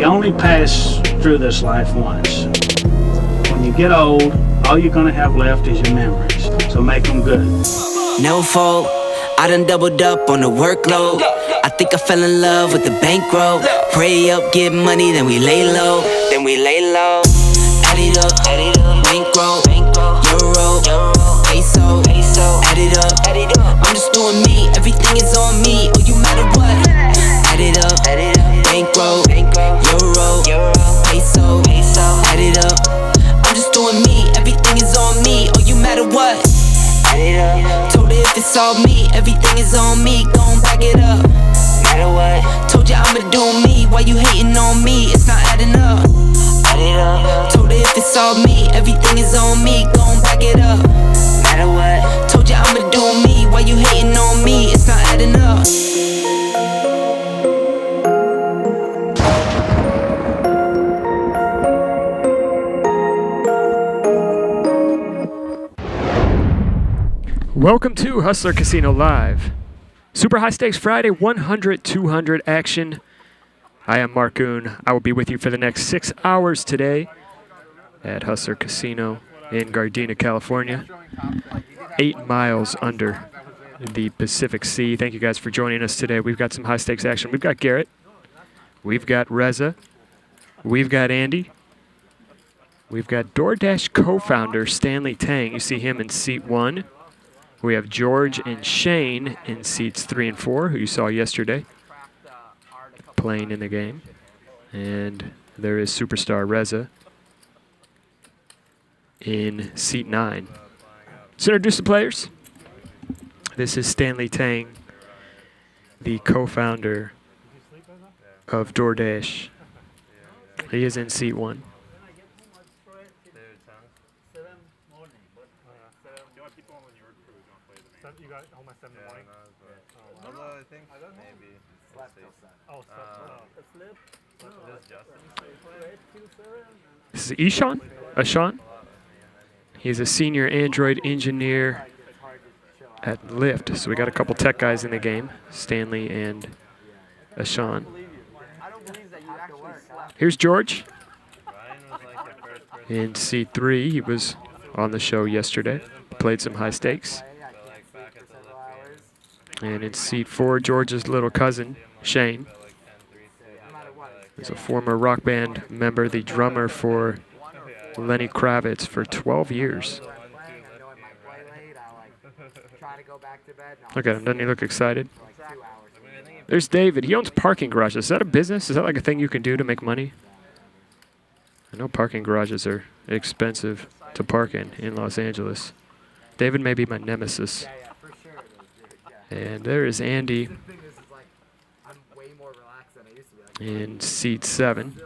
You only pass through this life once. When you get old, all you're gonna have left is your memories. So make them good. No fault, I done doubled up on the workload. I think I fell in love with the bankroll. Pray up, get money, then we lay low. Add it up, bankroll, euro, peso, add it up. I'm just doing me, everything is on me. Oh, you matter what? Add it up, bankroll, euro, peso, add it up. I'm just doing me, everything is on me. Oh, you matter what? Add it up. Told her if it's all me, everything is on me. Gon' back it up. Matter what? Told you I'ma do me. Why you hating on me? It's not adding up. Add it up. Told her if it's all me, everything is on me. Gon' back it up. Matter what? Told you I'ma do me. Why you hating on me? It's not adding up. Welcome to Hustler Casino Live. Super high stakes Friday, 100-200 action. I am Marcoon. I will be with you for the next 6 hours today at Hustler Casino in Gardena, California. 8 miles under the Pacific Sea. Thank you guys for joining us today. We've got some high stakes action. We've got Garrett. We've got Reza. We've got Andy. We've got DoorDash co-founder Stanley Tang. You see him in seat 1. We have George and Shane in seats 3 and 4, who you saw yesterday playing in the game. And there is superstar Reza in seat 9. Let's introduce the players. This is Stanley Tang, the co-founder of DoorDash. He is in seat 1. This is Ashan. He's a senior Android engineer at Lyft. So we got a couple tech guys in the game, Stanley and Ashan. Here's George in seat 3. He was on the show yesterday, played some high stakes. And in seat 4, George's little cousin, Shane. He's a former rock band member, the drummer for Lenny Kravitz for 12 years. Look at him, doesn't he look excited? There's David. He owns parking garages. Is that a business? Is that like a thing you can do to make money? I know parking garages are expensive to park in Los Angeles. David may be my nemesis. And there is Andy in seat 7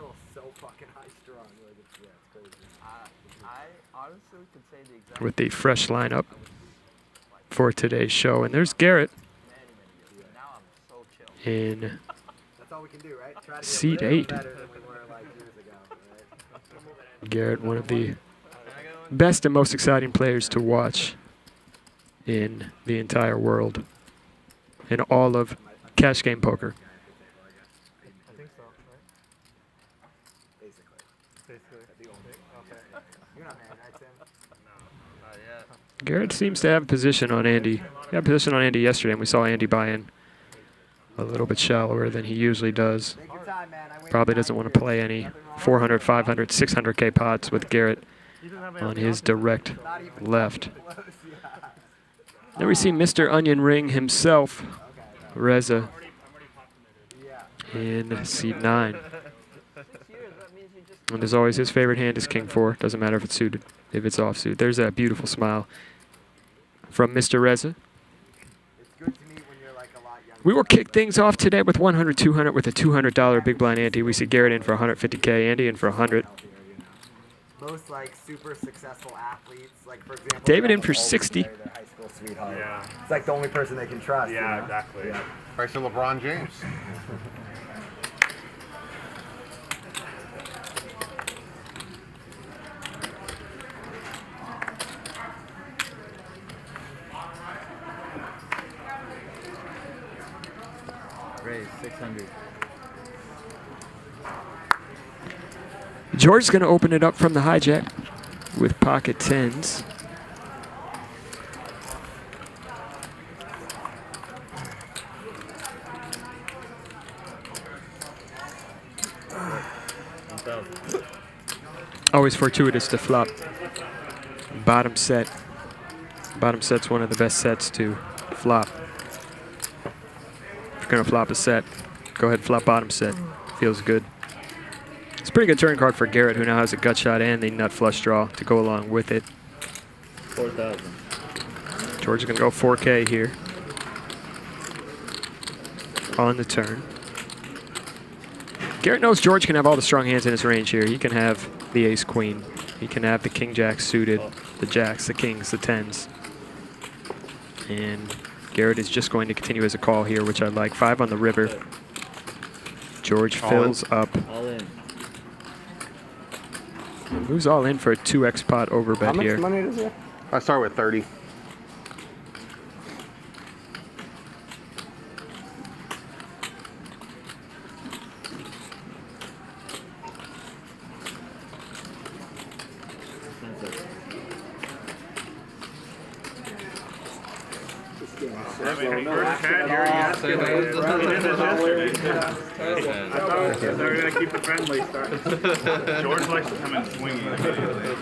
with the fresh lineup for today's show. And there's Garrett in seat 8. Garrett, one of the best and most exciting players to watch in the entire world, in all of cash game poker. Garrett seems to have a position on Andy. He had a position on Andy yesterday, and we saw Andy buy in a little bit shallower than he usually does. Probably doesn't want to play any 400, 500, 600K pots with Garrett on his direct left. Then we see Mr. Onion Ring himself, Reza, in seat 9. And as always, his favorite hand is King 4. Doesn't matter if it's suited, if it's offsuit. There's that beautiful smile from Mr. Reza. We will kick things off today with 100-200 with a $200 big blind ante. We see Garrett in for 150K, Andy in for 100. Most like super successful athletes, like for example, David in for 60. Their high school sweetheart. Yeah. It's like the only person they can trust. Yeah, you know? exactly. Yeah. Price of LeBron James. Raise 600. George's going to open it up from the hijack with pocket tens. Always fortuitous to flop. Bottom set. Bottom set's one of the best sets to flop. If you're going to flop a set, go ahead and flop bottom set. Feels good. It's a pretty good turn card for Garrett, who now has a gut shot and the nut flush draw to go along with it. 4,000. George is going to go 4K here on the turn. Garrett knows George can have all the strong hands in his range here. He can have the ace-queen. He can have the king-jack suited, the jacks, the kings, the tens. And Garrett is just going to continue as a call here, which I like. 5 on the river. George fills up. All in. Moves all in for a 2x pot overbet here. How much money is it? I start with 30. They're going to keep the friendly start. George likes to come in swinging immediately.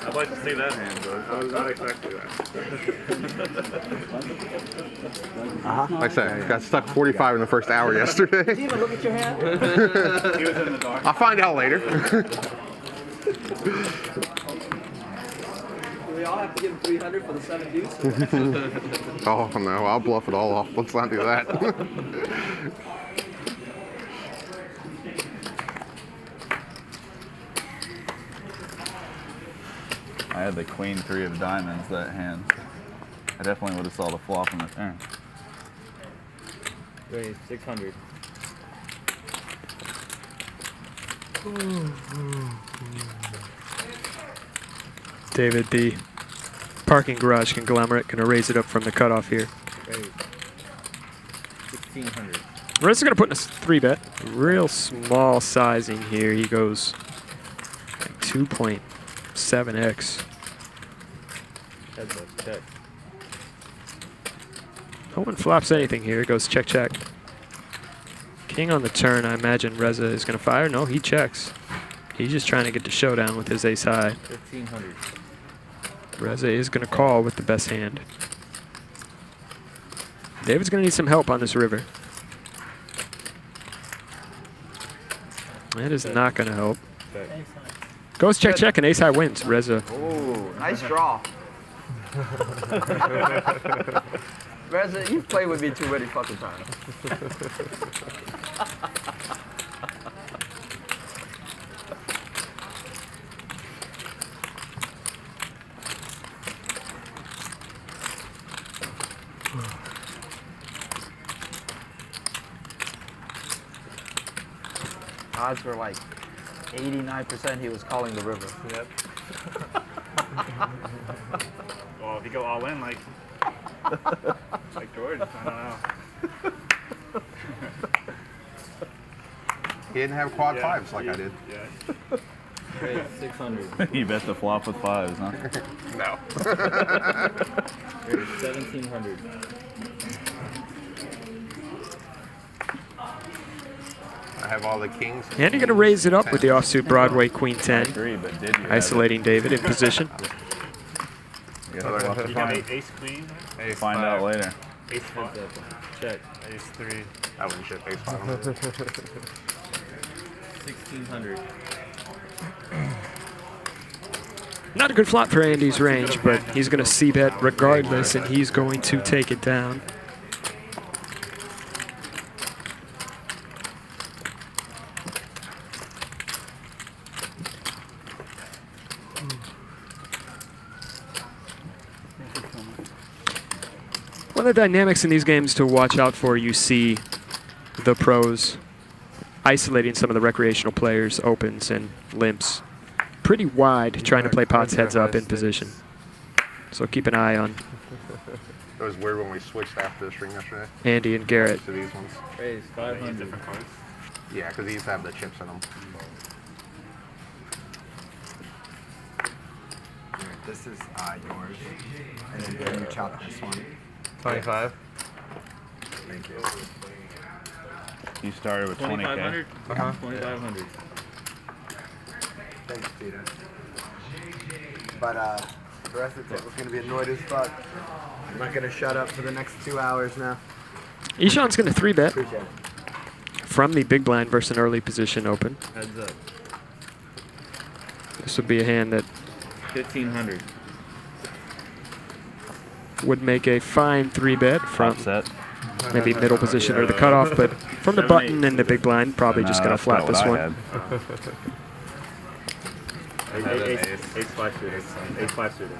I'd like to see that hand, George. I was not expecting that. Like I said, got stuck 45 in the first hour yesterday. Did you even look at your hand? He was in the dark. I'll find out later. We all have to give him 300 for the 7 deuce. Oh no, I'll bluff it all off. Let's not do that. I had the queen 3 of diamonds that hand. I definitely would have saw the flop on the turn. Wait, 600. David, the parking garage conglomerate, going to raise it up from the cutoff here. Wait. 1,600. Reza's going to put in a 3-bet. Real small sizing here. He goes like 2.7x. Heads up, check. No one flops anything here. It goes check, check. King on the turn. I imagine Reza is going to fire. No, he checks. He's just trying to get the showdown with his ace high. 1,500. Reza is going to call with the best hand. David's going to need some help on this river. That is not going to help. Check. Goes check, check, and ace high wins. Reza. Oh, nice draw. Reza, you've played with me too many fucking times. Odds were like 89% he was calling the river. Yep. Well, if you go all in like George, I don't know. He didn't have quad Yeah, fives like I did. Yeah. Wait, 600. You bet the flop with 5s, huh? No. Wait, 1,700. I have all the kings. And you're going to raise it up with the offsuit Broadway Queen 10. Agree, but did you? Isolating David in position. You gotta flop the You got 5. ace queen, Ace Find five. out later. ace five, Check. ace 3. I wouldn't shit ace 5. 1,600. Not a good flop for Andy's range, but he's going to c-bet regardless, and he's going to take it down. One of the dynamics in these games to watch out for, you see the pros isolating some of the recreational players, opens and limps, pretty wide, trying to play pots heads up in position. So keep an eye on It was weird when we switched after the string yesterday. Andy and Garrett. To these ones. Raise 500. Different cards. Yeah, because these have the chips in them. This is yours. And then Garrett, you chop this one. 25. Thank you. You started with 20K. 2,500? 2,500. Thanks, Peter. But the rest of the table's gonna be annoyed as fuck. I'm not gonna shut up for the next 2 hours now. Ishan's going to 3-bet Appreciate it. from the big blind versus an early position open. Heads up. This would be a hand that 1,500. would make a fine 3-bet from Upset. maybe middle position or the cutoff, but from the 7, button 8. and the big blind, probably just going to that's flat not this what I one. had. Ace-5 suited. Ace-5 suited.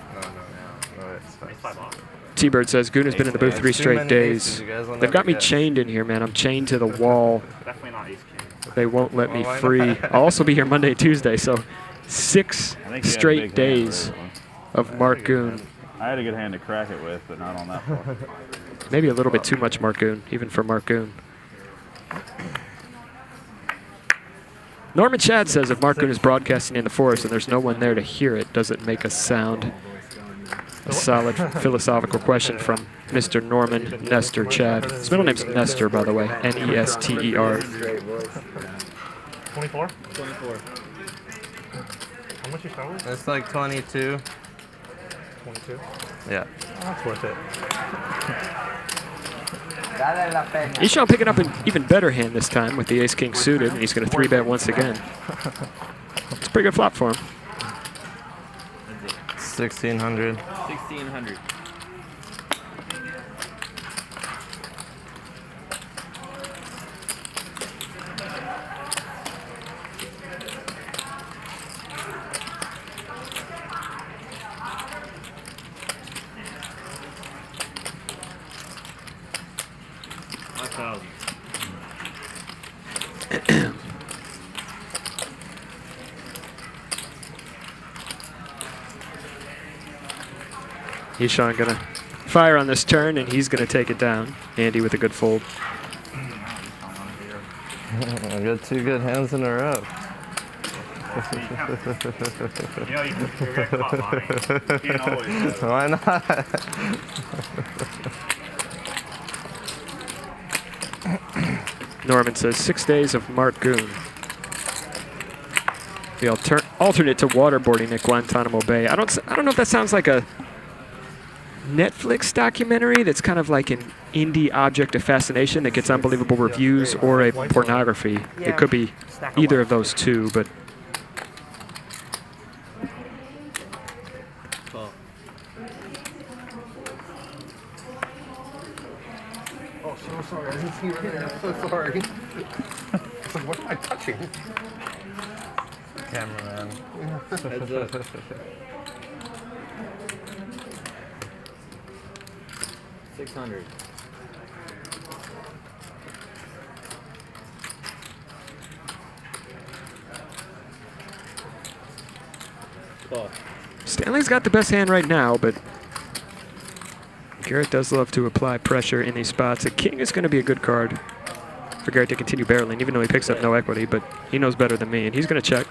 No, it's fine. Ace-5 off. T-Bird says, Goon has been in the booth Yeah, 3 too straight many days. aces, you guys will They've got never me get. chained in here, man. I'm chained to the wall. Definitely not ace-king. They won't let me Well, why free. not? I'll also be here Monday and Tuesday, so 6 I think you had a big straight hand days for this one. of Mark Goon. I had a good hand to crack it with, but not on that far. Maybe a little bit too much Mark Goon, even for Mark Goon. Norman Chad says if Mark Goon is broadcasting in the forest and there's no one there to hear it, does it make a sound? A solid philosophical question from Mr. Norman Nestor Chad. His middle name's Nestor, by the way. N-E-S-T-E-R. Straight voice. 24? 24. How much you start with? It's like 22. 22. Yeah. That's worth it. Dale la pena. Ishan picking up an even better hand this time with the ace-king suited, and he's going to 3-bet once again. It's a pretty good flop for him. 1,600. 1,600. Ishan going to fire on this turn, and he's going to take it down. Andy with a good fold. I got 2 good hands in a row. You know, you're getting caught lying. You can't always. Why not? Norman says 6 days of Mark Goon. The alternate to waterboarding at Guantanamo Bay. I don't know if that sounds like a Netflix documentary that's kind of like an indie object of fascination that gets unbelievable reviews, or a pornography. It could be either of those two, but Oh, so sorry. I didn't see you earlier. I'm so sorry. It's like, what am I touching? Cameraman. Heads up. 600. Call. Stanley's got the best hand right now, but Garrett does love to apply pressure in these spots. A king is going to be a good card for Garrett to continue barreling, even though he picks up no equity, but he knows better than me, and he's going to check.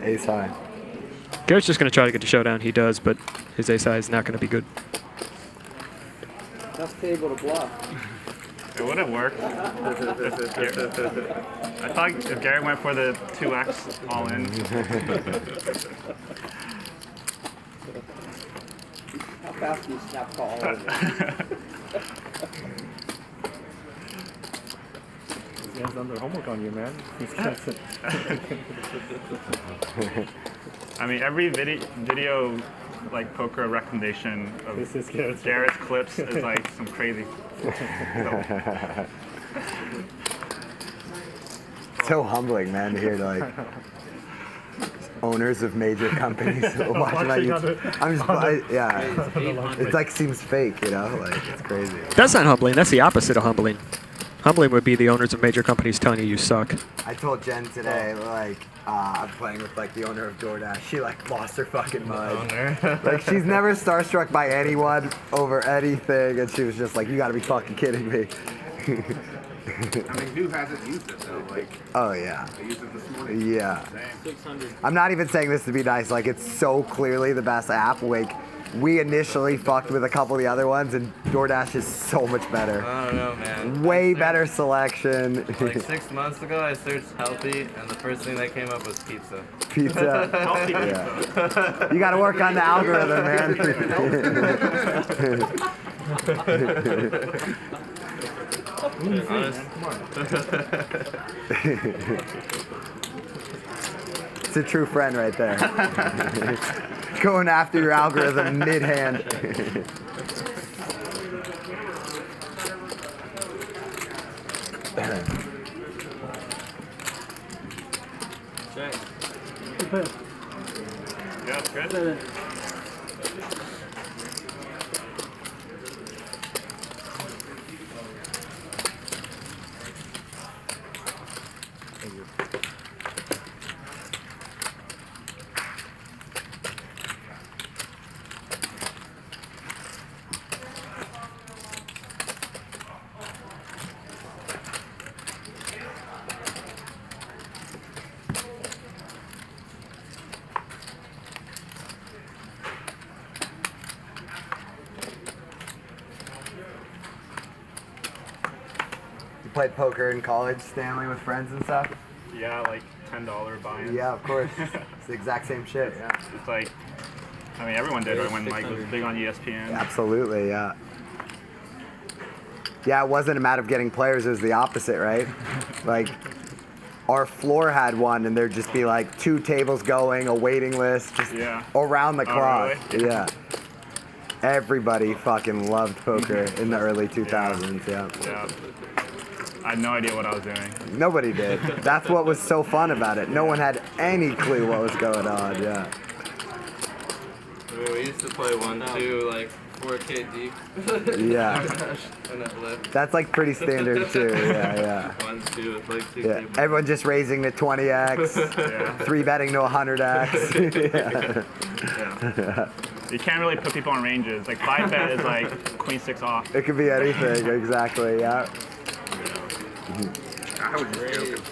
Ace high. Garrett's just going to try to get the showdown. He does, but his ace high is not going to be good. Tough table to bluff. It would have worked. I thought if Garrett went for the 2x all in. How fast do you snap call? He has done their homework on you, man. I mean, every video like poker recommendation of Garrett's clips is like some crazy. So humbling, man, to hear like owners of major companies watching my YouTube. I'm just, yeah, it's like seems fake, you know, like it's crazy. That's not humbling. That's the opposite of humbling. Humbling would be the owners of major companies telling you you suck. I told Jen today, like, I'm playing with like the owner of DoorDash. She like lost her fucking mind. Like she's never starstruck by anyone over anything, and she was just like, "You gotta be fucking kidding me." I mean, who hasn't used it though? Like, Oh yeah. I used it this morning. Yeah. 600. I'm not even saying this to be nice. Like it's so clearly the best app. Like we initially fucked with a couple of the other ones, and DoorDash is so much better. I don't know, man. Way better selection. Like 6 months ago, I searched healthy, and the first thing that came up was pizza. Pizza. Healthy Yeah. pizza. You gotta work on the algorithm, man. Honest. It's a true friend right there. Going after your algorithm mid-hand. Yeah, it's good. You played poker in college, Stanley, with friends and stuff? Yeah, like $10 buy-ins. Yeah, of course. It's the exact same shit, yeah. It's like, I mean, everyone did right when like it was big on ESPN. Absolutely, yeah. Yeah, it wasn't a matter of getting players, it was the opposite, right? Like, our floor had one, and there'd just be like 2 tables going, a waiting list, just Yeah. around the clock. really? Yeah. Everybody fucking loved poker in the early 2000s, yeah. Yeah. I had no idea what I was doing. Nobody did. That's what was so fun about it. No one had any clue what was going on, yeah. I mean, we used to play 1-2, like 4K deep. Yeah. And it lit. That's like pretty standard too, yeah, 1-2 with like 2 yeah. tables. Everyone just raising to 20x, Yeah. 3-betting to 100x. Yeah. You can't really put people on ranges. Like 5-bet is like queen 6 off. It could be anything, exactly, yeah. I was just joking.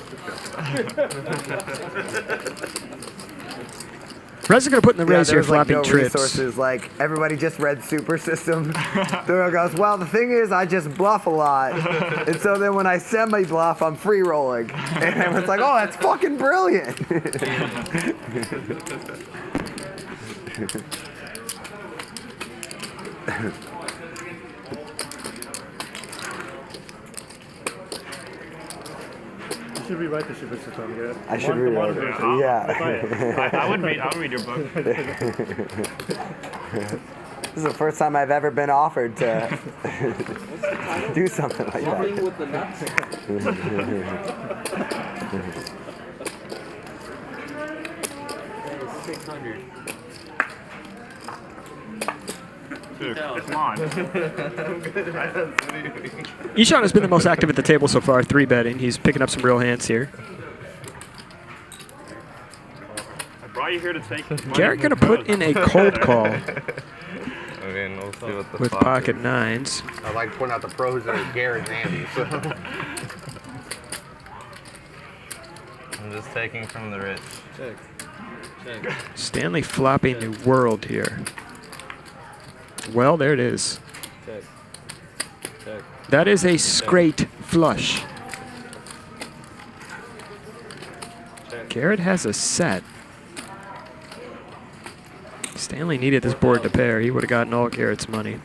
Reza gonna put in the raise here, there's like flopping no trips. resources. Like everybody just read Super System. The girl goes, well, the thing is, I just bluff a lot, and so then when I semi-bluff, I'm free rolling, and everyone's like, oh, that's fucking brilliant. You should rewrite the Super System, Garrett. I should rewrite it. Yeah. I would read your book. This is the first time I've ever been offered to do something like that. With the nuts. 600. Dude, come on. Ishan has been the most active at the table so far, 3-betting. He's picking up some real hands here. I brought you here to take money. Garrett gonna put in a cold call I mean, we'll see what the with flop pocket is. 9s. I like to point out the pros that are Garrett and Andy. So. I'm just taking from the rich. Check. Stanley flopping the world here. Well, there it is. Check. That is a straight flush. Garrett has a set. Stanley needed this board to pair. He would have gotten all Garrett's money.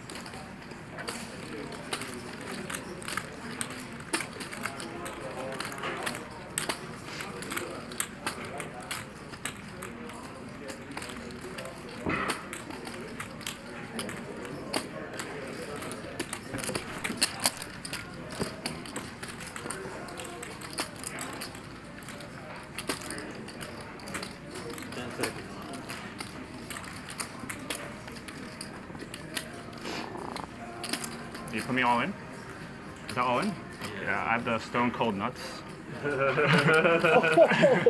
You put me all in? Is that all in? Yeah. Yeah, I have the Stone Cold Nuts. I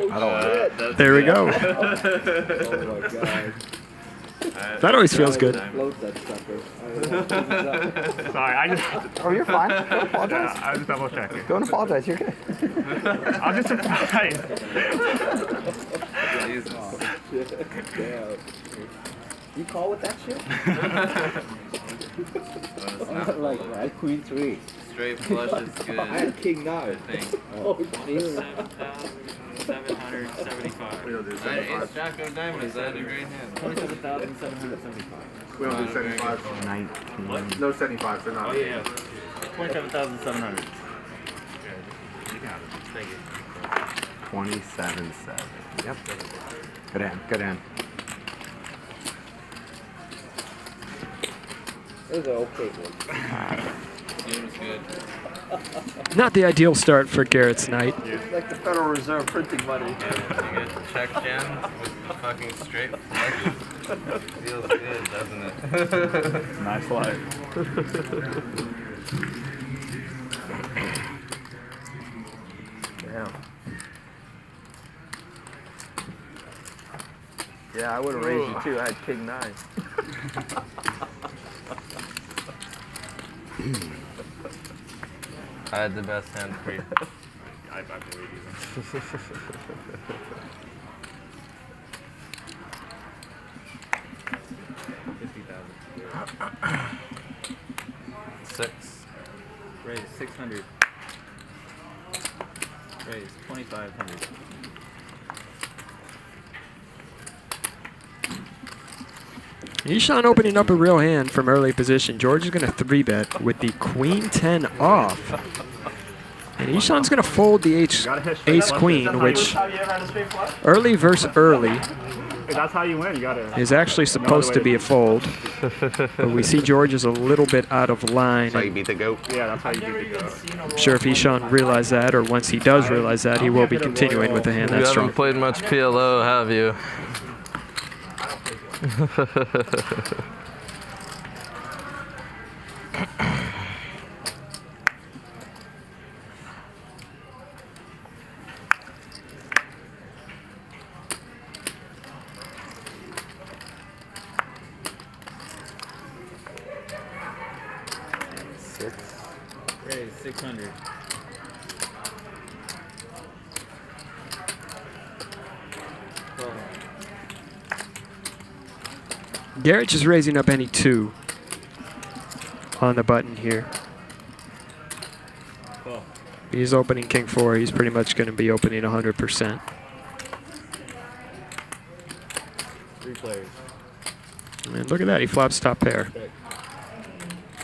don't want it. There we go. Oh my god. That always feels good. Float that sucker. Sorry, I just. Oh, you're fine. Don't apologize. I was just double checking. Don't apologize. You're good. I'm just surprised. Jesus. Damn. You call with that shit? Like, right? Queen 3. Straight flush is good. I had King 9. I think. Oh, 27,775. We don't do It's 75. Jack of Diamonds. That's a great hand. 27,775. We don't do 75. 19. No 75, so not. Oh, yeah. 27,700. Thank you. 27.7. Yep. Good hand. Good hand. It was an okay one. Game's good. Not the ideal start for Garrett's night. It's like the Federal Reserve printing money. You get check jams with fucking straight flushes. Feels good, doesn't it? Nice life. Damn. Yeah, I would have raised you too. I had King 9. I had the best hand for you. I believe you. 6. Raise 600. Raise 2,500. Ishan opening up a real hand from early position. George is going to 3-bet with the Queen 10 off. And Ishan's going to fold the Ace Queen, which early versus early That's how you win. You gotta. is actually supposed to be a fold. But we see George is a little bit out of line. How you beat the goat? Yeah, that's how you beat the goat. I'm sure if Ishan realized that, or once he does realize that, he will be continuing with the hand You that haven't strong. played much PLO, have you? Raise 600. Garrett just raising up any 2 on the button here. He's opening King 4. He's pretty much going to be opening 100%. 3 players. And look at that. He flops top pair. Check.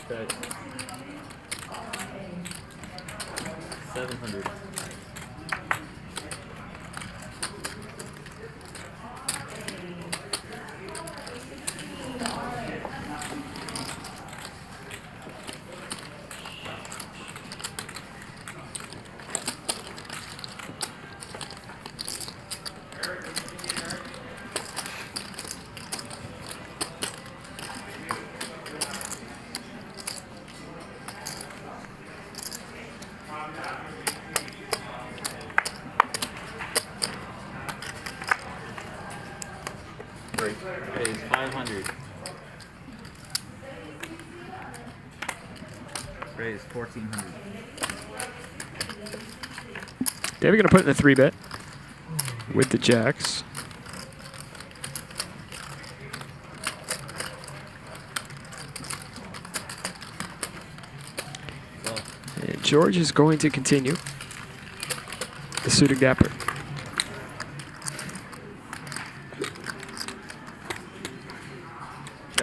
Check. 700. Raise 500. Raise 1,400. David going to put in the 3-bet with the jacks. And George is going to continue the suited gapper.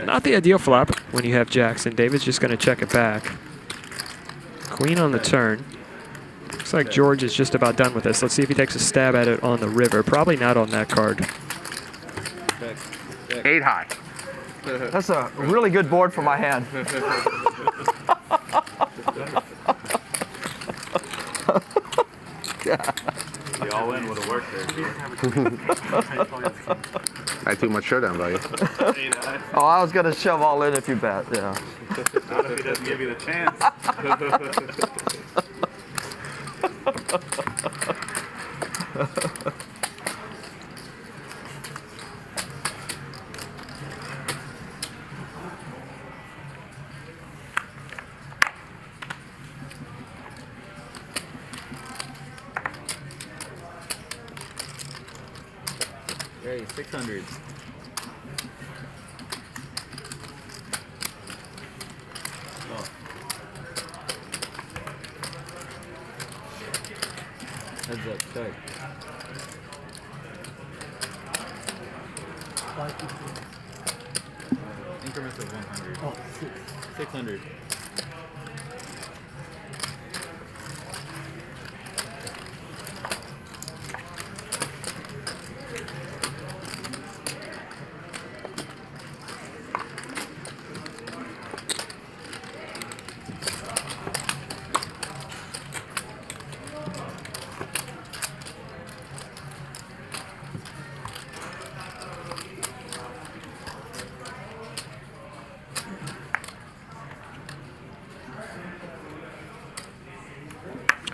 Not the ideal flop when you have jacks, and David's just going to check it back. Queen on the turn. Looks like George is just about done with this. Let's see if he takes a stab at it on the river. Probably not on that card. Check. 8 high. That's a really good board for my hand. The all-in would have worked there. I had too much showdown value. Oh, I was going to shove all in if you bet, yeah. Not if he doesn't give you the chance. 600. Oh. Heads up, start. Increments of 100. Oh, 600.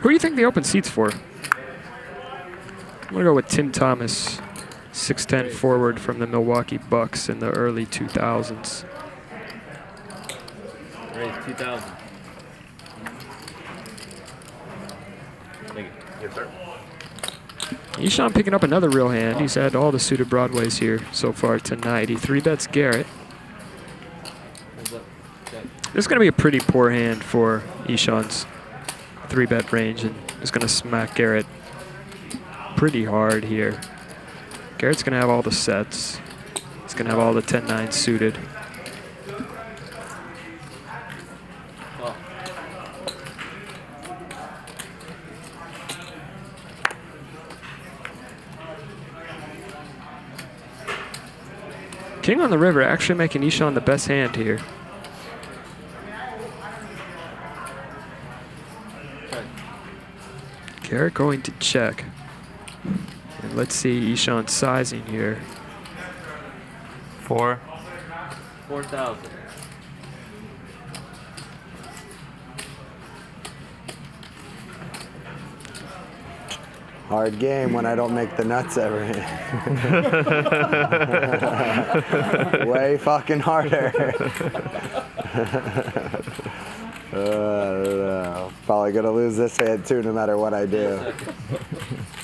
Who do you think they open seats for? I'm gonna go with Tim Thomas, 6'10" forward from the Milwaukee Bucks in the early 2000s. Raise 2,000. Thank you. Yes, sir. Eshan picking up another real hand. He's had all the suited Broadways here so far tonight. He 3-bets Garrett. Heads up, check. This is going to be a pretty poor hand for Eshan's 3-bet range, and is going to smack Garrett pretty hard here. Garrett's going to have all the sets. He's going to have all the 10-9 suited. Oh. King on the river actually making Eshan the best hand here. Garrett going to check. And let's see Eshan's sizing here. 4,000. Hard game when I don't make the nuts ever. Way fucking harder. Probably gonna lose this hand too, no matter what I do.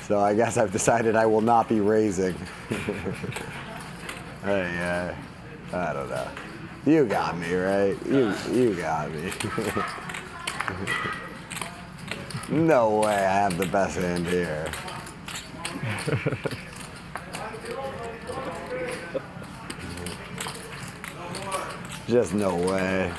So I guess I've decided I will not be raising. Hey, I don't know. You got me, right? You got me. No way I have the best hand here. Just no way.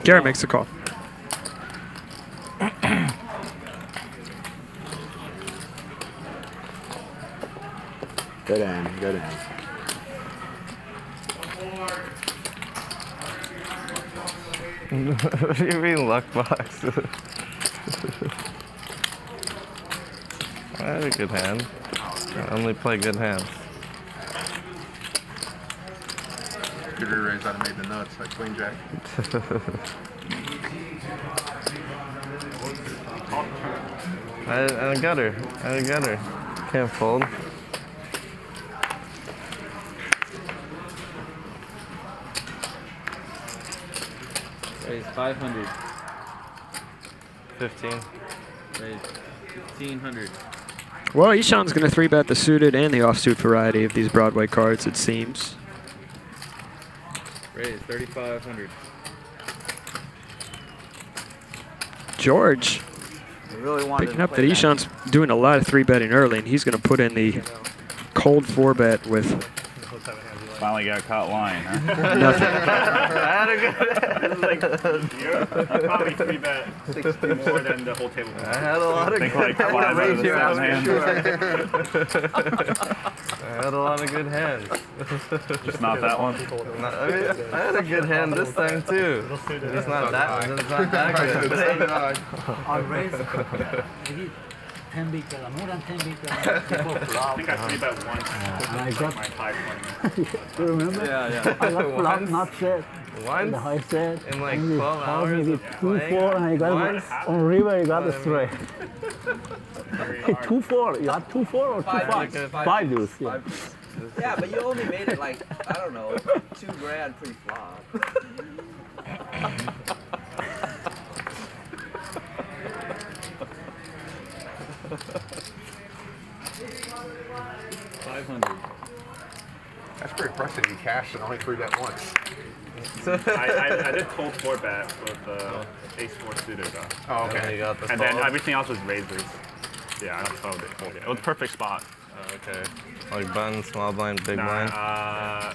Garrett makes the call. Good hand, good hand. What do you mean luck box? I had a good hand. I only play good hands. Could re-raise that and made the nuts like Queen Jack. I got her. I got her. Can't fold. Raise 500. 15. Raise 1,500. Well, Eshan's going to 3-bet the suited and the offsuit variety of these Broadway cards, it seems. Raise 3,500. George picking up that Eshan's doing a lot of 3-betting early, and he's going to put in the cold 4-bet with Finally got caught lying, huh? nothing. I had a good You're probably 3-bet more than the whole table. I had a lot of Think good like 5 out of the 7 hands. I had a lot of good hands. Just not that one. I mean, I had a good hand this time too. It's not that good. On raise. 10 big more than 10 big before flop. I think I 3-bet once. And I got, My 5 you remember? Yeah. I got flop, Once? not set. Once? The high set. In like and 12 hours maybe of 2-4, and I got Once? on river. You got the straight. Very hard. 2-4. You got 2-4 or 2-5? 5 deuce. Yeah. Yeah, but you only made it like, I don't know, $2,000 pre-flop. That's pretty impressive. You cashed and only 3-bet once. I did cold 4-bet with ace-4 suited though. Oh, And then okay. you got the And then fold. everything else was razors. Yeah, that's how it folded. It was a perfect spot. Oh, okay. Like button, small blind, big blind, Nah,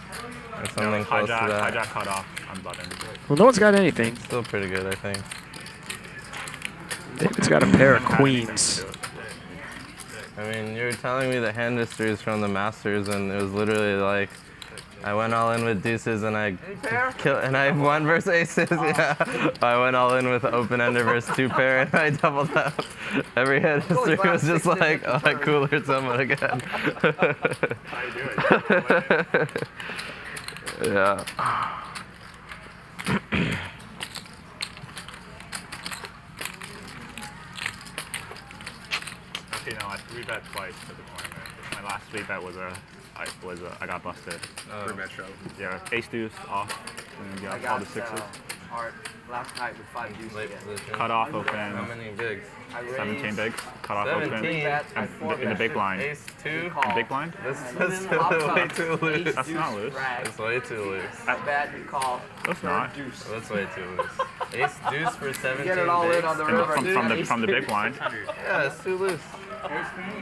or something close to that. hijack cut off on button. Well, no one's got anything. Still pretty good, I think. David's got a pair of Had anything queens. to do it. I mean, you were telling me the hand history is from the Masters, and it was literally like, I went all in with deuces, and I won versus aces. Yeah, I went all in with open ender versus 2-pair, and I doubled up. Every hand history was just like, oh, I coolered someone again. How you doing? Yeah. Actually, no, I 3-bet twice for the tournament. My last 3-bet was I got busted. 3-bet show. Yeah, ace deuce off, and you got all the sixes. Hard last night with 5 deuce Late again. position. Cut off How open, many bigs? I raised 17 bigs. Cut off open, 17? and in the big blind. Ace 2? In big blind? This This is is hot way top. too loose. Ace That's deuce not loose. rag. That's way too loose. That's bad, you call. That's not. Deuce. That's way too loose. Ace deuce for 17 Get it all in bigs. on the And river. from the big blind. Yeah, it's too loose.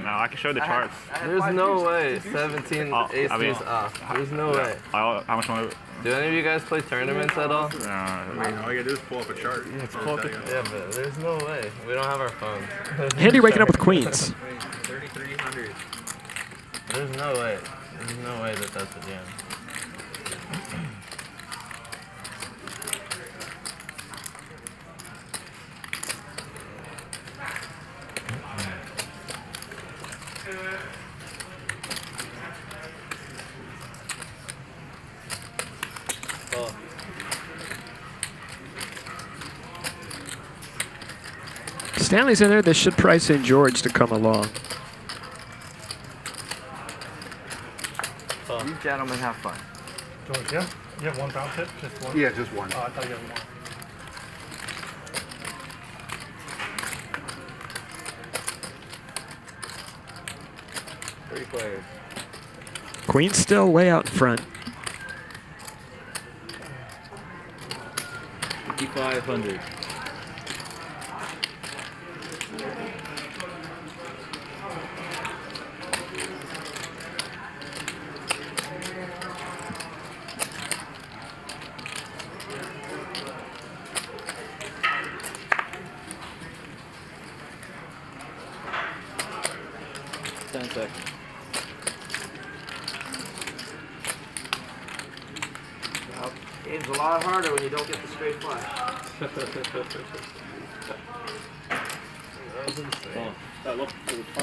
No, I can show the charts. There's no way 17 Oh, ace I mean- deuce off. There's no way. How much want to? Do any of you guys play tournaments at all? All you gotta do is pull up a chart. Yeah, but there's no way. We don't have our phones. Handy waking up with queens. 3,300. There's no way. There's no way that that's a jam. Stanley's in there. This should price in George to come along. You gentlemen have fun. George, yeah? You have one round tip? Just one? Yeah, just one. Oh, I thought you had more. Three players. Queen's still way out in front. 5,500. Well, game's a lot harder when you don't get the straight flush.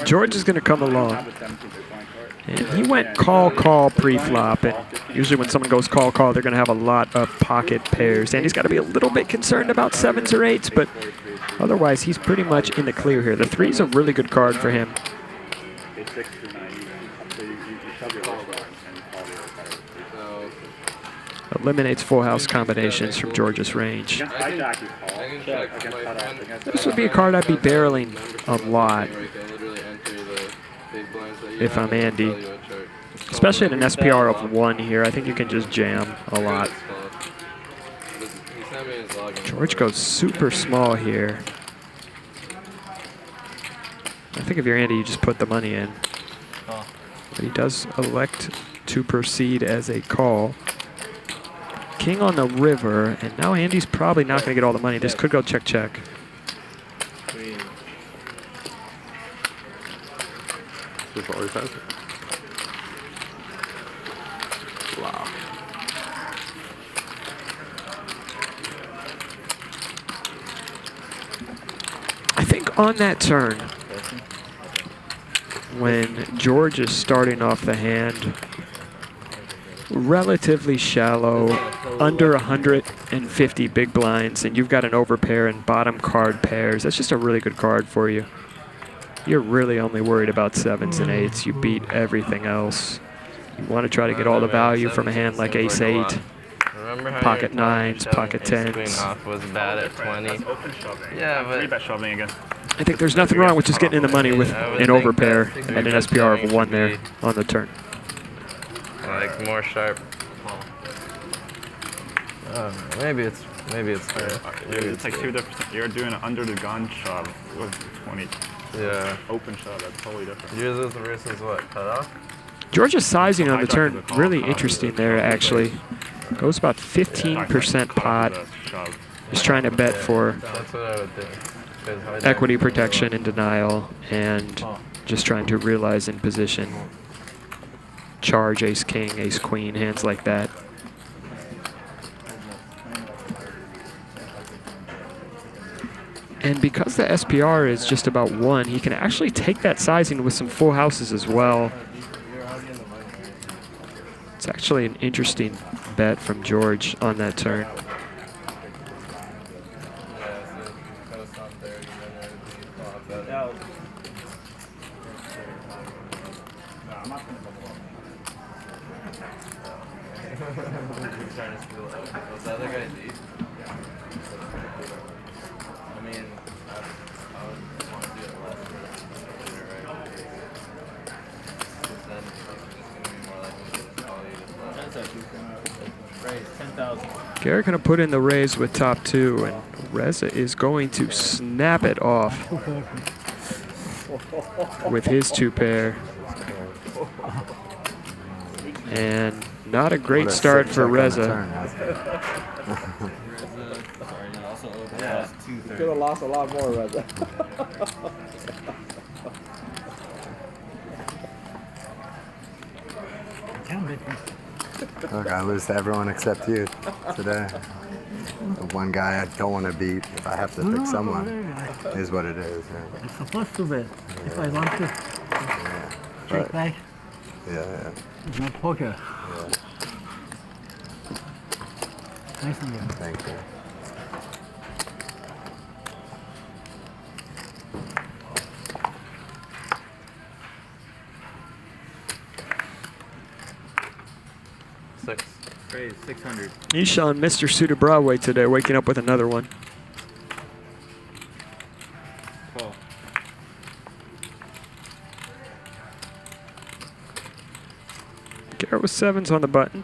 George is going to come along. And he went call pre-flop. And usually when someone goes call, they're going to have a lot of pocket pairs. And he's got to be a little bit concerned about 7s or 8s, but otherwise he's pretty much in the clear here. The 3 is a really good card for him. Eliminates full house combinations from George's range. This would be a card I'd be barreling a lot if I'm Andy. Especially in an SPR of 1 here. I think you can just jam a lot. George goes super small here. I think if you're Andy, you just put the money in. But he does elect to proceed as a call. King on the river, and now Andy's probably not going to get all the money. This could go check. Just always has it. Wow. I think on that turn, when George is starting off the hand relatively shallow, under 150 big blinds, and you've got an overpair and bottom card pairs, that's just a really good card for you. You're really only worried about 7s and 8s. You beat everything else. You want to try to get all the value from a hand like ace-8, pocket 9s, pocket 10s. Off was bad at 20. Open shoving. Yeah, but 3-bet shoving again. I think there's nothing wrong with just getting in the money with an overpair and an SPR of 1 there on the turn. like more sharp. Maybe it's fair. It's like 2 different. You're doing an under the gun shove with 20. Yeah. Open shove. That's totally different. Yours is versus what? Cut off? Georgia's sizing on the turn, really interesting there, actually. Goes about 15% pot. Just trying to bet for That's what I would think. equity protection and denial, and just trying to realize in position. Charge ace king, ace queen, hands like that. And because the SPR is just about 1, he can actually take that sizing with some full houses as well. It's actually an interesting bet from George on that turn. Garrett gonna put in the raise with top 2, and Reza is going to snap it off with his 2 pair. And not a great start for Reza. Could have lost a lot more, Reza. Look, I lose to everyone except you today. The one guy I don't want to beat, if I have to pick someone, is what it is. Yeah. It's supposed to be. If I want to check back, Yeah. it's not poker. Yeah. Nice of you. Thank you. Raise 600. Ishan, Mr. Suited Broadway today, waking up with another one. Call. Garrett with 7s on the button.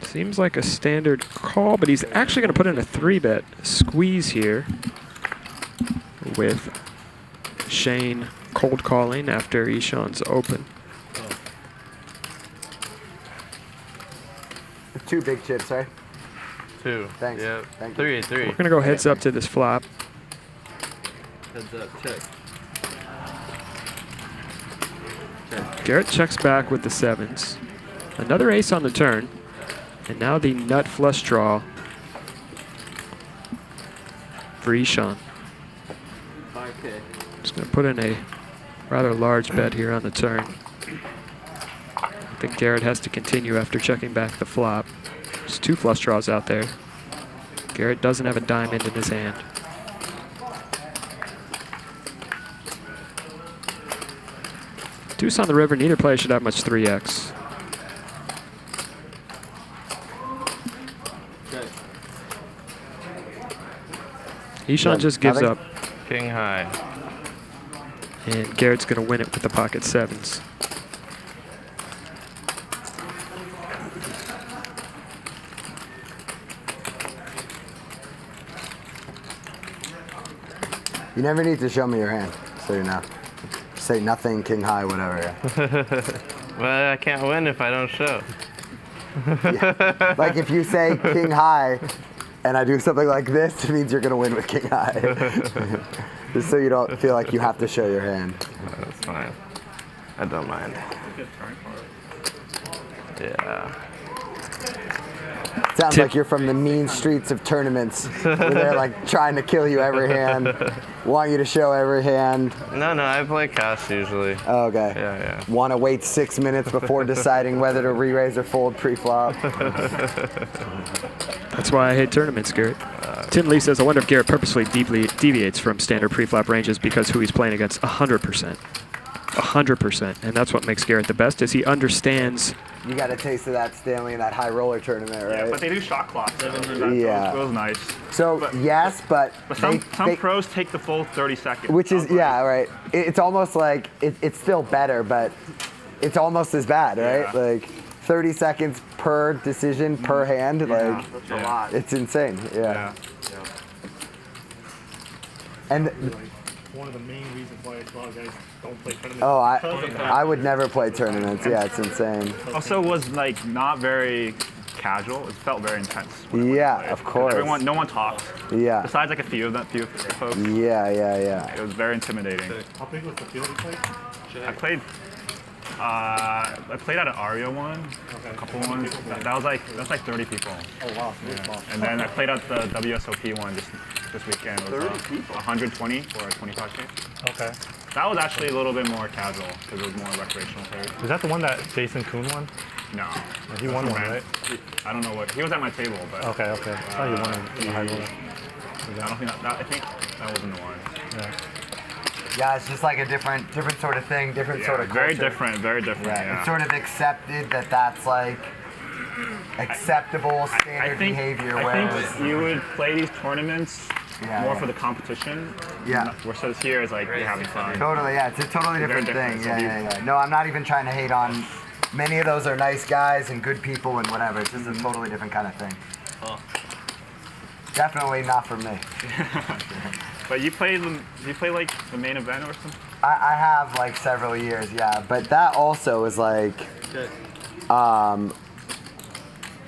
Seems like a standard call, but he's actually going to put in a 3-bet squeeze here with Shane cold calling after Ishan's open. 2 big chips, right? 2. Thanks. Yep. Thank you. 3. We're going to go heads up to this flop. Heads up, check. Garrett checks back with the 7s. Another ace on the turn. And now the nut flush draw for Ishan. 5K. Just going to put in a rather large bet here on the turn. I think Garrett has to continue after checking back the flop. There's 2 flush draws out there. Garrett doesn't have a diamond in his hand. Deuce on the river, neither player should have much 3x. Ishan just gives up. King high. And Garrett's going to win it with the pocket 7s. You never need to show me your hand, so you know. Say nothing, king high, whatever. Yeah. Well, I can't win if I don't show. Yeah. Like if you say king high and I do something like this, it means you're going to win with king high. Just so you don't feel like you have to show your hand. That's fine. I don't mind. Yeah. Sounds like you're from the mean streets of tournaments where they're like trying to kill you every hand, want you to show every hand. No, I play cash usually. Oh, okay. Yeah. Want to wait 6 minutes before deciding whether to re-raise or fold pre-flop. That's why I hate tournaments, Garrett. Tim Lee says, I wonder if Garrett purposely deviates from standard pre-flop ranges because who he's playing against 100%. 100%. And that's what makes Garrett the best, is he understands. You got a taste of that, Stanley, in that high roller tournament, right? Yeah, but they do shot clocks. So yeah. It was nice. So, yes, but some pros take the full 30 seconds. Which is, yeah, right. It's almost like, it's still better, but it's almost as bad, right? Yeah. Like, 30 seconds per decision, per hand. Like, that's a lot. It's insane, yeah. And one of the main reasons why a lot of guys don't play tournaments. oh, I would never play tournaments. Yeah, it's insane. Also, was like not very casual. It felt very intense. Yeah, of course. No one talked. Yeah. Besides like a few folks. Yeah. It was very intimidating. How big was the field you played? I played at an Aria one, a couple ones. That was like 30 people. Oh wow. Yeah. And then I played at the WSOP one this weekend. It was 120 for a 25K. Okay. That was actually a little bit more casual because it was more recreational players. Is that the one that Jason Kuhn won? No. He won one, right? I don't know what. He was at my table, but. Okay. I thought he won in the high roller. I don't think I think that wasn't the one. Yeah. Yeah, it's just like a different sort of thing, different sort of culture. Very different. Yeah. It's sort of accepted that that's like acceptable standard behavior. I think you would play these tournaments more for the competition. Yeah. Versus here is like you're having fun. Totally, yeah. It's a totally different thing. So Yeah. No, I'm not even trying to hate on. Many of those are nice guys and good people and whatever. It's just a totally different kind of thing. Oh. Definitely not for me. But you play like the main event or something? I have like several years, yeah. But that also is like,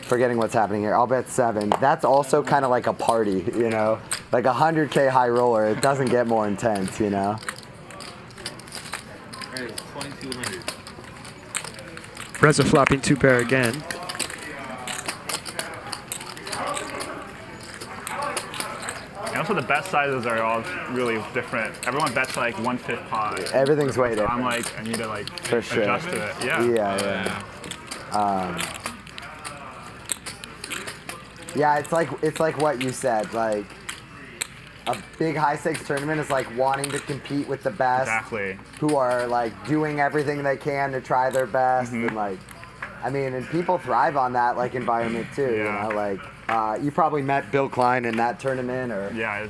forgetting what's happening here. I'll bet 7. That's also kind of like a party, you know? Like 100K high roller, it doesn't get more intense, you know? Alright, 2200. Reza flopping 2-pair again. And also the bet sizes are all really different. Everyone bets like 1/5 pot. Everything's way different. So I'm like, I need to like For sure. adjust to it. Yeah. Yeah, it's like what you said. Like a big high stakes tournament is like wanting to compete with the best. Exactly. Who are like doing everything they can to try their best and like, I mean, and people thrive on that like environment too. You know, like you probably met Bill Klein in that tournament or yeah,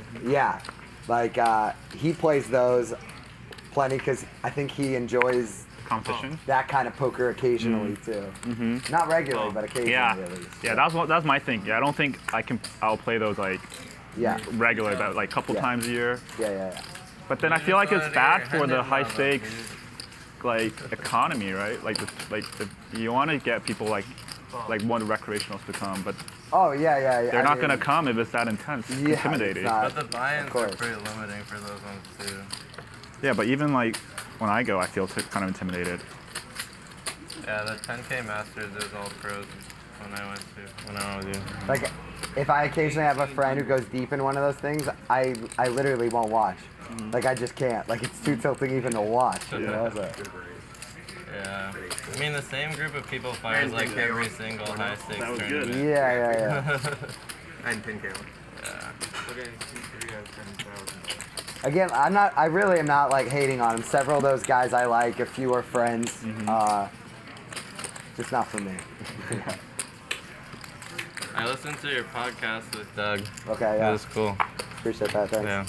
like he plays those plenty because I think he enjoys competition. That kind of poker occasionally too. Not regularly, but occasionally at least. Yeah, that's my thing. Yeah, I don't think I'll play those like regular, but like couple times a year. Yeah. But then I feel like it's bad for the high stakes like economy, right? You want to get people like want recreationals to come, but they're not gonna come if it's that intense, intimidating. But the buy-ins are pretty limiting for those ones too. Yeah, but even like when I go, I feel kind of intimidated. Yeah, the 10K Masters is all pros when I went with you. Like, if I occasionally have a friend who goes deep in one of those things, I literally won't watch. Like, I just can't. Like, it's too tilting even to watch, you know? So. Yeah. I mean, the same group of people fires like every single high stakes tournament. Yeah. I had 10K one. Yeah. Okay, 3 out of 10,000. Again, I really am not like hating on them. Several of those guys I like, a few are friends. Just not for me. I listened to your podcast with Doug. Okay, yeah. It was cool. Appreciate that, thanks. Yeah.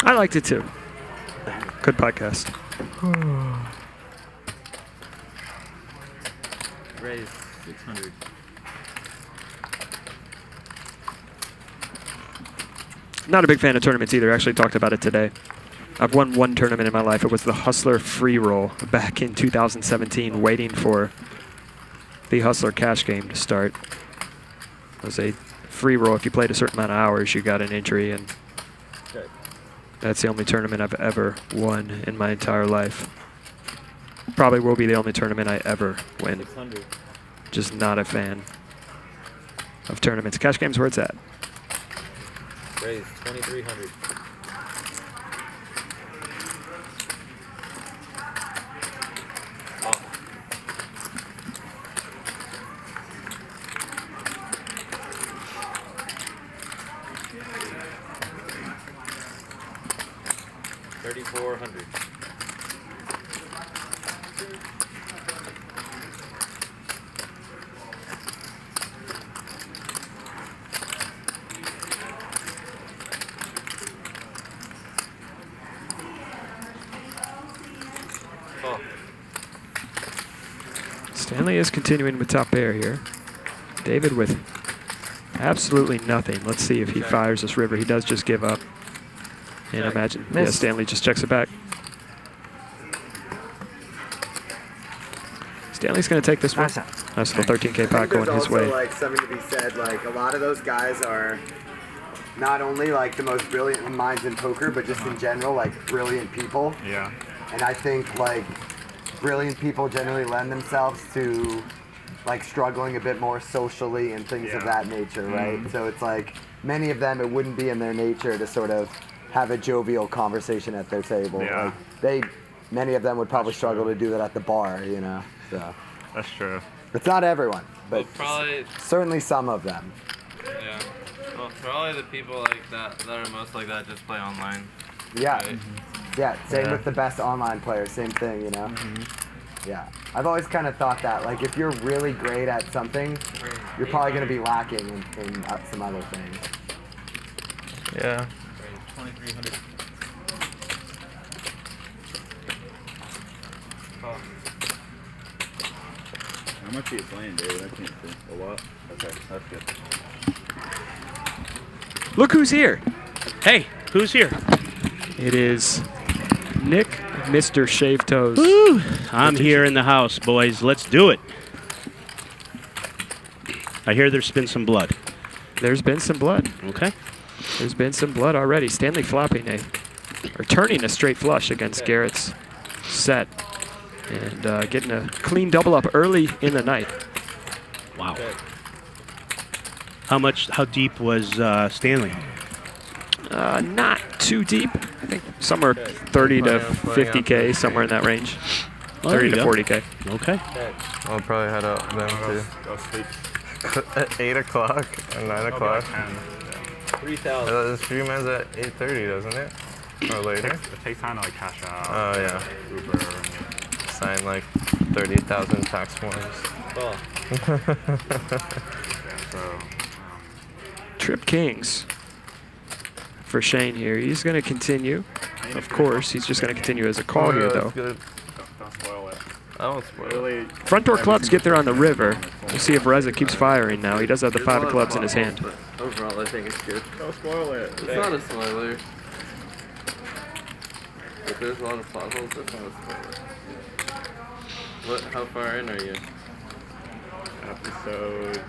I liked it too. Good podcast. Raise 600. Not a big fan of tournaments either. Actually talked about it today. I've won one tournament in my life. It was the Hustler Free Roll back in 2017, waiting for the Hustler cash game to start. It was a free roll. If you played a certain amount of hours, you got an entry, and that's the only tournament I've ever won in my entire life. Probably will be the only tournament I ever win. 600. Just not a fan of tournaments. Cash games, where it's at. Raise 2,300. Oh. $3,400. Stanley is continuing with top pair here. David with absolutely nothing. Let's see if he fires this river. He does just give up. And imagine, yeah, Stanley just checks it back. Stanley's going to take this one. Nice little 13K pot going his way. There's also like something to be said. Like a lot of those guys are not only like the most brilliant minds in poker, but just in general like brilliant people. Yeah. And I think like brilliant people generally lend themselves to like struggling a bit more socially and things of that nature, right? So it's like many of them, it wouldn't be in their nature to sort of have a jovial conversation at their table. Yeah. Like many of them would probably struggle to do that at the bar, you know. So that's true. It's not everyone, but probably certainly some of them. Yeah. Well, probably the people like that are most like that just play online. Yeah. Right? Yeah, same with the best online players, same thing, you know? Yeah. I've always kind of thought that, like, if you're really great at something, you're probably going to be lacking in some other things. Yeah. 2,300. How much are you playing, David? I can't see. A lot? Okay, that's good. Look who's here. Hey, who's here? It is Nick, Mr. Shave Toes. Woo! I'm here in the house, boys. Let's do it. I hear there's been some blood. There's been some blood. Okay. There's been some blood already. Stanley flopping or turning a straight flush against Garrett's set. And getting a clean double up early in the night. Wow. How deep was Stanley? Not too deep. I think somewhere 30 to 50K, somewhere in that range. 30 to 40K. Okay. I'll probably head out then too. Go sleep. At 8 o'clock and 9 o'clock. 3,000. The stream ends at 8:30, doesn't it? Or later? It takes time to like cash out. Oh yeah. Uber. Sign like 30,000 tax forms. Oh. Trip Kings for Shane here. He's going to continue. Of course, he's just going to continue as a call here, though. Good. Don't spoil it. I won't spoil it. Front door clubs get there on the river. We'll see if Reza keeps firing now. He does have the 5 of clubs in his hand. Overall, I think it's good. Don't spoil it. It's not a spoiler. If there's a lot of plot holes, that's not a spoiler. How far in are you? Episode.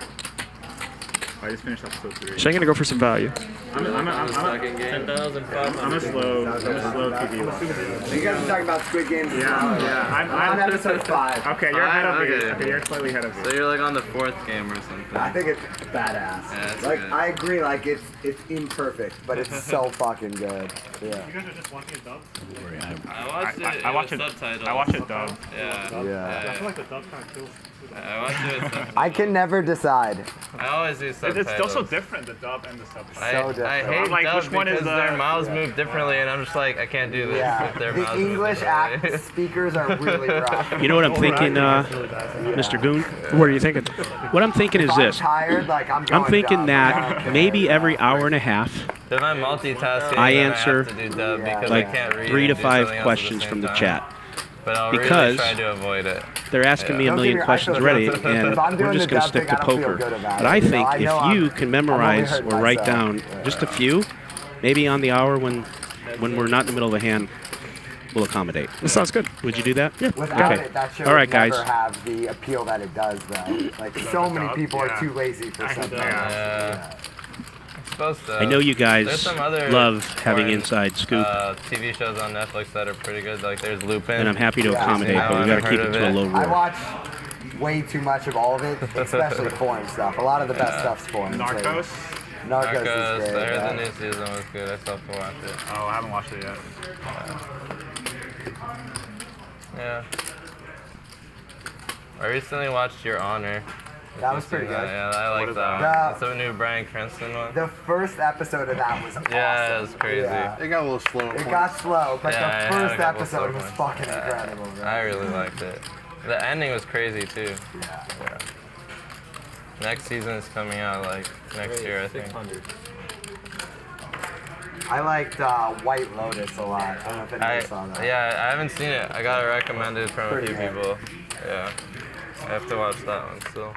I just finished episode 3. Shane gonna go for some value. I'm a slow TV watcher. You guys are talking about Squid Games? Yeah. I'm episode 5. Okay, you're ahead of me. Okay, you're slightly ahead of me. So you're like on the 4th game or something. I think it's badass. Yeah, like good. I agree, like it's imperfect, but it's so fucking good. Yeah. You guys are just watching it dubbed? I watched it. I watch it. Subtitles. I watch it dubbed. Yeah. I feel like the dub kind of kills. I watched it with subtitles. I can never decide. I always do subtitles. It's also different, the dub and the subtitles. I hate like, dub which one because is their mouths move differently, and I'm just like, I can't do this if their The mouths English move differently. speakers are really rough. You know what I'm thinking, Mr. Goon? What are you thinking? What I'm thinking is If this. I'm tired, like I'm I'm going thinking dub. that maybe every hour and a half, If I'm multitasking, I then answer I have to do dub because like I can't read 3 to and do 5 something else at questions the from the same chat. time. But I'll Because really try to avoid it. they're asking me a Don't million get me- questions I feel already, good. and If I'm we're doing just the going to dub stick thing, to I don't feel poker. good about But it. I You know, think I know if you I'm- can I'm memorize only or hurting write myself. down just a few, maybe on the hour when we're not in the middle of the hand, we'll accommodate. This sounds good. Would you do that? Yeah. Without Okay. it, that show All right, would never guys. have the appeal that it does, though. Like so many people are too lazy for something. Yeah. supposed to. I know you guys There's some other love having foreign, inside scoop. TV shows on Netflix that are pretty good. Like there's Lupin. And I'm happy to accommodate, but we got to keep it to a low I roll. watch way too much of all of it, especially foreign stuff. A lot of the best stuff's foreign. Narcos? Narcos is I great. heard Yeah. the new season was good. I still have to watch it. Oh, I haven't watched it yet. Yeah. I recently watched Your Honor. That was pretty good. Yeah, I like that one. That's a new Bryan Cranston one. The first episode of that was awesome. Yeah, it was crazy. Yeah. It got a little slow. It got slow, but Yeah, the it first got a little episode slow was points. fucking incredible. Bro. I really liked it. The ending was crazy too. Yeah. Next season is coming out like next year, I think. 600. I liked White Lotus a lot. I don't know if anyone saw that. Yeah, I haven't seen it. I got it recommended from Pretty a few good. people. Yeah. I have to watch that one still.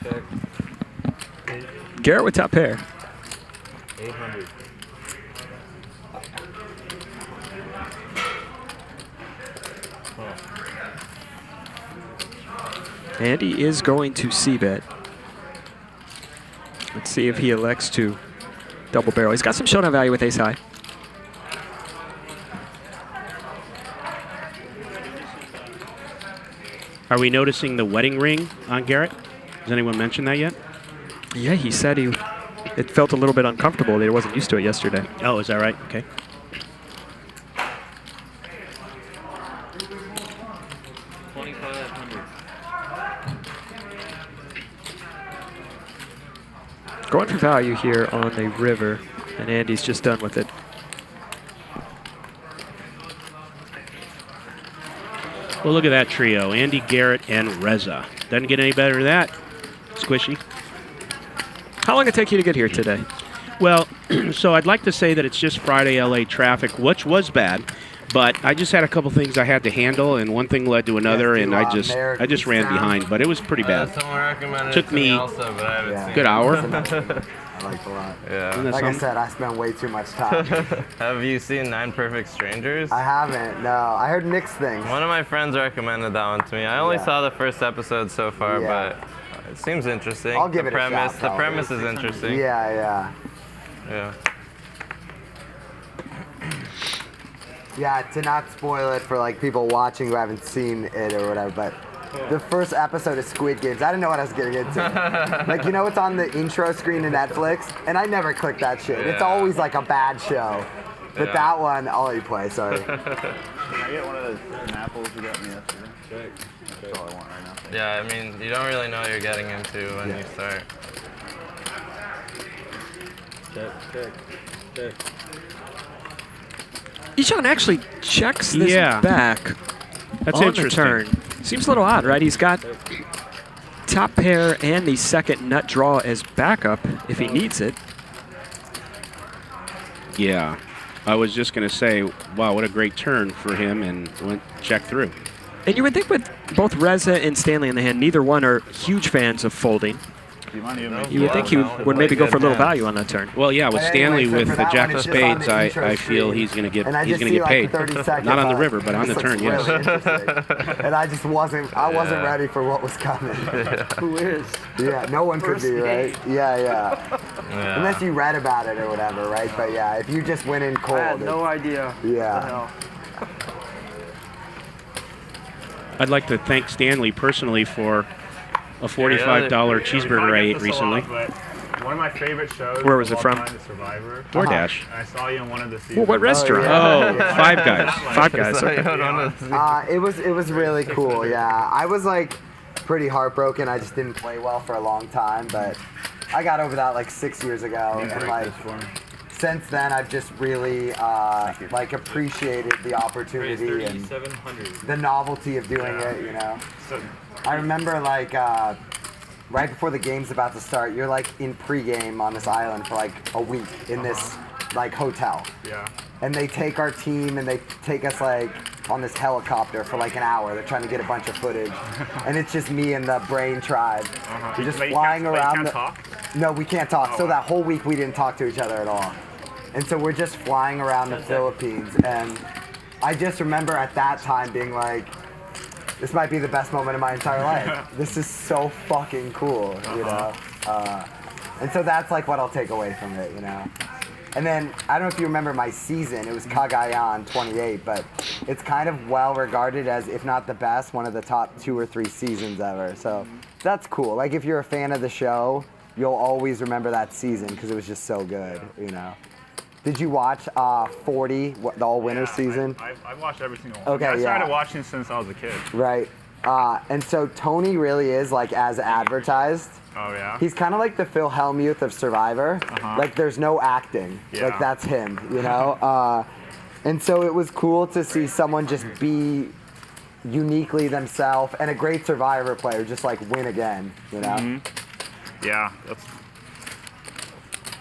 Check. Garrett with top pair. 800. And he is going to c-bet. Let's see if he elects to double barrel. He's got some showdown value with ace high. Are we noticing the wedding ring on Garrett? Has anyone mentioned that yet? Yeah, he said it felt a little bit uncomfortable that he wasn't used to it yesterday. Oh, is that right? Okay. Going for value here on the river, and Andy's just done with it. Well, look at that trio. Andy, Garrett, and Reza. Doesn't get any better than that. Squishy. How long did it take you to get here today? Well, so I'd like to say that it's just Friday LA traffic, which was bad, but I just had a couple things I had to handle, and one thing led to another, and I just ran behind, but it was pretty bad. Someone recommended Took it to me me also, but I haven't seen good it. hour. I liked a lot. Yeah. Like I said, I spent way too much time. Have you seen 9 Perfect Strangers? I haven't, no. I heard mixed things. One of my friends recommended that one to me. I only saw the first episode so far, Yeah. but it seems interesting. I'll give the it a premise, shot, The probably. premise is interesting. Yeah. Yeah. Yeah, to not spoil it for like people watching who haven't seen it or whatever, but the first episode of Squid Games, I didn't know what I was getting into. Like, you know what's on the intro screen of Netflix? And I never click that shit. It's Yeah. always like a bad show. But Yeah. that one, I'll let you play, sorry. Can I get one of those apples you got me yesterday? That's all I want right now. Yeah, I mean, you don't really know what you're getting into when you start. Check. Ishan actually checks this back That's on interesting. the turn. Seems a little odd, right? He's got top pair and the second nut draw as backup if he needs it. Yeah. I was just going to say, wow, what a great turn for him, and went check through. And you would think with both Reza and Stanley in the hand, neither one are huge fans of folding. You would think he would maybe go for a little value on that turn. Well, yeah, with But anyway, Stanley so with for the that Jack one, of it's just on Spades, the intro I feel screen. he's going to get And I just see, paid. like, the 30 second Not on the button. river, but on the This turn, looks yes. really interesting. And I just wasn't ready for what was coming. Who is? Yeah, no one could be, right? Yeah. Unless you read about it or whatever, right? But yeah, if you just went in cold. I had no idea. Yeah. I'd like to thank Stanley personally for a $45 cheeseburger I ate recently. One of my favorite shows. Where was it from? The Survivor. DoorDash. And I saw you in one of the seasons. Well, what restaurant? Oh, Five Guys. Five Guys. Okay. It was really cool. Yeah, I was like pretty heartbroken. I just didn't play well for a long time, but I got over that like 6 years ago, and like since then I've just really like appreciated the opportunity and the novelty of doing it. You know, I remember like. Right before the game's about to start, you're like in pregame on this island for like a week in this like hotel. Yeah. And they take our team and they take us like on this helicopter for like an hour. They're trying to get a bunch of footage. And it's just me and the Brain tribe. We're just flying around. No, we can't talk. So that whole week we didn't talk to each other at all. And so we're just flying around the Philippines. And I just remember at that time being like, this might be the best moment of my entire life. This is so fucking cool, you know? And so that's like what I'll take away from it, you know? And then, I don't know if you remember my season, it was Cagayan 28, but it's kind of well regarded as, if not the best, one of the top 2 or 3 seasons ever. So that's cool. Like, if you're a fan of the show, you'll always remember that season because it was just so good, you know? Did you watch 40, the all-winter season? I watched every single one. Okay, I started watching since I was a kid. Right. And so Tony really is, like, as advertised. Oh, yeah? He's kind of like the Phil Hellmuth of Survivor. Like, there's no acting. Yeah. Like, that's him, you know? And so it was cool to see someone just be uniquely themselves and a great Survivor player just, like, win again, you know? Yeah.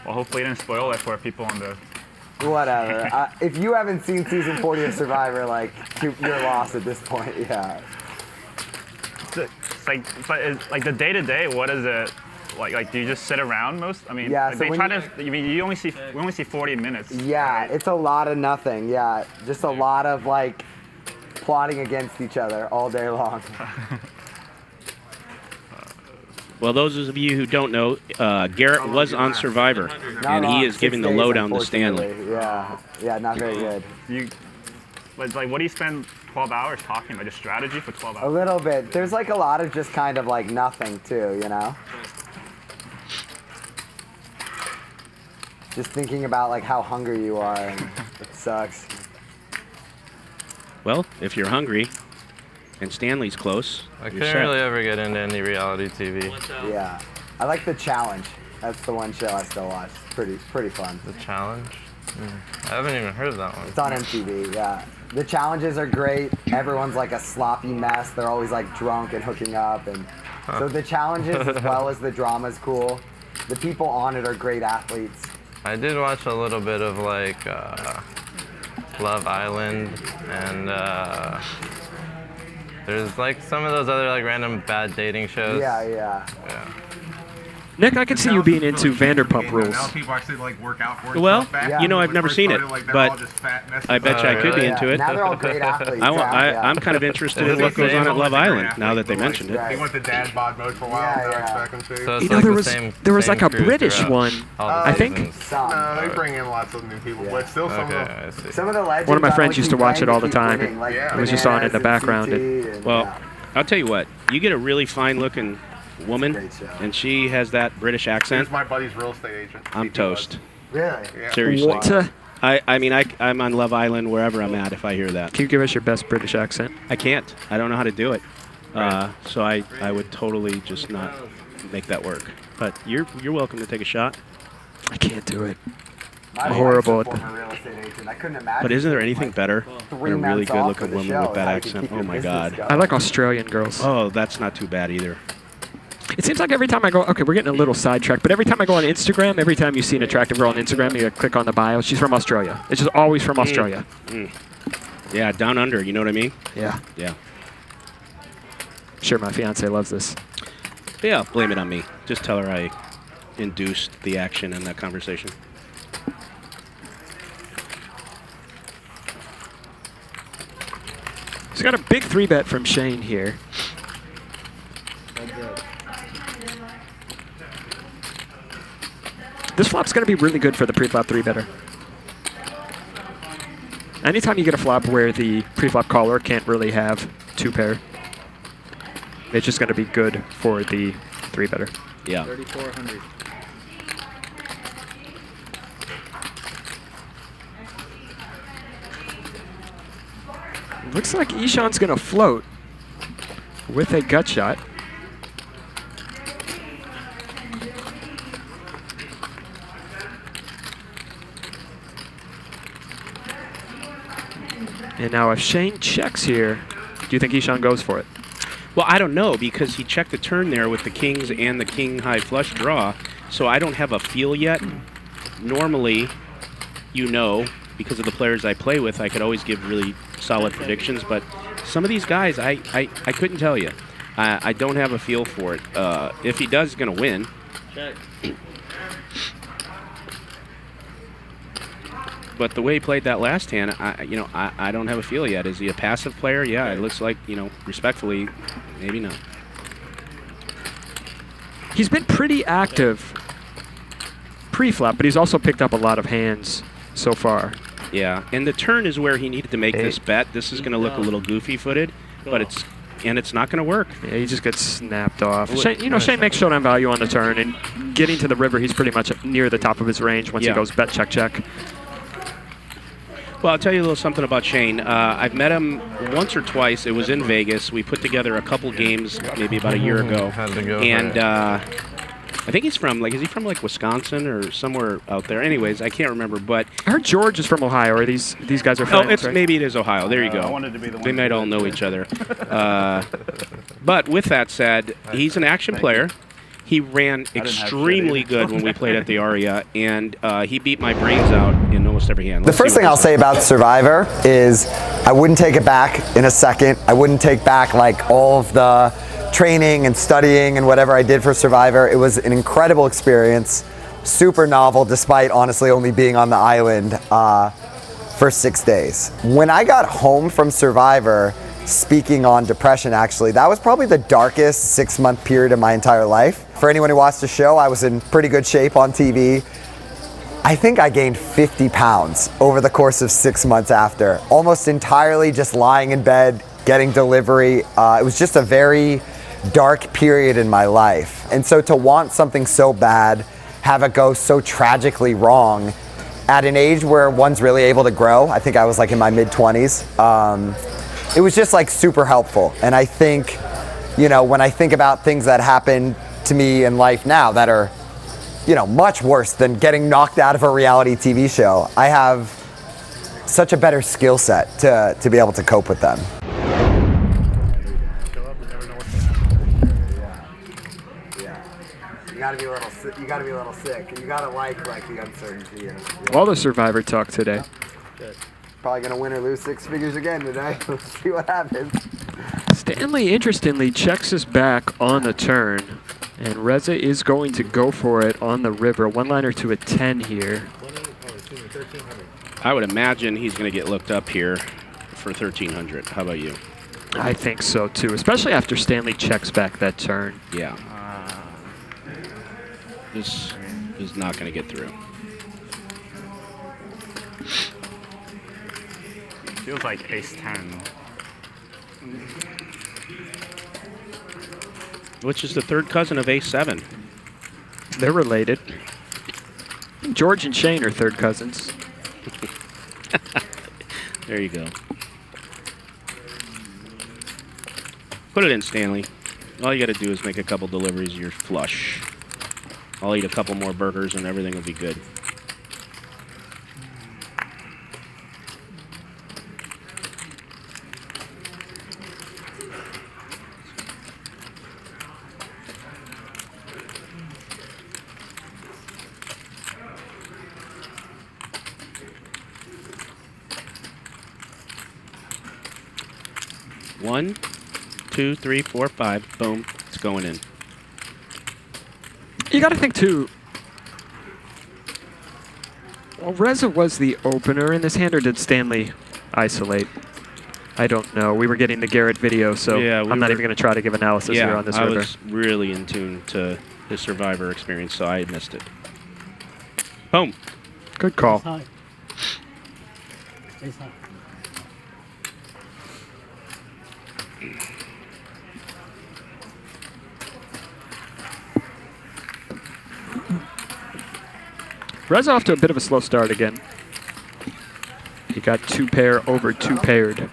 Well, hopefully it didn't spoil it for people on the... Whatever. If you haven't seen season 40 of Survivor, like, you're lost at this point, yeah. It's like the day-to-day, what is it? Like, do you just sit around most? I mean, Yeah, like, so they when try to, I mean, we only see 40 minutes. Yeah, it's a lot of nothing, yeah. Just a lot of, like, plotting against each other all day long. Well, those of you who don't know, Garrett was on Survivor, and he is giving the lowdown to Stanley. Yeah, not very good. Like, what do you spend 12 hours talking about? Just strategy for 12 hours? A little bit. There's like a lot of just kind of like nothing too, you know? Just thinking about like how hungry you are, and it sucks. Well, if you're hungry, and Stanley's close, I couldn't really ever get into any reality TV. Yeah. I like The Challenge. That's the one show I still watch. It's pretty fun. The Challenge? I haven't even heard of that one. It's on MTV, yeah. The challenges are great. Everyone's like a sloppy mess. They're always like drunk and hooking up. And so the challenges as well as the drama's cool. The people on it are great athletes. I did watch a little bit of like Love Island and there's like some of those other like random bad dating shows. Yeah. Nick, I can see you being into Vanderpump Rules. Now people actually like work out for it. Well, you know, I've never seen it, but I bet you I could be into it. Now they're all great athletes. I'm kind of interested in what goes on at Love Island now that they mentioned it. They went to dad bod mode for a while. Now expect them to. So it's You know, like there was like a British one, I think. No, they bring in lots of new people, but still some of them. Some of the legends. One of my friends used to watch it all the time. It was just on in the background. Well, I'll tell you what. You get a really fine-looking woman, and she has that British accent. Here's my buddy's real estate agent. I'm toast. Really? Yeah. Seriously. What? I mean, I'm on Love Island wherever I'm at if I hear that. Can you give us your best British accent? I can't. I don't know how to do it. So I would totally just not make that work. But you're welcome to take a shot. I can't do it. I'm horrible at real estate agent. I couldn't imagine. But isn't there anything better than a really months off for good-looking the woman show, with that how you can accent? keep Oh your my business God. going. I like Australian girls. Oh, that's not too bad either. It seems like every time I go, okay, we're getting a little sidetracked, but every time I go on Instagram, every time you see an attractive girl on Instagram, you click on the bio, she's from Australia. It's just always from Australia. Yeah, down under, you know what I mean? Yeah. Yeah. Sure, my fiance loves this. Yeah, blame it on me. Just tell her I induced the action in that conversation. He's got a big 3-bet from Shane here. This flop's going to be really good for the pre-flop 3-better. Anytime you get a flop where the pre-flop caller can't really have 2-pair, it's just going to be good for the 3-better. Yeah. 3,400. Looks like Ishan's going to float with a gut shot. And now if Shane checks here, do you think Ishan goes for it? Well, I don't know because he checked the turn there with the kings and the king high flush draw, so I don't have a feel yet. Normally, you know, because of the players I play with, I could always give really solid predictions, but some of these guys, I couldn't tell you. I don't have a feel for it. If he does, he's going to win. Check. but the way he played that last hand, I don't have a feel yet. Is he a passive player? Yeah, it looks like, respectfully, maybe not. He's been pretty active pre-flop, but he's also picked up a lot of hands so far. Yeah, and the turn is where he needed to make this bet. This is going to look a little goofy-footed, but it's not going to work. Yeah, he just gets snapped off. Shane makes showdown value on the turn, and getting to the river, he's pretty much near the top of his range once he goes bet, check, check. Well, I'll tell you a little something about Shane. I've met him once or twice. It was in Vegas. We put together a couple games maybe about a year ago. And I think he's from, is he from Wisconsin or somewhere out there? Anyways, I can't remember, but... I heard George is from Ohio, or these guys are friends, right? Maybe it is Ohio. There you go. I wanted to be the one they might all know each other. But with that said, he's an action player. He ran extremely good when we played at the Aria, and he beat my brains out in almost every hand. The first thing I'll say about Survivor is I wouldn't take it back in a second. I wouldn't take back all of the training and studying and whatever I did for Survivor. It was an incredible experience, super novel, despite honestly only being on the island for 6 days. When I got home from Survivor, speaking on depression actually, that was probably the darkest 6-month period of my entire life. For anyone who watched the show, I was in pretty good shape on TV. I think I gained 50 pounds over the course of 6 months after, almost entirely just lying in bed, getting delivery. It was just a very dark period in my life. And so to want something so bad, have it go so tragically wrong at an age where one's really able to grow, I think I was in my mid-20s, it was just super helpful. And I think, when I think about things that happened to me in life now that are, much worse than getting knocked out of a reality TV show, I have such a better skill set to be able to cope with them. You gotta be a little sick. You gotta like the uncertainty. All the Survivor talk today. Probably gonna win or lose 6 figures again today. Let's see what happens. Stanley, interestingly, checks his back on the turn, and Reza is going to go for it on the river. One-liner to a 10 here. I would imagine he's going to get looked up here for 1,300. How about you? I think so too, especially after Stanley checks back that turn. Yeah. This is not going to get through. Feels like ace-10. Which is the third cousin of ace-7. They're related. George and Shane are third cousins. There you go. Put it in, Stanley. All you got to do is make a couple deliveries, you're flush. I'll eat a couple more burgers and everything will be good. One, 2, 3, 4, 5. Boom. It's going in. You got to think, too. Well, Reza was the opener in this hand, or did Stanley isolate? I don't know. We were getting the Garrett video, so yeah, I'm not even going to try to give analysis here on this river. I was really in tune to his Survivor experience, so I missed it. Boom. Good call. High. Ace high. Reza off to a bit of a slow start again. He got 2-pair over 2-paired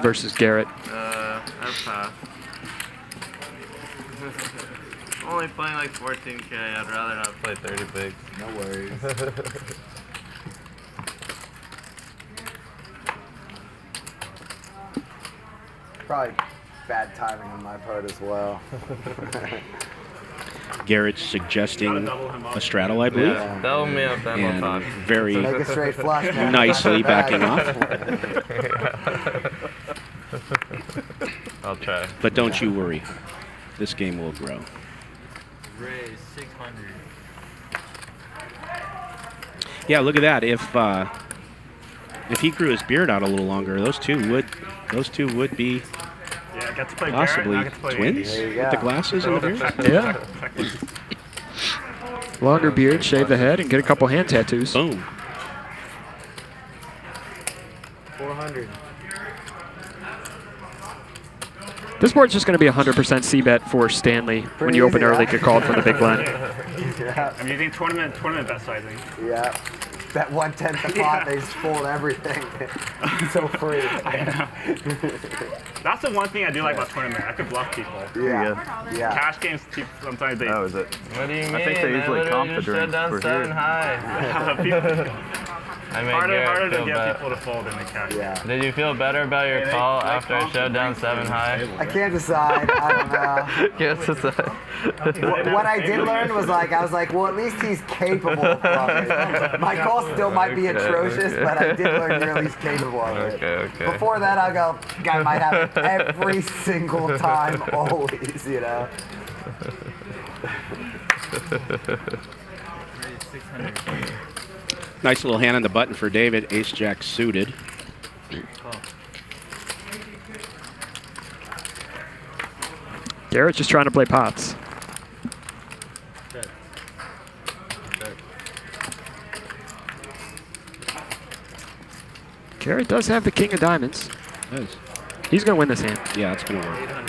versus Garrett. That's tough. I'm only playing like 14K. I'd rather not play 30 bigs. No worries. Probably bad timing on my part as well. Garrett's suggesting a straddle, I believe. Yeah, double me up, then we'll talk. Very Make a straight flush, man. nicely backing off. I'll try. But don't you worry. This game will grow. Raise 600. Yeah, look at that. If he grew his beard out a little longer, those two would be Yeah, I got to play possibly Garrett, and I got to play twins Andy. with the glasses and the beard. Yeah. Longer beard, shave the head, and get a couple hand tattoos. Boom. 400. This board's just going to be 100% C-bet for Stanley. When you open early, get called from the big blind. Yeah. I'm using tournament bet sizing. Yeah. Bet 1/10 the pot, they just fold everything. So free. I know. That's the one thing I do like about tournament. I could bluff people. Yeah. Yeah. Cash games, sometimes they. Oh, is it? What do you mean? I think they usually comp the just shut drinks down for 7 here. high. I made harder Garrett to feel get bad. people to fold in the cash. Yeah. Did you feel better about your call after I shut down 7 high? I can't decide. I don't know. Yes, it's What I did learn was I was like, well, at least he's capable of bluffing. My call still might be atrocious, but I did learn you're at least capable of it. Okay. Before that, I'll go, guy might have it every single time, always, you know. Nice little hand on the button for David. Ace-Jack suited. Garrett's just trying to play pots. Garrett does have the king of diamonds. Does. He's going to win this hand. Yeah, it's going to work.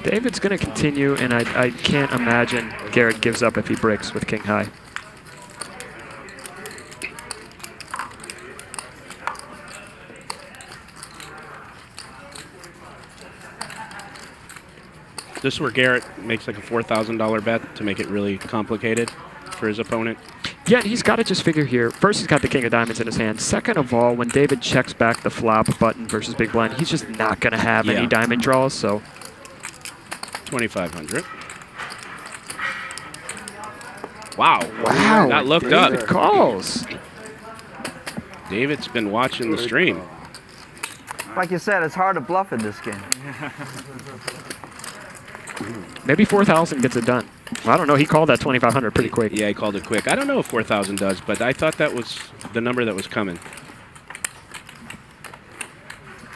David's going to continue, and I can't imagine Garrett gives up if he breaks with king high. This is where Garrett makes like a $4,000 bet to make it really complicated for his opponent. Yeah, and he's got to just figure here. First, he's got the king of diamonds in his hand. Second of all, when David checks back the flop button versus big blind, he's just not going to have any diamond draws, so... 2,500. Wow. Wow. That looked David up. calls. David's been watching the stream. Like you said, it's hard to bluff in this game. Maybe 4,000 gets it done. I don't know. He called that 2,500 pretty quick. Yeah, he called it quick. I don't know if 4,000 does, but I thought that was the number that was coming.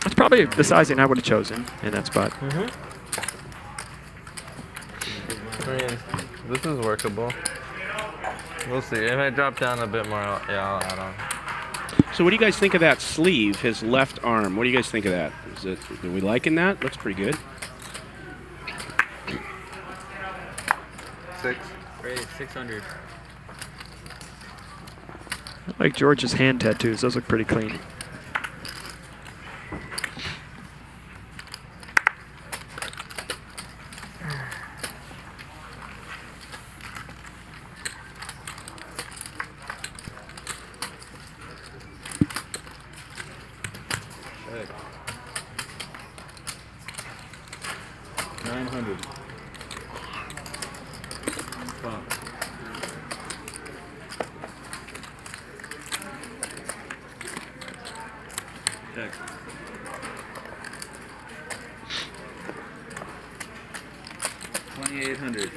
That's probably the sizing I would have chosen in that spot. I mean, this is workable. We'll see. If I drop down a bit more, I'll add on. So what do you guys think of that sleeve, his left arm? What do you guys think of that? Are we liking that? Looks pretty good. 600. I like George's hand tattoos. Those look pretty clean. Check. 900. Pop. Check. $2,800.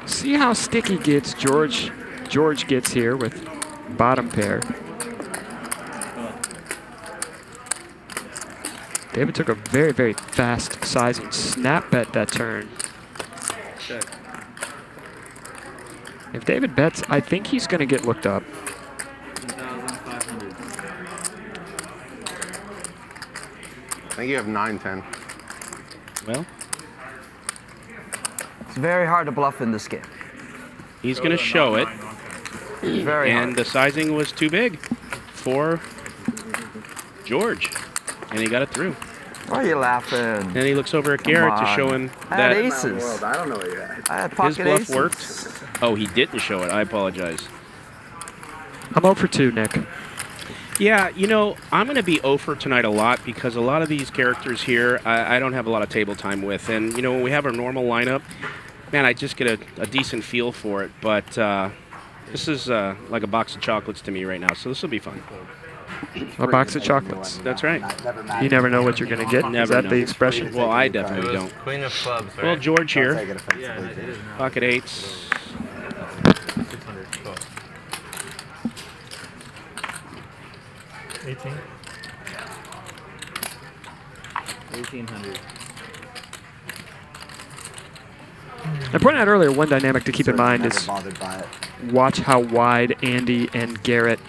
See how sticky gets George gets here with bottom pair. David took a very, very fast sizing snap bet that turn. Check. If David bets, I think he's going to get looked up. 10,500. I think you have 9-10. Well, It's very hard to bluff in this game. he's going to show it. Very And hard. the sizing was too big for George. And he got it through. Why are you laughing? And he looks over at Garrett to show him I had that aces. I don't know what you had. I had his pocket bluff aces. worked. Oh, he didn't show it. I apologize. I'm 0 for 2, Nick. Yeah, you know, I'm going to be 0 for tonight a lot because a lot of these characters here, I don't have a lot of table time with. And, you know, when we have our normal lineup, man, I just get a decent feel for it. But this is like a box of chocolates to me right now, so this will be fun. A box of chocolates. That's right. You never know what you're going to get. Never Is that know. the expression? Well, I definitely don't. Queen of clubs, right? Well, George here. Yeah, it is. Pocket eights. 600. Cool. 18. 1800. I pointed out earlier one dynamic to keep in mind Never is bothered by it. watch how wide Andy and Garrett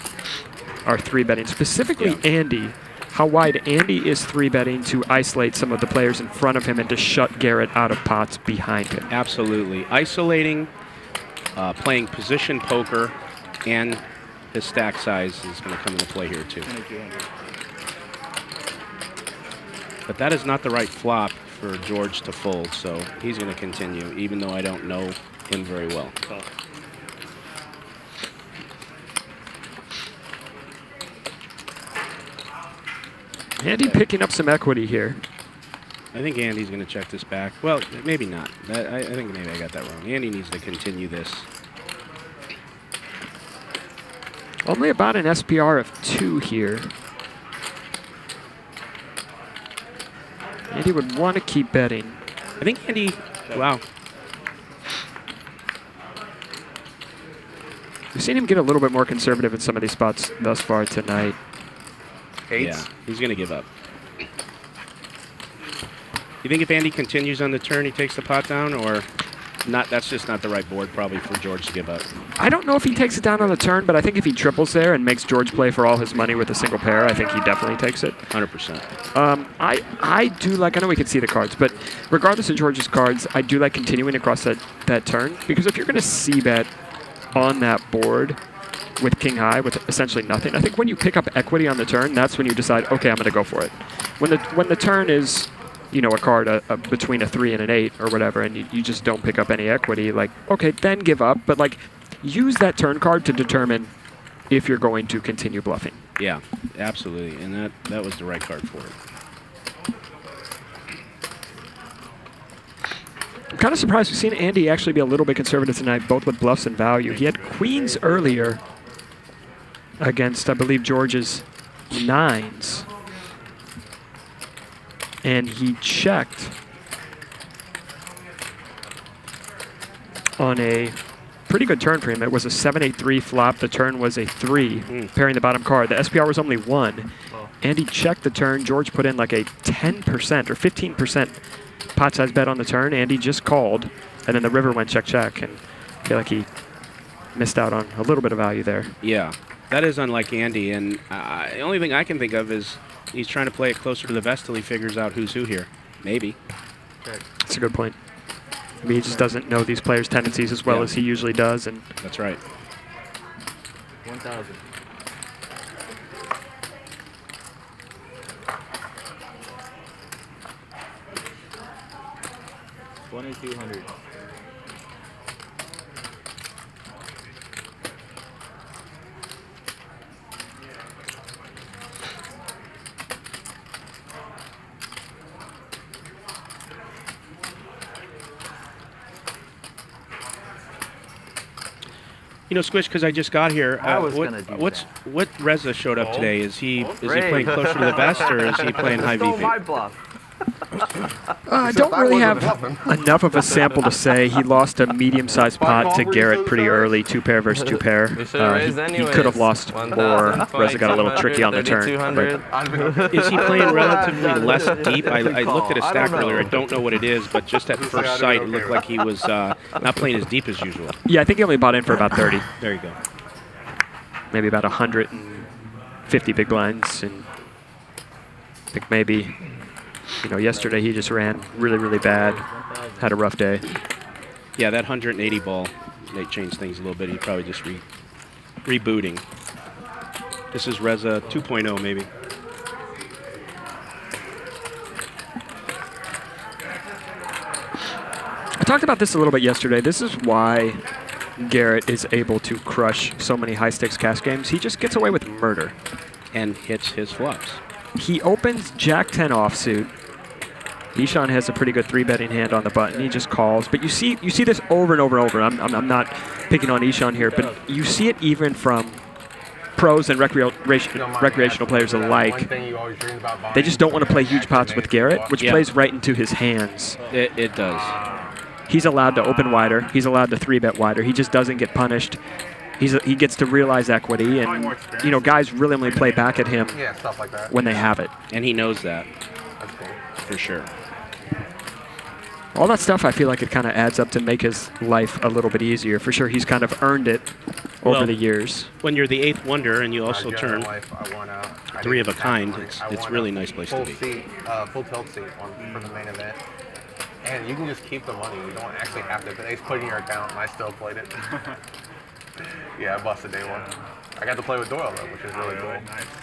are 3-betting. Specifically Andy, how wide Andy is 3-betting to isolate some of the players in front of him and to shut Garrett out of pots behind him. Absolutely. Isolating, playing position poker, and his stack size is going to come into play here too. 2200. But that is not the right flop for George to fold, so he's going to continue, even though I don't know him very well. Oh. Andy picking up some equity here. I think Andy's going to check this back. Well, maybe not. I think maybe I got that wrong. Andy needs to continue this. Only about an SPR of 2 here. Andy would want to keep betting. I think Andy, wow. We've seen him get a little bit more conservative in some of these spots thus far tonight. Yeah, he's going to give up. You think if Andy continues on the turn, he takes the pot down, or not? That's just not the right board probably for George to give up. I don't know if he takes it down on the turn, but I think if he triples there and makes George play for all his money with a single pair, I think he definitely takes it. 100%. I do like, I know we can see the cards, but regardless of George's cards, I do like continuing across that turn, because if you're going to c-bet on that board with king high with essentially nothing, I think when you pick up equity on the turn, that's when you decide, okay, I'm going to go for it. When the turn is, you know, a card between a 3 and an 8 or whatever, and you just don't pick up any equity, like, okay, then give up, but like use that turn card to determine if you're going to continue bluffing. Yeah, absolutely, and that was the right card for it. I'm kind of surprised we've seen Andy actually be a little bit conservative tonight, both with bluffs and value. He had queens earlier against, I believe, George's 9s. And he checked on a pretty good turn for him. It was a 7-8-3 flop. The turn was a 3, pairing the bottom card. The SPR was only 1. Andy checked the turn. George put in like a 10% or 15% pot size bet on the turn. Andy just called, and then the river went check, check, and I feel like he missed out on a little bit of value there. Yeah, that is unlike Andy, and the only thing I can think of is he's trying to play it closer to the vest till he figures out who's who here. Maybe. That's a good point. I mean, he just doesn't know these players' tendencies as well as he usually does. And that's right. 1000. $2,200. You know, Squish, because I just got here. I was gonna do what Reza showed up today? Is he playing closer to the vest, or is he playing high Stole my VP? bluff. I don't really have enough of a sample to say. He lost a medium-sized pot to Garrett pretty early, 2-pair versus 2-pair. He could have lost more. Reza got a little tricky on the turn. But Is he playing relatively less deep? I looked at his stack earlier. I don't know what it is, but just at first sight, it looked like he was not playing as deep as usual. yeah, I think he only bought in for about 30. There you go. Maybe about 150 big blinds. And I think maybe, you know, yesterday he just ran really, really bad. Had a rough day. Yeah, that 180 ball may change things a little bit. He probably just rebooting. This is Reza 2.0 maybe. I talked about this a little bit yesterday. This is why Garrett is able to crush so many high-stakes cash games. He just gets away with murder. And hits his flops. He opens Jack-10 offsuit. Ishan has a pretty good 3-betting hand on the button. He just calls. But you see this over and over and over. I'm not picking on Ishan here, but you see it even from pros and recreational players alike, they just don't want to play huge pots with Garrett, which plays right into his hands. It does. He's allowed to open wider. He's allowed to 3-bet wider. He just doesn't get punished. He gets to realize equity, and guys really only play back at him when they have it. And he knows that. For sure. All that stuff, I feel like it kind of adds up to make his life a little bit easier. For sure, he's kind of earned it over the years. When you're the 8th wonder and you also turn 3 of a kind, it's really nice place to be. Full tilt seat for the main event. And you can just keep the money. You don't actually have to. They put it in your account, and I still played it. Yeah, I busted day one. I got to play with Doyle, though, which is really cool.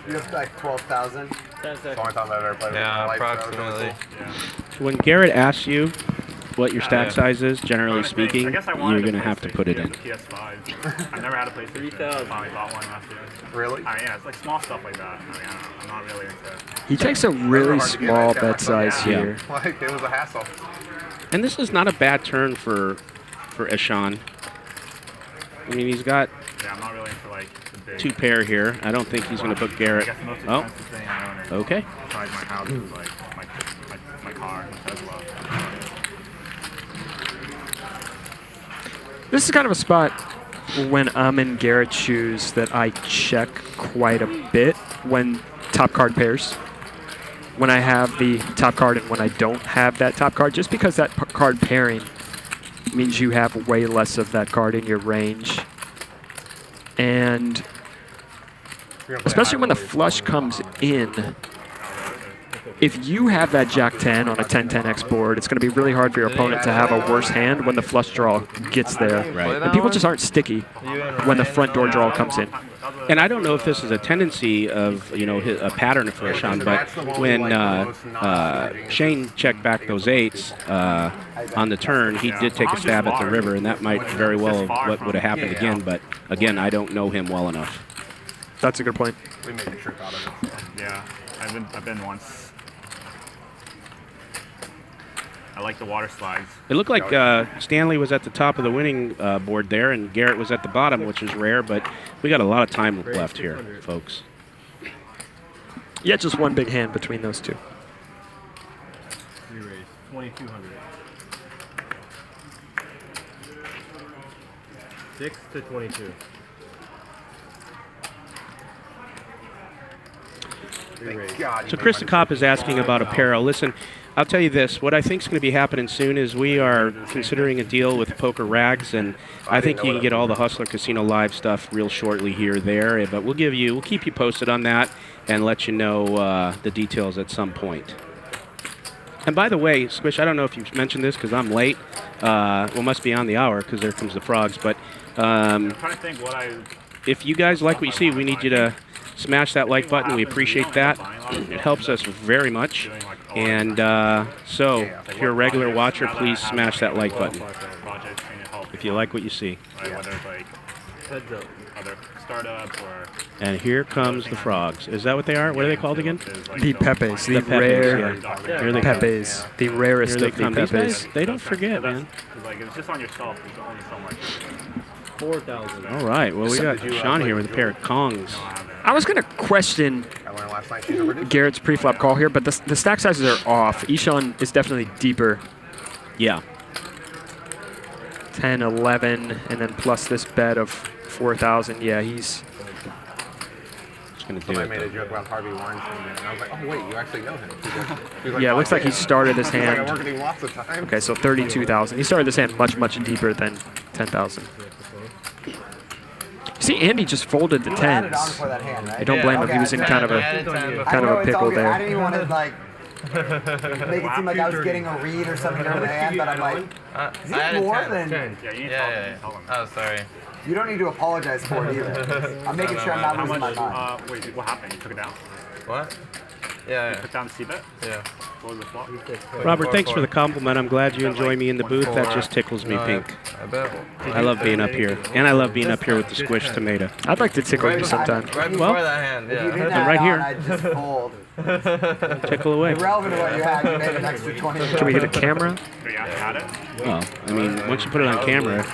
You have like 12,000. It's the only time I've ever played with my life. Approximately. When Garrett asks you what your stack size is, generally speaking, you're going to have to put it in. PS5. I've never had a PlayStation. I finally bought one last year. Really? Yeah, it's like small stuff like that. I'm not really into it. He takes a really small bet size here. Like, it was a hassle. And this is not a bad turn for Ishan. I mean, he's got I'm not really into like the big 2 pair here. I don't think he's going to put Garrett. Oh, okay. Besides my house is like my car as well. This is kind of a spot when I'm in Garrett's shoes that I check quite a bit when top card pairs. When I have the top card and when I don't have that top card, just because that card pairing means you have way less of that card in your range. And especially when the flush comes in, if you have that Jack-10 on a 10-10x board, it's going to be really hard for your opponent to have a worse hand when the flush draw gets there. Right. And people just aren't sticky when the front door draw comes in. And I don't know if this is a tendency of, a pattern for Ishan, but when Shane checked back those 8s on the turn, he did take a stab at the river, and that might very well have what would have happened again. But again, I don't know him well enough. That's a good point. We made a trip out of it. Yeah, I've been once. I like the water slides. It looked like Stanley was at the top of the winning board there, and Garrett was at the bottom, which is rare, but we got a lot of time left here, folks. Yeah, just one big hand between those two. 2,200. 6 to 22. So Chris the Cop is asking about apparel. Listen, I'll tell you this. What I think is going to be happening soon is we are considering a deal with Poker Rags, and I think you can get all the Hustler Casino Live stuff real shortly here or there. But we'll keep you posted on that and let you know the details at some point. And by the way, Squish, I don't know if you've mentioned this because I'm late. Well, must be on the hour because there comes the frogs. But I'm trying to think what if you guys like what you see, we need you to smash that like button. We appreciate that. It helps us very much. And so, if you're a regular watcher, please smash that like button if you like what you see. Whether it's like other startups or. And here comes the frogs. Is that what they are? What are they called again? The Pepes, the rare Pepes, the rarest of the Pepes. They don't forget, man. Like it's just on your shelf. There's only so much. 4,000. All right. Well, we got Sean here with a pair of Kongs. I was going to question Garrett's pre-flop call here, but the stack sizes are off. Ishan is definitely deeper. Yeah. 10, 11, and then plus this bet of 4,000. Yeah, he's going to do it. I made a joke about Harvey Weinstein, and I was like, oh, wait, you actually know him. Yeah, it looks like he started this hand. I worked with him lots of times. Okay, so 32,000. He started this hand much, much deeper than 10,000. See, Andy just folded the 10s. I don't blame him. He was in kind of a pickle there. I didn't even want to like make it seem like I was getting a read or something over the hand, but I'm like, is it more than? Yeah. Oh, sorry. You don't need to apologize for it either. I'm making sure I'm not losing my mind. Wait, what happened? You took it down? What? Yeah. You took down the C-bet? Yeah. What was the flop? Robert, thanks for the compliment. I'm glad you enjoy me in the booth. That just tickles me pink. I bet. I love being up here. And I love being up here with the squished tomato. I'd like to tickle you sometime. Right before that hand, yeah. I'm right here. I just fold. Tickle away. Irrelevant to what you had, you made an extra 20. Can we get a camera? Yeah, I had it. Well, I mean, once you put it on camera.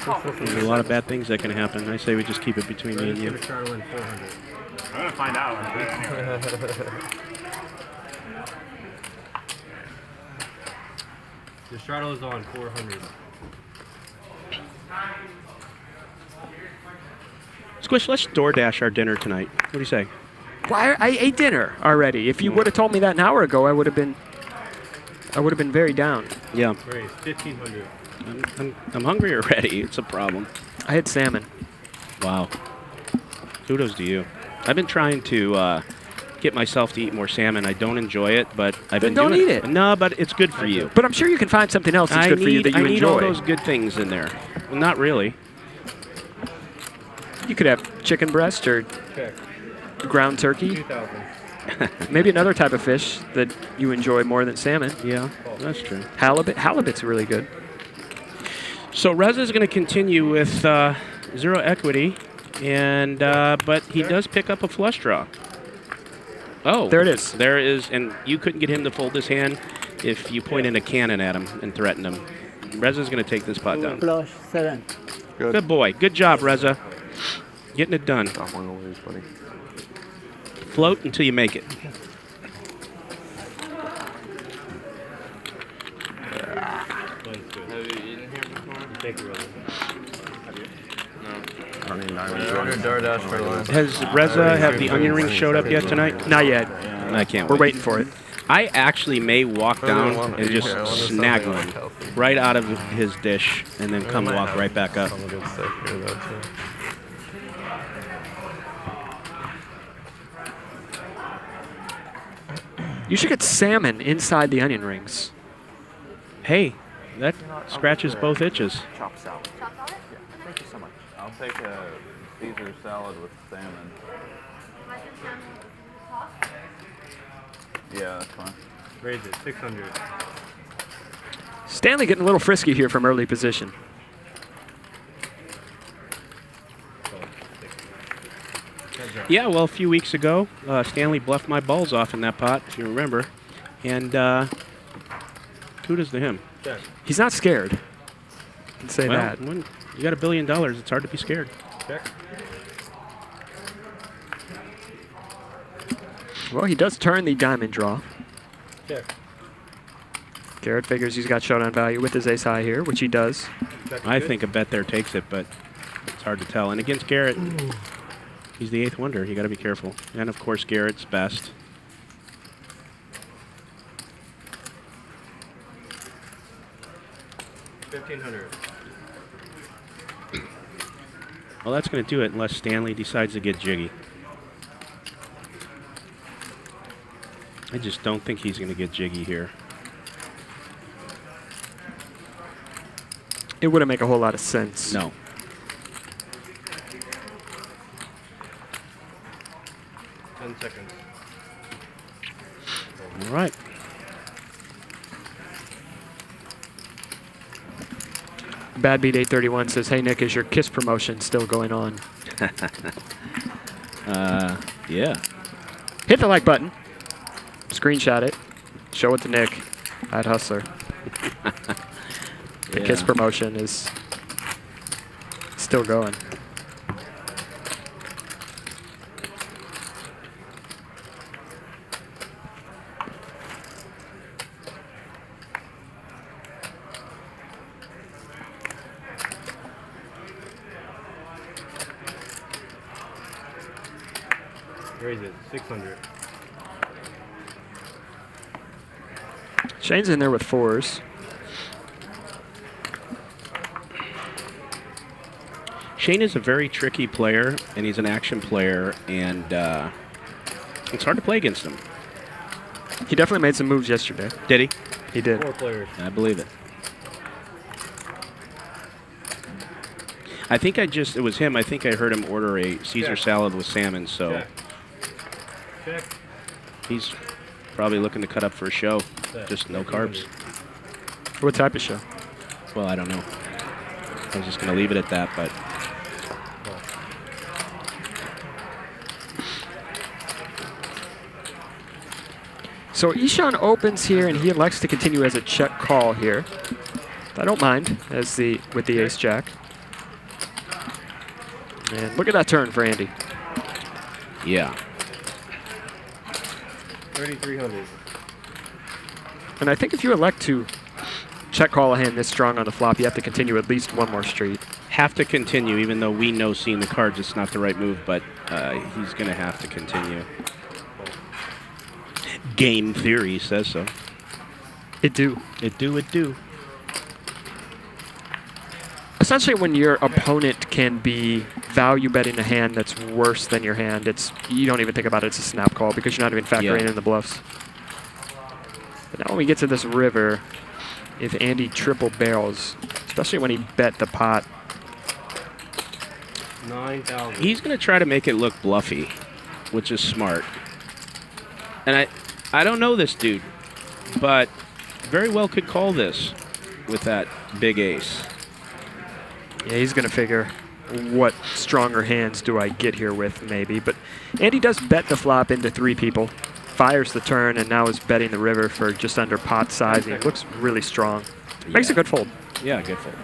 There's a lot of bad things that can happen. I say we just keep it between me and you. I'm going to find out. The straddle is on 400. Squish, let's DoorDash our dinner tonight. What do you say? Well, I ate dinner already. If you would have told me that an hour ago, I would have been very down. Yeah. Raise 1,500. I'm hungry already. It's a problem. I had salmon. Wow. Kudos to you. I've been trying to get myself to eat more salmon. I don't enjoy it, but I've been don't doing eat it. No, but it's good for you. But I'm sure you can find something else that's good for you that you I need enjoy. all those good things in there. Well, not really. You could have chicken breast or ground turkey. 2,000. Maybe another type of fish that you enjoy more than salmon. Yeah, that's true. Halibut. Halibut's really good. So Reza is going to continue with 0 equity, and but he does pick up a flush draw. Oh, there it is. There is, and you couldn't get him to fold his hand if you pointed a cannon at him and threatened him. Reza's going to take this pot down. Flush 7. Good boy. Good job, Reza. Getting it done. Float until you make it. Have you eaten here before? Thank you, Reza. I ordered DoorDash for lunch. Has Reza have the onion rings showed up yet tonight? Not yet. I can't We're wait. waiting for it. I actually may walk down and just snag one right out of his dish and then come walk right back up. You should get salmon inside the onion rings. Hey, that scratches both itches. Chop salad. Chop salad? Thank you so much. I'll take a Caesar salad with salmon. Yeah, that's fine. Raise it 600. Stanley getting a little frisky here from early position. Yeah, well, a few weeks ago, Stanley bluffed my balls off in that pot, if you remember. And kudos to him. He's not scared. I can say Well, that. when you got $1 billion, it's hard to be scared. Check. Well, he does turn the diamond draw. Check. Garrett figures he's got showdown value with his ace high here, which he does. I think a bet there takes it, but it's hard to tell. And against Garrett, he's the 8th wonder. You got to be careful. And of course, Garrett's best. $1,500. Well, that's going to do it unless Stanley decides to get jiggy. I just don't think he's going to get jiggy here. It wouldn't make a whole lot of sense. No. Seconds. All right. Bad Beat 831 says, "Hey Nick, is your Kiss promotion still going on?" Yeah. Hit the like button. Screenshot it. Show it to Nick at Hustler. The Kiss promotion is still going. Raise it 600. Shane's in there with 4s. Shane is a very tricky player, and he's an action player, and it's hard to play against him. He definitely made some moves yesterday. Did he? He did. 4 players. I believe it. I think it was him. I think I heard him order a Caesar salad with salmon, so Check. Check. he's probably looking to cut up for a show. Just no carbs. What type of show? Well, I don't know. I was just going to leave it at that, but So Ishan opens here, and he elects to continue as a check call here. I don't mind with the ace jack. Man, look at that turn for Andy. Yeah. 3,300. And I think if you elect to check call a hand this strong on the flop, you have to continue at least one more street. Have to continue, even though we know seeing the cards it's not the right move, but he's going to have to continue. Game theory says so. It do. It do, it do. Essentially, when your opponent can be value betting a hand that's worse than your hand, you don't even think about it as a snap call because you're not even factoring in the bluffs. But now when we get to this river, if Andy triple barrels, especially when he bet the pot, 9,000. He's going to try to make it look bluffy, which is smart. And I don't know this dude, but very well could call this with that big ace. yeah, he's going to figure what stronger hands do I get here with, maybe. But Andy does bet the flop into 3 people, fires the turn, and now is betting the river for just under pot sizing. It looks really strong. Makes a good fold. Yeah, good fold.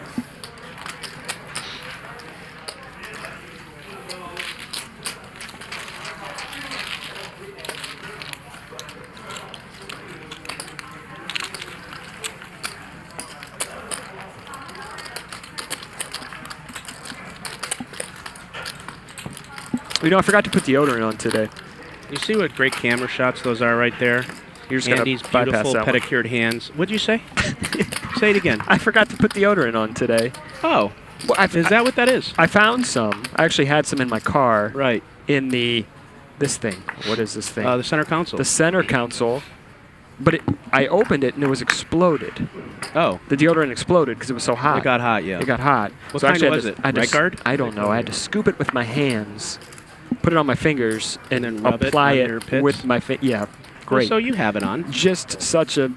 You know, I forgot to put deodorant on today. You see what great camera shots those are right there? You're just gonna Andy's bypass beautiful that one. pedicured hands. What'd you say? Say it again. I forgot to put deodorant on today. Oh, well, is that what that is? I found some. I actually had some in my car. Right. In this thing. What is this thing? The center console. The center console. But I opened it and it was exploded. Oh. The deodorant exploded because it was so hot. It got hot, yeah. It got hot. What so kind actually was it? Right guard? I don't know. I had to scoop it with my hands, put it on my fingers, and then rub apply it on your pits? with my Yeah, great. Well, so you have it on. Just such a.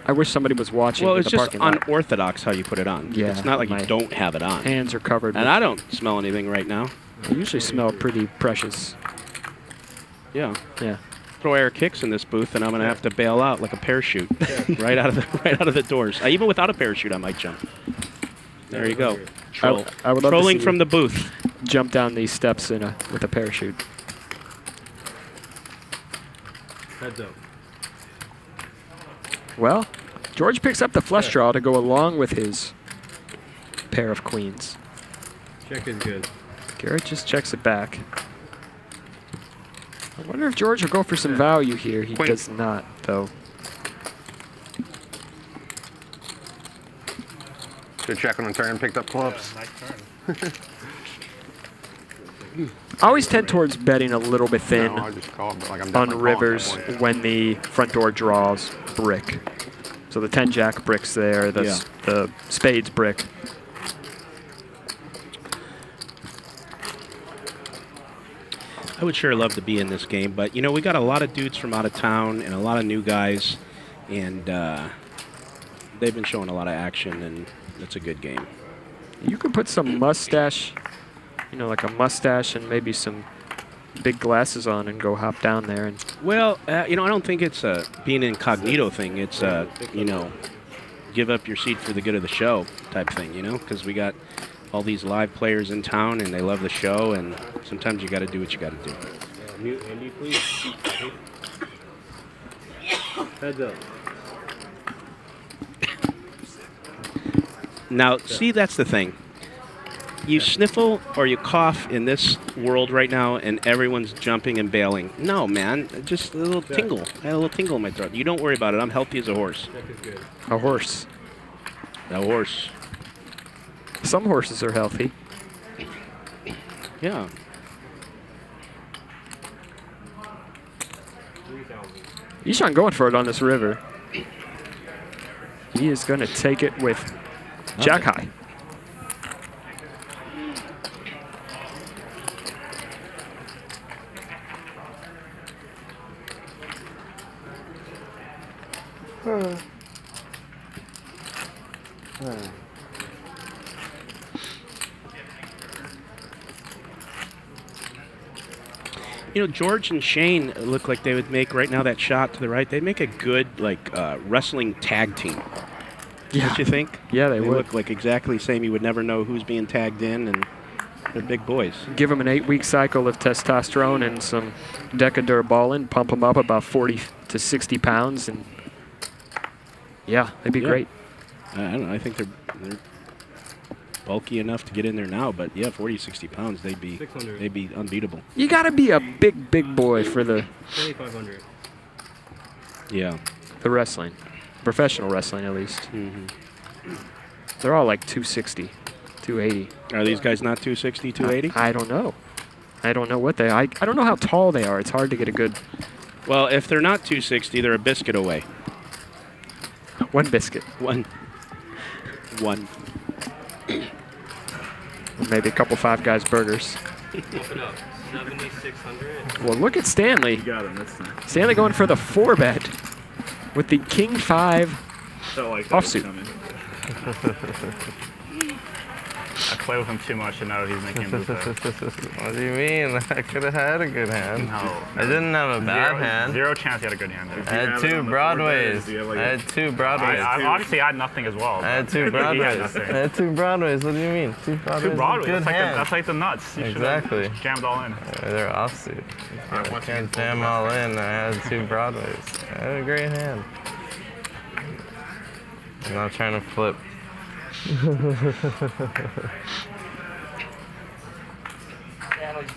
I wish somebody was watching. Well, in it's the just parking lot. unorthodox how you put it on. Yeah, It's not like my you don't have it on. Hands are covered. And I don't smell anything right now. I usually smell pretty precious. Yeah. Yeah. Throw air kicks in this booth, and I'm gonna have to bail out like a parachute, right out of the doors. Even without a parachute, I might jump. There you go. I would love to Trolling see from you the booth. Jump down these steps with a parachute. Heads up. Well, George picks up the flush draw to go along with his pair of queens. Check is good. Garrett just checks it back. I wonder if George will go for some value here. He does not, though. Good check on the turn, picked up clubs. Nice turn. I always tend towards betting a little bit thin No, I just called, but like I'm on definitely rivers calling that when the front door draws brick. So the 10-jack brick's there, the spades brick. I would sure love to be in this game, but, you know, we got a lot of dudes from out of town and a lot of new guys, and they've been showing a lot of action, and it's a good game. You could put some mustache, you know, like a mustache and maybe some big glasses on and go hop down there. And Well, you know, I don't think it's a being incognito thing. It's a, you know, give up your seat for the good of the show type thing, you know, because we got all these live players in town and they love the show, and sometimes you got to do what you got to do. Mute Andy, please. Heads up. Now, see, that's the thing. You sniffle or you cough in this world right now, and everyone's jumping and bailing. No, man, just a little tingle. I had a little tingle in my throat. You don't worry about it. I'm healthy as a horse. Check is good. a horse. A horse. Some horses are healthy. Yeah. 3,000. Ishan going for it on this river. He is going to take it with jack high. You know, George and Shane look like they would make right now that shot to the right. They'd make a good like wrestling tag team. Yeah. Don't you think? Yeah, they would. Look like exactly the same. You would never know who's being tagged in, and They're big boys. Give them an 8-week cycle of testosterone and some Decadurabolin, pump them up about 40 to 60 pounds, and yeah, they'd be great. I don't know. I think they're bulky enough to get in there now, but yeah, 40, 60 pounds, they'd be unbeatable. You got to be a big boy for the 2,500. Yeah. The wrestling, professional wrestling at least. They're all like 260, 280. Are these guys not 260, 280? I don't know. I don't know what they. I don't know how tall they are. It's hard to get a good. Well, if they're not 260, they're a biscuit away. One biscuit. One. Maybe a couple Five Guys burgers. Pump it up. 7,600. Well, look at Stanley. You got him this time. Stanley going for the 4-bet with the King 5 offsuit. I play with him too much to know he's making a What do you mean? I could have had a good hand. No. I didn't have a bad hand. Zero chance he had a good hand. I had 2 Broadways. I had 2 Broadways. I obviously had nothing as well. I had 2 Broadways. I had 2 Broadways. What do you mean? 2 Broadways. 2 Broadways. Good hand. That's like the nuts. You Exactly. jammed all in. They're offsuit. I can't jam all in. I had 2 Broadways. I had a great hand. I'm not trying to flip. He's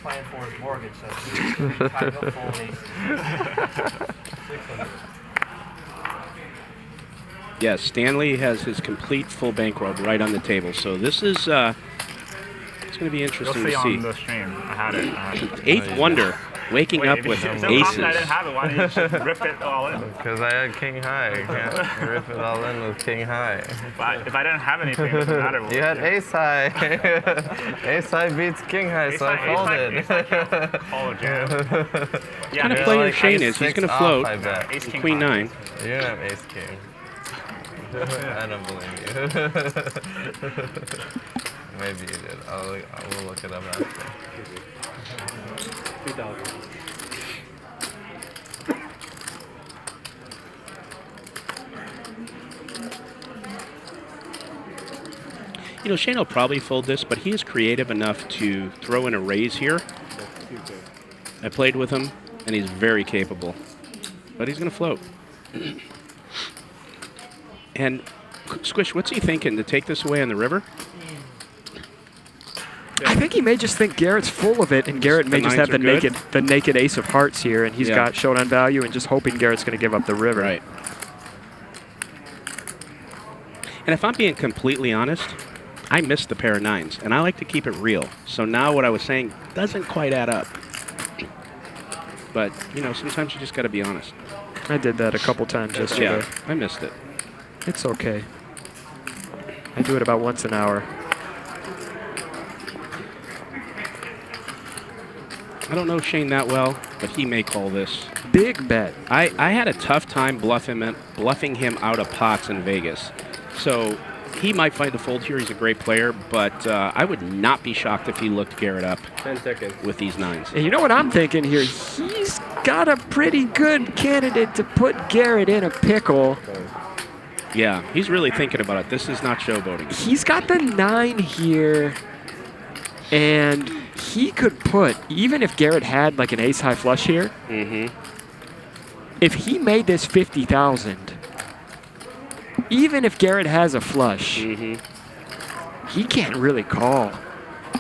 playing for his mortgage, so he's tied up full of Yes, Stanley has his complete full bankroll right on the table. So this is it's going to be interesting You'll see to see. on the stream. I had it. Eighth wonder, waking up with It's aces. I didn't have it. Why didn't you just rip it all in? Because I had king high. I can't rip it all in with king high. If I didn't have anything, it doesn't matter. You had ace high. Ace high beats king high, so I folded. Call a jam. What kind of player Shane is? He's going to float. Ace king Queen 9. You didn't have ace king. I don't believe you. Maybe you did. I will look it up after. 2,000. You know, Shane will probably fold this, but he is creative enough to throw in a raise here. I played with him, and he's very capable. But he's going to float. And, Squish, what's he thinking? To take this away on the river? I think he may just think Garrett's full of it, and Garrett may just have the naked ace of hearts here, and he's got showdown value, and just hoping Garrett's going to give up the river. Right. And if I'm being completely honest, I missed the pair of 9s, and I like to keep it real. So now what I was saying doesn't quite add up. But, you know, sometimes you just got to be honest. I did that a couple times yesterday. Yeah, I missed it. It's okay. I do it about once an hour. I don't know Shane that well, but he may call this. Big bet. I had a tough time bluffing him out of pots in Vegas. So he might find the fold here. He's a great player, but I would not be shocked if he looked Garrett up 10 seconds. with these 9s. And you know what I'm thinking here? He's got a pretty good candidate to put Garrett in a pickle. Yeah, he's really thinking about it. This is not showboating. He's got the 9 here, and he could put, even if Garrett had like an ace high flush here, if he made this 50,000, even if Garrett has a flush, he can't really call.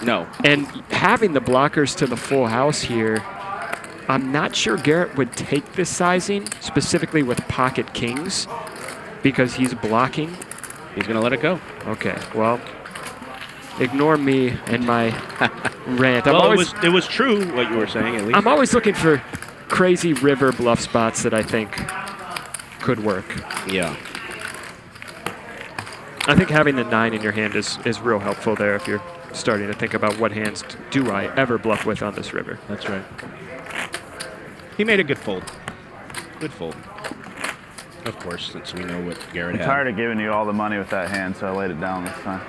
No. And having the blockers to the full house here, I'm not sure Garrett would take this sizing, specifically with pocket kings, because he's blocking. He's going to let it go. Okay, well, ignore me and my rant. Well, it was true what you were saying, at least. I'm always looking for crazy river bluff spots that I think could work. Yeah. I think having the 9 in your hand is real helpful there if you're starting to think about what hands do I ever bluff with on this river. That's right. He made a good fold. Good fold. Of course, since we know what Garrett had. I'm tired of giving you all the money with that hand, so I laid it down this time.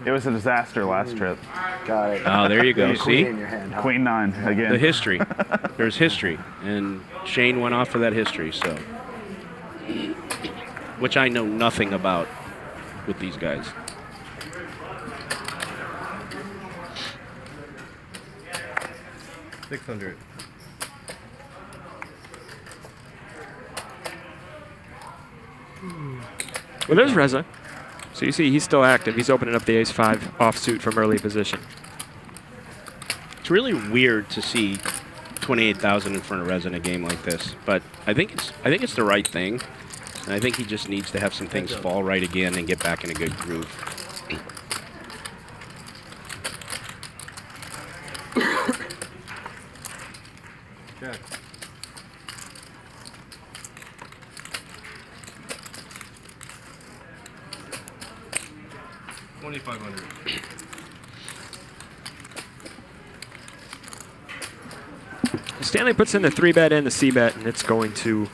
It was a disaster last trip. Got it. Oh, there you go. See? In your hand, huh? Queen 9 again. The history. There's history. And Shane went off for that history, so. Which I know nothing about with these guys. 600. Well, there's Reza. So you see he's still active. He's opening up the ace-5 offsuit from early position. It's really weird to see 28,000 in front of Reza in a game like this, but I think it's the right thing. And I think he just needs to have some things fall right again and get back in a good groove. Check. $2,500. Stanley puts in the 3-bet and the C-bet, and it's going to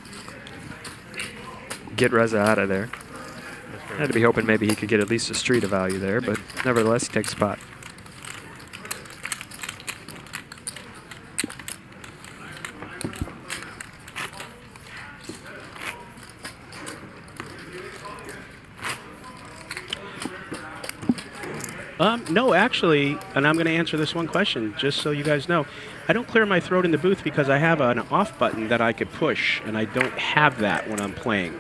get Reza out of there. Had to be hoping maybe he could get at least a street of value there, but nevertheless, he takes a pot. No, actually, and I'm going to answer this one question just so you guys know. I don't clear my throat in the booth because I have an off button that I could push, and I don't have that when I'm playing.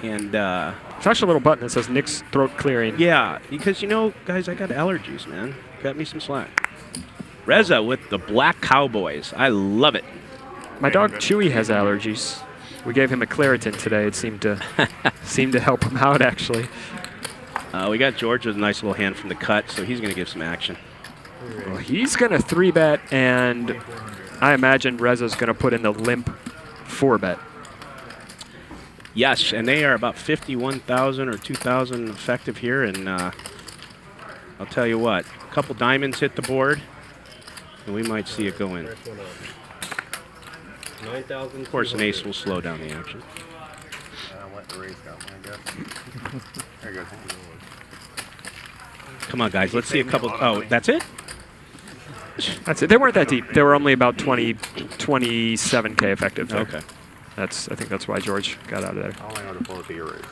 And it's actually a little button that says Nick's throat clearing. Yeah, because, you know, guys, I got allergies, man. Cut me some slack. Reza with the Black Cowboys. I love it. My dog Chewy has allergies. We gave him a Claritin today. It seemed to help him out, actually. We got George with a nice little hand from the cut, so he's going to give some action. Well, he's going to 3-bet, and I imagine Reza's going to put in the limp 4-bet. Yes, and they are about 51,000 or 2,000 effective here, and I'll tell you what, a couple diamonds hit the board, and we might see it go in. Of course, an ace will slow down the action. I'll let the raise go, I guess. There you go. Come on, guys, let's see a couple. Oh, that's it? That's it. They weren't that deep. They were only about 27K effective. There. Okay. I think that's why George got out of there. I only know to pull it to your raise.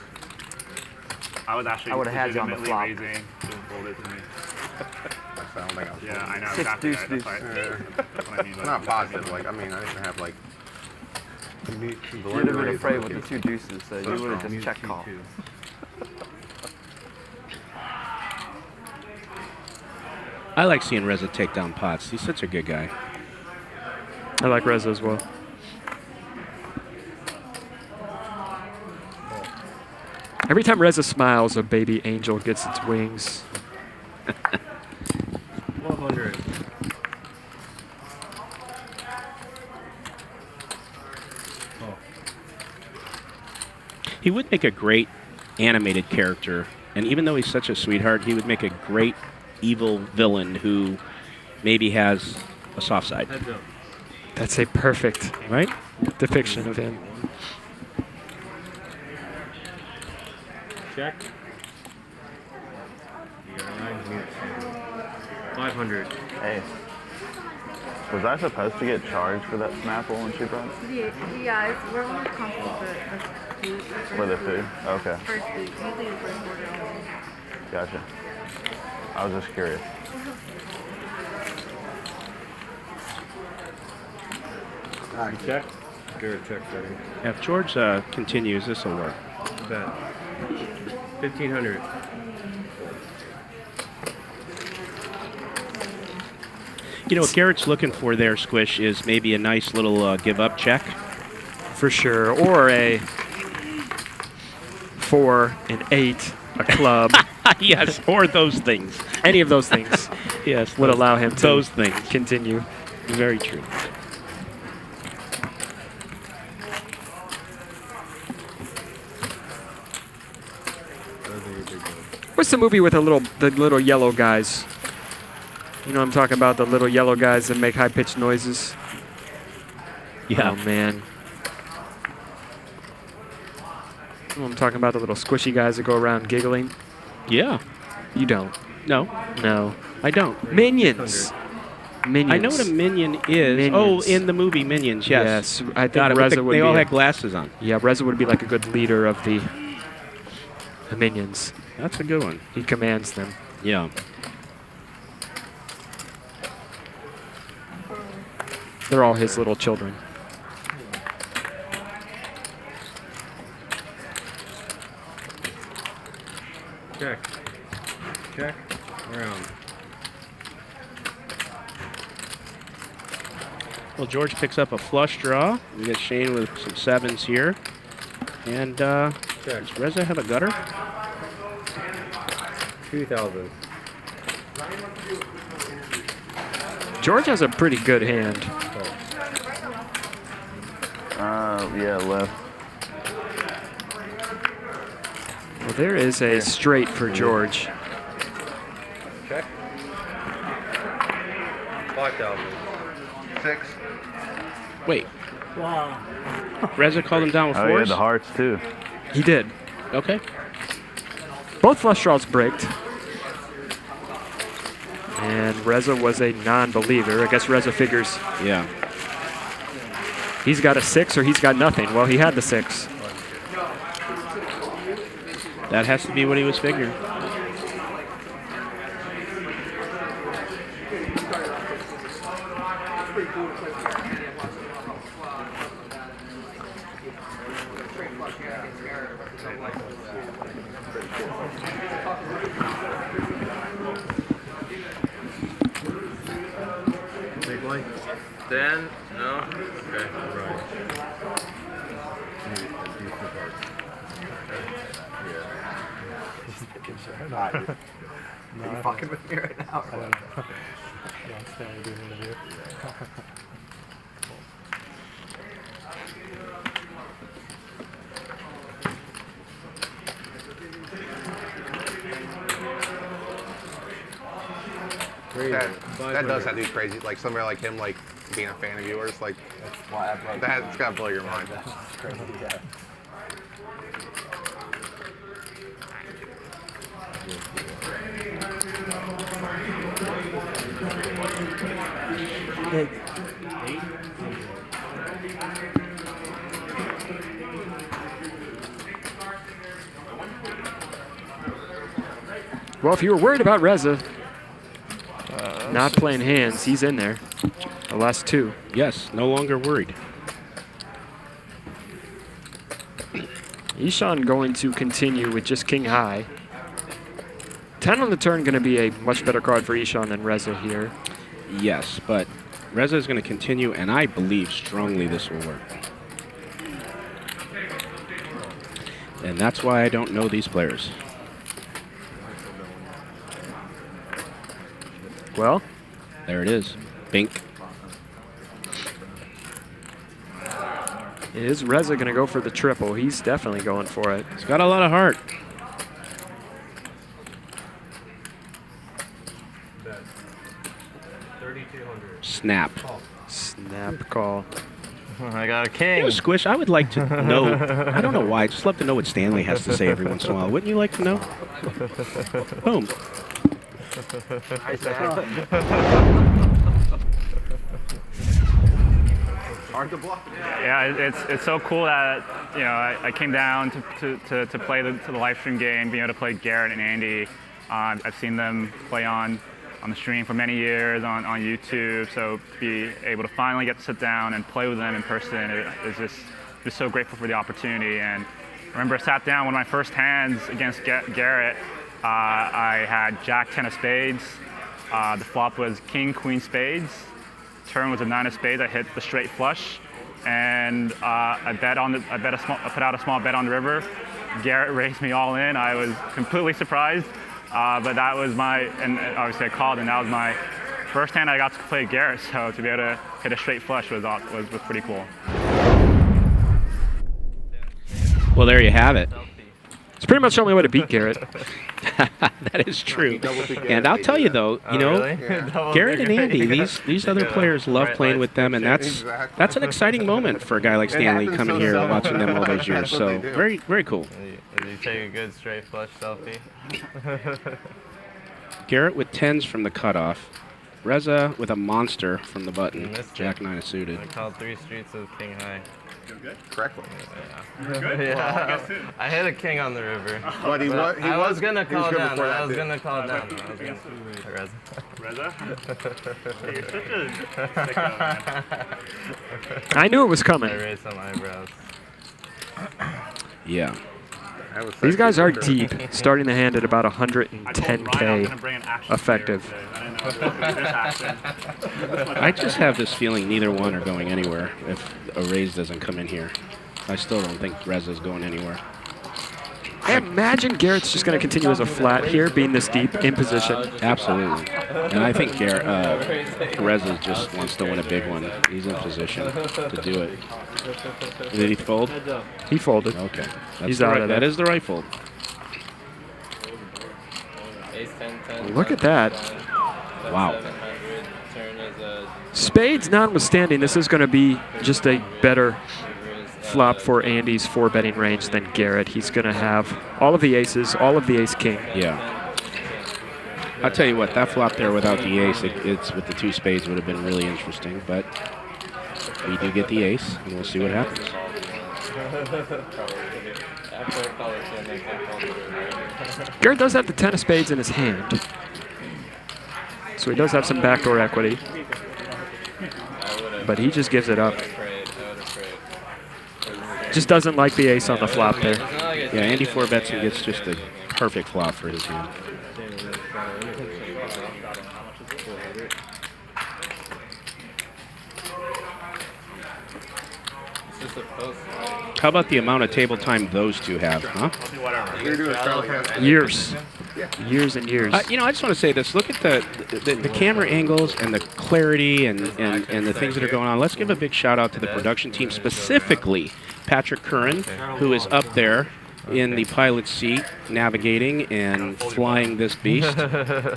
I was actually would've had you on the flop. raising to fold it to me. I don't think I was Yeah, I know Six exactly. deuce, Right. deuce. That's what I mean. It's not positive. Like, I mean, I didn't have, like... You would have been afraid with the 2 deuces, so you would have just check call. I like seeing Reza take down pots. He's such a good guy. I like Reza as well. Every time Reza smiles, a baby angel gets its wings. 1,200. He would make a great animated character, and even though he's such a sweetheart, he would make a great evil villain who maybe has a soft side. Heads up. That's a perfect depiction of him. Check. You got 9 mutes. 500. Hey. Was I supposed to get charged for that Snapple when she brought it? Yeah, we're only comfortable For the food? Okay. First food, usually the first order only. Gotcha. I was just curious. You check? Garrett checks ready. Yeah, if George continues, this will work. Bet. 1,500. You know, what Garrett's looking for there, Squish, is maybe a nice little give-up check. For sure. Or a 4, an 8, a club. Yes, or those things. Any of those things. Yes, would allow him to those things continue. Very true. What's the movie with the little yellow guys? You know what I'm talking about? The little yellow guys that make high-pitched noises. Yeah. Oh, man. You know what I'm talking about? The little squishy guys that go around giggling. Yeah. You don't. No. No. I don't. Minions. Minions. I know what a minion is. Minions. Oh, in the movie Minions, yes. Yes. I think Reza would they be all had glasses on. Yeah, Reza would be like a good leader of the minions. That's a good one. He commands them. Yeah. They're all his little children. Check. Check. Around. Well, George picks up a flush draw. We get Shane with some sevens here. And does Reza have a gutter? 2,000. George has a pretty good hand. Yeah, left. Well, there is a straight for George. Check. 5,000. 6. Wait. Wow. Reza called him down with Oh, fours? yeah, the hearts, too. He did. Okay. Both flush draws bricked. And Reza was a non-believer. I guess Reza figures Yeah. he's got a 6 or he's got nothing. Well, he had the 6. That has to be what he was figuring. Big blind. 10? No? Okay. Are you fucking with me right now? Or what? That does have to be crazy. Like somewhere like him, like being a fan of yours, like that's gotta blow your mind. That's crazy, yeah. Well, if you were worried about Reza not playing hands, he's in there. The last 2. Yes, no longer worried. Ishan going to continue with just king high. 10 on the turn going to be a much better card for Ishan than Reza here. Yes, but Reza is going to continue, and I believe strongly this will work. And that's why I don't know these players. Well, there it is. Bink. Is Reza going to go for the triple? He's definitely going for it. He's got a lot of heart. Snap. Snap call. I got a king. You know, Squish, I would like to know. I don't know why. I just love to know what Stanley has to say every once in a while. Wouldn't you like to know? Boom. Hard to block. Yeah, it's so cool that I came down to play the live stream game, being able to play Garrett and Andy. I've seen them play on the stream for many years on YouTube, so to be able to finally get to sit down and play with them in person is just so grateful for the opportunity. And I remember I sat down, one of my first hands against Garrett, I had Jack 10 of spades. The flop was King Queen spades. Turn was a 9 of spades. I hit the straight flush, and I put out a small bet on the river. Garrett raised me all in. I was completely surprised, but that was and obviously I called, and that was my first hand I got to play Garrett. So to be able to hit a straight flush was pretty cool. Well, there you have it. It's pretty much the only way to beat Garrett. That is true. And I'll tell you though, Really? Garrett and Andy, these other players love playing with them, and that's an exciting moment for a guy like Stanley coming here and watching them all those years. So very, very cool. Did you take a good straight flush selfie? Garrett with 10s from the cutoff. Reza with a monster from the button. Jack 9 is suited. I called 3 streets of king high. correctly. You're good? Yeah. Well, I guess I hit a king on the river. But he was. I was gonna call good down. before that, I was too. gonna call down. Reza. Reza? You're such a sicko, man. I knew it was coming. I raised some eyebrows. Yeah. These guys are deep, starting the hand at about I told Bryan I was gonna 110K bring an action effective. figure today. I didn't know if it was this action. I just have this feeling neither one are going anywhere if a raise doesn't come in here. I still don't think Reza's going anywhere. I imagine Garrett's just going to continue as a flat here, being this deep in position. Absolutely. And I think Reza just wants to win a big one. He's in position to do it. Did he fold? He folded. Okay. He's out of That it. is the right fold. Look at that. Wow. Spades notwithstanding, this is going to be just a better flop for Andy's 4-betting range than Garrett. He's going to have all of the aces, all of the ace-king. Yeah. I'll tell you what, that flop there without the ace, it's with the 2 spades would have been really interesting, but we do get the ace, and we'll see what happens. Garrett does have the 10 of spades in his hand, so he does have some backdoor equity, but he just gives it up. Just doesn't like the ace on the flop there. Yeah, Andy 4-bets and gets just a perfect flop for his hand. How about the amount of table time those two have, huh? Years. Years and years. You know, I just want to say this. Look at the camera angles and the clarity and the things that are going on. Let's give a big shout out to the production team, specifically Patrick Curran, who is up there in the pilot's seat, navigating and flying this beast.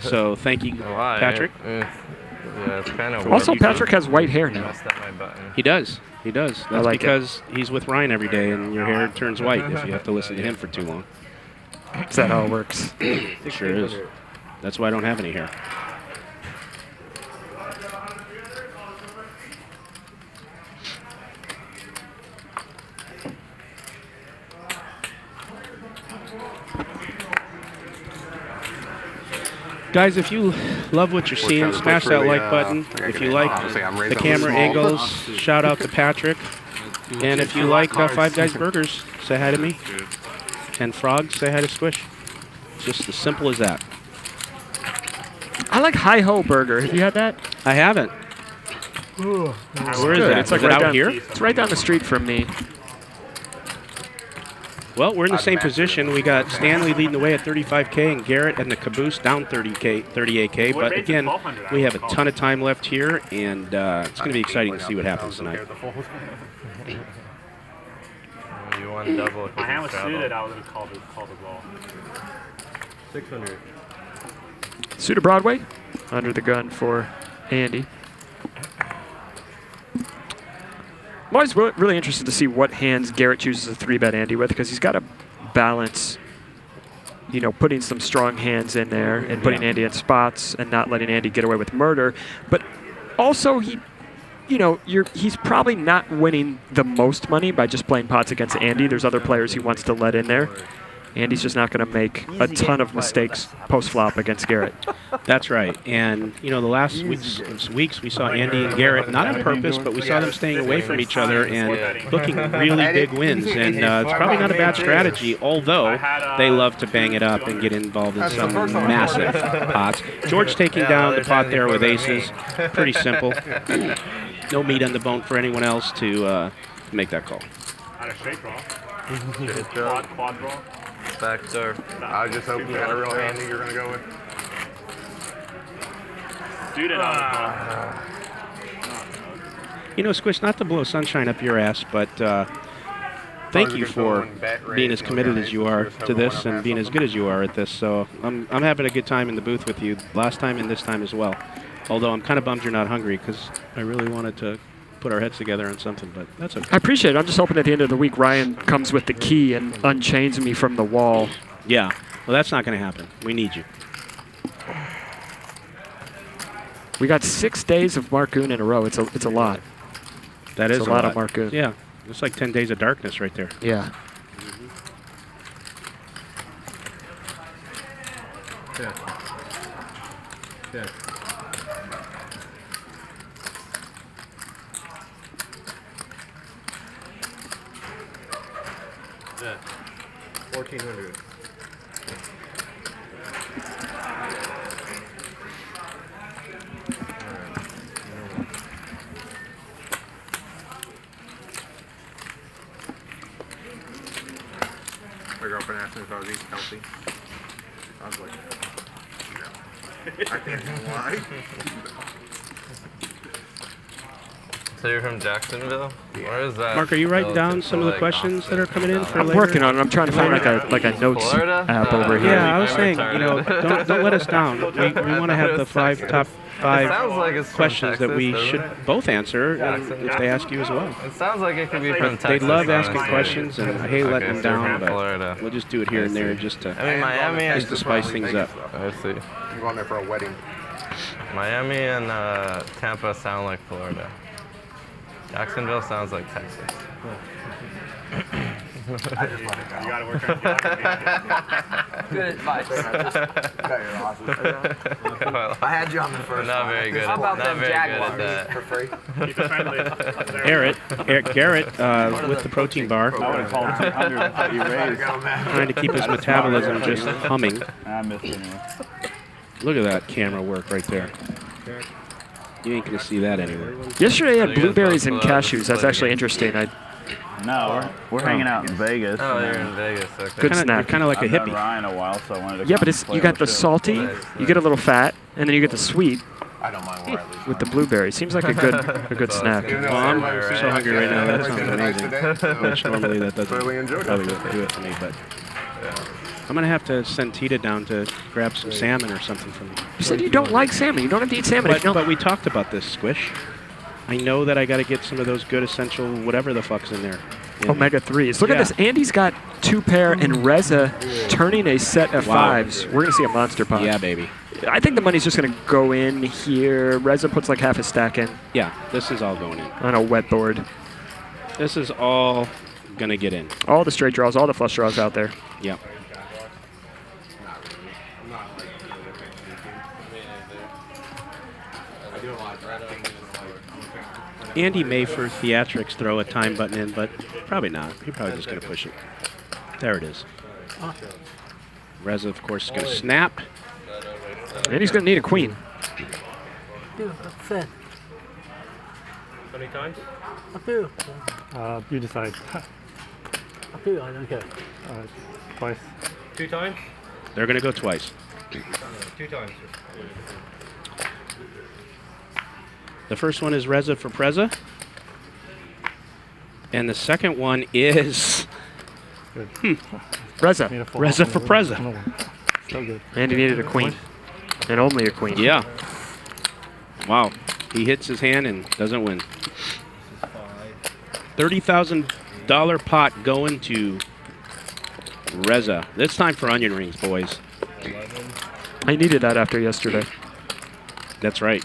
So thank you, Patrick. Yeah, it's kind of Also, Patrick has white hair now. He does. He does. That's like because he's with Ryan every day, and your hair turns white if you have to listen to him for too long. Is that how it works? It sure is. That's why I don't have any hair. Guys, if you love what you're seeing, smash that like button. If you like the camera angles, shout out to Patrick. And if you like Five Guys Burgers, say hi to me. And Frogs, say hi to Squish. Just as simple as that. I like Hi Ho Burger. Have you had that? I haven't. Where is that? It's like Is it right out down here? It's right down the street from me. Well, we're in the same position. We got Stanley leading the way at 35K and Garrett and the caboose down 38K. But again, we have a ton of time left here, and it's going to be exciting to see what happens tonight. You won double. My hand was suited, I would have called the ball. 600. Suited Broadway, under the gun for Andy. I'm always really interested to see what hands Garrett chooses to 3-bet Andy with, because he's got to balance, you know, putting some strong hands in there and putting Andy in spots and not letting Andy get away with murder. But also, he's probably not winning the most money by just playing pots against Andy. There's other players he wants to let in there. Andy's just not going to make a ton of mistakes post-flop against Garrett. That's right. And, you know, the last weeks we saw Andy and Garrett, not on purpose, but we saw them staying away from each other and booking really big wins. And it's probably not a bad strategy, although they love to bang it up and get involved in some massive pots. George taking down the pot there with aces. Pretty simple. No meat on the bone for anyone else to make that call. Out of straight draw. Quad draw. Backdoor. I was just hoping you had a real hand that you're going to go with. Suited You know, Squish, not to blow sunshine up your ass, but thank you for being as committed as you are to this and being as good as you are at this. So I'm having a good time in the booth with you last time and this time as well. Although I'm kind of bummed you're not hungry because I really wanted to put our heads together on something, but that's okay. I appreciate it. I'm just hoping at the end of the week Ryan comes with the key and unchains me from the wall. Yeah, well, that's not going to happen. We need you. We got 6 days of Marcoon in a row. It's a lot. That is a lot of Marcoon. Yeah, It's like 10 Days of Darkness right there. Yeah. Check. Check. Yeah. 1400. My girlfriend asked me if I was eating healthy. I was like, no. I can't even lie. So you're from Jacksonville? Where is that? Mark, are you writing down some of the questions that are coming in for I'm later? working on it. I'm trying to find like a notes Florida? app over here. Yeah, I was saying, you know, don't let us down. We want to have the top five sounds like it's from questions that Texas, we doesn't should it? both answer if they ask you as well. It sounds like it could be from Texas. They love asking honestly. questions, and I hate Okay, letting them so you're down, from but Florida. we'll just do it here and there just to, I mean, Miami and just to spice things up. I see. I'm going there for a wedding. Miami and Tampa sound like Florida. Jacksonville sounds like Texas. I just let it go. You gotta work on Good advice. Got your losses. I had you on the first Not one. very good. How about Not them very good at Jaguars? that. For free. Keep it friendly. Garrett with the protein bar, I would have called 200 and thought you raised. trying to keep his metabolism just humming. I missed anyway. Look at that camera work right there. You ain't gonna see that anywhere. Yesterday I had So you guys blueberries both and pull out cashews. and That's play actually again? interesting. No, we're hanging out in Vegas. Oh, and you're then in Vegas. Okay. Good snack. Kind of like a I've known hippie. Ryan a while, so I wanted to Yeah, come but it's play you got with the him. salty, you get a little fat, and then you get the sweet I don't mind where I lose. with the blueberry. Seems like a good snack. Even though Well, I'm everybody's so hungry right now. That sounds everybody's amazing. today, so Which normally that doesn't Clearly enjoyed probably it. do it for me, but I'm gonna have to send Tita down to grab some salmon or something from me. You said you don't like salmon. You don't have to eat salmon. if you don't. But we talked about this, Squish. I know that I got to get some of those good essential whatever the fuck's in there. Omega 3s. Look at Yeah. this. Andy's got 2 pair, and Reza turning a set of Wow. 5s. We're going to see a monster pot. Yeah, baby. I think the money's just going to go in here. Reza puts like half a stack in Yeah, this is all going in. on a wet board. This is all gonna get in. All the straight draws, all the flush draws out there. Yep. Andy may, for theatrics, throw a time button in, but probably not. He's probably just going to push it. There it is. Reza, of course, is going to snap. And he's going to need a queen. How many times? Up to you. You decide. Up to you. I don't care. Twice. 2 times? They're going to go twice. 2 times. The first one is Reza for Preza. And the second one is Reza. Reza for Preza. So good. And he needed a queen. And only a queen. Yeah. Wow. He hits his hand and doesn't win. $30,000 pot going to Reza. It's time for onion rings, boys. I needed that after yesterday. That's right.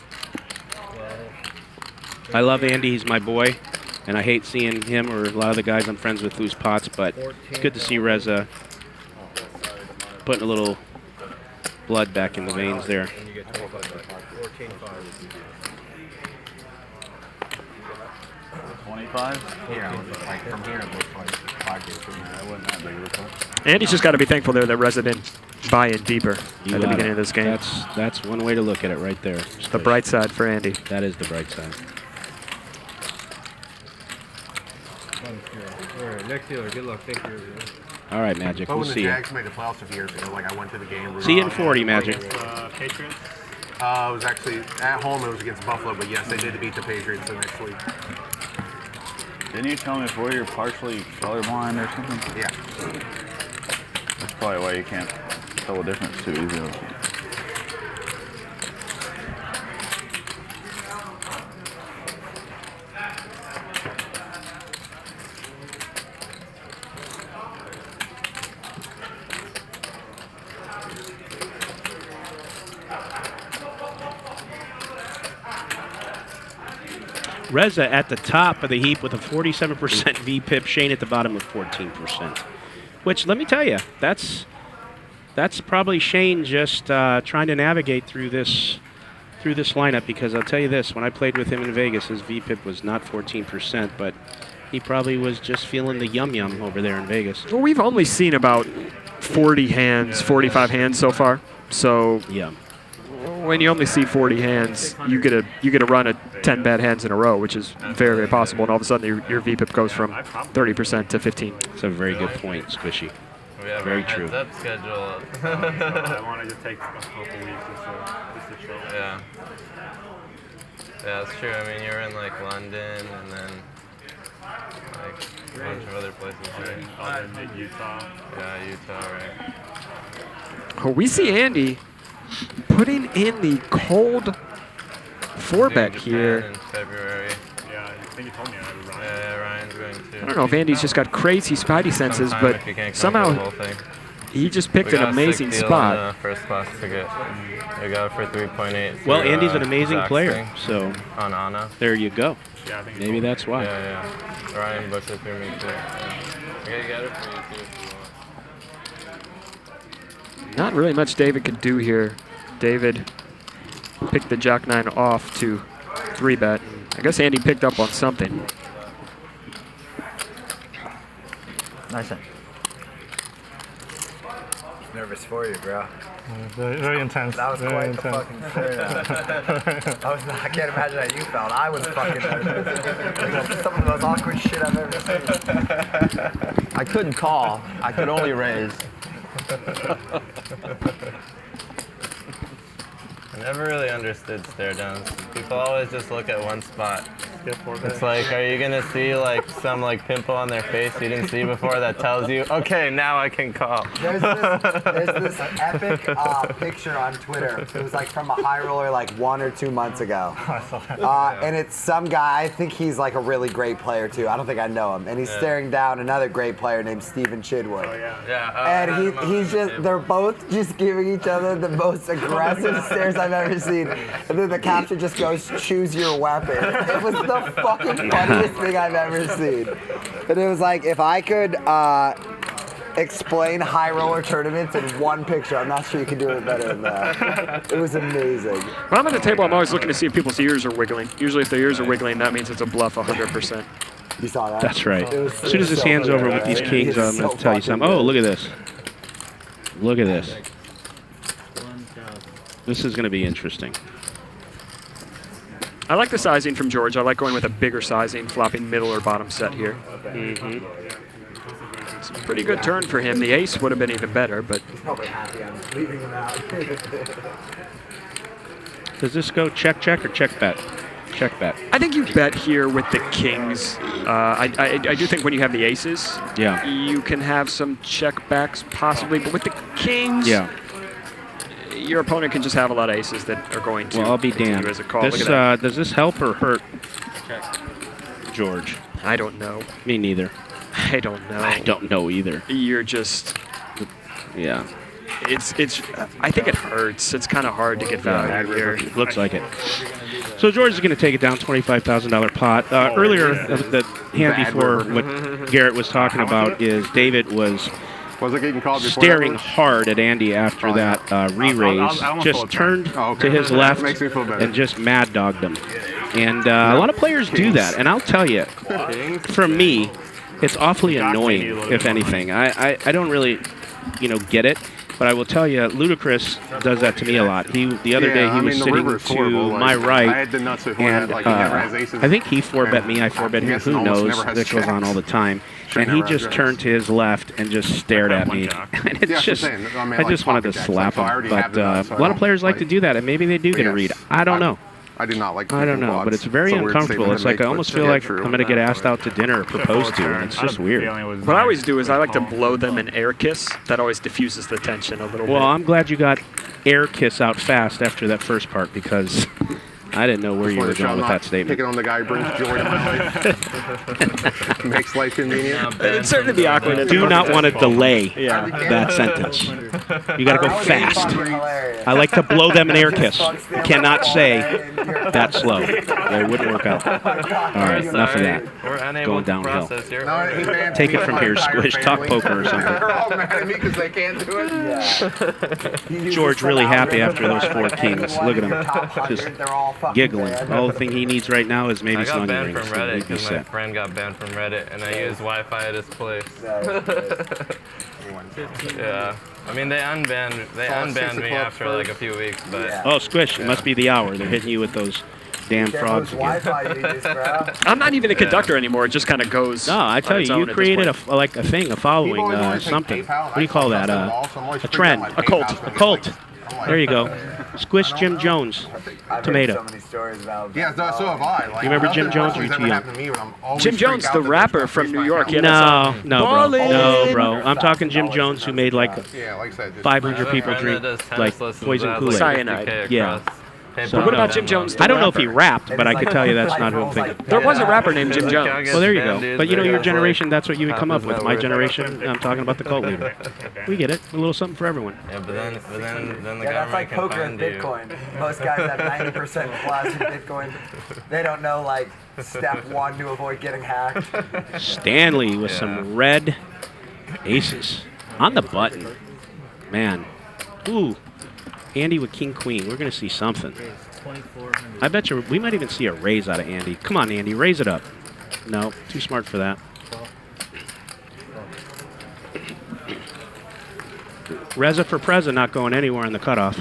I love Andy. He's my boy. And I hate seeing him or a lot of the guys I'm friends with lose pots, but it's good to see Reza putting a little blood back in the veins there. 25? Yeah, like from here it looks like 5 days from there. That wasn't that big of a push. Andy's just got to be thankful there that Reza didn't buy in deeper at the beginning of this game. That's one way to look at it right there. The bright side for Andy. That is the bright side. All right, next dealer. Good luck. Thank you. All right, Magic. But We'll when the see you. Jags made the playoffs a few years ago, like I went to the game. See you in 40, Magic. Patriots? It was actually at home. It was against Buffalo, but yes, they did beat the Patriots the next week. Didn't you tell me before you're partially colorblind or something? Yeah. That's probably why you can't tell the difference too easily. Reza at the top of the heap with a 47% VPIP. Shane at the bottom with 14%. Which, let me tell you, that's probably Shane just trying to navigate through this lineup, because I'll tell you this, when I played with him in Vegas, his VPIP was not 14%, but he probably was just feeling the yum-yum over there in Vegas. Well, we've only seen about 40 hands, 45 hands so far. So yeah, when you only see 40 hands, you get a run at 10 bad hands in a row, which is very, very possible. And all of a sudden, your VPIP goes from 30% to 15. That's a very good point, Squishy. We have very our true. heads up schedule. I wanted to take a couple weeks just to chill. Yeah. Yeah, that's true. I mean, you're in like London and then like a bunch of other places, right? Utah. Yeah, Utah, right. Oh, we see Andy putting in the cold 4-bet here. In February. Yeah, I think you told me already, Ryan. Yeah, Ryan's going too. I don't know if Andy's just got crazy spidey senses, but somehow he just picked an amazing spot. First class ticket. I got it for 3.8. Well, Andy's an amazing player, thing. so On Anna. there you go. Yeah, I think Maybe that's why. Yeah, yeah. Ryan booked it through me too. Yeah. I gotta get it for you too if you want. Not really much David could do here. David picked the Jack-9 off to 3-bet. I guess Andy picked up on something. Nice one. Nervous for you, bro. Very, very intense. That was very quite the fucking thrill. I can't imagine how you felt. I was fucking nervous. This is some of the most awkward shit I've ever seen. I couldn't call. I could only raise. I never really understood stare downs. People always just look at one spot. It's like, are you gonna see like some like pimple on their face you didn't see before that tells you, okay, now I can call. There's this epic picture on Twitter. It was like from a high roller like 1 or 2 months ago. And it's some guy, I think he's like a really great player too. I don't think I know him. And he's staring down another great player named Stephen Chidwood. And he's just, they're both just giving each other the most aggressive stares I've ever seen. And then the caption just goes, choose your weapon. It was the fucking funniest thing I've ever seen. And it was like, if I could explain high roller tournaments in one picture, I'm not sure you can do it better than that. It was amazing. When I'm at the table, I'm always looking to see if people's ears are wiggling. Usually if their ears are wiggling, that means it's a bluff 100%. You saw that? That's right. As soon as his hand's over with these kings, I'm going to tell you something. Oh, look at this. Look at this. This is going to be interesting. I like the sizing from George. I like going with a bigger sizing, flopping middle or bottom set here. It's a pretty good turn for him. The ace would have been even better, but... He's probably happy I'm leaving him out. Does this go check, check, or check bet? Check bet. I think you bet here with the kings. I do think when you have the aces, you can have some check backs possibly, but with the kings... Yeah. Your opponent can just have a lot of aces that are going to Well, I'll be continue damned. as a call. This, does this help or hurt George? I don't know. Me neither. I don't know. I don't know either. You're just... Yeah. It's. I think it hurts. It's kind of hard to get value here. Looks like it. So George is going to take it down, $25,000 pot. Earlier, the hand before what Garrett was talking about is David was staring hard at Andy after that re-raise, just turned to his left and just mad dogged him. And a lot of players do that. And I'll tell you, for me, it's awfully annoying, if anything. I don't really, get it. But I will tell you, Ludacris does that to me a lot. The other day he was sitting to my right, and I think he 4-bet me, I 4-bet him. Who knows? That goes on all the time. And he just turned to his left and just stared at me. And it's just, I just wanted to slap him. But a lot of players like to do that, and maybe they do get a read. I don't know. I do not like I don't know, but it's very uncomfortable. It's like I almost feel like I'm going to get asked out to dinner or proposed to, and it's just weird. What I always do is I like to blow them an air kiss. That always diffuses the tension a little bit. Well, I'm glad you got air kiss out fast after that first part, because I didn't know where you were going with that statement. Picking on the guy who brings joy to my life. Makes life convenient. It'd certainly be awkward. Do not want to delay that sentence. You got to go fast. I like to blow them an air kiss. Cannot say that slow. It wouldn't work out. All right, enough of that. We're unable Going downhill. to process your Take it from here, Squish. Talk poker or something. They're all mad at me because they can't do it. George really happy after those 4 kings. Look at him, just giggling. All the thing he needs right now is maybe I got Sony banned rings. from Reddit He'd be because my set. friend got banned from Reddit, and I used Wi-Fi at his place. Yeah, I mean they unbanned me after like a few weeks, but Oh, Squish! It must be the hour. They're hitting you with those damn frogs again. I'm not even a conductor anymore. It just kind of goes. No, I tell you, you created a thing, a following, something. What do you call that? A trend, a cult. A cult. There you go. Squish Jim Jones, tomato. Yeah, so have I. Like, You remember Jim Jones? Or are you too young? Jim Jones, the rapper from New York. He had a No, song, no, bro. Ballin'. No, bro. I'm talking Jim Jones, who made like Yeah, like I said, 500 people drink like poison Kool-Aid. Cyanide. Yeah. So what about Jim Jones? I don't know if he rapped, but I could tell you that's not who I'm thinking. There was a rapper named Jim Jones. Well, there you go. But you know, your generation, that's what you would come up with. My generation, I'm talking about the cult leader. We get it. A little something for everyone. yeah, but then the government That's like can poker and find you. Bitcoin. Most guys have 90% plus in Bitcoin. They don't know like step 1 to avoid getting hacked. Stanley with some red aces on the button. Man. Ooh. Andy with king queen. We're going to see something. I bet you we might even see a raise out of Andy. Come on, Andy, raise it up. No, too smart for that. Reza for Preza not going anywhere on the cutoff.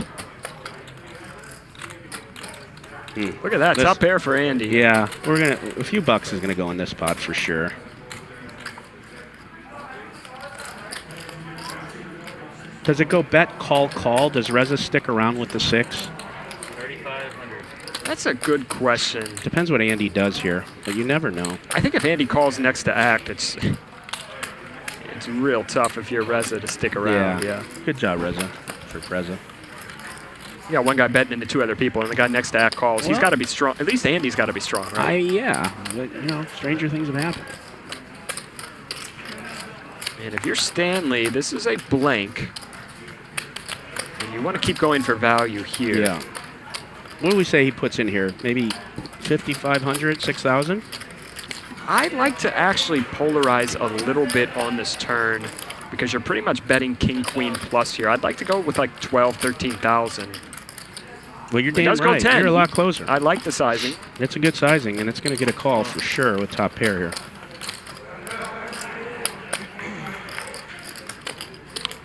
Look at that, top pair for Andy. Yeah, we're gonna. A few bucks is gonna go in this pot for sure. Does it go bet, call, call? Does Reza stick around with the 6? That's a good question. Depends what Andy does here, but you never know. I think if Andy calls next to act, it's real tough if you're Reza to stick around. Yeah. Good job, Reza, for Preza. You got one guy betting into 2 other people, and the guy next to act calls. He's got to be strong. At least Andy's got to be strong, right? Yeah, but you know, stranger things have happened. And if you're Stanley, this is a blank. And you want to keep going for value here. Yeah. What do we say he puts in here? Maybe 5,500, 6,000? I'd like to actually polarize a little bit on this turn because you're pretty much betting king, queen plus here. I'd like to go with like 12, 13,000. Well, you're damn Go right. 10. You're a lot closer. I like the sizing. It's a good sizing, and it's going to get a call for sure with top pair here.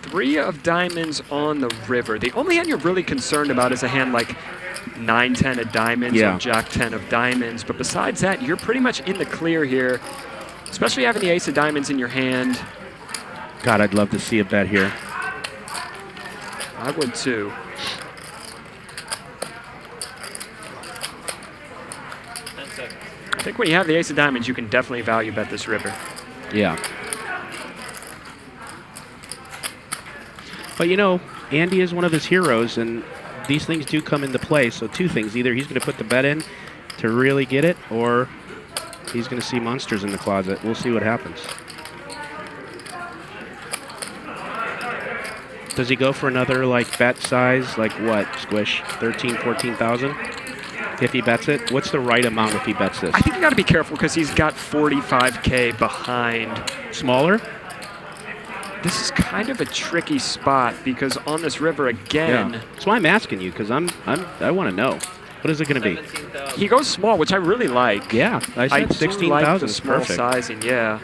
3 of diamonds on the river. The only hand you're really concerned about is a hand like 9-10 of diamonds or Jack-10 of diamonds. But besides that, you're pretty much in the clear here, especially having the ace of diamonds in your hand. God, I'd love to see a bet here. I would too. I think when you have the ace of diamonds, you can definitely value bet this river. Yeah. But you know, Andy is one of his heroes, and these things do come into play. So 2 things. Either he's going to put the bet in to really get it, or he's going to see monsters in the closet. We'll see what happens. Does he go for another like bet size? Like what, Squish? 13, 14,000? If he bets it? What's the right amount if he bets this? I think you got to be careful because he's got 45K behind. Smaller? This is kind of a tricky spot because on this river again. Yeah. That's why I'm asking you, because I want to know. What is it going to be? He goes small, which I really like. Yeah, I said 16,000 like the is small perfect. sizing, yeah.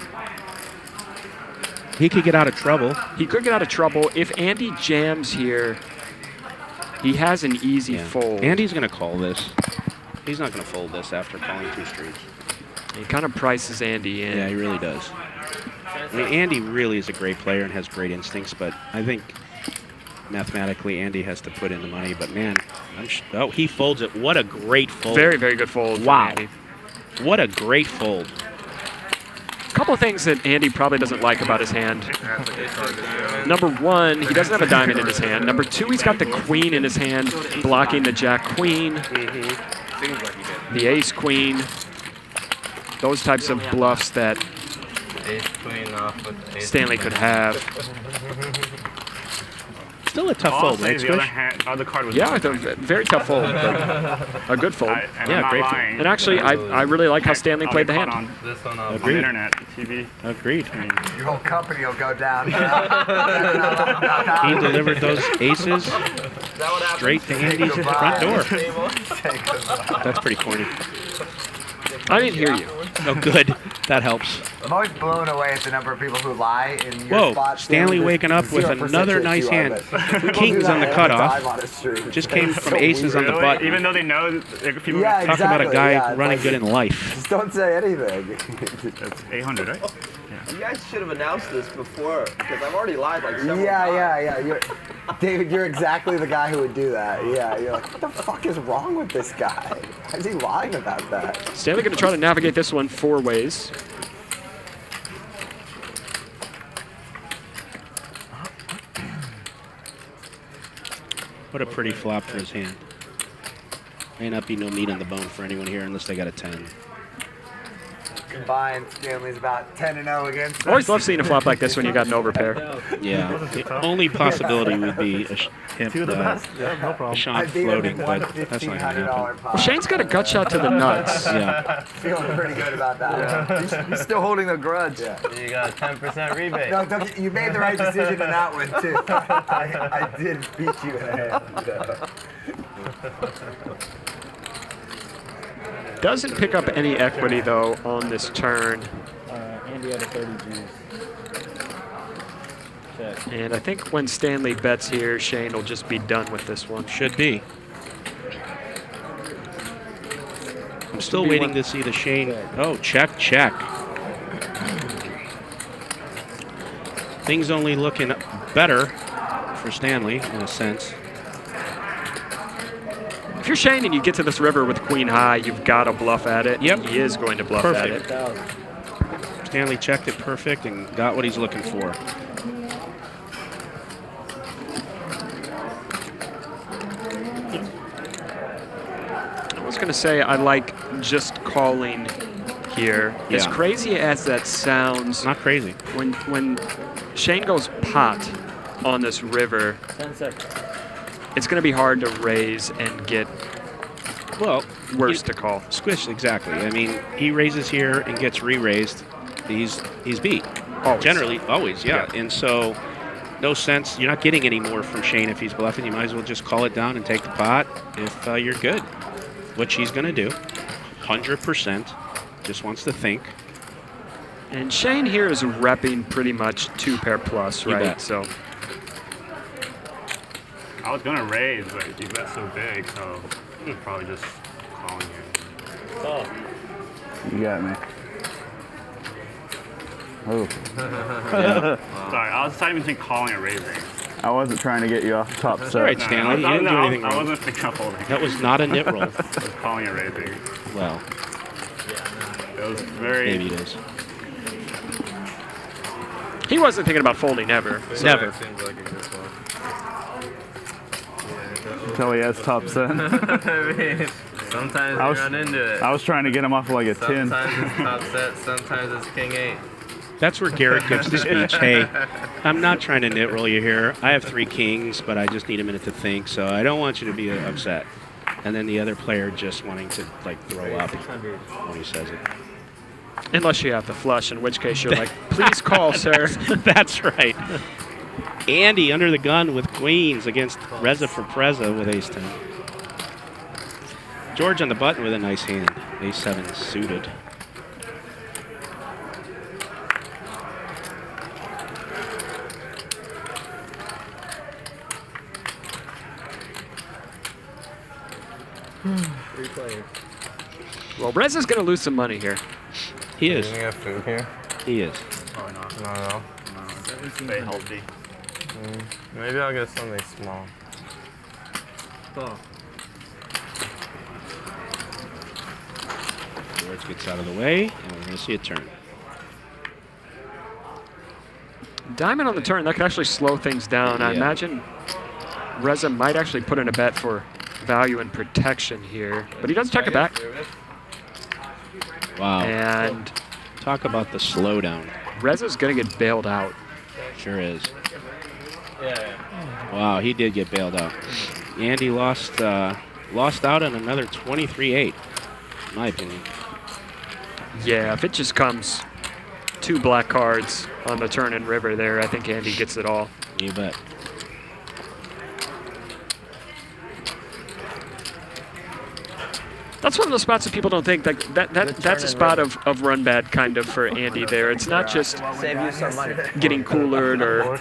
He could get out of trouble. He could get out of trouble. If Andy jams here, he has an easy fold. Andy's going to call this. He's not going to fold this after calling 2 streets. He kind of prices Andy in. Yeah, he really does. I mean, Andy really is a great player and has great instincts, but I think mathematically Andy has to put in the money. But man, oh, he folds it. What a great fold. Very, very good fold. Wow. Andy. What a great fold. A couple of things that Andy probably doesn't like about his hand. Number 1, he doesn't have a diamond in his hand. Number 2, he's got the queen in his hand, blocking the jack queen. the ace queen, those types of bluffs that Ace queen off with ace Stanley could have. Still a tough fold, right, Squish? Other card was Yeah, it's a very tough fold, but a good fold. Yeah, great fold. And actually, I really like how Stanley played the hand. On this one off Agreed. Internet, TV. Agreed. Your whole company will go down. He delivered those aces straight to Andy's at the front door. That's pretty corny. I didn't hear you. Oh, good. That helps. I'm always blown away at the number of people who lie in your spot. Stanley waking up with 0% another chance nice you are, hand. but Kings on the people do that all cutoff. time on a stream. Just came It's from so aces on the weird. button. Even though they know that people. Yeah, Talk exactly. about a guy yeah, running like, good in life. Just don't say anything. That's 800, right? You guys should have announced this before, because I've already lied like several times. Yeah. David, you're exactly the guy who would do that. Yeah, you're like, what the fuck is wrong with this guy? Why is he lying about that? Stanley going to try to navigate this one 4 ways. What a pretty flop for his hand. May not be no meat on the bone for anyone here unless they got a 10. Combined, Stanley's about 10-0 against. Always love seeing a flop like this when you got an overpair. Yeah, the only possibility would be a Sean floating, but that's not going to happen. Well, Shane's got a gut shot to the nuts. Yeah. Feeling pretty good about that. He's still holding a grudge. Yeah. You got a 10% rebate. No, you made the right decision in that one too. I did beat you in a hand. Doesn't pick up any equity, though, on this turn. Andy had a 30 G's. Check. And I think when Stanley bets here, Shane will just be done with this one. Should be. I'm still waiting to see the Shane. Oh, check. Things only looking better for Stanley, in a sense. If you're Shane and you get to this river with queen high, you've got to bluff at it. Yep. He is going to bluff Perfect. at it. Stanley checked it perfect and got what he's looking for. I was going to say I like just calling here. Yeah. As crazy as that sounds, Not crazy. when Shane goes pot on this river, 10 seconds. it's going to be hard to raise and get worse to call. Squish, exactly. I mean, he raises here and gets re-raised. He's beat. Always. Generally, always, yeah. And so, no sense. You're not getting any more from Shane if he's bluffing. You might as well just call it down and take the pot if you're good. Which he's going to do. 100%. Just wants to think. And Shane here is repping pretty much 2-pair plus, You right? bet. So I was gonna raise, but you bet so big, so I'm probably just calling you. Oh. You got me. Oh. Sorry, I was deciding between calling or raising. I wasn't trying to get you off the top set. All right, Stanley. You didn't do anything I wrong. wasn't thinking of holding. That was not a nit roll. I was calling or raising. Well, It was very. maybe it is. he wasn't thinking about folding ever. So. Never. Seems like a good one. Until he has top set. I mean, sometimes I you was- run into it. I was trying to get him off of like a 10. Sometimes it's top set, sometimes it's king 8. That's where Garrett gives the speech. Hey, I'm not trying to nit roll you here. I have 3 kings, but I just need a minute to think, so I don't want you to be upset. And then the other player just wanting to like throw up when he says it. Unless you have the flush, in which case you're like, please call, sir. That's right. Andy under the gun with queens against Reza for Preza with ace 10. George on the button with a nice hand. Ace 7 suited. Well, Reza's going to lose some money here. He is. You got food here? He is. Probably not. No. Stay healthy. Maybe I'll get something small. Oh. George gets out of the way, and we're going to see a turn. Diamond on the turn, that could actually slow things down. I Yeah. imagine Reza might actually put in a bet for value and protection here, but he does check it back. Wow. And talk about the slowdown. Reza's going to get bailed out. Sure is. Wow, he did get bailed out. Andy lost out on another 23-8, in my opinion. Yeah, if it just comes 2 black cards on the turn and river there, I think Andy gets it all. You bet. That's one of those spots that people don't think that's a spot of run bad kind of for Andy there. It's not just Save you some money. getting coolered or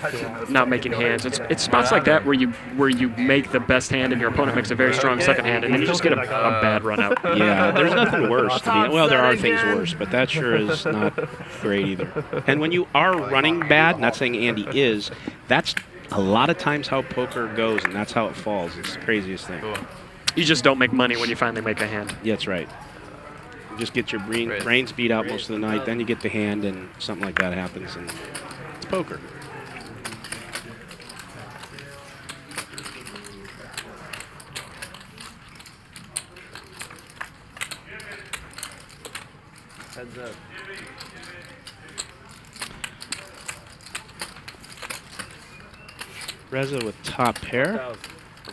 not making hands. It's spots like that where you make the best hand and your opponent makes a very strong second hand, and then you just get a bad run out. Yeah, there's nothing worse. Well, there are things worse, but that sure is not great either. And when you are running bad, not saying Andy is, that's a lot of times how poker goes, and that's how it falls. It's the craziest thing. You just don't make money when you finally make a hand. Yeah, that's right. You just get your brains beat out most of the night, then you get the hand, and something like that happens, and it's poker. Heads up. Reza with top pair.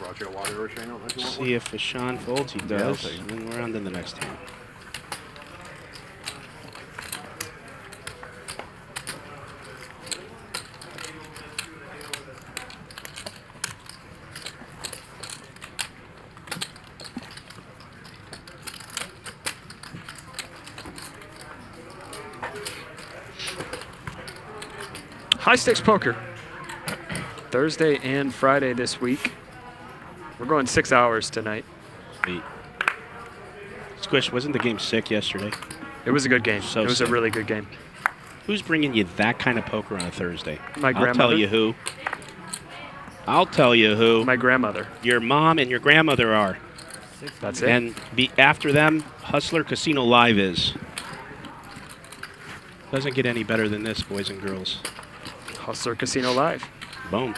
Roger water See if Sean folds. He does. And then we're on to the next hand. High stakes poker. Thursday and Friday this week. We're going 6 hours tonight. Sweet. Squish, wasn't the game sick yesterday? It was a good game. So it was sick. a really good game. Who's bringing you that kind of poker on a Thursday? My I'll grandmother. tell you who. I'll tell you who. My grandmother. Your mom and your grandmother are. That's it. And after them, Hustler Casino Live is. Doesn't get any better than this, boys and girls. Hustler Casino Live. Boom.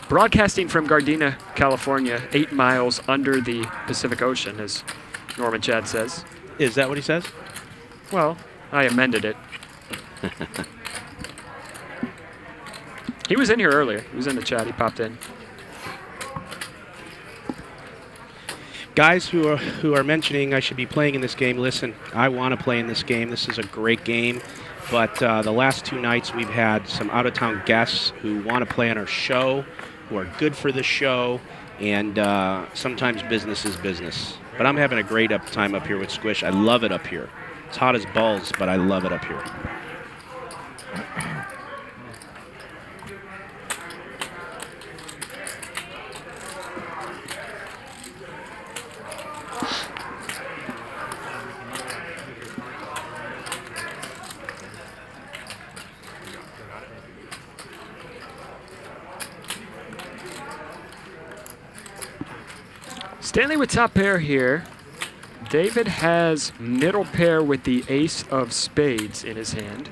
Broadcasting from Gardena, California, 8 miles under the Pacific Ocean, as Norman Chad says. Is that what he says? Well, I amended it. He was in here earlier. He was in the chat. He popped in. Guys who are mentioning I should be playing in this game, listen, I want to play in this game. This is a great game. But the last 2 nights we've had some out-of-town guests who want to play on our show, who are good for the show, and sometimes business is business. But I'm having a great time up here with Squish. I love it up here. It's hot as balls, but I love it up here. Stanley with top pair here. David has middle pair with the ace of spades in his hand.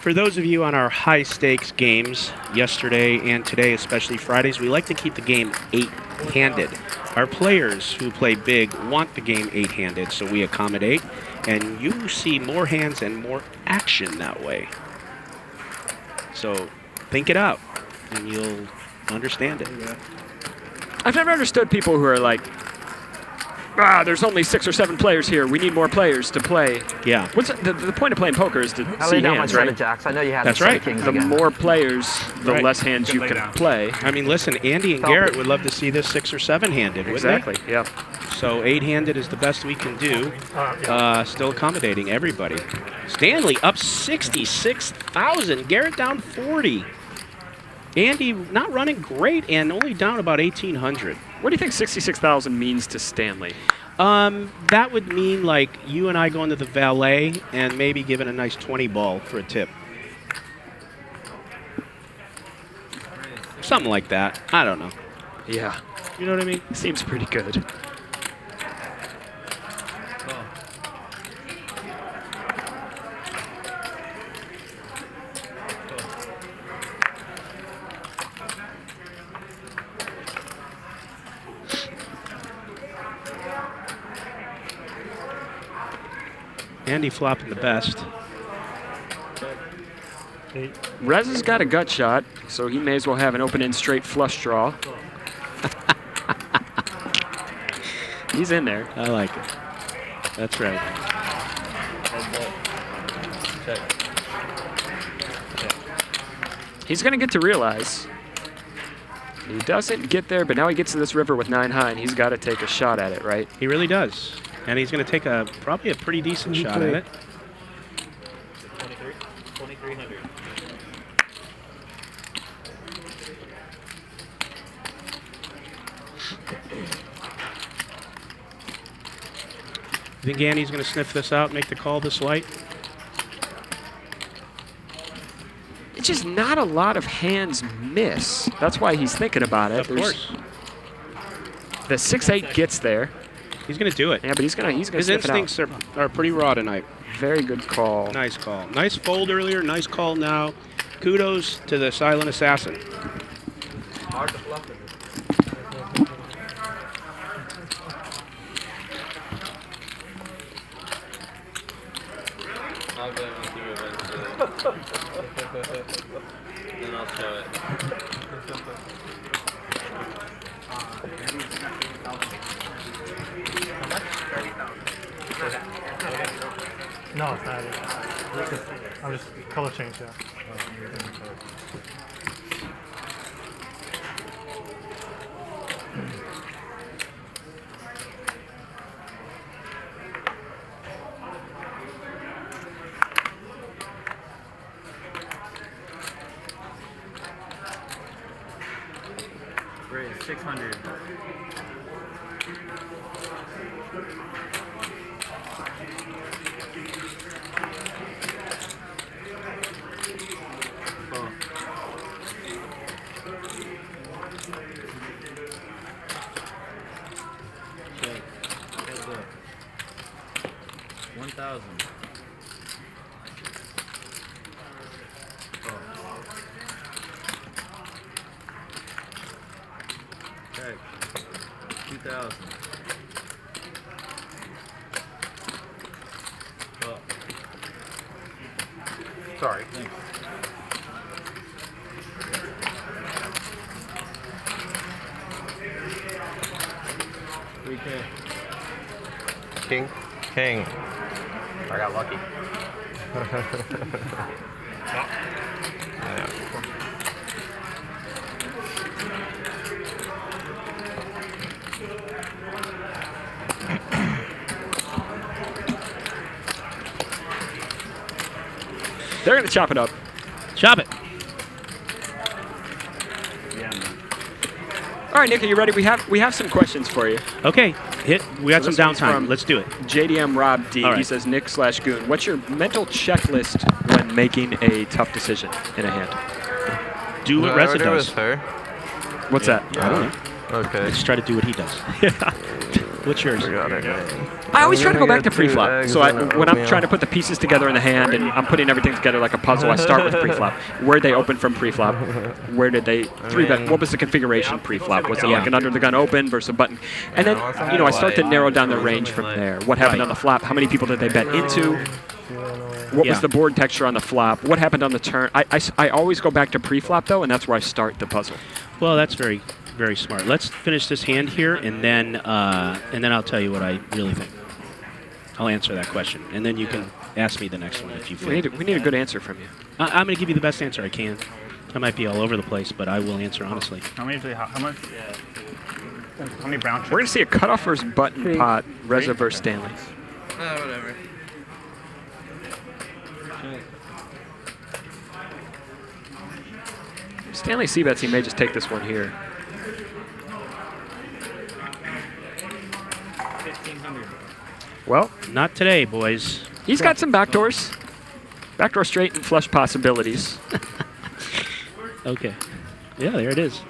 For those of you on our high-stakes games, yesterday and today, especially Fridays, we like to keep the game 8-handed. Our players who play big want the game 8-handed, so we accommodate, and you see more hands and more action that way. So think it out, and you'll understand it. I've never understood people who are like, there's only 6 or 7 players here. We need more players to play. Yeah. What's the point of playing poker is to I see laid down my hands, set of right? jacks. I know you have That's the set of right. kings The again. more players, the Right. less hands you can play. I mean, listen, Andy and Garrett would love to see this 6 or 7-handed, wouldn't they? Exactly, yeah. So 8-handed is the best we can do, still accommodating everybody. Stanley up 66,000, Garrett down 40. Andy not running great and only down about 1,800. What do you think 66,000 means to Stanley? That would mean like you and I going to the valet and maybe giving a nice 20 ball for a tip. Something like that. I don't know. Yeah. You know what I mean? Seems pretty good. Andy flopping the best. Reza's got a gut shot, so he may as well have an open-end straight flush draw. He's in there. I like it. That's right. He's going to get to realize. He doesn't get there, but now he gets to this river with 9 high, and he's got to take a shot at it, right? He really does. And he's going to take probably a pretty decent shot at it. 2,300. You think Andy's going to sniff this out, make the call this light? It's just not a lot of hands miss. That's why he's thinking about it. Of course. The 6-8 gets there. He's going to do it. Yeah, but he's going to His instincts are pretty raw tonight. Very good call. Nice call. Nice fold earlier. Nice call now. Kudos to the silent assassin. Hard to bluff it. I'll go with you eventually. Then I'll show it. No, it's not. I'm just color change that. Raise 600. Check. Heads up. 1,000. Check. 2,000. Oh. Sorry. Thanks. King. King. I got lucky. They're going to chop it up. Chop it. Yeah, man. All right, Nick, are you ready? We have some questions for you. Okay, we got So some this one's downtime. from Let's do it. JDM Rob D. All He right. says, Nick/Goon, what's your mental checklist when making a tough decision in a hand? Do what Reza does. Her? What's that? I don't know. Okay. Let's try to do what he does. What's yours? I always try to go back to two pre-flop. eggs So and an when I'm oatmeal. trying to put the pieces together in the hand and I'm putting everything together like a puzzle, I start with pre-flop. Where'd they open from pre-flop? Where did they three-bet? What was the configuration pre-flop? Was it like an under-the-gun open versus a button? And then, I start to narrow down the range from there. What happened on the flop? How many people did they bet into? What was the board texture on the flop? What happened on the turn? I always go back to pre-flop, though, and that's where I start the puzzle. Well, that's very, very smart. Let's finish this hand here, and then I'll tell you what I really think. I'll answer that question, and then you can ask me the next one if you feel. We need a good answer from you. I'm going to give you the best answer I can. I might be all over the place, but I will answer honestly. How many brown chips? We're going to see a cutoff versus button pot, Reza versus Stanley. Whatever. Stanley C-bets he may just take this one here. 1,500. Well, not today, boys. He's got some backdoors. Backdoor straight and flush possibilities. Okay. Yeah, there it is.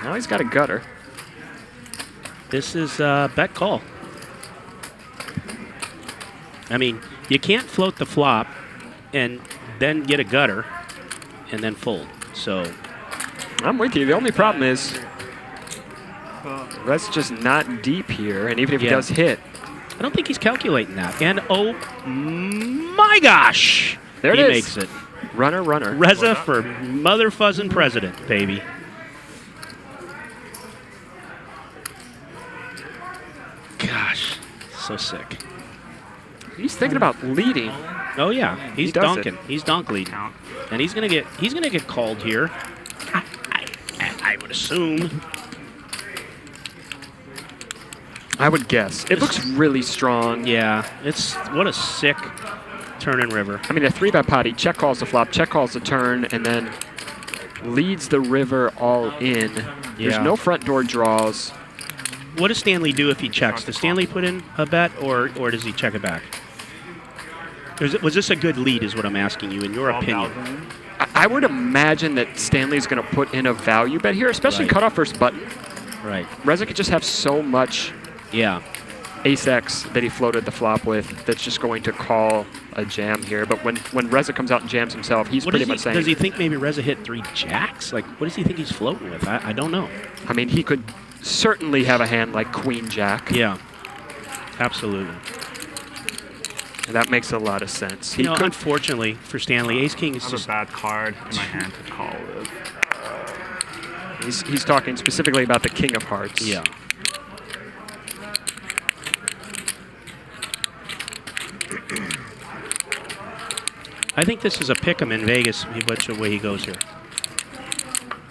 Now he's got a gutter. This is bet call. I mean, you can't float the flop and then get a gutter and then fold. So I'm with you. The only problem is Red's just not deep here, and even if he does hit, I don't think he's calculating that. And oh my gosh! There it he is. makes it. Runner, runner. Reza for mother fuzzing president, baby. Gosh, so sick. He's thinking about leading. Oh yeah, he's He does donking. it. He's donk leading, and he's gonna get called here. I would assume. I would guess. It looks really strong. Yeah, it's what a sick turn and river. I mean, a 3-bet pot, he check calls the flop, check calls the turn, and then leads the river all in. There's Yeah. no front door draws. What does Stanley do if he checks? Does Stanley put in a bet, or does he check it back? Was this a good lead, is what I'm asking you, in your opinion? I would imagine that Stanley's going to put in a value bet here, especially Right. cutoff first button. Right. Reza could just have so much ace-X that he floated the flop with that's just going to call a jam here. But when Reza comes out and jams himself, he's pretty much saying... Does he think maybe Reza hit 3 jacks? Like, what does he think he's floating with? I don't know. I mean, he could certainly have a hand like Queen Jack. Yeah, absolutely. And that makes a lot of sense. You know, unfortunately for Stanley, Ace King is I have just a bad card in my hand to call with. He's talking specifically about the King of Hearts. Yeah. I think this is a pick'em in Vegas, which way he goes here.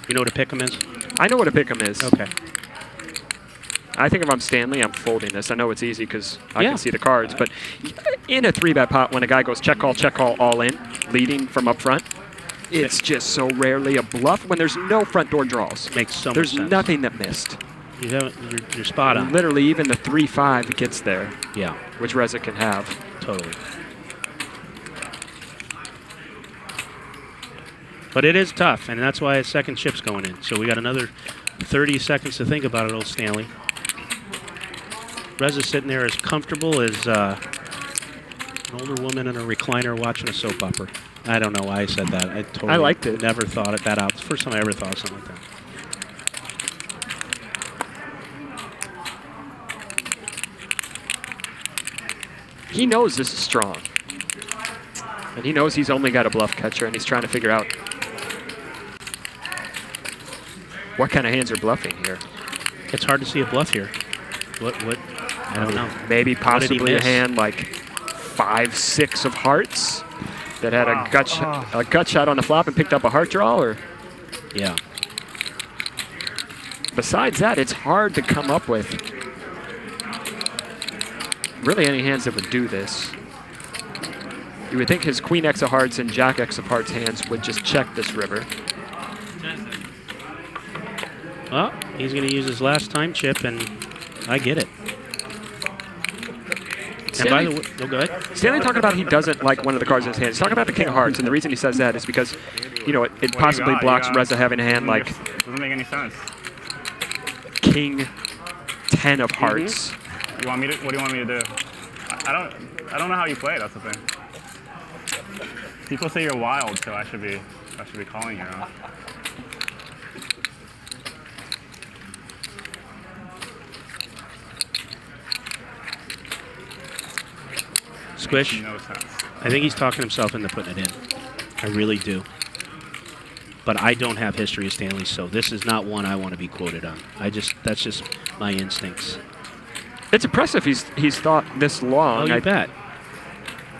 You know what a pick'em is? I know what a pick'em is. Okay. I think if I'm Stanley, I'm folding this. I know it's easy because I Yeah. can see the cards, but in a 3-bet pot, when a guy goes check call, all in, leading from up front, it's just so rarely a bluff when there's no front door draws. Makes so much There's sense. nothing that missed. You're spot on. Literally, even the 3-5 gets there. Yeah. Which Reza can have. Totally. But it is tough, and that's why his second chip's going in. So we got another 30 seconds to think about it, old Stanley. Reza's sitting there as comfortable as an older woman in a recliner watching a soap opera. I don't know why I said that. I liked it. Never thought that out. It's the first time I ever thought of something like that. He knows this is strong. And he knows he's only got a bluff catcher, and he's trying to figure out what kind of hands are bluffing here. It's hard to see a bluff here. What? I don't know. Maybe possibly a miss? hand like 5-6 of hearts that had a gut shot on the flop and picked up a heart draw, or yeah. Besides that, it's hard to come up with really any hands that would do this. You would think his Queen X of Hearts and Jack X of Hearts hands would just check this river. Well, he's going to use his last time chip, and I get it. And by the way, go ahead. Stanley talking about he doesn't like one of the cards in his hand. He's talking about the King of Hearts, and the reason he says that is because, you know, it possibly blocks Reza having a hand like Doesn't make any sense. King 10 of Hearts. You want me to? What do you want me to do? I don't know how you play. That's the thing. People say you're wild, so I should be calling you out. Squish. No sense. I think he's talking himself into putting it in. I really do. But I don't have history of Stanley, so this is not one I want to be quoted on. That's just my instincts. It's impressive he's thought this long. Oh, you bet.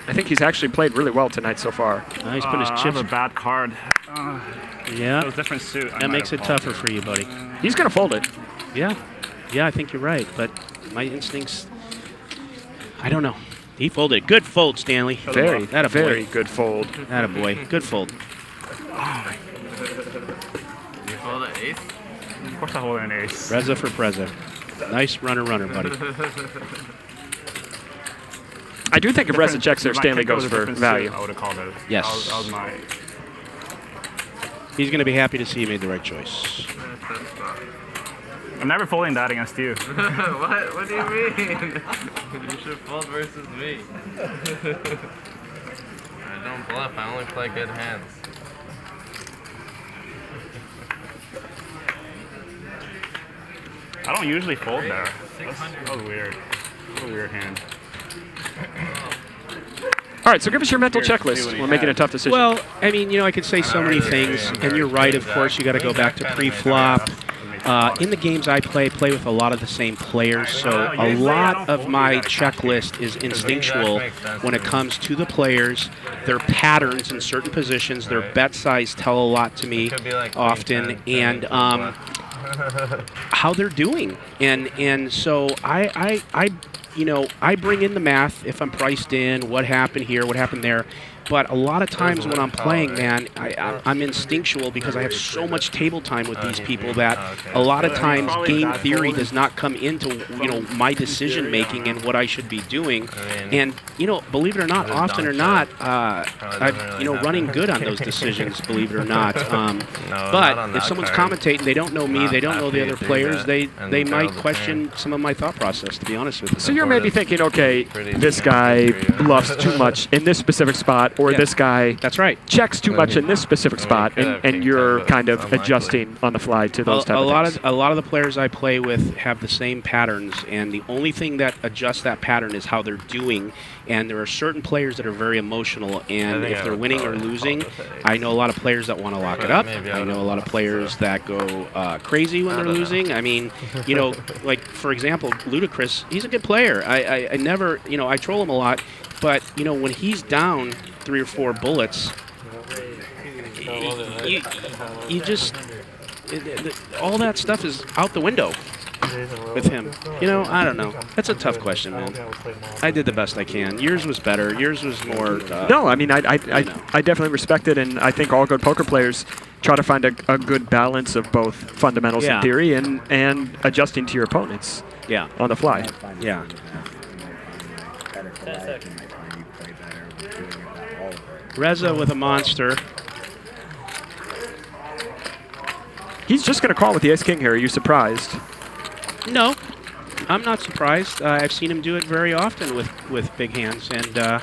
I think he's actually played really well tonight so far. He's put his I chips. have a bad card. Yeah. It was a different suit. That makes it tougher for you, buddy. He's going to fold it. Yeah. Yeah, I think you're right. But my instincts, I don't know. He folded. Good fold, Stanley. Very good fold. Attaboy. Good fold. You hold an ace? Of course I hold an ace. Reza for Preza. Nice runner, buddy. I do think if Reza checks there, Stanley goes for value. I would have called it. Yes. That was my... He's going to be happy to see he made the right choice. I'm never folding that against you. What? What do you mean? You should fold versus me. I don't bluff. I only play good hands. I don't usually fold there. That was weird. Over your hand. All right, so give us your mental Here, checklist see what he when making a has. tough decision. Well, I mean, I could say so many things, and you're right, of course, you got to go back to pre-flop. In the games I play with a lot of the same players, so a lot of my checklist is instinctual when it comes to the players, their patterns in certain positions, their bet size tell a lot to me often, and how they're doing. And so I bring in the math if I'm priced in, what happened here, what happened there. But a lot of times when I'm playing, man, I'm instinctual because I have so much table time with these people that a lot of times game theory does not come into, my decision making and what I should be doing. And, believe it or not, often or not, I'm, running good on those decisions, believe it or not. But if someone's commentating, they don't know me, they don't know the other players, they might question some of my thought process, to be honest with you. So you're maybe thinking, okay, this guy bluffs too much in this specific spot, or this guy checks too much in this specific spot, and you're kind of adjusting on the fly to those type of things. A lot of the players I play with have the same patterns, and the only thing that adjusts that pattern is how they're doing. And there are certain players that are very emotional, and if they're winning or losing, I know a lot of players that want to lock it up. I know a lot of players that go crazy when they're losing. I mean, like, for example, Ludacris, he's a good player. I never, I troll him a lot, but, when he's down 3 or 4 bullets, you just, all that stuff is out the window with him. I don't know. That's a tough question, man. I did the best I can. Yours was better. Yours was more... no, I mean, I definitely respect it, and I think all good poker players try to find a good balance of both fundamentals and theory and adjusting to your opponents on the fly. Yeah. Reza with a monster. He's just going to call with the ace-king here. Are you surprised? No, I'm not surprised. I've seen him do it very often with big hands, and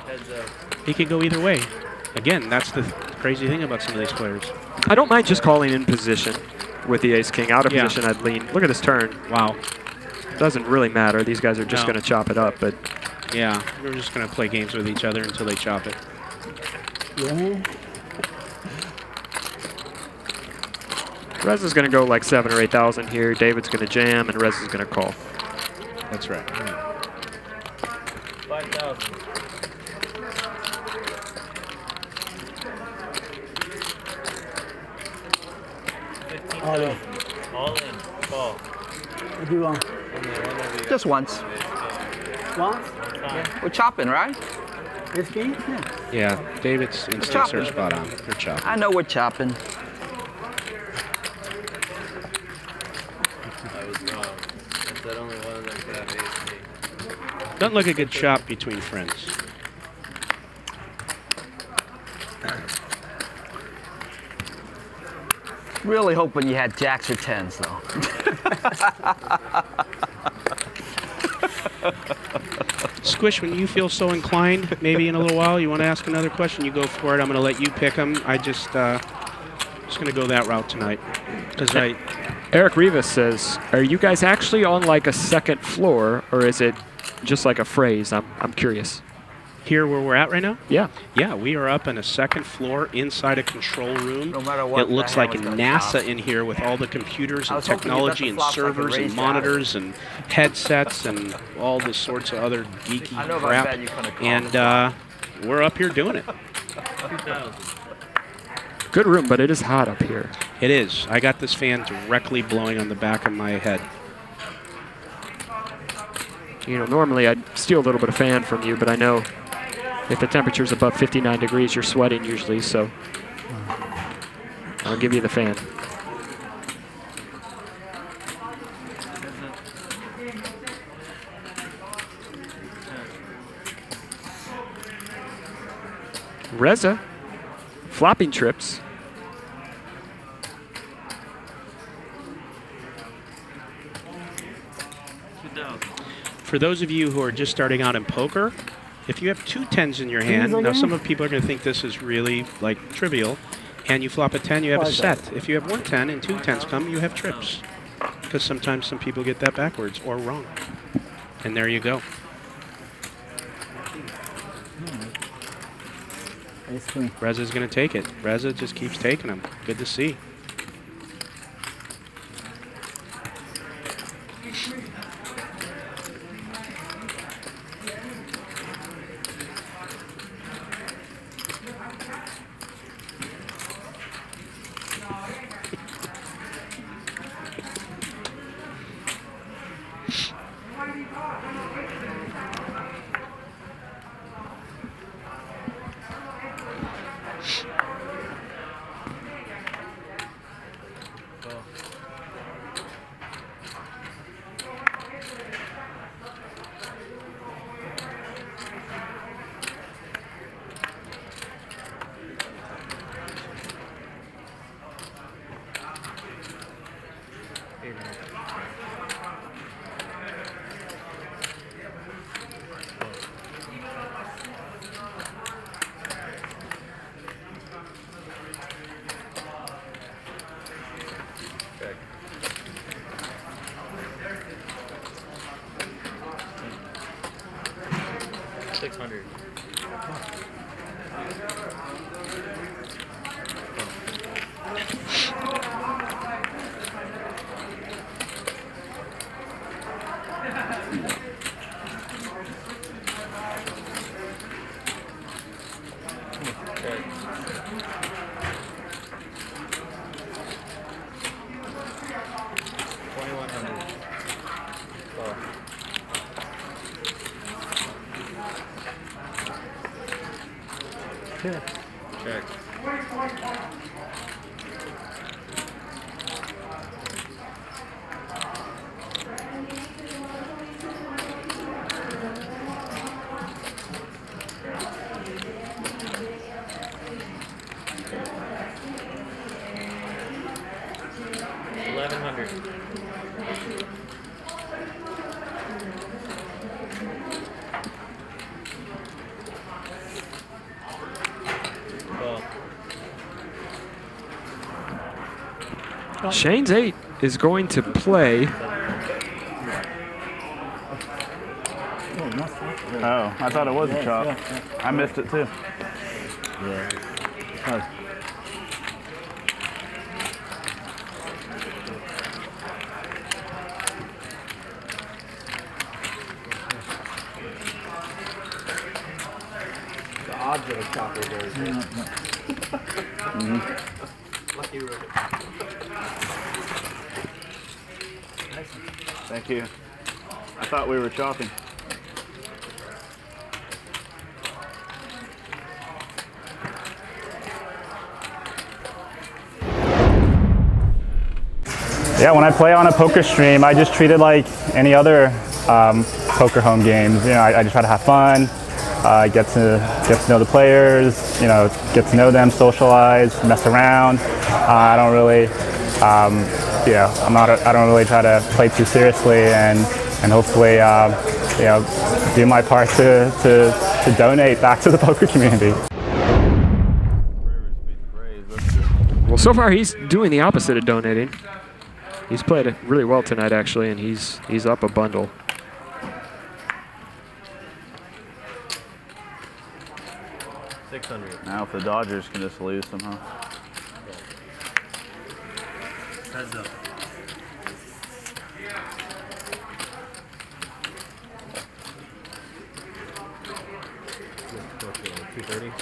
he can go either way. Again, that's the crazy thing about some of these players. I don't mind just calling in position with the ace-king. Out of position, I'd lean. Look at this turn. Wow. Doesn't really matter. These guys are just going to chop it up, but... Yeah, we're just going to play games with each other until they chop it. Yeah. Reza's going to go like 7,000 or 8,000 here. David's going to jam, and Reza's going to call. That's right. 5,000. All in. All in. Call. What do you want? Just once. Once? We're chopping, right? This game? Yeah. Yeah, David's instincts are spot on. They're chopping. I know we're chopping. I was wrong. I said only one of them could have ace-king. Doesn't look a good chop between friends. Really hoping you had jacks or tens, though. Squish, when you feel so inclined, maybe in a little while, you want to ask another question, you go for it. I'm going to let you pick them. I just going to go that route tonight. Eric Rivas says, are you guys actually on like a second floor, or is it just like a phrase? I'm curious. Here where we're at right now? Yeah. Yeah, we are up on a second floor inside a control room. No matter what, it looks like NASA in here with all the computers and technology and servers and monitors and headsets and all this sorts of other geeky crap. And we're up here doing it. 2,000. Good room, but it is hot up here. It is. I got this fan directly blowing on the back of my head. Normally I'd steal a little bit of fan from you, but I know if the temperature's above 59 degrees, you're sweating usually, so I'll give you the fan. Reza, flopping trips. For those of you who are just starting out in poker, if you have 2 10s in your hand, now some of people are going to think this is really like trivial, and you flop a 10, you have a set. If you have 1 10 and 2 10s come, you have trips. Because sometimes some people get that backwards or wrong. And there you go. Reza's going to take it. Reza just keeps taking them. Good to see. Check. Shane's 8 is going to play. Oh, I thought it was a chop. I missed it too. Yeah. The odds of a chopper very good. Lucky root. Thank you. I thought we were chopping. Yeah, when I play on a poker stream, I just treat it like any other poker home games. You know, I just try to have fun, get to know the players, you know, get to know them, socialize, mess around. I don't really, you know, I don't really try to play too seriously, and hopefully, you know, do my part to donate back to the poker community. Well, so far he's doing the opposite of donating. He's played it really well tonight, actually, and he's up a bundle. $600. Now if the Dodgers can just lose somehow. Heads up. $230.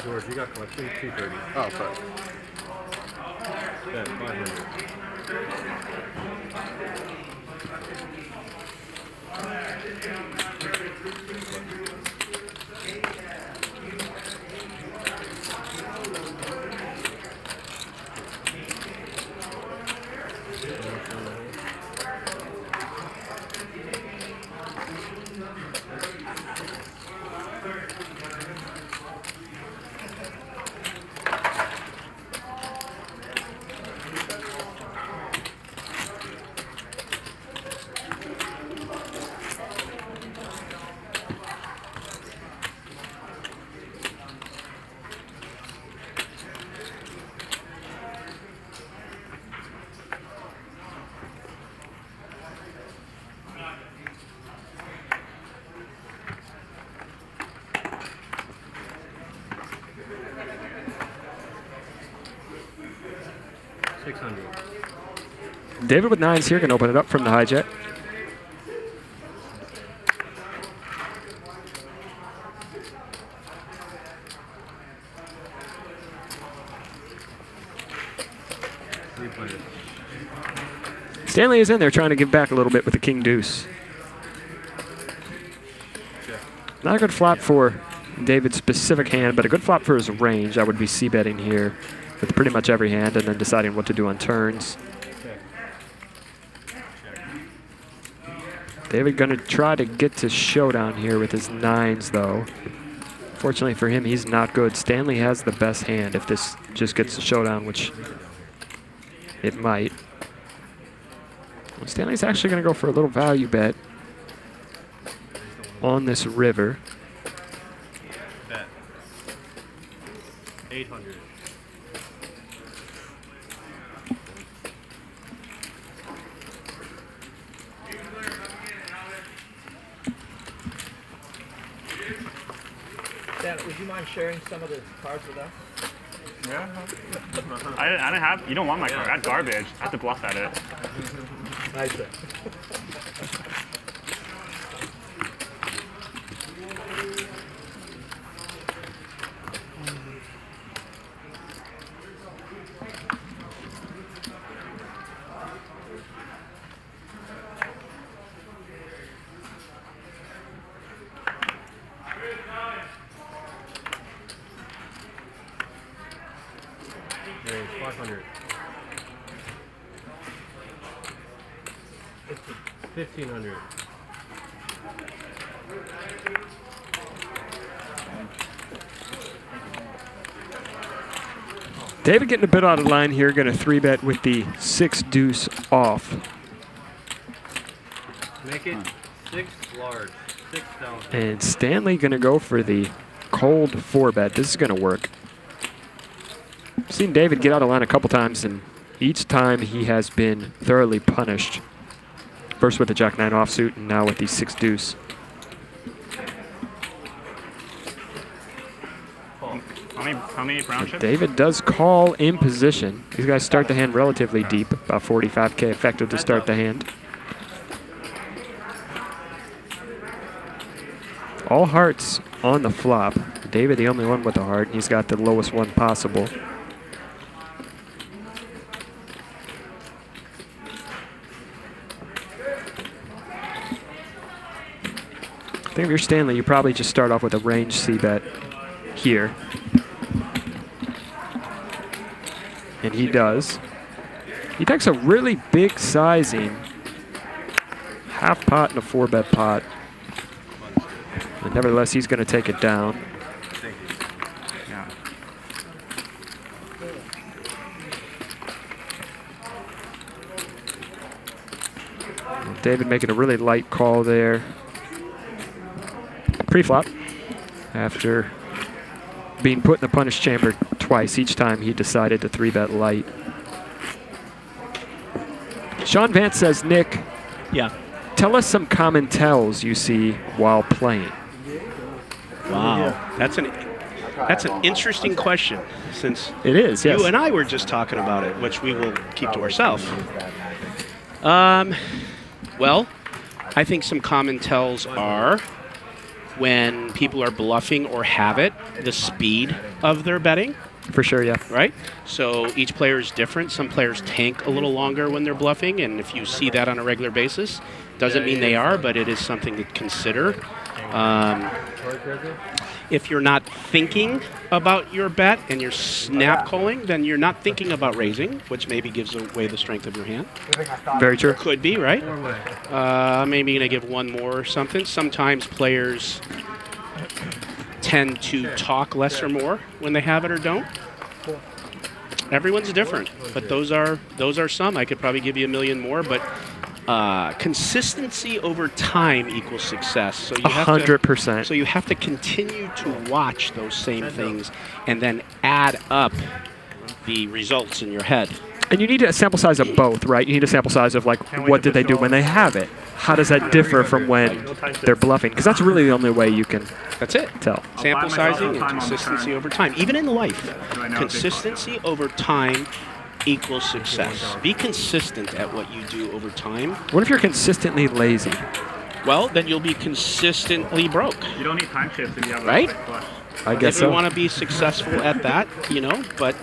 George, you got collection 230. Oh, sorry. Yeah, 500. 600. David with 9s here can open it up from the hijack. Stanley is in there trying to give back a little bit with the king deuce. Not a good flop for David's specific hand, but a good flop for his range. I would be c-betting here with pretty much every hand and then deciding what to do on turns. David gonna try to get to showdown here with his 9s though. Fortunately for him, he's not good. Stanley has the best hand if this just gets to showdown, which it might. Well, Stanley's actually gonna go for a little value bet on this river. Bet. 800. Dan, would you mind sharing some of the cards with us? Yeah. I didn't have. You don't want my card. That's garbage. I have to bluff at it. Nice. Range 500. 1500. David getting a bit out of line here, going to 3-bet with the 6 deuce off. Make it 6 large. 6,000. And Stanley going to go for the cold 4-bet. This is going to work. I've seen David get out of line a couple times, and each time he has been thoroughly punished. First with the Jack-9 offsuit, and now with the 6 deuce. How many brown chips? David does call in position. These guys start the hand relatively deep, about 45K effective to start the hand. All hearts on the flop. David the only one with a heart. He's got the lowest one possible. I think if you're Stanley, you probably just start off with a range c-bet here. And he does. He takes a really big sizing half pot and a 4-bet pot. But nevertheless, he's going to take it down. Yeah. David making a really light call there. Pre-flop, after being put in the punish chamber twice, each time he decided to 3-bet light. Sean Vance says, Nick, yeah, tell us some common tells you see while playing. Wow, that's an interesting question, since it is. Yes. You and I were just talking about it, which we will keep to ourselves. Well, I think some common tells are when people are bluffing or have it, the speed of their betting. For sure, yeah. Right? So each player is different. Some players tank a little longer when they're bluffing, and if you see that on a regular basis, doesn't mean they are, but it is something to consider. If you're not thinking about your bet and you're snap calling, then you're not thinking about raising, which maybe gives away the strength of your hand. Very true. Could be, right? Maybe going to give one more or something. Sometimes players tend to talk less or more when they have it or don't. Everyone's different, but those are some. I could probably give you a million more, but consistency over time equals success. So you have 100%. So you have to continue to watch those same things and then add up the results in your head. And you need a sample size of both, right? You need a sample size of, like, what did they do when they have it? How does that differ from when they're bluffing? Because that's really the only way you can tell. Sample sizing and consistency over time. Even in life, consistency over time equals success. Be consistent at what you do over time. What if you're consistently lazy? Well, then you'll be consistently broke. You don't need time shifts if you have right? a quick flush. I guess if so. you want to be successful at that, you know, but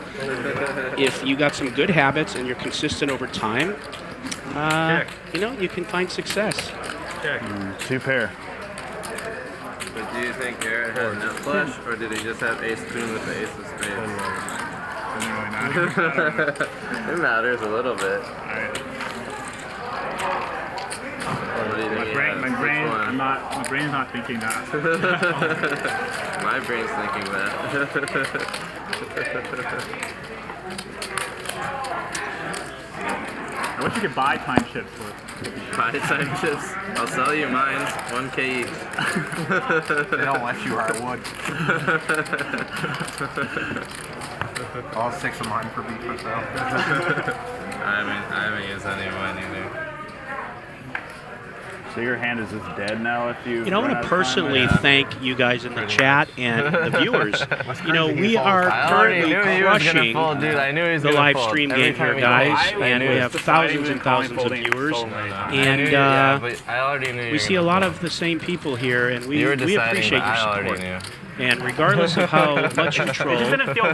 if you got some good habits and you're consistent over time, you know, you can find success. Two pair. But do you think Garrett had net flush, or did he just have ace queen with the ace of spades? Doesn't really matter. It matters a little bit. My brain's not thinking that. My brain's thinking that. I wish you could buy time shifts for. Buy time shifts? I'll sell you mine, 1K each. They don't let you, or I would. All 6 of mine for beef for sale. I haven't used any of mine either. So your hand is just dead now if you. You know, I want to personally thank you guys in the chat and the viewers. You know, we are currently crushing the live stream game here, guys, and we have thousands and thousands of viewers. And we see a lot of the same people here, and we appreciate your support. And regardless of how much you troll,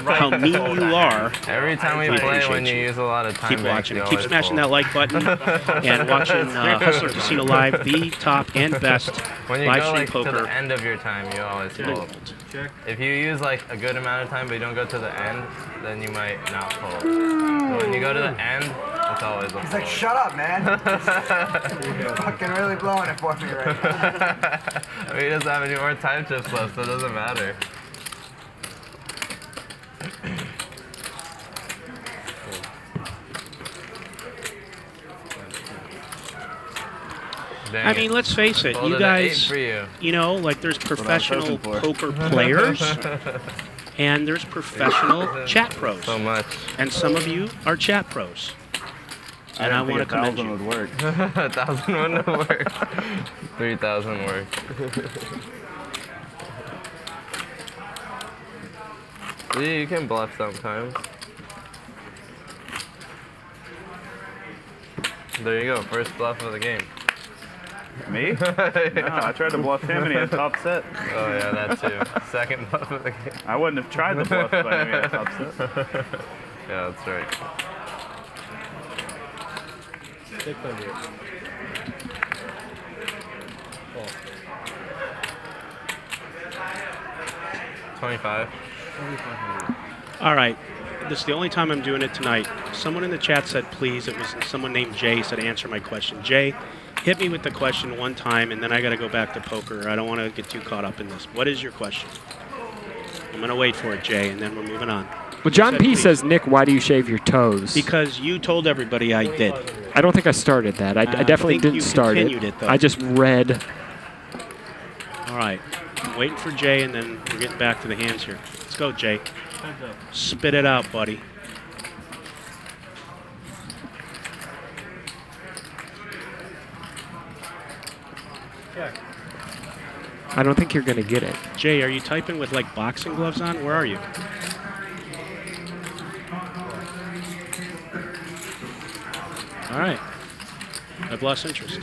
how mean you are, every time we play, when you use a lot of time, keep watching. Keep smashing that like button and watching Hustler Casino Live, the top and best when you live go stream poker. To the end of your time, you always fold. If you use like a good amount of time, but you don't go to the end, then you might not fold. But when you go to the end, it's always a fold. He's like, shut up, man. You're fucking really blowing it for me right now. I mean, he doesn't have any more time chips left, so it doesn't matter. I mean, let's face it, you guys, you know, like there's professional poker players and there's professional chat pros. So much. And some of you are chat pros. And I want to commend you. 1,000 would work. 1,000 wouldn't work. 3,000 work. See, you can bluff sometimes. There you go, first bluff of the game. Me? No, I tried to bluff him and he had top set. Oh yeah, that too. Second bluff of the game. I wouldn't have tried the bluff, but I had top set. Yeah, that's right. 600. 25. All right. This is the only time I'm doing it tonight. Someone in the chat said, please, it was someone named Jay said, answer my question. Jay, hit me with the question one time, and then I got to go back to poker. I don't want to get too caught up in this. What is your question? I'm going to wait for it, Jay, and then we're moving on. Well, John P. says, Nick, why do you shave your toes? Because you told everybody I did. I don't think I started that. I definitely didn't start it. Though. I just read. All right. I'm waiting for Jay, and then we're getting back to the hands here. Let's go, Jay. Spit it out, buddy. I don't think you're going to get it. Jay, are you typing with like boxing gloves on? Where are you? All right. I've lost interest.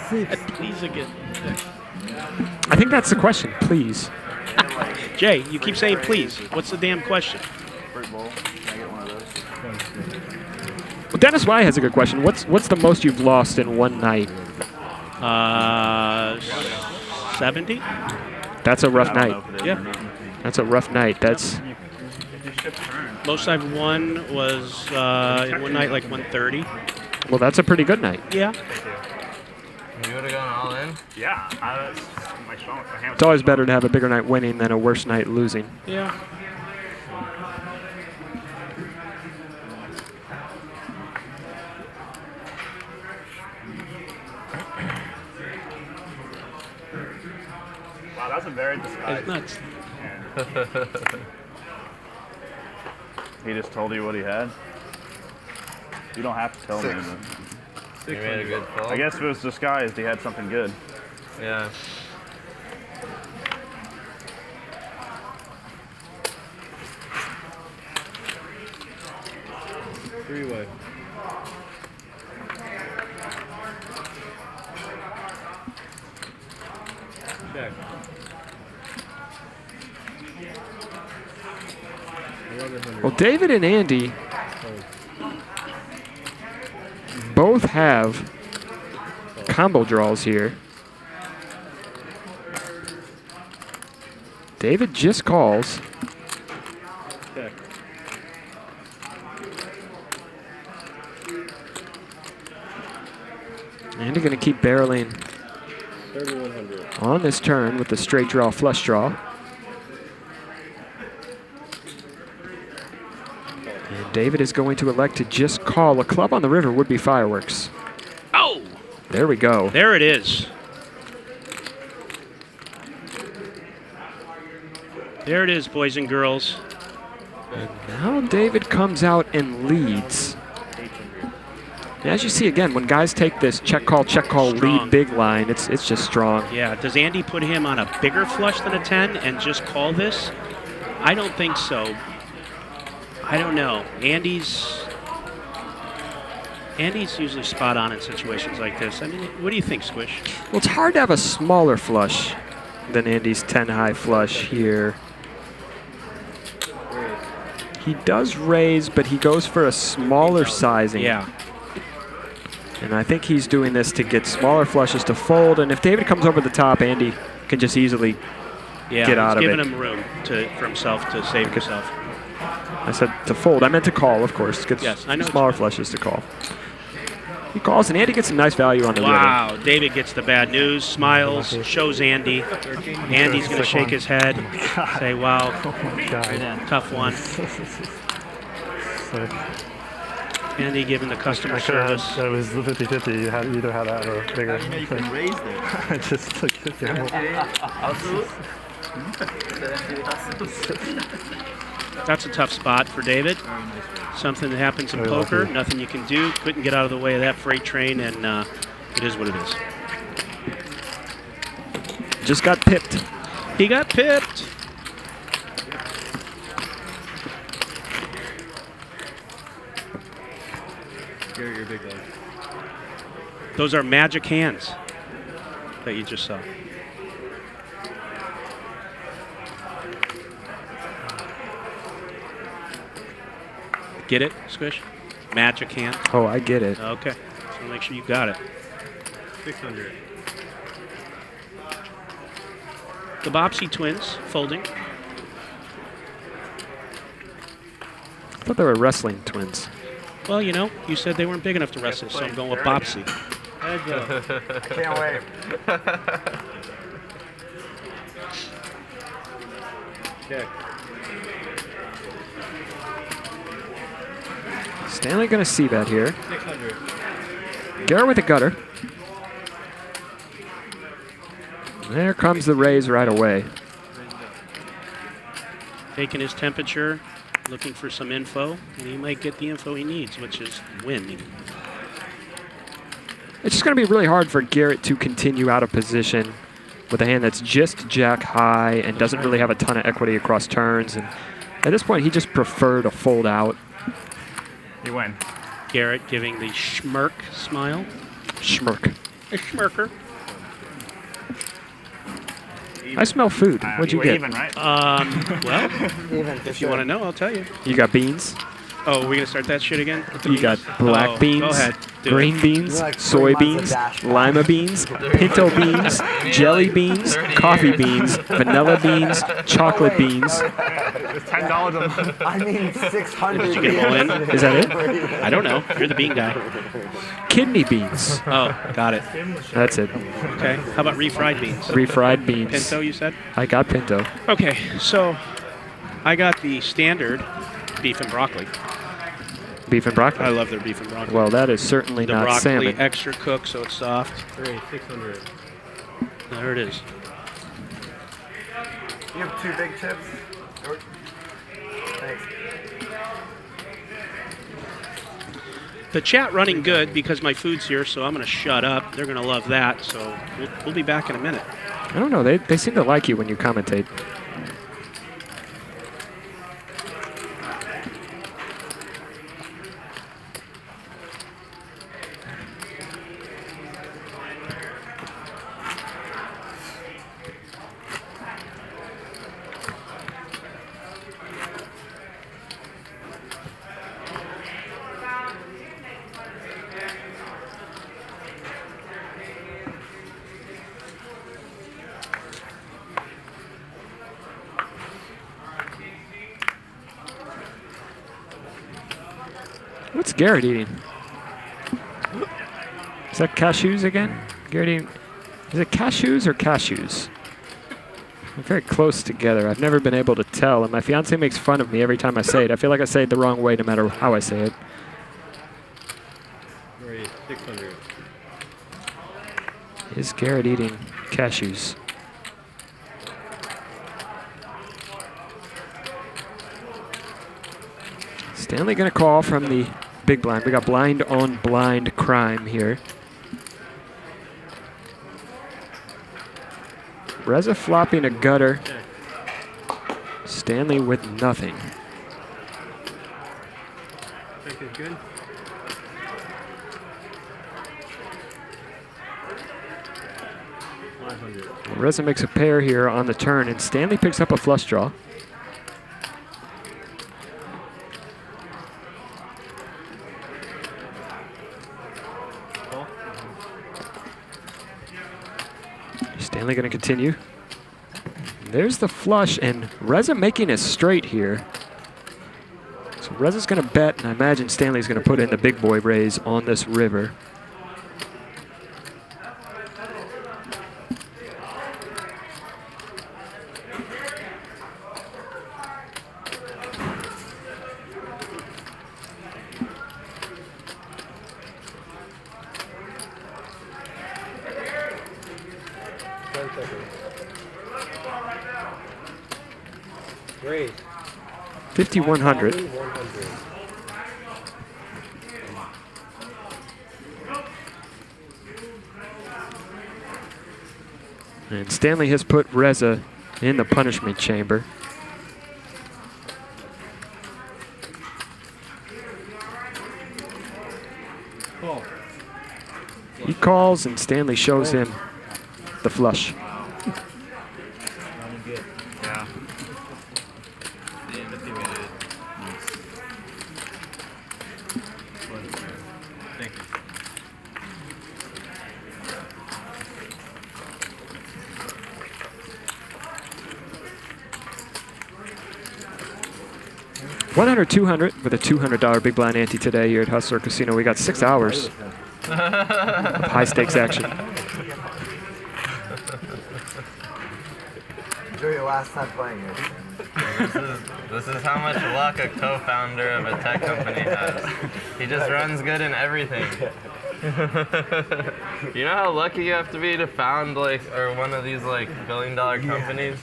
Please again. I think that's the question. Please. Jay, you keep saying please. What's the damn question? Well, Dennis Y has a good question. What's the most you've lost in one night? 70. That's a rough night. Yeah. That's a rough night. That's. Most I've won was in one night like 130. Well, that's a pretty good night. Yeah. You would have gone all in? Yeah. It's always better to have a bigger night winning than a worse night losing. Yeah. Wow, that's a very disguised. It's nuts. He just told you what he had? You don't have to tell me. You made a good fold. I guess if it was disguised, he had something good. Yeah. Three-way. Check. Well, David and Andy both have combo draws here. David just calls. Check. Andy going to keep barreling 3,100. on this turn with the straight draw, flush draw. And David is going to elect to just call. A club on the river would be fireworks. Oh! There we go. There it is. There it is, boys and girls. And now David comes out and leads. And as you see again, when guys take this check call, lead big line, it's just strong. Yeah, does Andy put him on a bigger flush than a 10 and just call this? I don't think so. I don't know. Andy's usually spot on in situations like this. I mean, what do you think, Squish? Well, it's hard to have a smaller flush than Andy's 10 high flush here. He does raise, but he goes for a smaller sizing. Yeah. And I think he's doing this to get smaller flushes to fold. And if David comes over the top, Andy can just easily get out of it. Yeah, giving him room for himself to save himself. I said to fold. I meant to call, of course. Gets Yes, I know smaller flushes to call. He calls, and Andy gets some nice value on the river. Wow, David gets the bad news, smiles, shows Andy. Andy's going to shake his head, say, wow, tough one. Andy giving the customer service. That was 50-50. You had either had that or bigger. You know you can raise there. I just took the gamble. That's a tough spot for David. Something that happens in poker. Nothing you can do. Couldn't get out of the way of that freight train, and it is what it is. Just got pipped. He got pipped. Garrett, your big leg. Those are magic hands that you just saw. Get it, Squish? Magic hand. Oh, I get it. Okay. So make sure you got it. 600. The Bopsy twins folding. I thought they were wrestling twins. Well, you know, you said they weren't big enough to wrestle, so I'm going with Bopsy. Heads up. I can't wait. Check. Stanley going to see that here. 600. Garrett with a gutter. There comes the raise right away. Taking his temperature, looking for some info, and he might get the info he needs, which is win. It's just going to be really hard for Garrett to continue out of position with a hand that's just jack high and doesn't really have a ton of equity across turns. And at this point, he just preferred to fold out. You win. Garrett giving the schmirk smile. Schmirk. A schmirker. I smell food. What'd you get? Even, right? Well, if you want to know, I'll tell you. You got beans. Oh, are we going to start that shit again? You got black beans, go ahead, do green it. beans, Like soybeans, lima beans, pinto beans, jelly beans, coffee beans, vanilla beans, chocolate beans. It's $10 a month. I mean, 600. Did you get them all in? Is that it? I don't know. You're the bean guy. Kidney beans. Oh, got it. That's it. Okay. How about refried beans? Refried beans. Pinto, you said? I got pinto. Okay, so I got the standard beef and broccoli. Beef and broccoli? I love their beef and broccoli. Well, that is certainly the not broccoli salmon. extra cooked so it's soft. 600. There it is. You have 2 big chips? Thanks. The chat running good because my food's here, so I'm going to shut up. They're going to love that, so we'll be back in a minute. I don't know. They seem to like you when you commentate. What's Garrett eating? Is that cashews again? Garrett eating, is it cashews or cashews? They're very close together. I've never been able to tell, and my fiance makes fun of me every time I say it. I feel like I say it the wrong way no matter how I say it. 600. Is Garrett eating cashews? Stanley gonna call from the big blind. We got blind on blind crime here. Reza flopping a gutter. Stanley with nothing. Check is good. Reza makes a pair here on the turn, and Stanley picks up a flush draw. Stanley going to continue. There's the flush, and Reza making it straight here. So Reza's going to bet, and I imagine Stanley's going to put in the big boy raise on this river. Raise. 5,100. 100. And Stanley has put Reza in the punishment chamber. He calls, and Stanley shows him the flush. Yeah. Thank you. $100-200 with a $200 big blind ante today here at Hustler Casino. We got 6 hours of high stakes action. Enjoy your last time playing it. This is how much luck a co-founder of a tech company has. He just runs good in everything. You know how lucky you have to be to found one of these billion-dollar companies?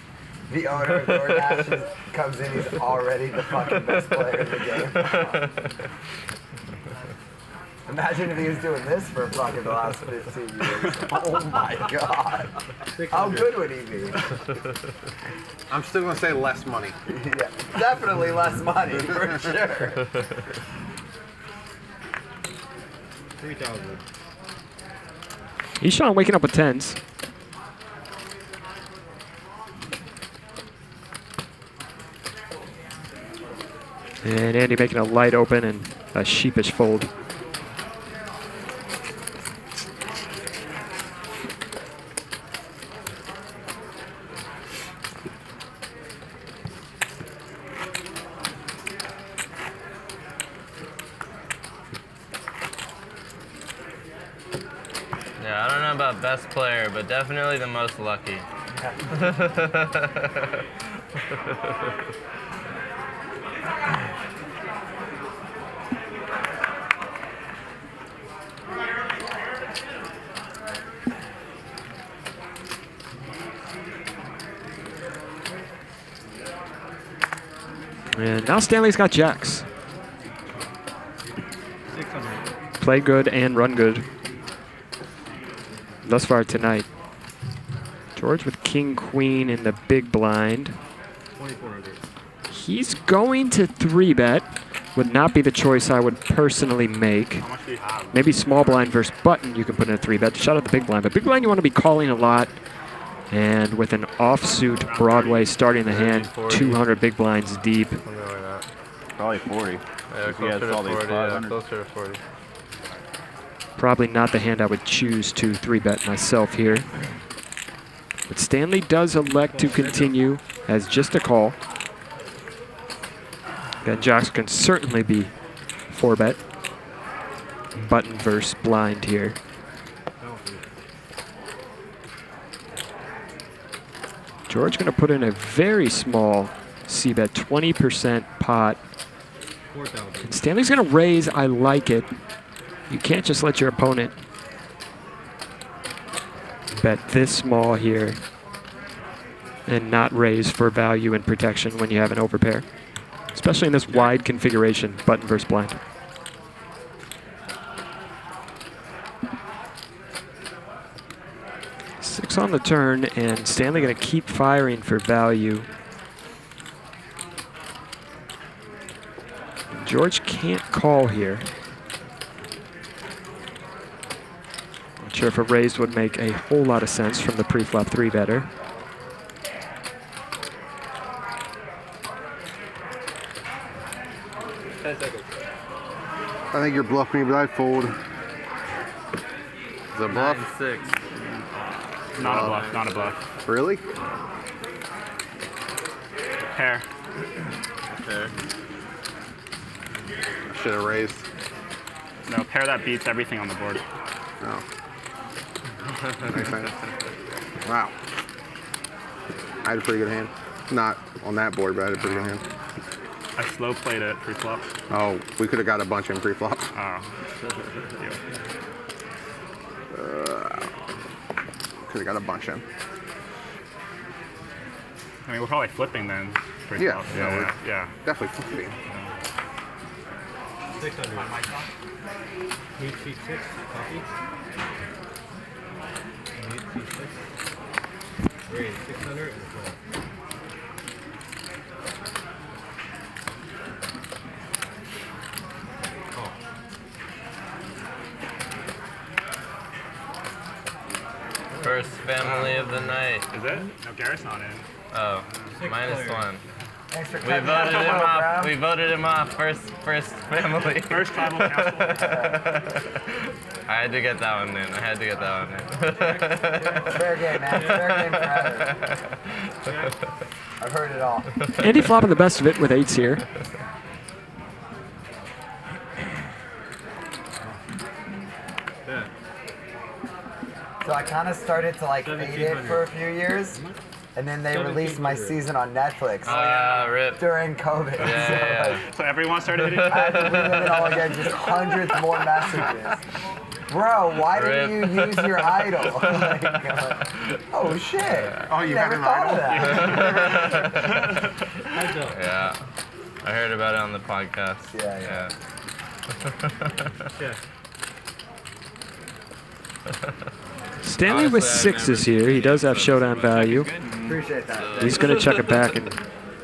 The owner of DoorDash comes in, he's already the fucking best player in the game. Imagine if he was doing this for fucking the last 15 years. Oh my god. How good would he be? I'm still gonna say less money. Yeah, definitely less money, for sure. 3,000. Eshawn waking up with tens. And Andy making a light open and a sheepish fold. Yeah, I don't know about best player, but definitely the most lucky. And now Stanley's got jacks. 600. play good and run good thus far tonight. George with king, queen in the big blind. 2,400. He's going to 3-bet. Would not be the choice I would personally make. How much do you have? Maybe small blind versus button you can put in a 3-bet to shut out the big blind. But big blind you want to be calling a lot. And with an offsuit Broadway starting the hand, 200 big blinds deep. Something like that. Probably 40. Yeah, If he has closer to all these 40. Yeah, 500. closer to 40. Probably not the hand I would choose to 3-bet myself here. But Stanley does elect to continue as just a call. Ben Jacks can certainly be 4-bet. Button versus blind here. George going to put in a very small C-bet, 20% pot. 4,000. And Stanley's going to raise. I like it. You can't just let your opponent bet this small here and not raise for value and protection when you have an overpair, especially in this wide configuration, button versus blind. Six on the turn, and Stanley going to keep firing for value. George can't call here. Not sure if a raise would make a whole lot of sense from the pre-flop 3-better. I think you're bluffing me, but I fold. Is it bluff? 9-6. Not a bluff, not a bluff. Really? Pair. Pair. Should have raised. No, pair that beats everything on the board. No. Nice hand. Wow. I had a pretty good hand. Not on that board, but I had a pretty good hand. I slow played it pre-flop. Oh, we could have got a bunch in pre-flop. Oh. Could have got a bunch in. I mean, we're probably flipping then. Yeah, Pre-flop. no, we're yeah. definitely flipping. 600. Need C6, copy. Need C6. Raise 600 and 12. First family of the night. Is it? No, Garrett's not in. Oh, -1. Thanks for We cutting voted that him promo, off. bro. We voted him off. First family. First tribal council. I had to get that one in. It's fair game, man. It's fair game forever. I've heard it all. Andy flopping the best of it with 8s here. So I kind of started to like fade it for a few years, and then they released my season on Netflix Rip. during COVID. Yeah. So everyone started hitting? I had to relive it all again, just hundreds more messages. Bro, why didn't you use your idol? Like, oh shit! Oh, you never had an thought idol? of that. Yeah. I heard about it on the podcast. Yeah. Stanley with 6s here. He does have showdown value. Appreciate that. He's going to check it back and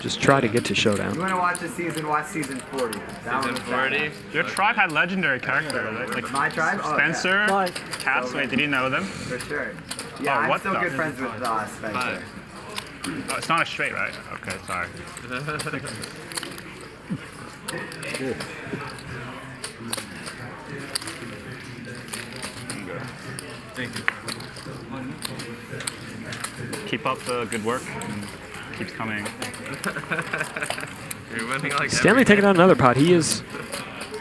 just try to get to showdown. You want to watch the season? Watch season 40. Season 40. Your tribe had legendary characters. Like My tribe? Oh, Spencer, yeah. Cats. Wait, did you know them? For sure. Yeah, Oh, I'm what still the- good friends with Spencer. Oh, it's not a straight, right? Okay, sorry. Thank you. Keep up the good work. And keeps coming. You're winning like Stanley taking on another pot. He is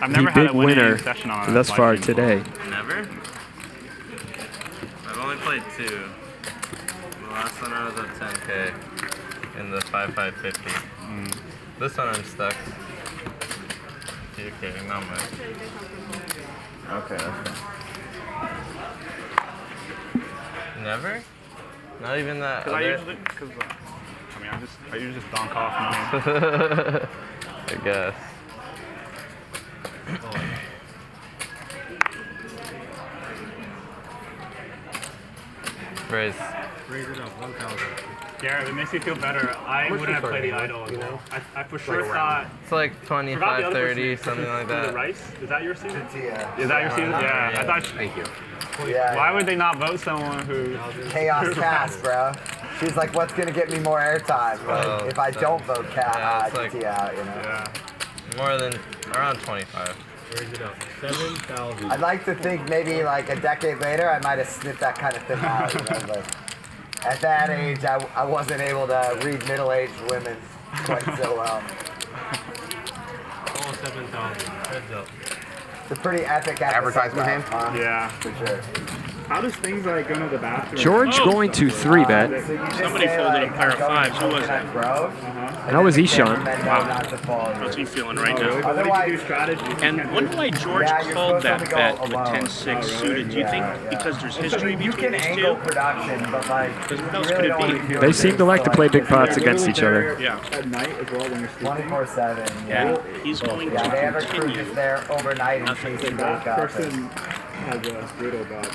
I've never the had big a winning winner session on thus live far stream before. today. Never? I've only played 2. The last one I was at 10K in the 5-5-50. This one I'm stuck. Okay, not much. Okay, that's fine. Never? Not even that. Because I usually just donk off money. I guess. Raise. Raise it up, 1,000. Garrett, it makes me feel better. I wouldn't have played the idol as well. I for sure thought. It's like 25, 30, something like The that. rice? Is that your season? Yeah. Is that your season? Yeah. I thought. Thank you. Yeah. Why would they not vote someone who? Chaos cast, bro. She's like, what's gonna get me more airtime? Like, if I don't vote it's like- IGT out, you know. Yeah. More than around 25. Raise it up, 7,000. I'd like to think maybe like a decade later, I might have sniffed that kind of thing out, you know. But at that age, I wasn't able to read middle-aged women quite so well. All 7,000. Heads up. It's a pretty epic Advertisement hand? Yeah. For sure. How does things like going to the bathroom? George going to 3-bet. Somebody folded a pair of fives. Who was that? That was Ishan. How's he feeling right now? What did you do strategy? And wonder why George called that bet with 10-6 suited. Do you think because there's history between these two? Production, but like, Because what else could it be? They seem to like to play big pots against each other. Yeah. At night as well when you're sleeping. 24/7. Yeah. He's going Yeah, they have to a crew continue. just there overnight in case you wake up. Person has a brutal dog.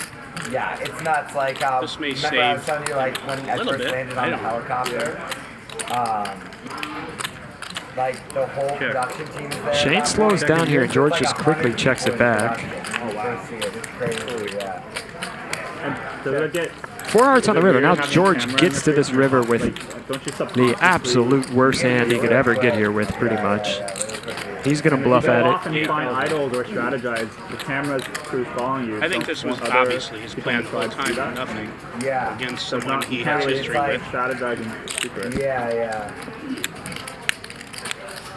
Yeah, it's nuts. Like, This may remember I was save telling you, like, when I little first bit. landed I on the don't know. helicopter, like, the whole production team is there. Shane slows down here, and George just quickly checks it back. Oh, wow. It's crazy, yeah. And does it get 4 hearts on the river. Now George gets to this river with the absolute worst hand he could ever get here with, pretty much. He's going to bluff at it. often find idols or strategize. The camera's crews following you. I think this was obviously his plan the whole time for nothing Yeah. against So someone not, he you has can't really history with. strategizing secret. Yeah, yeah.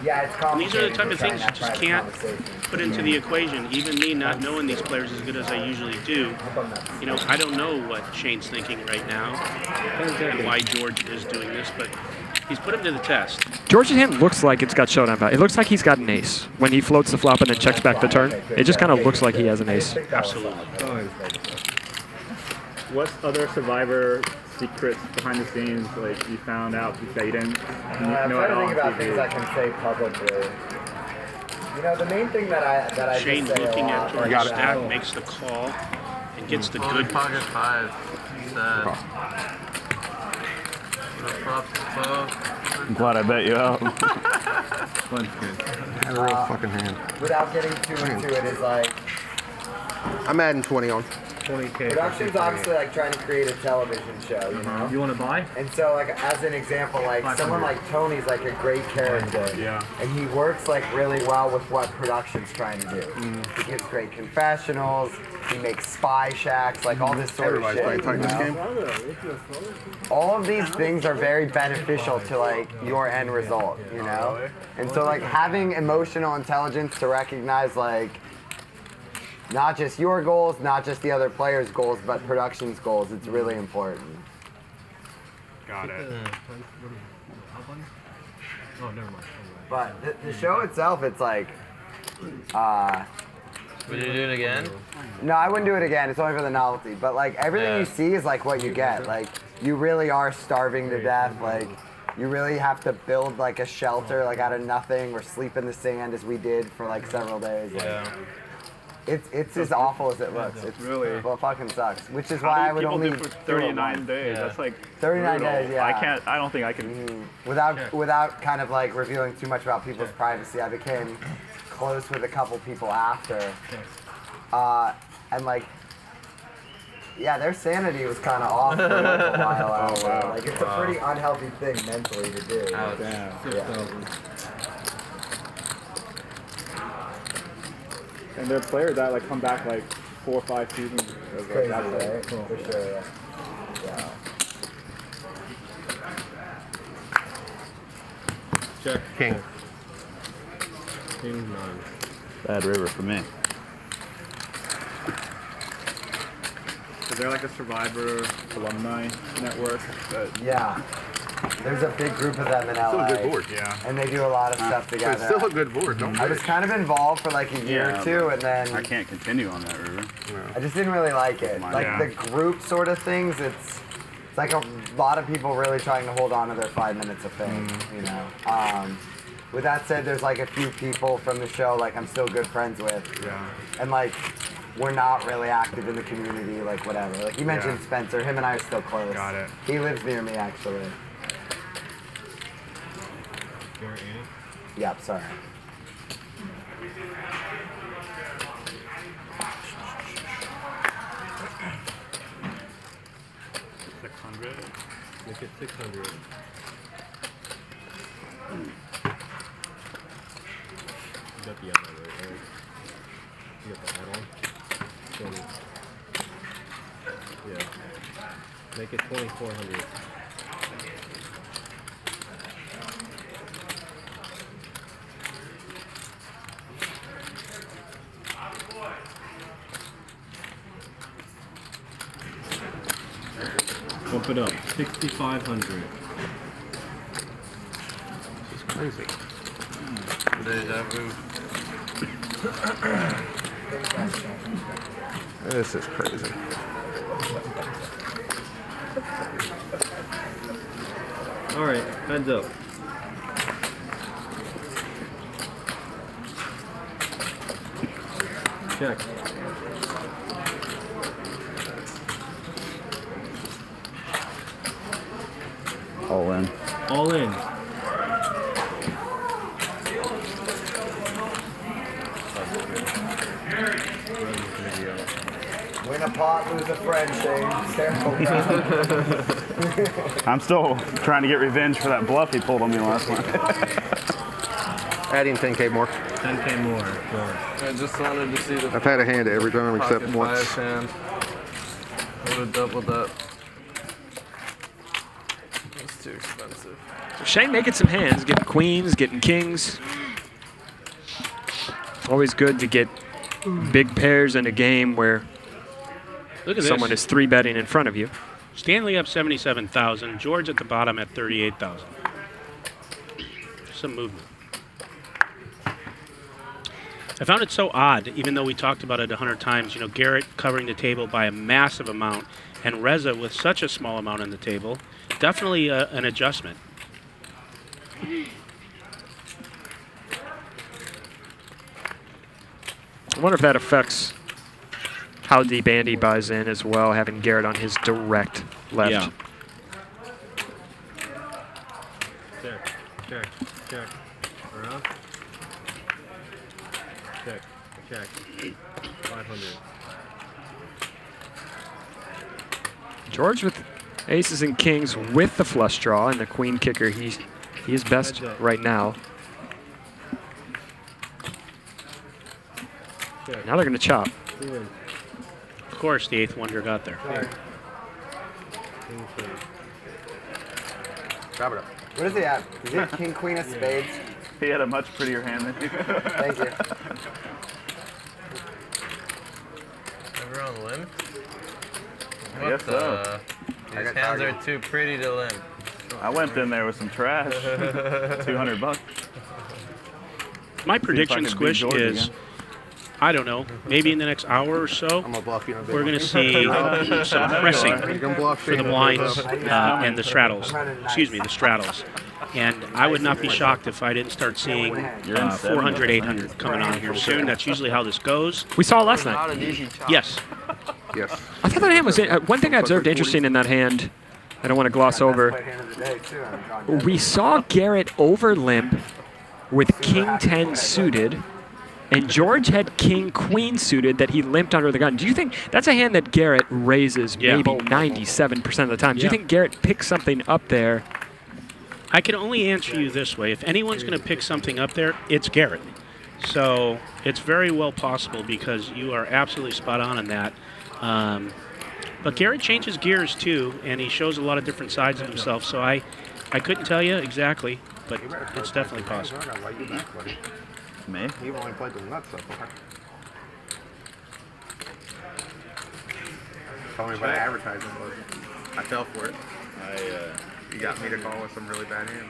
Yeah, it's And complicated. these are the type for of trying things you that just private can't conversation. put into the equation. Even me not knowing these players as good as I usually do, you know, I don't know what Shane's thinking right now and why George is doing this, but he's put him to the test. George's hand looks like it's got showdown value. It looks like he's got an ace. When he floats the flop and then checks back the turn, it just kind of looks like he has an ace. Absolutely. What's other Survivor secrets behind the scenes, like you found out that you didn't I'm know trying at to all think on about TV? things I can say publicly. You know, the main thing that I Shane just say looking a at lot, George's like, stack makes the call and gets the good. Pocket 5. Sad. I'm glad I bet you out. That's a real fucking hand. without getting too into it, is like I'm adding 20 on. 20K. production's obviously like trying to create a television show, you know. You want to buy? And so, like, as an example, like someone like Tony's like a great character, Yeah. and he works like really well with what production's trying to do. He gives great confessionals. He makes spy shacks, like all this sort of Everybody's shit. playing tight you this know? game. All of these things are very beneficial to like your end result, you know. And so, like, having emotional intelligence to recognize like not just your goals, not just the other players' goals, but production's goals. It's really important. Got it. Oh, never mind. But the show itself, it's like, Would you do it again? no, I wouldn't do it again. It's only for the novelty. But like everything Yeah. you see is like what you get. Like you really are starving to death. Like you really have to build like a shelter like out of nothing or sleep in the sand as we did for like several days. Like, Yeah. it's as awful as it looks. It's Really? well, it fucking sucks. Which is How why do I would people only do for do it 39 once. days? Yeah. That's like 39 brutal. days, yeah. I don't think I can. Without kind of like revealing too much about people's privacy, I became close with a couple people after, and like, yeah, their sanity was kind of off for like a while after. wow. Like it's a pretty unhealthy thing mentally to do. Ouch. Yeah. And there are players that like come back like 4 or 5 seasons. It's crazy, right? For sure. Yeah. Yeah. Check. King. King 9. Bad river for me. Is there like a Survivor alumni network? Yeah. There's a big group of them in LA. Still a good board. Yeah. And they do a lot of stuff But together. it's still a good board, don't I was kind of involved for like a year or two, and then I can't continue on that river. I just didn't really like it. Like Yeah. the group sort of things, it's like a lot of people really trying to hold on to their 5 minutes of fame, you know. With that said, there's like a few people from the show like I'm still good friends with. Yeah. And like we're not really active in the community, like whatever. Like you mentioned Spencer, him and I are still close. Got it. He lives near me actually. Garrett, Annie? Yep, sorry. Make it 600. You got the add-on right? You got the add-on? 20. Yeah. Make it 2,400. Bump it up, 6,500. It's crazy. Deja vu. This is crazy. All right, heads up. Check. All in. All in. Win a pot, lose a friend, Shane. Careful. I'm still trying to get revenge for that bluff he pulled on me last one. Adding 10K more. 10K more. Sure. I just wanted to see the. I've had a hand every time except pocket once. five hand. Would have doubled up. It's too expensive. So Shane making some hands, getting queens, getting kings. Always good to get big pairs in a game where Look at someone this. is 3-betting in front of you. Stanley up 77,000. George at the bottom at 38,000. Some movement. I found it so odd, even though we talked about it 100 times. You know, Garrett covering the table by a massive amount, and Reza with such a small amount on the table. Definitely an adjustment. I wonder if that affects how deep Andy buys in as well, having Garrett on his direct left. Yeah. Check, check, check. Around. Check, check. 500. George with aces and kings with the flush draw, and the queen kicker, he is best right now. Check. Now they're going to chop. Of course, the eighth wonder got there. Grab it up. What does he have? Is it king, queen of spades? He had a much prettier hand than you. Thank you. Ever on limp? I guess so. These hands are too pretty to limp. I went in there with some trash. $200. My prediction, Squish, is, I don't know, maybe in the next hour or so, we're going to see some pressing for the blinds and the straddles. Excuse me, the straddles. And I would not be shocked if I didn't start seeing 400, 800 coming on here soon. That's usually how this goes. We saw it last night. Yes. Yes. I thought that hand was one thing I observed interesting in that hand. I don't want to gloss over. We saw Garrett over limp with king 10 suited, and George had king queen suited that he limped under the gun. Do you think that's a hand that Garrett raises maybe 97% of the time? Do you think Garrett picks something up there? I can only answer you this way. If anyone's going to pick something up there, it's Garrett. So it's very well possible, because you are absolutely spot on that. But Garrett changes gears too, and he shows a lot of different sides of himself. So I couldn't tell you exactly, but it's definitely possible. Me? You've only played the nuts so far. Tell me what advertising was. I fell for it. You got me to call with some really bad hands.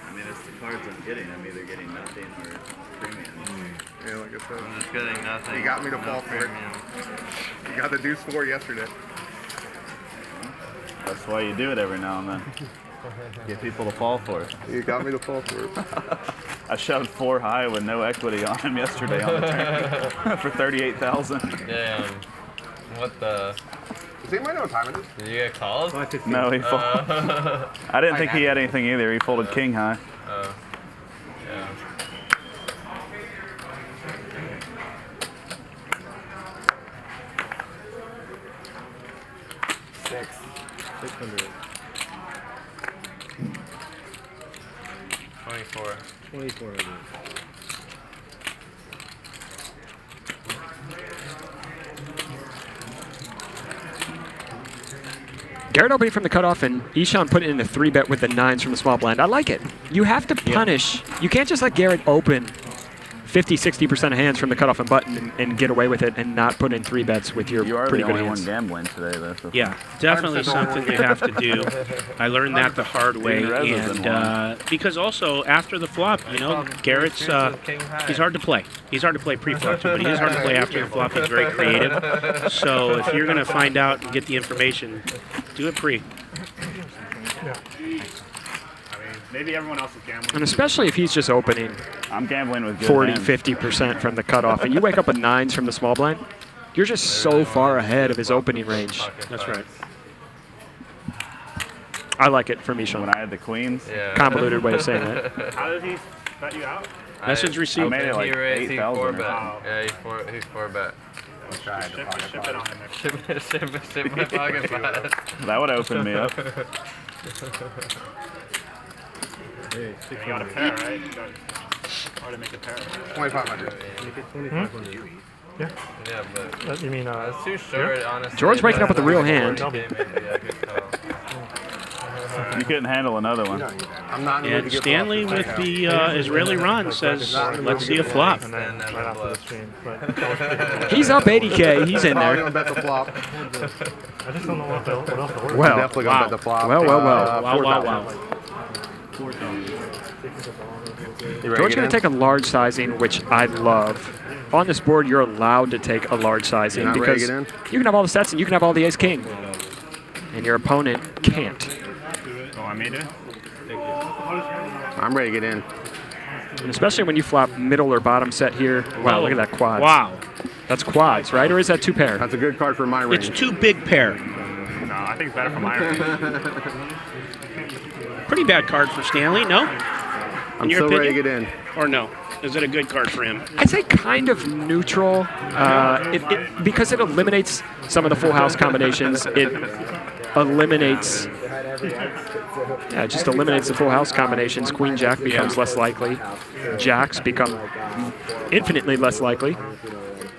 I mean, it's the cards I'm getting. I'm either getting nothing or premium. Yeah, like I said. I'm just getting nothing. You got me to fall for it. You got the deuce 4 yesterday. That's why you do it every now and then. Get people to fall for it. You got me to fall for it. I shoved 4 high with no equity on him yesterday on the turn for 38,000. Damn. What the? Does anybody know what time it is? Did you get calls? No, he folded. I didn't think he had anything either. He folded king high. Yeah. 600. 24. 2400. Garrett opening from the cutoff, and Ishan put it in a 3-bet with the 9s from the small blind. I like it. You have to punish. You can't just let Garrett open 50-60% of hands from the cutoff and button and get away with it and not put in 3-bets with your pretty good hands. You are the only one gambling today, though. So Yeah, definitely something you have to do. I learned that the hard way, and because also after the flop, you know, Garrett's he's hard to play. He's hard to play pre-flop too, but he is hard to play after the flop. He's very creative. So if you're gonna find out and get the information, do it pre. Maybe everyone else is gambling. And especially if he's just opening I'm gambling with 40-50% from the cutoff, and you wake up with 9s from the small blind, you're just so far ahead of his opening range. That's right. I like it from Ishan. When I had the queens. Yeah. Convoluted way of saying that. How did he bet you out? Message received. I made it like 8,000. Yeah, he's 4-bet. Ship it on him next Ship my pocket pass. That would open me up. You got a pair, right? You got hard to make a pair. 2,500. Make it 2,500. Yeah. Yeah, but You mean that's too short, honestly. George waking up with a real hand. Yeah, good call. You couldn't handle another one. I'm not in the mood And to get Stanley flopped with right now. the Israeli run says, let's see a flop. And then right after the stream. But He's up 80K. He's in Probably there. gonna bet the flop. I just don't know what else to order. Well, Definitely gonna bet the flop. Well. Wow. George's going to take a large sizing, which I love. On this board, you're allowed to take a large sizing You're not ready to because get you can have all the sets and you can have all the ace-king. And your opponent can't. Oh, I made it? I'm ready to get in. And especially when you flop middle or bottom set here. Wow, look at that quads. Wow. That's quads, right? Or is that 2 pair? That's a good card for my range. It's 2 big pair. No, I think it's better for my range. Pretty bad card for Stanley, no? I'm so ready to get in. Or no? Is it a good card for him? I'd say kind of neutral. Because it eliminates some of the full house combinations. It eliminates, just eliminates the full house combinations. Queen Jack becomes less likely. Jacks become infinitely less likely.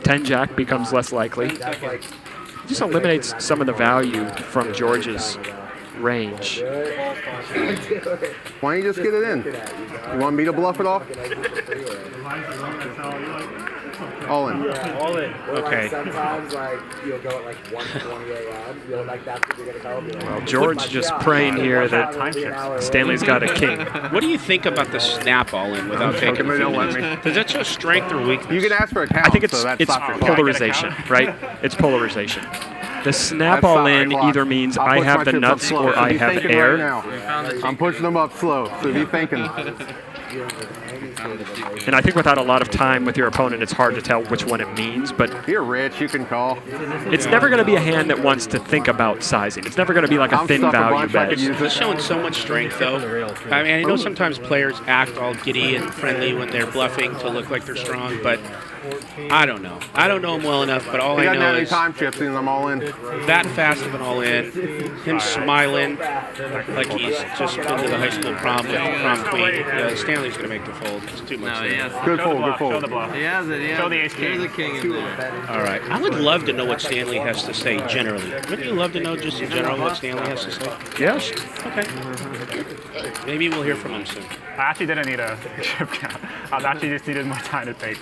10 Jack becomes less likely. It just eliminates some of the value from George's range. Why don't you just get it in? You want me to bluff it off? All in. All in. Okay. Sometimes like you'll go at like 1:20 a.m. You'll like that's what you're gonna tell me. Well, George just praying here that Stanley's got a king. What do you think about the snap all in without taking a few minutes? Does that show strength or weakness? You can ask for a count. I think it's so that's polarization, right? It's polarization. The snap That's all not in my either block. means I'll I push have my the chips up nuts slow. or So I be have thinking air. Right now. I'm pushing them up slow, so be thinking. And I think without a lot of time with your opponent, it's hard to tell which one it means. But you're rich, you can call. It's never going to be a hand that wants to think about sizing. It's never going to be like a thin value bet. It's showing so much strength, though. I mean, I know sometimes players act all giddy and friendly when they're bluffing to look like they're strong, but I don't know. I don't know him well enough, but all I know is time chips and I'm all in. That fast of an all in, him smiling like he's just been to the high school prom with prom queen. Stanley's going to make the fold. It's too much. Good fold, good fold. He has it, Show the ace king. There's a king in there. All right. I would love to know what Stanley has to say generally. Wouldn't you love to know just in general what Stanley has to say? Yes. Okay. Maybe we'll hear from him soon. I actually didn't need a chip count. I actually just needed more time to think.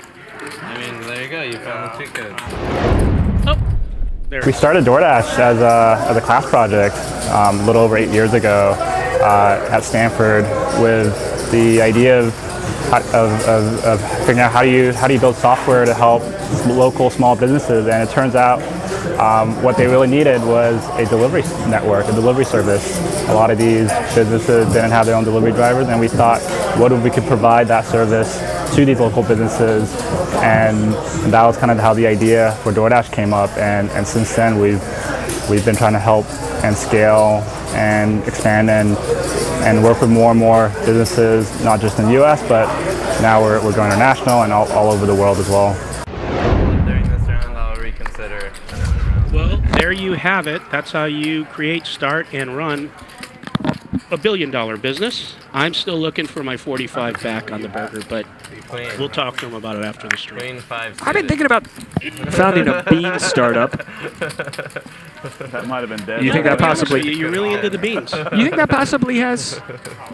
I mean, there you go. You found the tickets. We started DoorDash as a class project a little over 8 years ago at Stanford with the idea of figuring out how do you build software to help local small businesses, and it turns out what they really needed was a delivery network, a delivery service. A lot of these businesses didn't have their own delivery drivers, and we thought, what if we could provide that service to these local businesses? And that was kind of how the idea for DoorDash came up. And since then, we've been trying to help and scale and expand and work with more and more businesses, not just in the U.S., but now we're going international and all over the world as well. During this round, I'll reconsider. Well, there you have it. That's how you create, start, and run a billion-dollar business. I'm still looking for my 45 back on the burger, but we'll talk to him about it after the stream. I've been thinking about founding a bean startup. That might have been dead. You think that possibly? You're really into the beans. You think that possibly has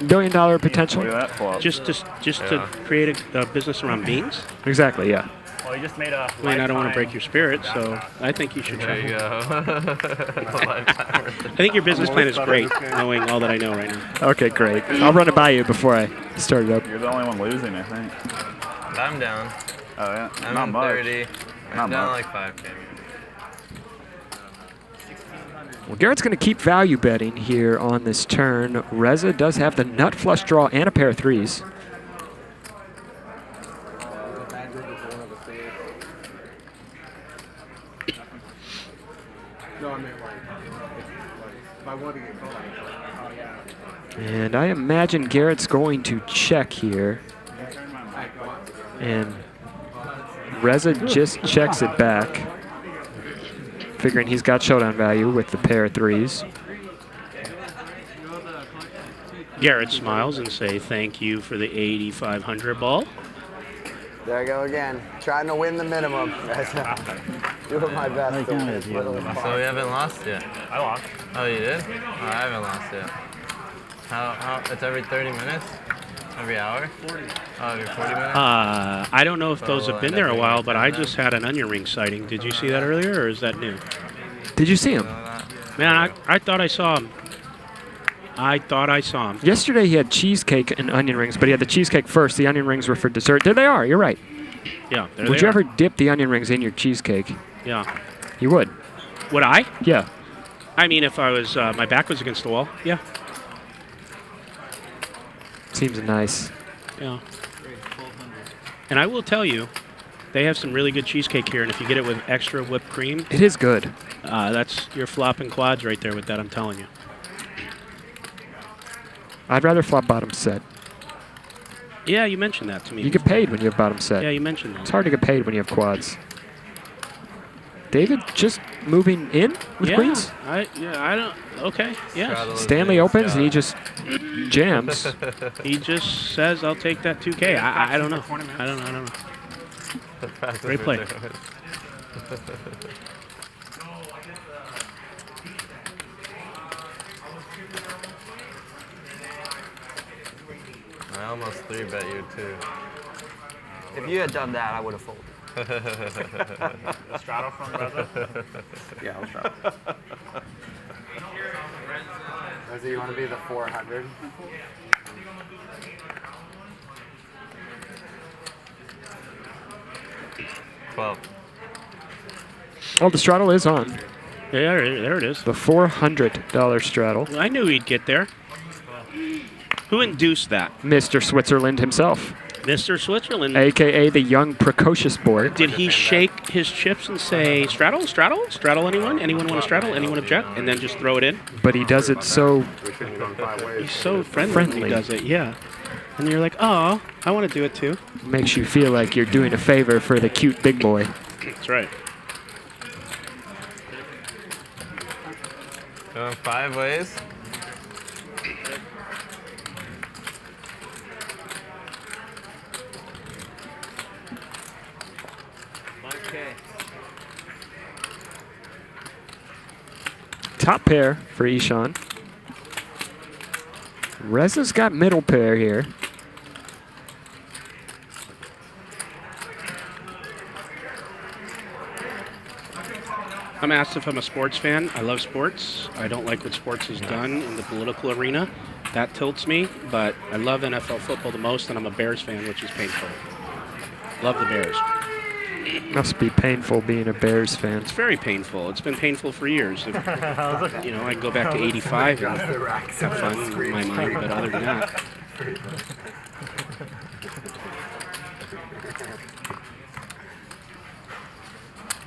billion-dollar potential? Look at that flop. Just to create a business around beans? Exactly. Yeah. Well, you just made a. I mean, I don't want to break your spirit, so I think you should try. There you go. I think your business plan is great, knowing all that I know right now. Okay, great. I'll run it by you before I start it up. You're the only one losing, I think. I'm down. Oh yeah. I'm Not in much. 30. I'm Not down much. like 5K. Well, Garrett's going to keep value betting here on this turn. Reza does have the nut flush draw and a pair of threes. And I imagine Garrett's going to check here. And Reza just checks it back, figuring he's got showdown value with the pair of threes. Garrett smiles and say thank you for the 8,500 ball. There I go again, trying to win the minimum. Doing my best. So we haven't lost yet? I lost. Oh, you did? Oh, I haven't lost yet. How? It's every 30 minutes? Every hour? Oh, every 40 minutes? I don't know if those have been there a while, but I just had an onion ring sighting. Did you see that earlier, or is that new? Did you see him? Man, I thought I saw him. I thought I saw him. Yesterday he had cheesecake and onion rings, but he had the cheesecake first. The onion rings were for dessert. There they are. You're right. Yeah. Would you ever dip the onion rings in your cheesecake? Yeah. You would. Would I? Yeah. I mean, if I was, my back was against the wall. Yeah. Seems nice. Yeah. And I will tell you, they have some really good cheesecake here, and if you get it with extra whipped cream, it is good. That's your flopping quads right there with that. I'm telling you. I'd rather flop bottom set. Yeah, you mentioned that to me. You get paid when you have bottom set. Yeah, you mentioned that. It's hard to get paid when you have quads. David just moving in with yeah, queens? I don't. Okay, yeah. Stanley opens and he just jams. He just says, "I'll take that 2K." I don't know. I don't know. Great play. I almost 3-bet you too. If you had done that, I would have folded. Straddle from Reza? Yeah, I'll straddle. Reza, you want to be the 400? Oh, the straddle is on. Yeah, there it is. The $400 straddle. Well, I knew he'd get there. Who induced that? Mr. Switzerland himself. Mr. Switzerland. AKA the young precocious boy. Did he shake his chips and say, straddle, straddle, straddle anyone? Anyone want to straddle? Anyone object? And then just throw it in? But he does it so... He's so friendly when he does it, yeah. And you're like, oh, I want to do it too. Makes you feel like you're doing a favor for the cute big boy. That's right. Going 5 ways. Top pair for Ishan. Reza's got middle pair here. I'm asked if I'm a sports fan. I love sports. I don't like what sports has done in the political arena. That tilts me, but I love NFL football the most, and I'm a Bears fan, which is painful. Love the Bears. Must be painful being a Bears fan. It's very painful. It's been painful for years. If, you know, I go back to '85 and have fun in my mind, but other than that.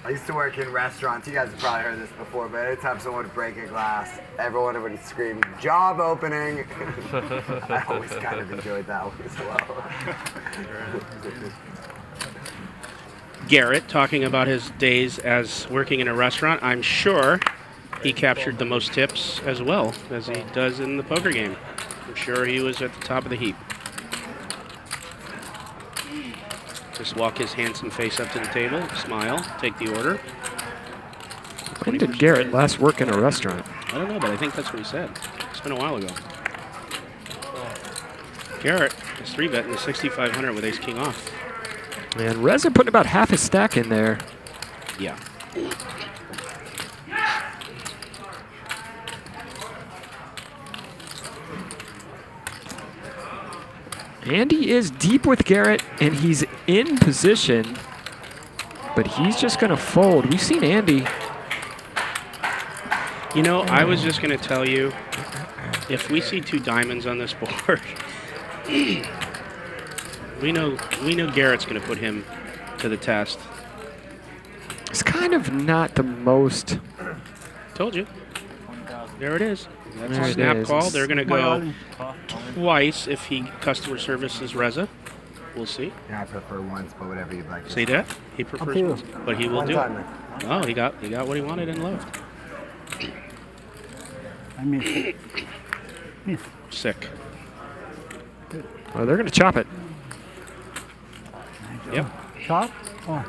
I used to work in restaurants. You guys have probably heard this before, but anytime someone would break a glass, everyone would scream, "Job opening!" I always kind of enjoyed that one as well. Garrett talking about his days as working in a restaurant. I'm sure he captured the most tips as well as he does in the poker game. I'm sure he was at the top of the heap. Just walk his handsome face up to the table, smile, take the order. When did Garrett last work in a restaurant? I don't know, but I think that's what he said. It's been a while ago. Garrett is 3-betting the 6,500 with ace king off. And Reza putting about half his stack in there. Yeah. Andy is deep with Garrett, and he's in position, but he's just going to fold. We've seen Andy. You know, I was just going to tell you, if we see 2 diamonds on this board, we know Garrett's going to put him to the test. It's kind of not the most. Told you. There it is. That's There a it snap is. call. They're going to go twice if he customer services Reza. We'll see. Yeah, I prefer once, but whatever you'd like. See that? He prefers once, but he will do it. Oh, he got what he wanted and loved. I miss. Sick. Well, they're going to chop it. Yep. Chop? Oh.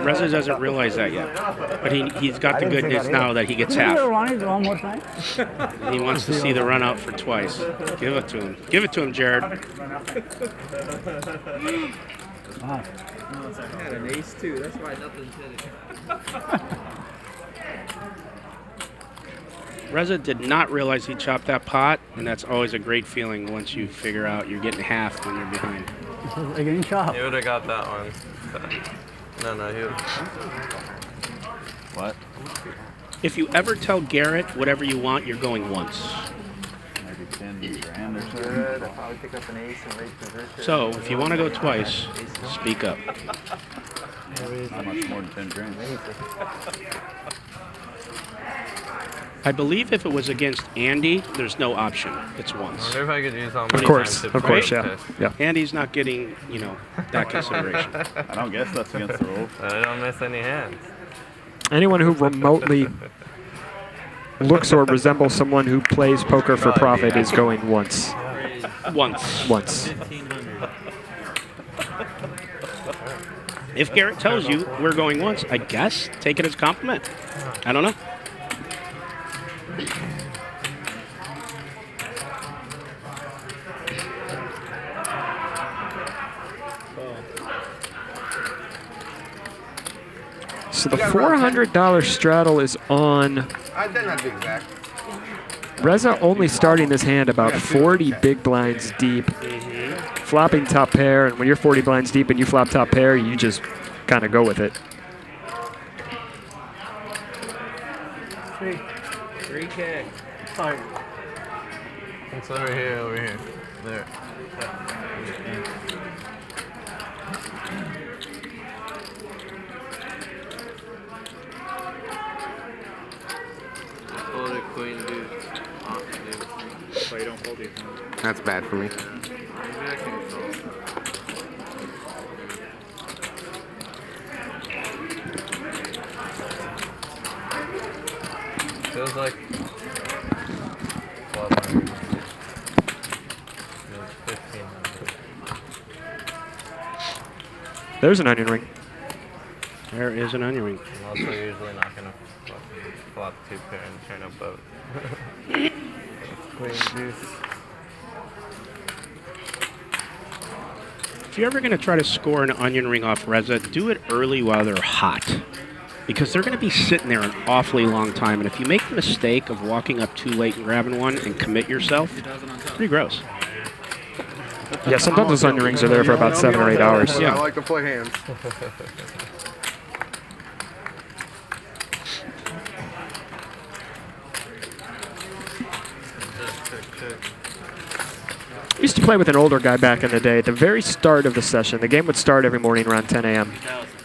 Reza doesn't realize that yet, but he's got the good news now that he gets half. Run it one more time. He wants to see the run out for twice. Give it to him. Give it to him, Jared. I had an ace too. That's why nothing's hitting. Reza did not realize he chopped that pot, and that's always a great feeling once you figure out you're getting half when you're behind. Again, chop. He would have got that one. No, he would. What? If you ever tell Garrett whatever you want, you're going once. Maybe 10 grand or something. Good. I'll probably pick up an ace and raise position. So, if you want to go twice, speak up. Not much more than 10 grand. I believe if it was against Andy, there's no option. It's once. I wonder if I could use how Of many course, times of course, yeah. Yeah. Andy's not getting, that consideration. I don't guess that's against the rules. I don't miss any hands. Anyone who remotely looks or resembles someone who plays poker for profit is going once. Once. Once. If Garrett tells you we're going once, I guess take it as a compliment. I don't know. So the $400 straddle is on. I did not do exact. Reza only starting this hand about 40 big blinds deep, flopping top pair, and when you're 40 blinds deep and you flop top pair, you just kind of go with it. 3K. Sorry. It's over here. There. Hold it, queen, dude. Off, dude. So you don't hold these. That's bad for me. Maybe I can call. Feels like 1,200. 1,500. There's an onion ring. There is an onion ring. I'm also usually not going to flop 2 pair and turn up both. Queen deuce. If you're ever going to try to score an onion ring off Reza, do it early while they're hot. Because they're going to be sitting there an awfully long time. And if you make the mistake of walking up too late and grabbing one and commit yourself, it's pretty gross. Yeah, sometimes those onion rings are there for about 7 or 8 hours. I like to play hands. I used to play with an older guy back in the day. At the very start of the session, the game would start every morning around 10 a.m.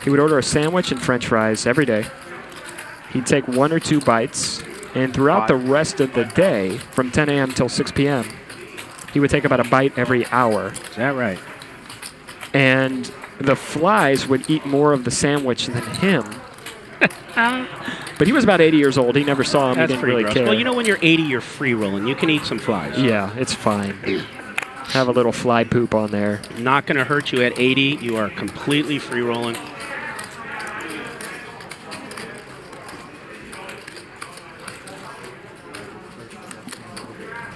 He would order a sandwich and french fries every day. He'd take 1 or 2 bites, and throughout the rest of the day, from 10 a.m. till 6 p.m., he would take about a bite every hour. Is that right? And the flies would eat more of the sandwich than him. But he was about 80 years old. He never saw him. That's He didn't pretty really gross. care. Well, you know, when you're 80, you're free rolling. You can eat some flies. Yeah, it's fine. Have a little fly poop on there. Not going to hurt you at 80. You are completely free rolling.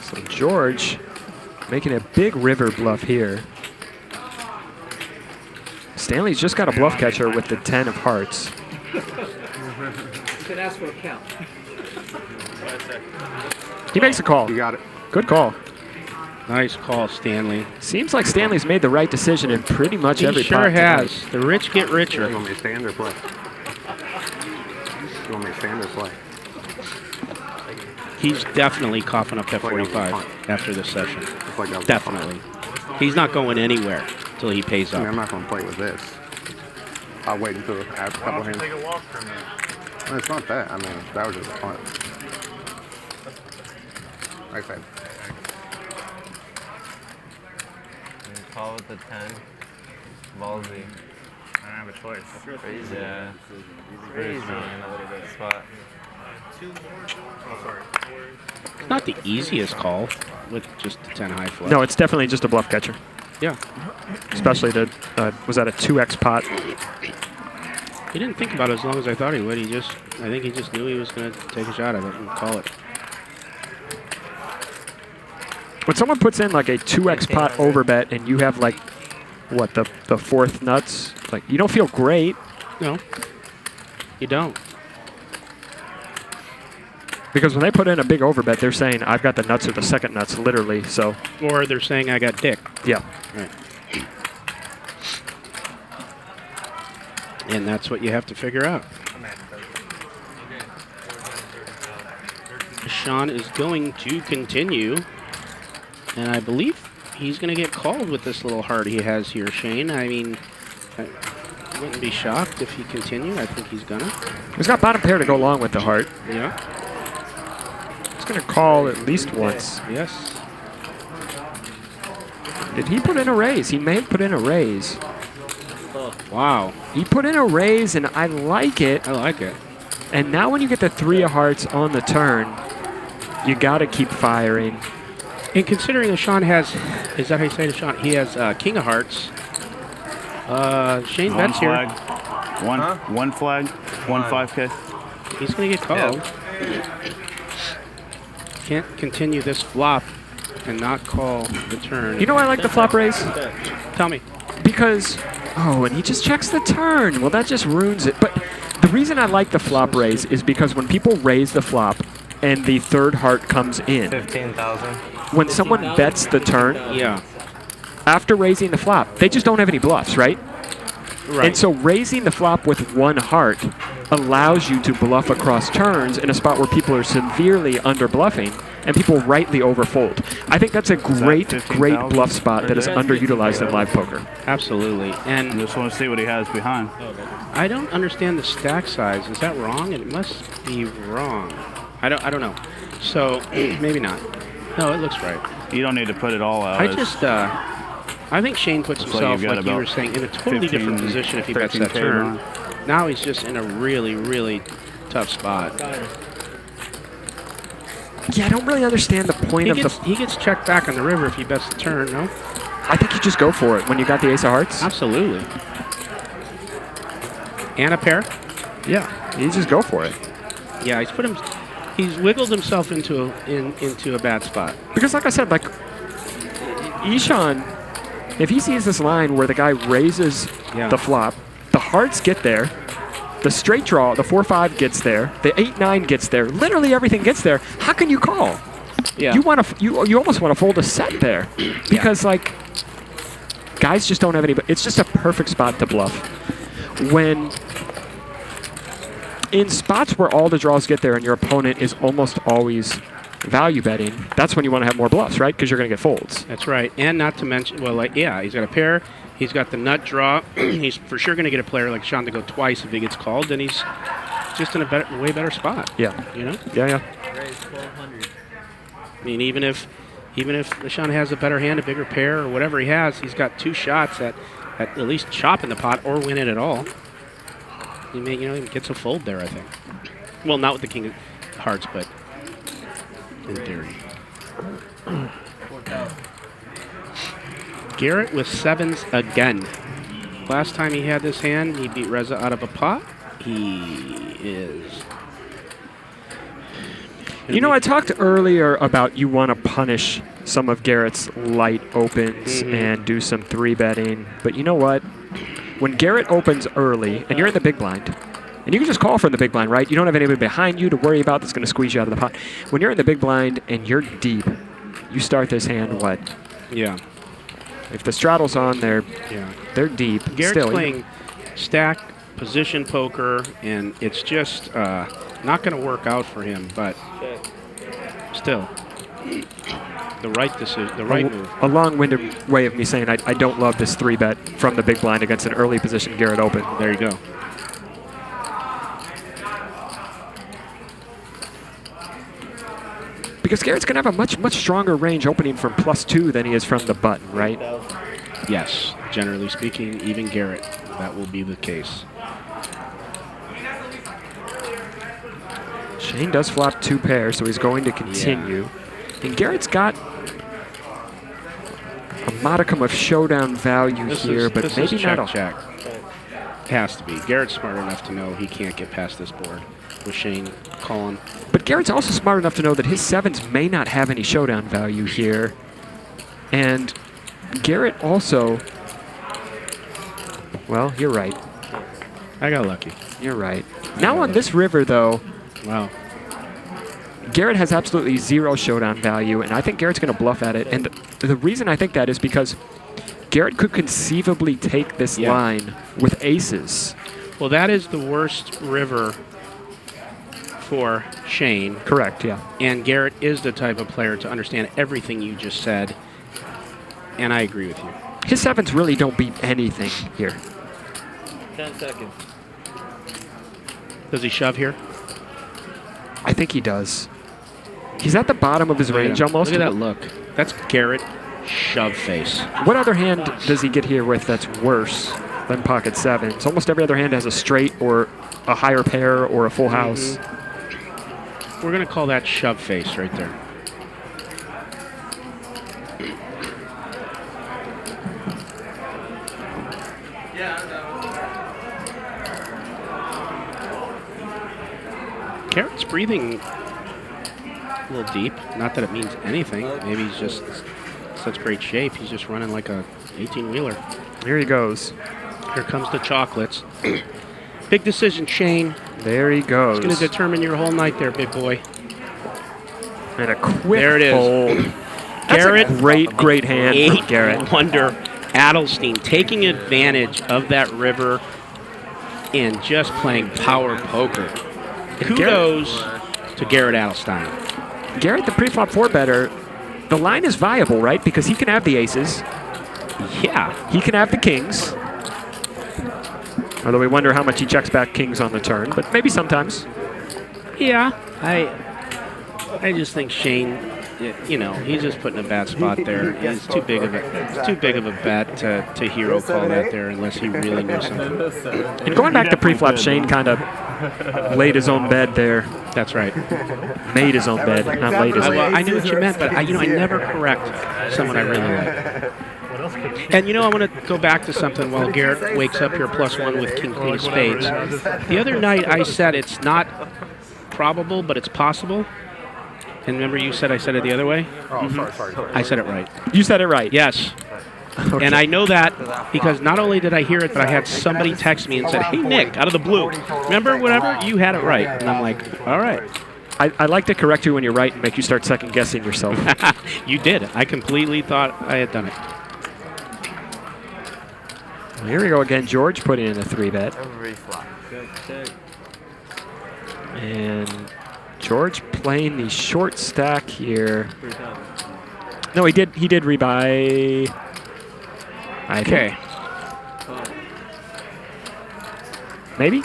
So George making a big river bluff here. Stanley's just got a bluff catcher with the 10 of hearts. You can ask for a count. He makes a call. You got it. Good call. Nice call, Stanley. Seems like Stanley's made the right decision in pretty much every He pot sure has. tonight. The rich get richer. You want me to stand or play? You want me to stand or play? He's definitely coughing up that 45 after this session. Like Definitely. He's not going anywhere until he pays I mean, up. I'm not going to play with this. I'll wait until I have a couple hands. Take a walk from it. No, it's not that. I mean, that was just a punt. Like that. Call with the 10. Ballsy. I don't have a choice. Crazy. Yeah. Crazy in a spot. Oh, sorry. It's not the easiest call with just the 10 high flush. No, it's definitely just a bluff catcher. Yeah. Especially the, was that a 2x pot? He didn't think about it as long as I thought he would. I think he just knew he was going to take a shot at it and call it. When someone puts in like a 2x pot overbet and you have like, what, the 4th nuts, like you don't feel great. No, you don't. Because when they put in a big overbet, they're saying, I've got the nuts or the second nuts, literally, so. Or they're saying I got dick. Yeah. Right. And that's what you have to figure out. Sean is going to continue. And I believe he's going to get called with this little heart he has here, Shane. I mean, I wouldn't be shocked if he continued. I think he's going to. He's got bottom pair to go along with the heart. Yeah. He's going to call at least once. Yes. Did he put in a raise? He may have put in a raise. Wow. He put in a raise, and I like it. I like it. And now when you get the 3 of hearts on the turn, you got to keep firing. And considering that Sean has, is that how you say it, Sean? He has King of Hearts. Shane Betts here. One flag, 5K. He's going to get called. Can't continue this flop and not call the turn. You know why I like the flop raise? Tell me. Because, oh, and he just checks the turn. Well, that just ruins it. But the reason I like the flop raise is because when people raise the flop and the 3rd heart comes in, 15,000. when someone bets the turn, yeah, after raising the flop, they just don't have any bluffs, right? Right. And so raising the flop with 1 heart allows you to bluff across turns in a spot where people are severely under bluffing and people rightly overfold. I think that's a great bluff spot that is underutilized in live poker. Absolutely. And I just want to see what he has behind. I don't understand the stack size. Is that wrong? It must be wrong. I don't know. So maybe not. No, it looks right. You don't need to put it all out. I think Shane puts himself, like you were saying, in a totally different position if he bets that turn. Now he's just in a really, really tough spot. Yeah, I don't really understand the point of He gets checked back on the river if he bets the turn, no? I think you just go for it when you got the ace of hearts. Absolutely. And a pair? Yeah, you just go for it. Yeah, he's wiggled himself into a bad spot. Because like I said, like Ishan, if he sees this line where the guy raises the flop, the hearts get there, the straight draw, the 4-5 gets there, the 8-9 gets there, literally everything gets there. How can you call? Yeah. You want to you almost want to fold a set there because like guys just don't have any. It's just a perfect spot to bluff. When in spots where all the draws get there and your opponent is almost always value betting, that's when you want to have more bluffs, right? Because you're going to get folds. That's right. And not to mention, well, like, yeah, he's got a pair. He's got the nut draw. He's for sure going to get a player like Sean to go twice if he gets called. Then he's just in a way better spot. Yeah. You know? Yeah. Raise 1,200. I mean, even if Sean has a better hand, a bigger pair, or whatever he has, he's got 2 shots at least chopping the pot or win it at all. He may, he gets a fold there, I think. Well, not with the king of hearts, but in theory. Garrett with 7s again. Last time he had this hand, he beat Reza out of a pot. He is... I talked earlier about you want to punish some of Garrett's light opens and do some 3-betting. But you know what? When Garrett opens early, and you're in the big blind, and you can just call from the big blind, right? You don't have anybody behind you to worry about that's going to squeeze you out of the pot. When you're in the big blind and you're deep, you start this hand, what? Yeah. If the straddle's on, they're deep. Garrett's playing stack position poker, and it's just not going to work out for him, but still, the right decision, the right move. A long-winded way of me saying I don't love this 3-bet from the big blind against an early position Garrett open. There you go. Because Garrett's going to have a much stronger range opening from +2 than he is from the button, right? Yes, generally speaking, even Garrett, that will be the case. Shane does flop 2 pairs, so he's going to continue. Yeah. And Garrett's got a modicum of showdown value here, but maybe not a check. Has to be. Garrett's smart enough to know he can't get past this board with Shane calling. But Garrett's also smart enough to know that his 7s may not have any showdown value here. And Garrett also, well, you're right. I got lucky. You're right. Now on this river, though, wow, Garrett has absolutely 0 showdown value, and I think Garrett's going to bluff at it. And the reason I think that is because Garrett could conceivably take this line with aces. Well, that is the worst river for Shane. Correct, yeah. And Garrett is the type of player to understand everything you just said, and I agree with you. His 7s really don't beat anything here. 10 seconds. Does he shove here? I think he does. He's at the bottom of his range almost. Look at that look. That's Garrett shove face. What other hand does he get here with that's worse than pocket 7s? Almost every other hand has a straight or a higher pair or a full house. We're going to call that shove face right there. Garrett's breathing a little deep. Not that it means anything. Maybe he's just such great shape. He's just running like a 18-wheeler. Here he goes. Here comes the chocolates. Big decision, Shane. There he goes. It's going to determine your whole night there, big boy. And a quick there it is. fold. Garrett, that's a great hand from Garrett. Wonder Adelstein taking advantage of that river and just playing power poker. Kudos to Garrett Adelstein. Garrett, the pre-flop 4-better, the line is viable, right? Because he can have the aces. Yeah. He can have the kings. Although we wonder how much he checks back kings on the turn, but maybe sometimes. Yeah. I just think Shane, he's just put in a bad spot there. It's too big of a bet to hero call that there unless he really knows something. And going back to pre-flop, Shane kind of laid his own bed there. That's right. Made his own bed, not laid his own. Well, I knew what you meant, but I never correct someone I really like. And I want to go back to something while Garrett wakes up here +1 with king, queen of spades. The other night I said it's not probable, but it's possible. And remember you said I said it the other way? Oh, sorry. I said it right. You said it right. Yes. Okay. And I know that because not only did I hear it, but I had somebody text me and said, "Hey, Nick, out of the blue, remember whatever? You had it right." And I'm like, all right. I like to correct you when you're right and make you start second-guessing yourself. You did. I completely thought I had done it. Here we go again. George putting in a 3-bet. Every flop. And George playing the short stack here. No, he did rebuy. Okay. Maybe?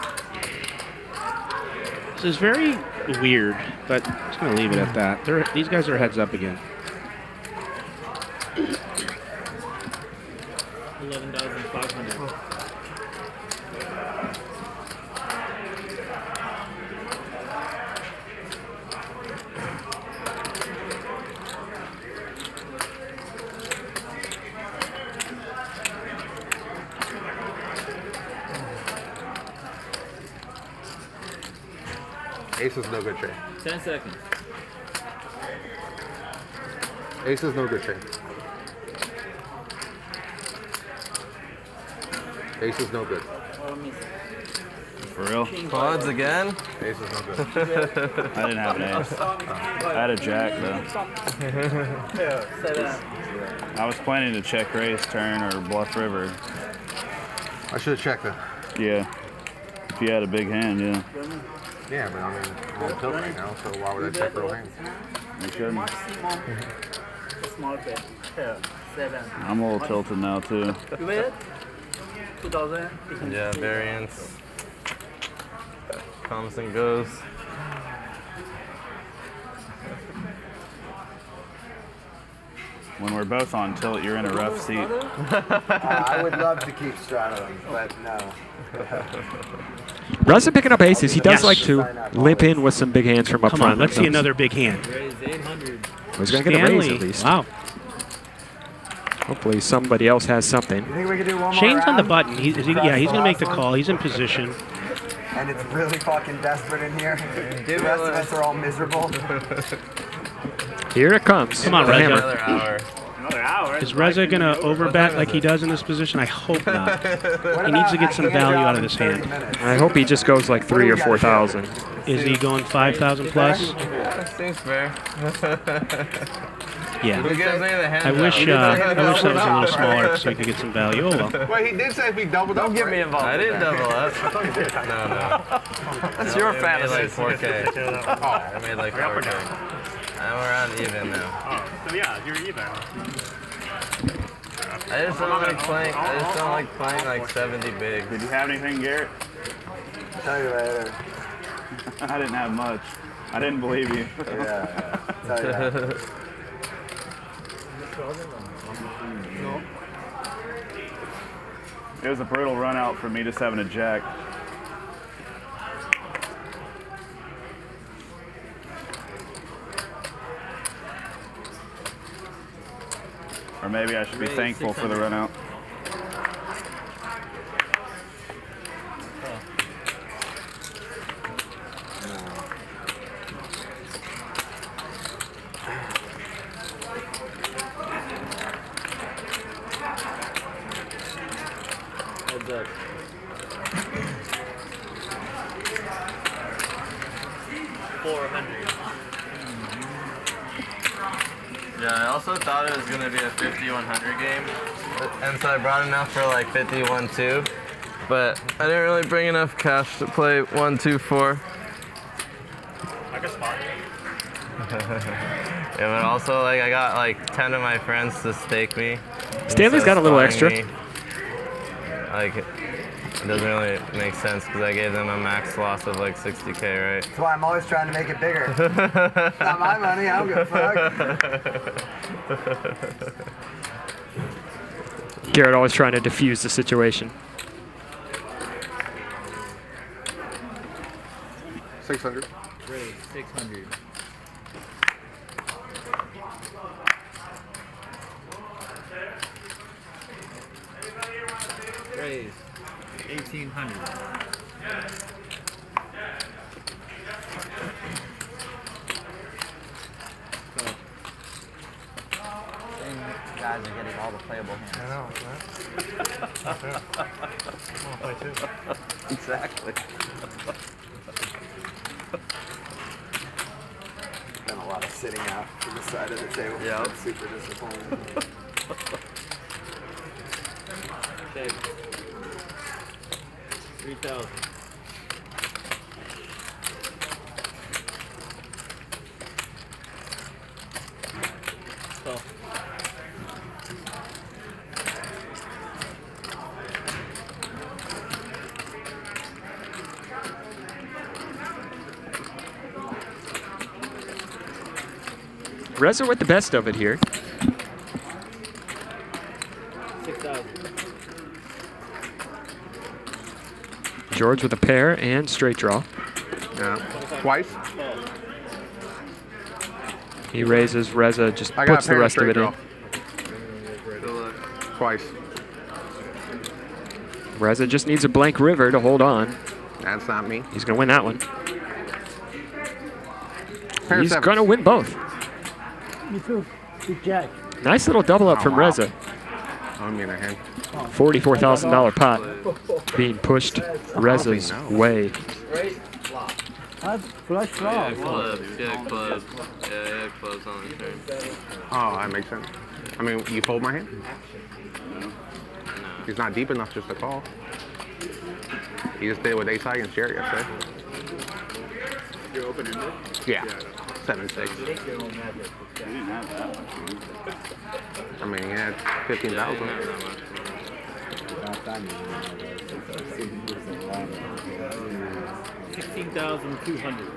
This is very weird, but I'm just going to leave it at that. These guys are heads up again. 11,500. Ace is no good trade. 10 seconds. Ace is no good trade. Ace is no good. For real? Quads again? Ace is no good. I didn't have an ace. I had a jack though. I was planning to check raise turn or bluff river. I should have checked that. Yeah. If you had a big hand, yeah. Yeah, but I mean, I'm on tilt right now, so why would I check real hands? You shouldn't. Small bet. Yeah, 7. I'm a little tilted now too. You bet? 2,000. Yeah, variance. Comes and goes. When we're both on tilt, you're in a rough seat. I would love to keep straddling, but no. Reza picking up aces. He does like to limp in with some big hands from up Come front. on, let's see another big hand. Raise 800. He's going to get a raise at least. Wow. Hopefully somebody else has something. You think we could do one more Shane's on the round? button. He's going to make the call. He's in position. And it's really fucking desperate in here. The rest of us are all miserable. Here it comes. Come on, The Reza. hammer. Another hour. Another hour. Is Reza going to overbet like he does in this position? I hope not. He needs to get some value out of this hand. I hope he just goes like 3,000 or 4,000. Is he going 5,000 plus? Yeah, seems fair. Yeah. Who gives me the hand I wish that was a little smaller so he could get some value. Oh well. Wait, he did say if he doubled up. Don't get me involved. I didn't double up. No. That's your I fantasy. made like 4K. I made like 4K. I'm around even now. Oh, so yeah, you're even. I just don't like playing like 70 big. Did you have anything, Garrett? I'll tell you later. I didn't have much. I didn't believe you. Yeah. Tell you that. It was a brutal run out for me just having a jack. Or maybe I should be thankful for the run out. Heads up. Yeah, I also thought it was going to be a 50-100 game. And so I brought enough for like 50-1-2. But I didn't really bring enough cash to play 1-2-4. I can spot it. Yeah, but also like I got like 10 of my friends to stake me. Stanley's got a little extra. Me. Like it doesn't really make sense because I gave them a max loss of like 60K, right? That's why I'm always trying to make it bigger. It's not my money, I don't give a fuck. Garrett always trying to diffuse the situation. 600. Raise 600. Raise 1,800. Guys are getting all the playable hands. I know, right? I want to play too. Exactly. Done a lot of sitting out to the side of the table. Yeah. It's super disappointing. Okay. 3,000. Tough. Reza with the best of it here. 6,000. George with a pair and straight draw. Yeah. Twice. He raises, Reza just I got puts a the pair rest of it straight in. draw. Twice. Reza just needs a blank river to hold on. That's not me. He's going to win that one. Pair He's sevens. going to win both. Me too. Big jack. Nice little double up Oh, from wow. Reza. I mean, a hand. $44,000 pot being pushed Reza's way. Flush draw. Clubs. Yeah, clubs. Yeah, clubs on the turn. Oh, that makes sense. I mean, you fold my hand? No. He's not deep enough just to call. He just did it with ace high against Gerry yesterday. You're open-ended? Yeah. 7-6. I mean, he had 15,000. 16,200.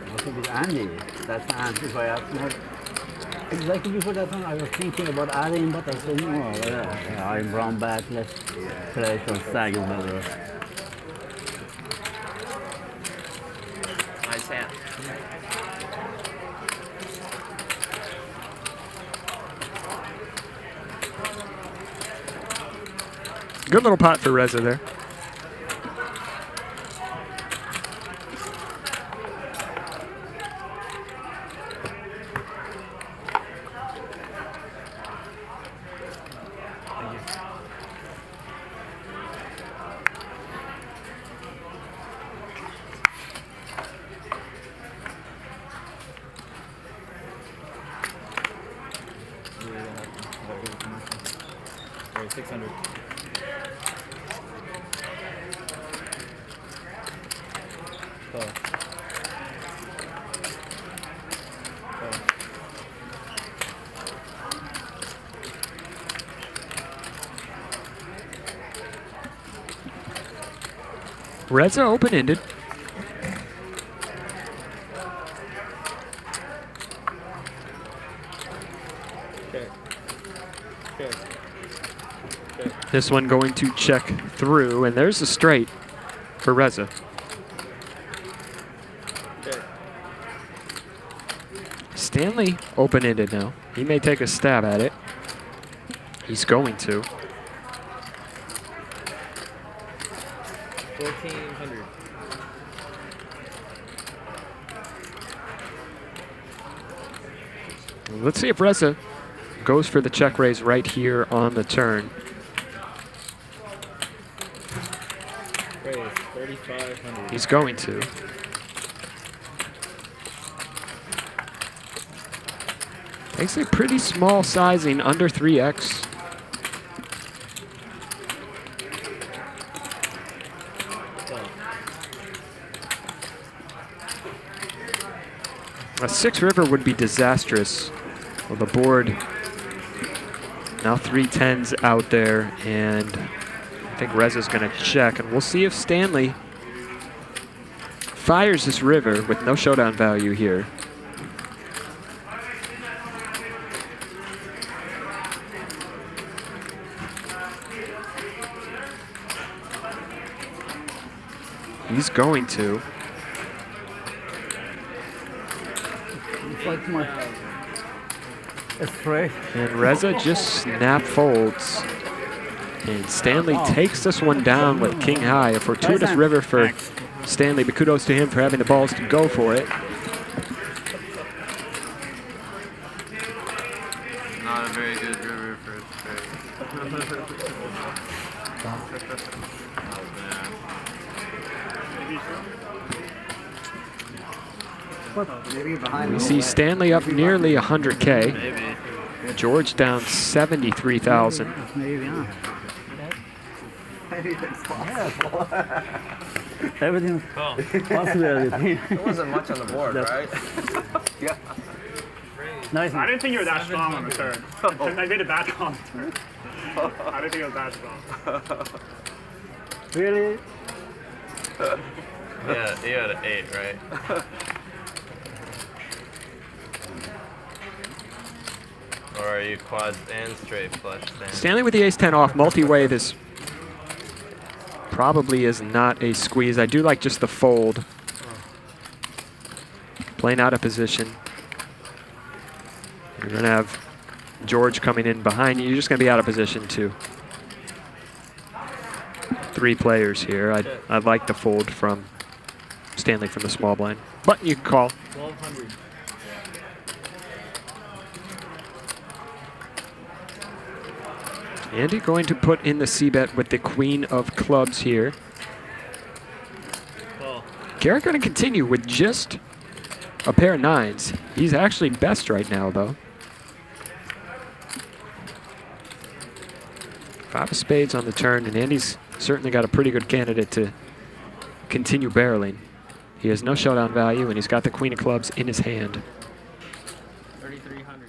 I think it's Andy. That's Andy. If I asked more. Exactly before that one, I was thinking about adding, but I said, no, I'm brown back. Let's play some Sagbigsal. Nice hand. Good little pot for Reza there. Or 600. Reza open-ended. This one going to check through, and there's a straight for Reza. Stanley open-ended now. He may take a stab at it. He's going to. 1,400. Let's see if Reza goes for the check raise right here on the turn. Raise 3,500. He's going to. Takes a pretty small sizing, under 3x. A 6 river would be disastrous. Well, the board now 3 10s out there, and I think Reza's going to check, and we'll see if Stanley fires this river with no showdown value here. He's going to. Like my straight. And Reza just snap folds. And Stanley takes this one down with king high. A fortuitous river for Stanley, but kudos to him for having the balls to go for it. Not a very good river for a straight. We see Stanley up nearly 100K. George down 73,000. Anything's possible. Everything's possibility. There wasn't much on the board, right? Yeah. Nice. I didn't think you were that strong on the turn. I made a bad call on the turn. I didn't think it was that strong. Really? Yeah, you had an 8, right? Or are you quads and straight flush? Stanley with the ace-10 off, multi-way. This probably is not a squeeze. I do like just the fold. Playing out of position. You're going to have George coming in behind you. You're just going to be out of position too. 3 players here. I like the fold from Stanley from the small blind. But you can call. 1200. Andy going to put in the c-bet with the queen of clubs here. Garrett going to continue with just a pair of 9s. He's actually best right now, though. 5 of spades on the turn, and Andy's certainly got a pretty good candidate to continue barreling. He has no showdown value, and he's got the queen of clubs in his hand. 3300.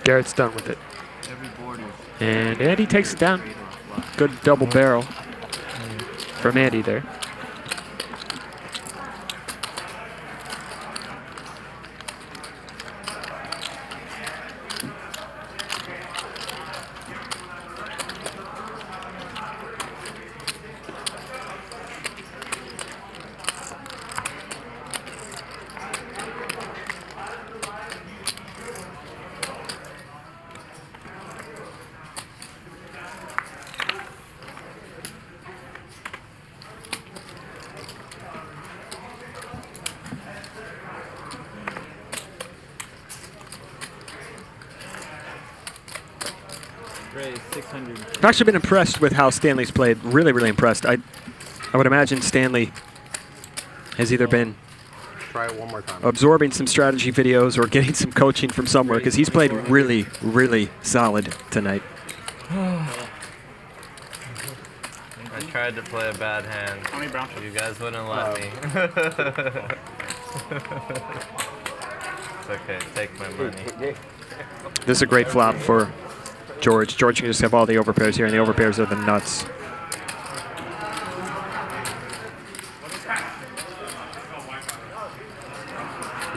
Garrett's done with it. And Andy takes it down. Good double barrel from Andy there. I've actually been impressed with how Stanley's played. Really, really impressed. I would imagine Stanley has either been Try it one more time. absorbing some strategy videos or getting some coaching from somewhere, because he's played really, really solid tonight. I tried to play a bad hand. You guys wouldn't let me. It's okay, take my money. This is a great flop for George. George can just have all the overpairs here, and the overpairs are the nuts.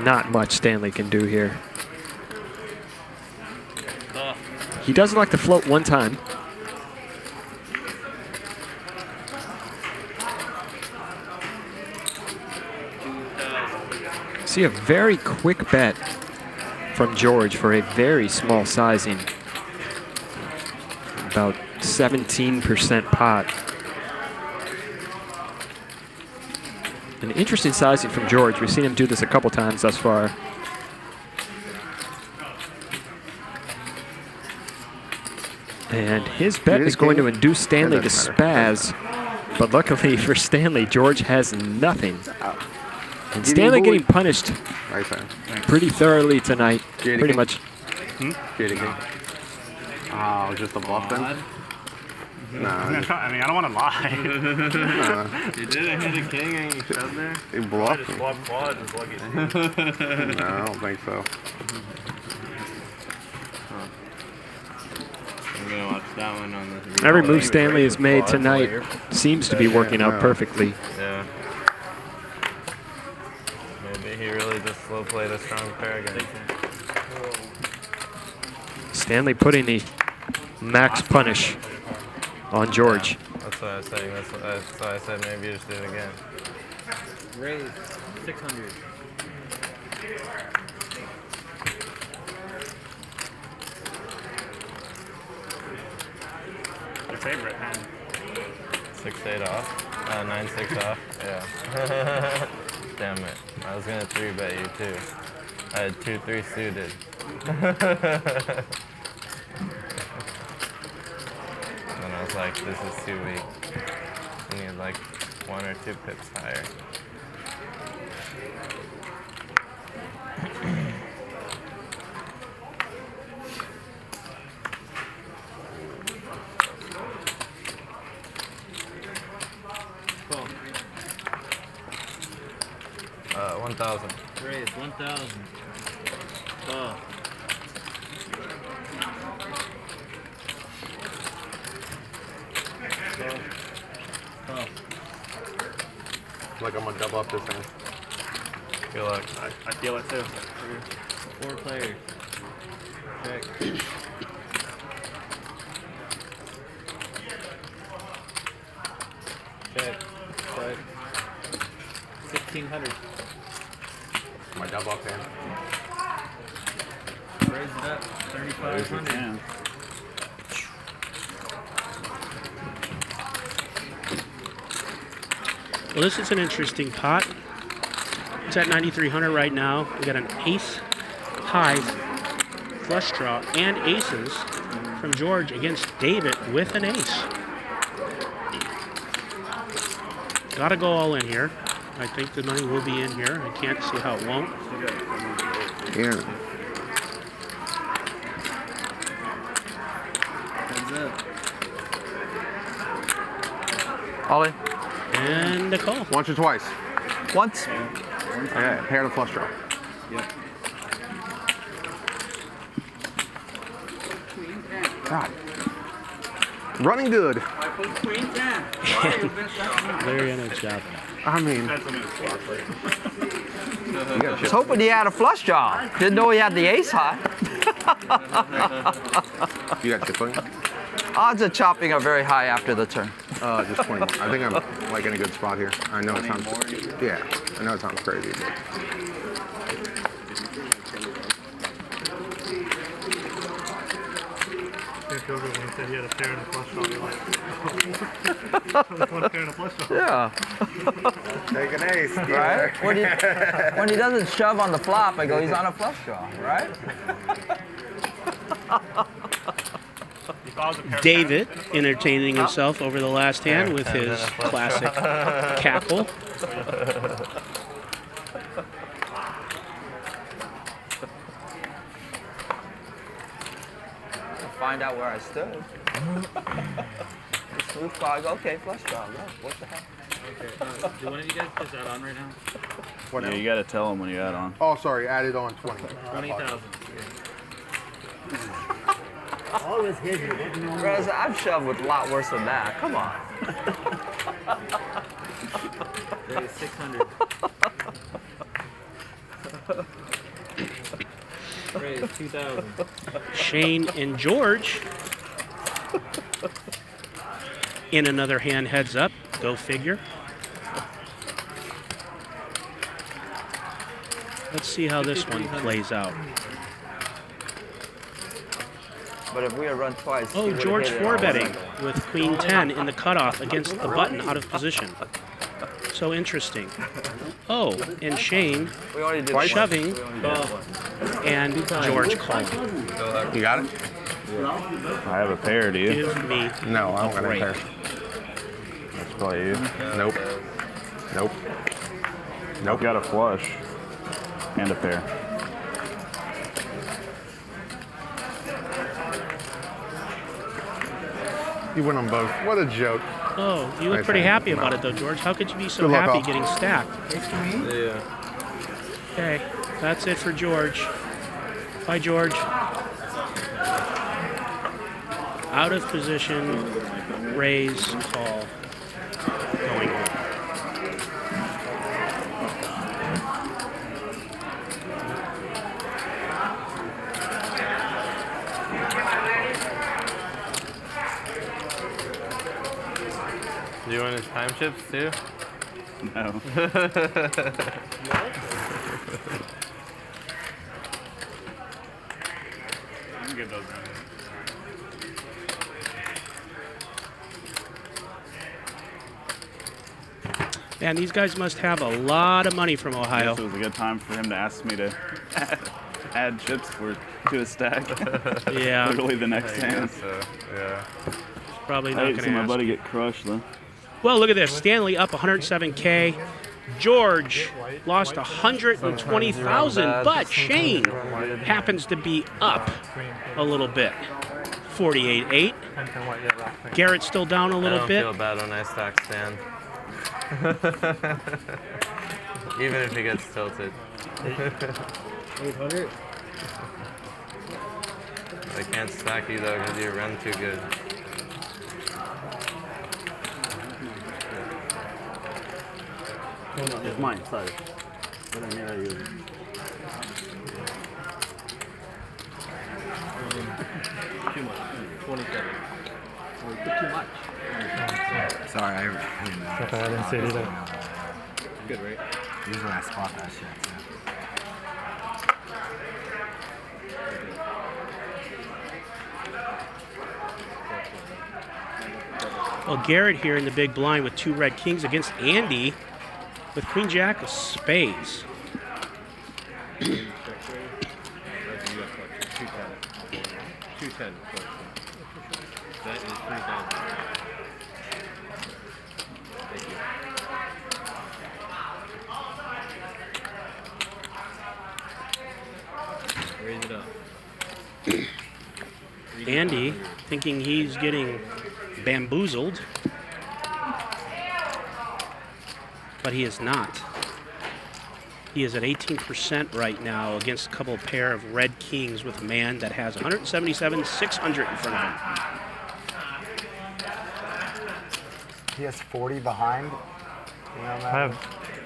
Not much Stanley can do here. He does like to float one time. See a very quick bet from George for a very small sizing. About 17% pot. An interesting sizing from George. We've seen him do this a couple times thus far. And his bet is going to induce Stanley to spaz. But luckily for Stanley, George has nothing. And Stanley getting punished pretty thoroughly tonight. Pretty much. Oh, just a bluff then? No. I mean, I don't want to lie. You didn't hit a king and you shoved there? You bluffed just me. flop quad and plug it. No, I don't think so. I'm going to watch that one on the... Every move Stanley has made tonight seems to be working out perfectly. Yeah. Maybe he really just slow played a strong pair again. Stanley putting the max punish on George. Yeah, that's what I was saying. That's why I said maybe you just do it again. Raise 600. Your favorite hand. 6-8 off. 9-6 off. Yeah. Damn it. I was gonna 3-bet you too. I had 2-3 suited. like, this is too weak. You need like 1 or 2 pips higher. Cool. 1,000. Raise 1,000. Oh. I feel like I'm gonna double up this thing. Good luck. I feel it too. 4 players. Check. Check. Check. 1,600. My double up hand. Raise it up. 3,500. Well, this is an interesting pot. It's at 9,300 right now. We got an ace high flush draw and aces from George against David with an ace. Gotta go all in here. I think the money will be in here. I can't see how it won't. Yeah. Heads up. Ollie. And a call. Once or twice? Once. Okay, pair to flush draw. Yep. God. Running good. Very nice job. I mean, I was hoping he had a flush draw. Didn't know he had the ace high. you got chipping? Odds of chopping are very high after the turn. Just 20 more. I think I'm like in a good spot here. I know it sounds. Yeah, I know it sounds crazy, but. When he said he had a pair and a flush draw, you're like, one pair and a flush draw. Yeah. Take an ace, Right? When he doesn't shove on the flop, I go, he's on a flush draw, right? David entertaining himself over the last hand with his classic cackle. Find out where I stood. The smooth call, I go, okay, flush draw. No, what the heck? Okay, do one of you guys put that on right now? What Yeah, now? you gotta tell him when you add on. Oh, sorry, added on 20. 20,000. Always hit you. Reza, I've shoved with a lot worse than that. Come on. Raise 600. Raise 2,000. Shane and George in another hand heads up. Go figure. Let's see how this one plays out. But if we had run twice, he Oh, would've George hit it. 4-betting with Queen 10 in the cutoff against the button out of position. So interesting. Oh, and Shane We already did shoving and George calling. You got it? I have a pair, do you? Give me No, I don't got any break. pair. That's probably you. Nope. Nope. Nope. Got a flush and a pair. You went on both. What a joke. Oh, you look Nice pretty hand. happy about No. it though, George. How could you be so Good luck, happy all. getting stacked? Yeah. Okay, that's it for George. Bye, George. Out of position, raise, call, going on. Do you want his time chips too? No. You can give those around. Man, these guys must have a lot of money from Ohio. This was a good time for him to ask me to add chips to his stack. Yeah. Literally the next I hand. guess so, yeah. Probably not I going didn't to see my ask. buddy get crushed though. Well, look at this. Stanley up 107K. George lost 120,000, but Shane happens to be up a little bit. 48.8. Garrett still down a little bit. I don't feel bad when I stack Stan. Even if he gets tilted. 800? I can't stack you though because you run too good. It's mine, sorry. But I never use it. Too much. 27. Oh, you put too much. Sorry, I didn't see it either. Good, right? Usually I spot that shit too. Well, Garrett here in the big blind with 2 red kings against Andy with queen jack of spades. 210. That is 3,000. Thank you. Raise it up. Andy thinking he's getting bamboozled, but he is not. He is at 18% right now against a couple pair of red kings with a man that has 177, 600 in front of him. He has 40 behind. You know, I have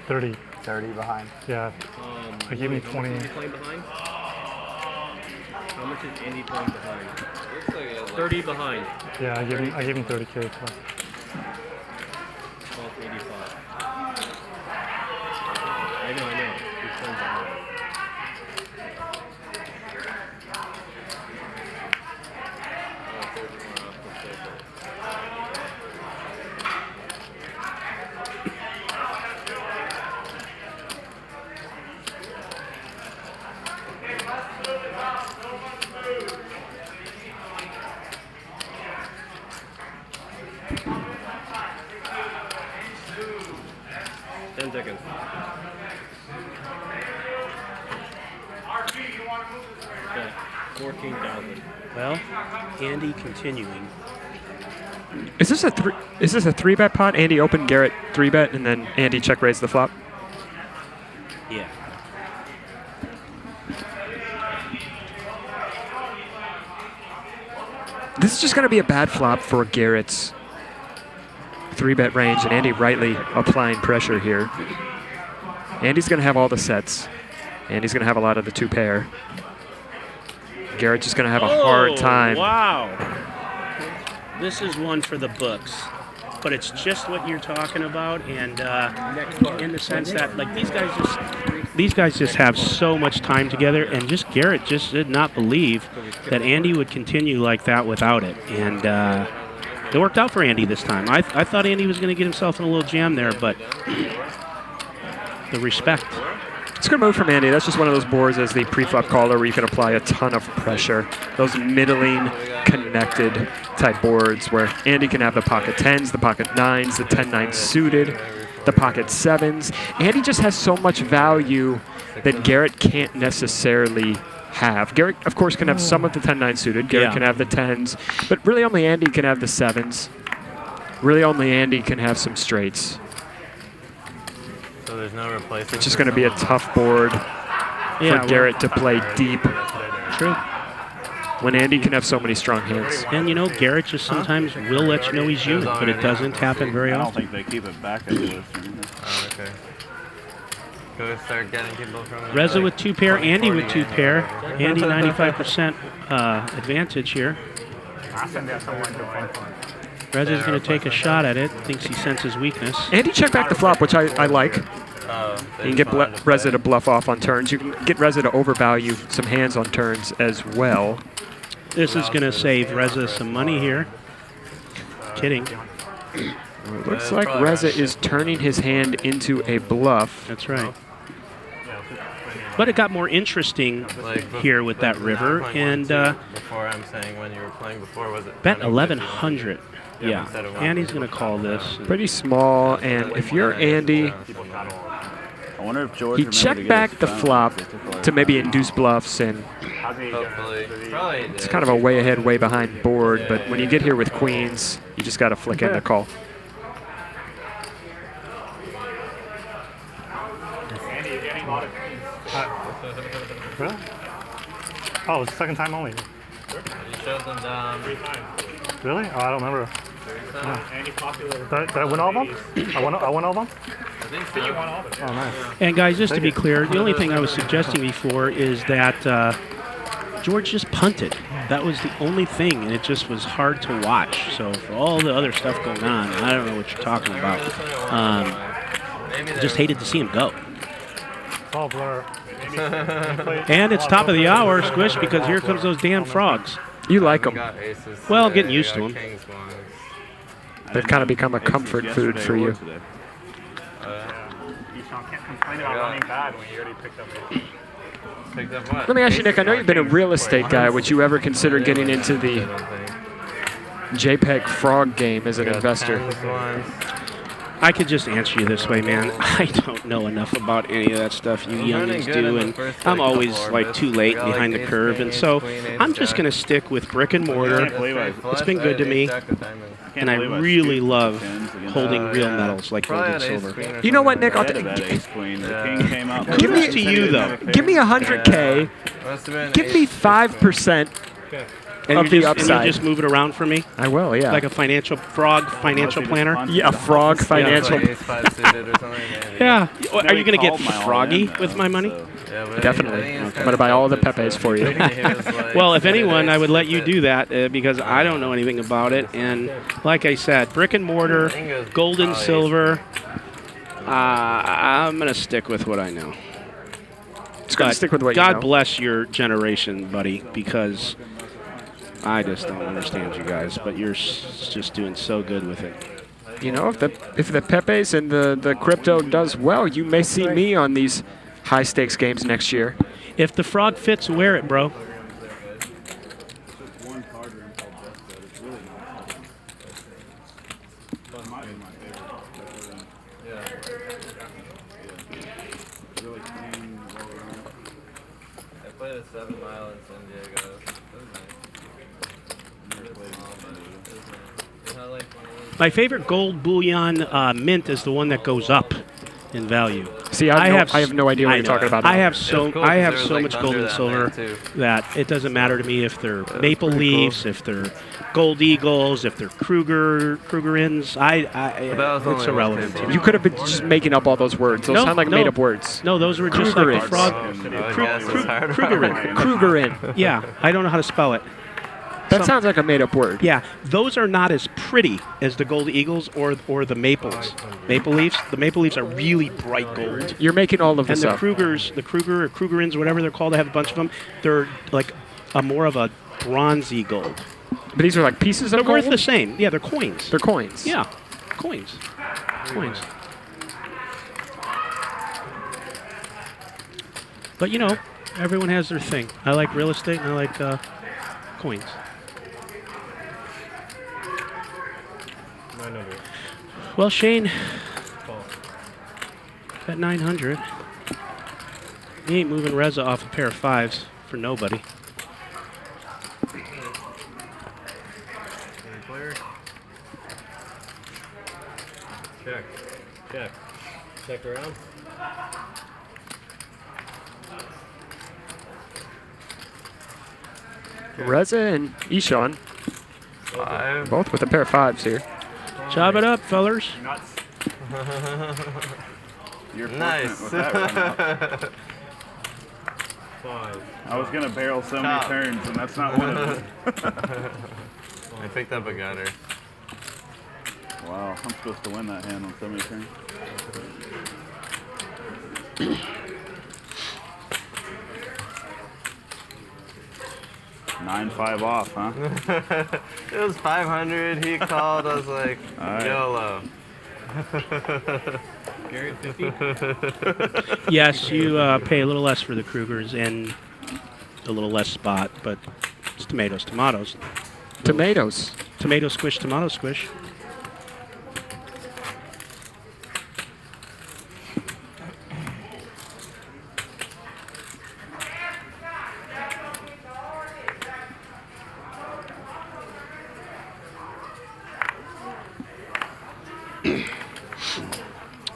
30. 30 behind. Yeah. I gave him 20. Andy playing behind? How much is Andy playing behind? 30 behind. Yeah, I gave him 30K plus. 1285. I know. He's playing behind. Seconds. Yeah, 14,000. Well, Andy continuing. Is this a 3-bet pot? Andy open, Garrett 3-bet, and then Andy check raise the flop. Yeah. This is just going to be a bad flop for Garrett's 3-bet range, and Andy rightly applying pressure here. Andy's going to have all the sets. Andy's going to have a lot of the 2-pair. Garrett's just going to have a hard time. Wow. This is one for the books. But it's just what you're talking about, and in the sense that like these guys just have so much time together, and just Garrett just did not believe that Andy would continue like that without it, and it worked out for Andy this time. I thought Andy was going to get himself in a little jam there, but the respect. It's a good move from Andy. That's just one of those boards as the pre-flop caller where you can apply a ton of pressure. Those middling, connected type boards where Andy can have the pocket 10s, the pocket 9s, the 10-9 suited, the pocket 7s. Andy just has so much value that Garrett can't necessarily have. Garrett, of course, can have some of the 10-9 suited. Garrett can have the 10s, but really only Andy can have the 7s. Really only Andy can have some straights. So there's no replacement. It's just going to be a tough board for Garrett to play deep. True. When Andy can have so many strong hands. And you know, Garrett just sometimes will let you know he's human, but it doesn't happen very I don't often. think they keep it back at this. Oh, okay. Go start getting people from the Reza like with 2-pair, Andy with 20, 2-pair. Andy 95% advantage here. Reza's going to take a shot at it. Thinks he senses weakness. Andy check back the flop, which I like. You can get Reza to bluff off on turns. You can get Reza to overvalue some hands on turns as well. This is going to save Reza some money here. Kidding. It looks like Reza is turning his hand into a bluff. That's right. But it got more interesting here with that river, and before I'm saying when you were playing before, was it bet 1,100. Yeah, Andy's going to call this. Pretty small, and if you're Andy, I wonder if George he remembered to checked get back his the phone. flop to maybe induce bluffs, and Hopefully. Probably it's kind of a way ahead, way behind board, but when you get here with queens, you just got to flick in the call. Really? Oh, it's the second time only. You showed them down 3 times. Really? Oh, I don't remember. Andy popular. Did I win all of them? I won all of them? I think so. You won all of it. Oh, nice. And guys, just to Thank be you. clear, the only thing I was suggesting before is that George just punted. That was the only thing, and it just was hard to watch. So for all the other stuff going on, I don't know what you're talking about. Just hated to see him go. It's all blur. And it's top of the hour, Squish, because here comes those damn frogs. You like them. Well, I'm getting used to them. They've kind of become a comfort food for you. You can't complain about running bad when you already picked up what? Let me ask you, Nick, I know you've been a real estate guy. Would you ever consider getting into the JPEG frog game as an investor? I could just answer you this way, man. I don't know enough about any of that stuff you youngins do, and I'm always like too late behind the curve, and so I'm just going to stick with brick and mortar. It's been good to me, and I really love holding real metals like gold and silver. You know what, Nick? I'll Give Kudos to you, though. Give me 100K. Give me 5% And of you the just, upside. And you just move it around for me? I will, yeah. Like a financial planner? Yeah, a frog financial. Yeah. Are you going to get froggy with my money? Definitely. I'm going to buy all the Pepes for you. Well, if anyone, I would let you do that because I don't know anything about it. And like I said, brick and mortar, gold and silver. I'm going to stick with what I know. Just going to stick with what you God know. bless your generation, buddy, because I just don't understand you guys. But you're just doing so good with it. You know, if the Pepes and the crypto does well, you may see me on these high stakes games next year. If the frog fits, wear it, bro. I played a 7 Mile in Santiago. My favorite gold bullion mint is the one that goes up in value. See, I have no idea what you're talking about. I have so much gold and silver that it doesn't matter to me if they're maple leaves, if they're gold eagles, if they're Krugerins. It's irrelevant to me. You could have been just making up all those words. Those sound like made-up words. No, those were just like the frog. Krugerin. Yeah, I don't know how to spell it. That sounds like a made-up word. Yeah, those are not as pretty as the gold eagles or the maples. Maple leaves. The maple leaves are really bright gold. You're making all of this up. up. And the Kruger or Krugerins, whatever they're called, I have a bunch of them. They're like more of a bronzy gold. But these are like pieces of gold? gold? They're worth the same. Yeah, they're coins. They're coins. Yeah, coins. Coins. But you know, everyone has their thing. I like real estate and I like coins. Well, Shane, at 900, he ain't moving Reza off a pair of 5s for nobody. Check. Check. Check around. Reza and Ishan, both with a pair of 5s here. Chop it up, fellers. You're nice. with that run out. I was gonna barrel so many turns, and that's not one of them. I picked up a gutter. Wow, I'm supposed to win that hand on so many turns. 9-5 off, huh? It was 500. He called. I was like, right. YOLO. Garrett 50. Yes, you pay a little less for the Krugers and a little less spot, but it's tomatoes. Tomatoes. Tomato squish, tomato squish.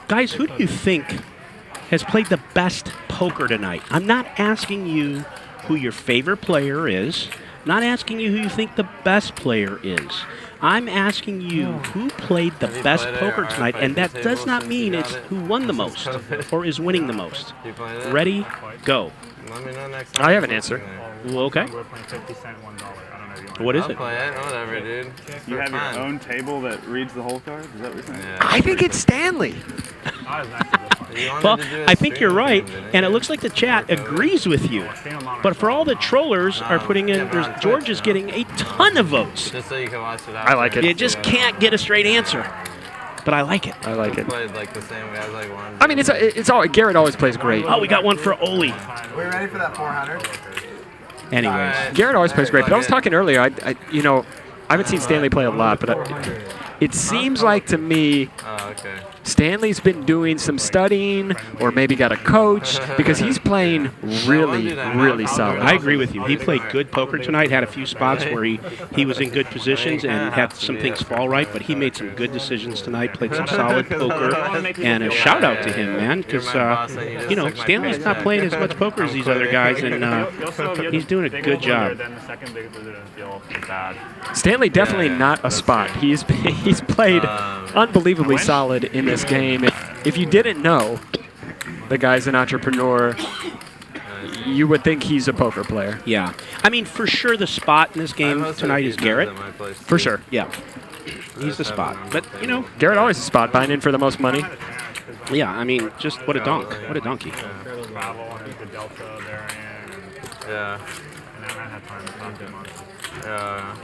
Guys, who do you think has played the best poker tonight? I'm not asking you who your favorite player is. Not asking you who you think the best player is. I'm asking you who played the best poker tonight, and that does not mean it's who won the most or is winning the most. Ready? Go. Let me know next time. I have an answer. Well, okay. We're playing 50 cent $1. I don't know if you want What is I'll it? play it. Whatever, dude. You have your own table that reads the whole card? Is that what you're saying? Yeah. I think it's Stanley. Not as nice as this one. You wanted Well, to do a I think you're stream right, thing, didn't and it you? looks like the chat agrees with you. But for all the trollers are putting in, George is getting a ton of votes. Just so you can watch it out. I like it. You just can't get a straight answer. But I like it. I like it. Played like the same guys like one. I mean, it's all Garrett always plays great. Oh, we got one for Oli. We ready for that 400? Anyways. Garrett always plays great. But I was talking earlier. I haven't seen Stanley play a lot, but it seems like to me Oh, okay. Stanley's been doing some studying or maybe got a coach because he's playing really, really solid. I agree with you. He played good poker tonight, had a few spots where he was in good positions and had some things fall right, but he made some good decisions tonight, played some solid poker, and a shout out to him, man, because, Stanley's not playing as much poker as these other guys, and he's doing a good job. Then the second biggest loser doesn't feel bad. Stanley definitely not a spot. He's played unbelievably solid in this game. If you didn't know, the guy's an entrepreneur. You would think he's a poker player. Yeah. I mean, for sure the spot in this game tonight is Garrett. For sure. Yeah. He's the spot. But, Garrett always a spot, buying in for the most money. Yeah, I mean, just what a donk. What a donkey. Travel and the Delta therein. Yeah. And I haven't had time to talk to much. Yeah.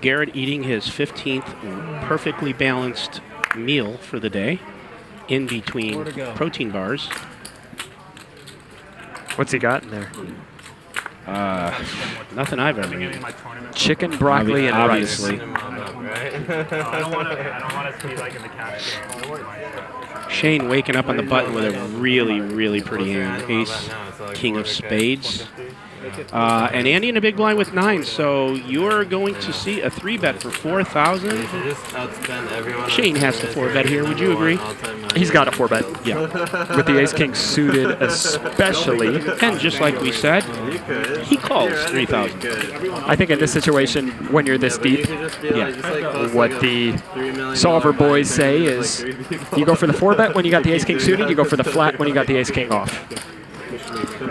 Garrett eating his 15th perfectly balanced meal for the day in between protein bars. What's he got in there? Nothing I've ever eaten. Chicken, broccoli, and rice. Obviously. I don't want us to be like in the cash game. Shane waking up on the button with a really, really pretty hand. Ace, king of spades. And Andy in a big blind with 9, so you're going to see a 3-bet for 4,000. Shane has the 4-bet here. Would you agree? He's got a 4-bet. Yeah. With the ace-king suited especially. And just like we said, he calls 3,000. I think in this situation, when you're this deep, what the solver boys say is you go for the 4-bet when you got the ace-king suited, you go for the flat when you got the ace-king off.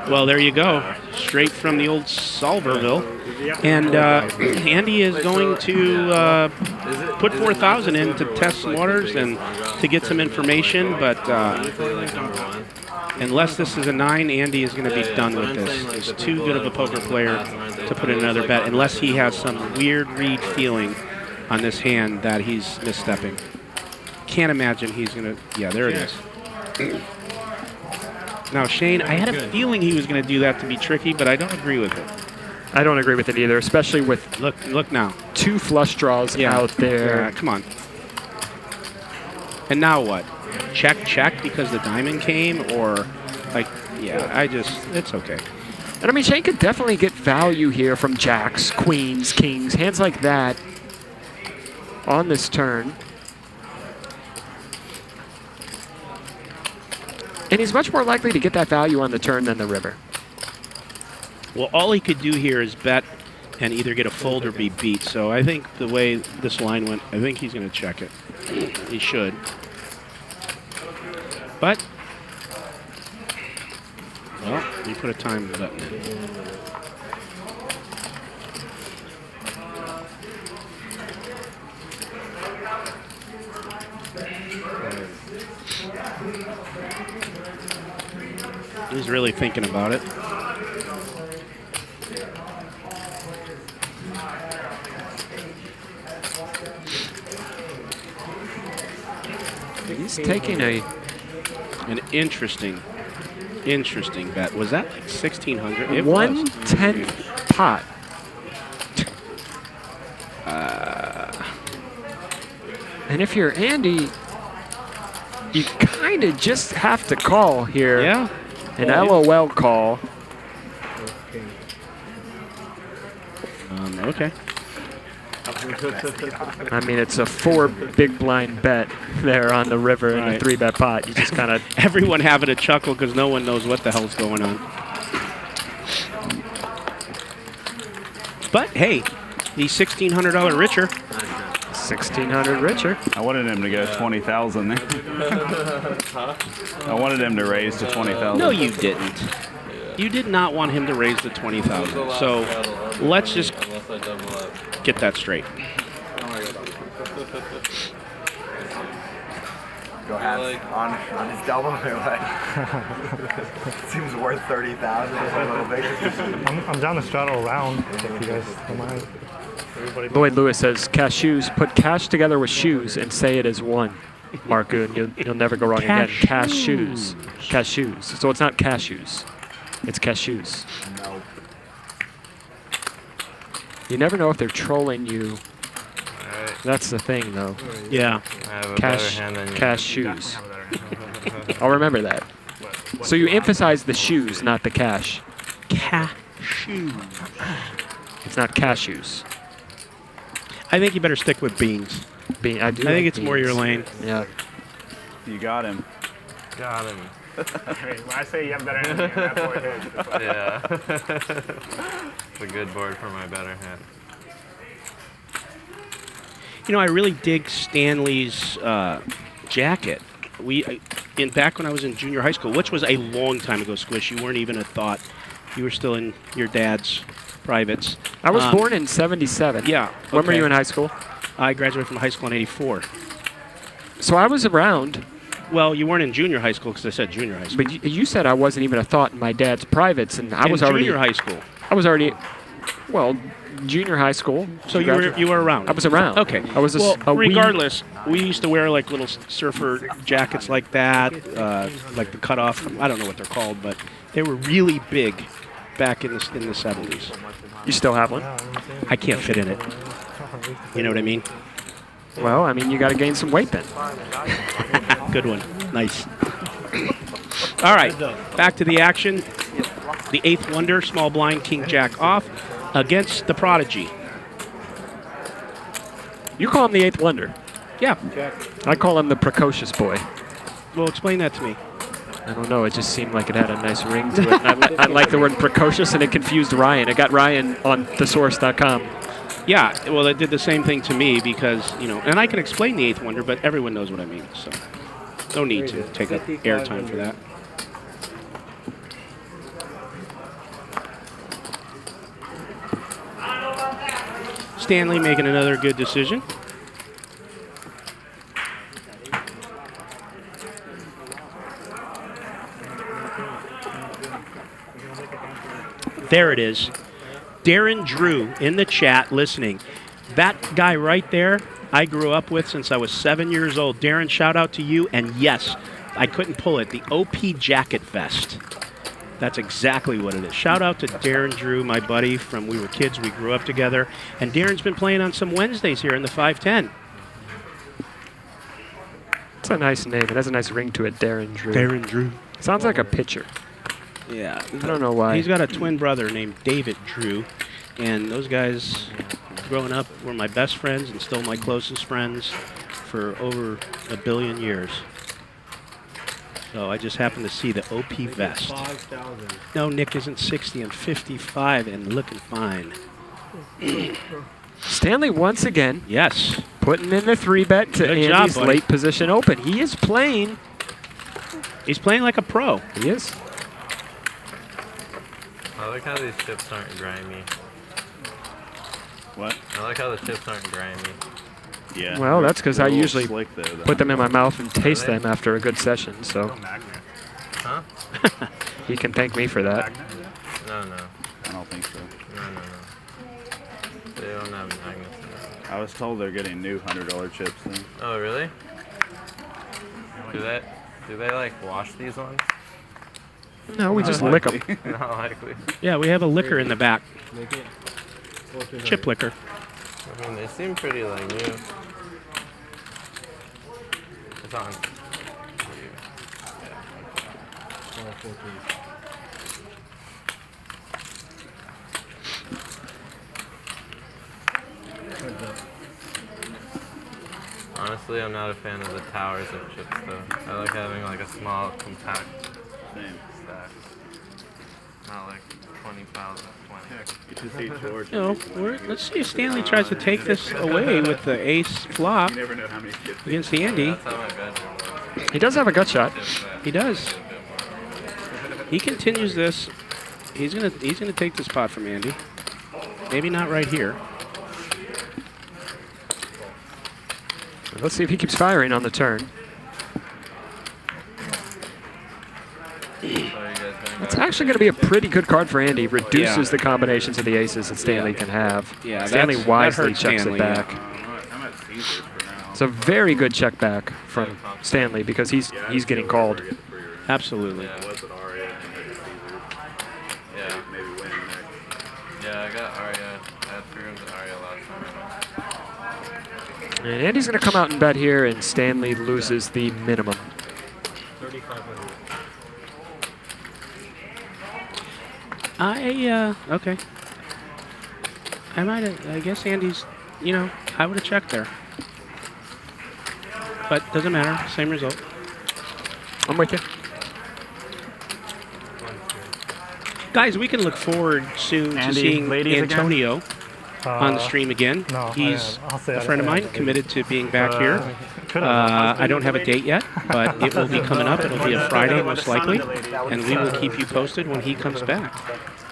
Well, there you go. Straight from the old Solverville. And Andy is going to put 4,000 in to test some waters and to get some information. But unless this is a 9, Andy is going to be done with this. He's too good of a poker player to put in another bet unless he has some weird read feeling on this hand that he's misstepping. Can't imagine he's going to... Yeah, there it is. Now, Shane, I had a feeling he was going to do that to be tricky, but I don't agree with it. I don't agree with it either, especially with look now, 2 flush draws out there. Yeah, come on. And now what? Check because the diamond came, or it's okay. And I mean, Shane could definitely get value here from jacks, queens, kings, hands like that on this turn. And he's much more likely to get that value on the turn than the river. Well, all he could do here is bet and either get a fold or be beat. So I think the way this line went, I think he's going to check it. He should. But, well, you put a time button in. He's really thinking about it. He's taking an interesting Interesting bet. Was that like 1,600? It 1/10 pot. And if you're Andy, you kind of just have to call here. Yeah. An LOL call. Okay. I mean, it's a 4 big blind bet there on the river in a 3-bet pot. You just kind of... Everyone having a chuckle because no one knows what the hell's going on. But, hey, he's $1,600 richer. 1,600 richer. I wanted him to go 20,000 there. I wanted him to raise to 20,000. No, you didn't. You did not want him to raise to 20,000. So let's just get that straight. Go ahead on his double. Seems worth 30,000. I'm down to straddle around if you guys don't mind. Lloyd Lewis says, cashews. Put cash together with shoes and say it is one. Marcoon, you'll never go wrong again. Cashews. Cashews. So it's not cashews. It's cashews. No. You never know if they're trolling you. That's the thing, though. Yeah. I have a better hand than you. Cashews. I'll remember that. So you emphasize the shoes, not the cash. Cashews. It's not cashews. I think you better stick with beans. I think it's more your lane. Yeah. You got him. Got him. Hey, when I say you have better hand, that board is. Yeah. It's a good board for my better hand. You know, I really dig Stanley's jacket. Back when I was in junior high school, which was a long time ago, Squish, you weren't even a thought. You were still in your dad's privates. I was born in 77. Yeah. When were you in high school? I graduated from high school in 84. So I was around. Well, you weren't in junior high school because I said junior high school. But you said I wasn't even a thought in my dad's privates, and I was already junior high school. I was already, well, junior high school. So you were around. I was around. Okay. I was regardless, we used to wear like little surfer jackets like that, like the cutoff. I don't know what they're called, but they were really big back in the 70s. You still have one? I can't fit in it. You know what I mean? Well, I mean, you got to gain some weight then. Good one. Nice. All right, back to the action. The 8th wonder, small blind, king jack off against the prodigy. You call him the 8th wonder. Yeah. I call him the precocious boy. Well, explain that to me. I don't know. It just seemed like it had a nice ring to it. I like the word precocious, and it confused Ryan. It got Ryan on thesource.com. Yeah, well, it did the same thing to me because, you know, and I can explain the 8th wonder, but everyone knows what I mean, so no need to take up airtime for that. Stanley making another good decision. There it is. Darren Drew in the chat listening. That guy right there, I grew up with since I was 7 years old. Darren, shout out to you. And yes, I couldn't pull it. The OP jacket vest. That's exactly what it is. Shout out to Darren Drew, my buddy from we were kids. We grew up together. And Darren's been playing on some Wednesdays here in the 510. It's a nice name. It has a nice ring to it, Darren Drew. Darren Drew. Sounds like a pitcher. Yeah. I don't know why. He's got a twin brother named David Drew. And those guys, growing up, were my best friends and still my closest friends for over a billion years. So I just happened to see the OP vest. No, Nick isn't 60 and 55 and looking fine. Stanley once again. Yes. Putting in the 3-bet to Good Andy's job, late position open. He is playing. He's playing like a pro. He is. I like how these chips aren't grimy. What? I like how the chips aren't grimy. Yeah. Well, that's because I usually slick though, put them in my mouth and taste them after a good session. So Huh? he can thank me for that. No, no. I don't think so. No. They don't have magnets in them. I was told they're getting new $100 chips then. Oh, really? Do they like wash these ones? No, we just lick them. Not likely. Yeah, we have a liquor in the back. Make it. Chip liquor. I mean, they seem pretty like new. It's on. Honestly, I'm not a fan of the towers of chips though. I like having like a small, compact stack. Not like 20 piles of 20. Let's see if Stanley tries to take this away with the ace flop against the Andy. He does have a gut shot. He does. He continues this. He's gonna take this pot from Andy. Maybe not right here. Let's see if he keeps firing on the turn. It's actually going to be a pretty good card for Andy. Reduces the combinations of the aces that Stanley can have. Yeah, Stanley wisely that checks Stanley, it back. It's a very good check back from Stanley because he's getting called. Absolutely. Yeah, I got Arya. I had 3 rooms of Arya last time. And Andy's going to come out and bet here, and Stanley loses the minimum. 3,500. Okay. I guess Andy's, I would have checked there. But doesn't matter, same result. I'm with you. Guys, we can look forward soon to seeing Antonio on the stream again. He's a friend of mine, committed to being back here. I don't have a date yet, but it will be coming up. It'll be a Friday, most likely, and we will keep you posted when he comes back.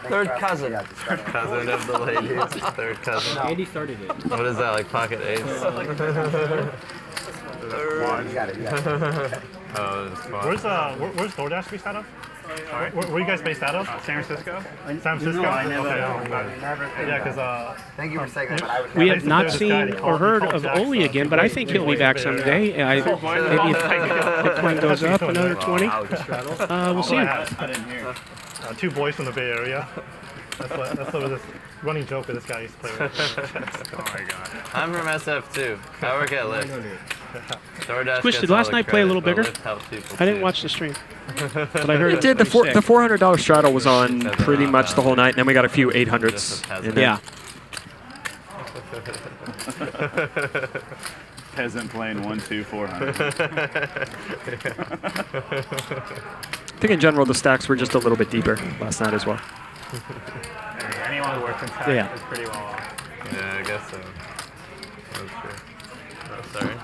Third cousin. Third cousin of the ladies. Third cousin. Andy started it. What is that, like pocket ace? You got it. Oh, it's fun. Where's DoorDash based out of? Where are you guys based out of? San Francisco. San Francisco. No, I never. Yeah, because thank you for saying that. But I would We have not seen or heard of Oli again, but I think he'll be back someday. Maybe if Bitcoin goes up another 20, we'll see him. I didn't hear. 2 boys from the Bay Area. That's sort of this running joke that this guy used to play with. Oh my god. I'm from SF too. I work at Lyft. DoorDash Squish, did last night play a little bigger? I didn't watch the stream. But I heard It did. The $400 straddle was on pretty much the whole night, and then we got a few 800s. In there. Yeah. Peasant playing 1-2 400. I think in general the stacks were just a little bit deeper last night as well. Anyone who works in tech is pretty well off. Yeah, I guess so. That's true. Oh, sorry.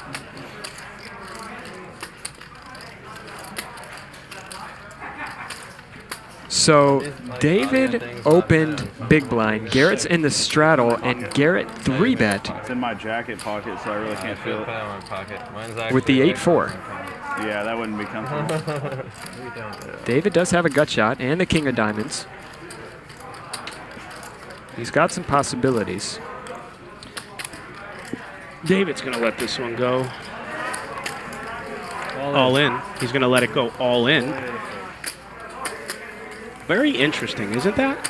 So David opened big blind. Garrett's in the straddle, and Garrett 3-bet It's in my jacket pocket, so I really can't feel it. with the 8-4. Yeah, that wouldn't be comfortable. David does have a gut shot and the king of diamonds. He's got some possibilities. David's going to let this one go all in. He's going to let it go all in. Very interesting, isn't that?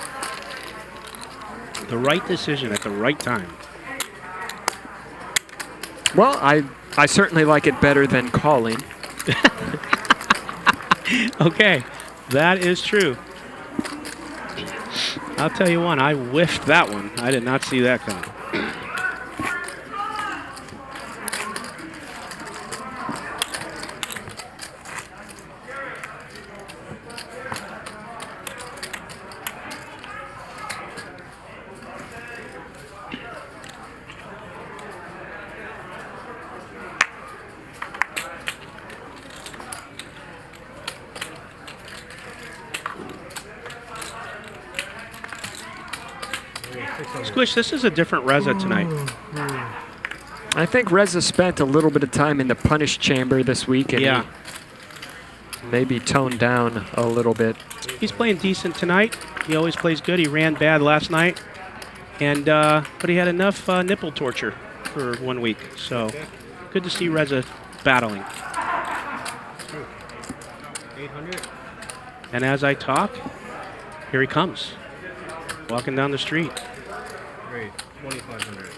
The right decision at the right time. Well, I certainly like it better than calling. Okay, that is true. I'll tell you one, I whiffed that one. I did not see that coming. Squish, this is a different Reza tonight. I think Reza spent a little bit of time in the punish chamber this week, and he maybe toned down a little bit. He's playing decent tonight. He always plays good. He ran bad last night, and but he had enough nipple torture for 1 week. So good to see Reza battling. 800. And as I talk, here he comes, walking down the street. Great, 2,500.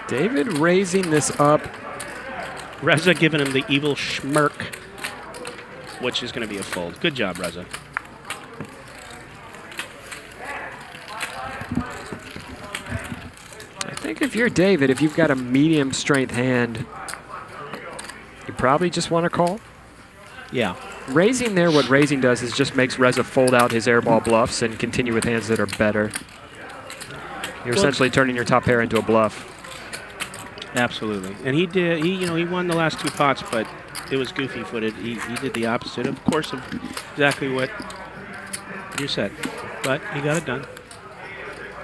David raising this up. Reza giving him the evil schmirk, which is going to be a fold. Good job, Reza. I think if you're David, if you've got a medium strength hand, you probably just want to call. Yeah. Raising there, what raising does is just makes Reza fold out his airball bluffs and continue with hands that are better. You're essentially turning your top pair into a bluff. Absolutely. And he did, he won the last 2 pots, but it was goofy-footed. He did the opposite, of course, of exactly what you said. But he got it done.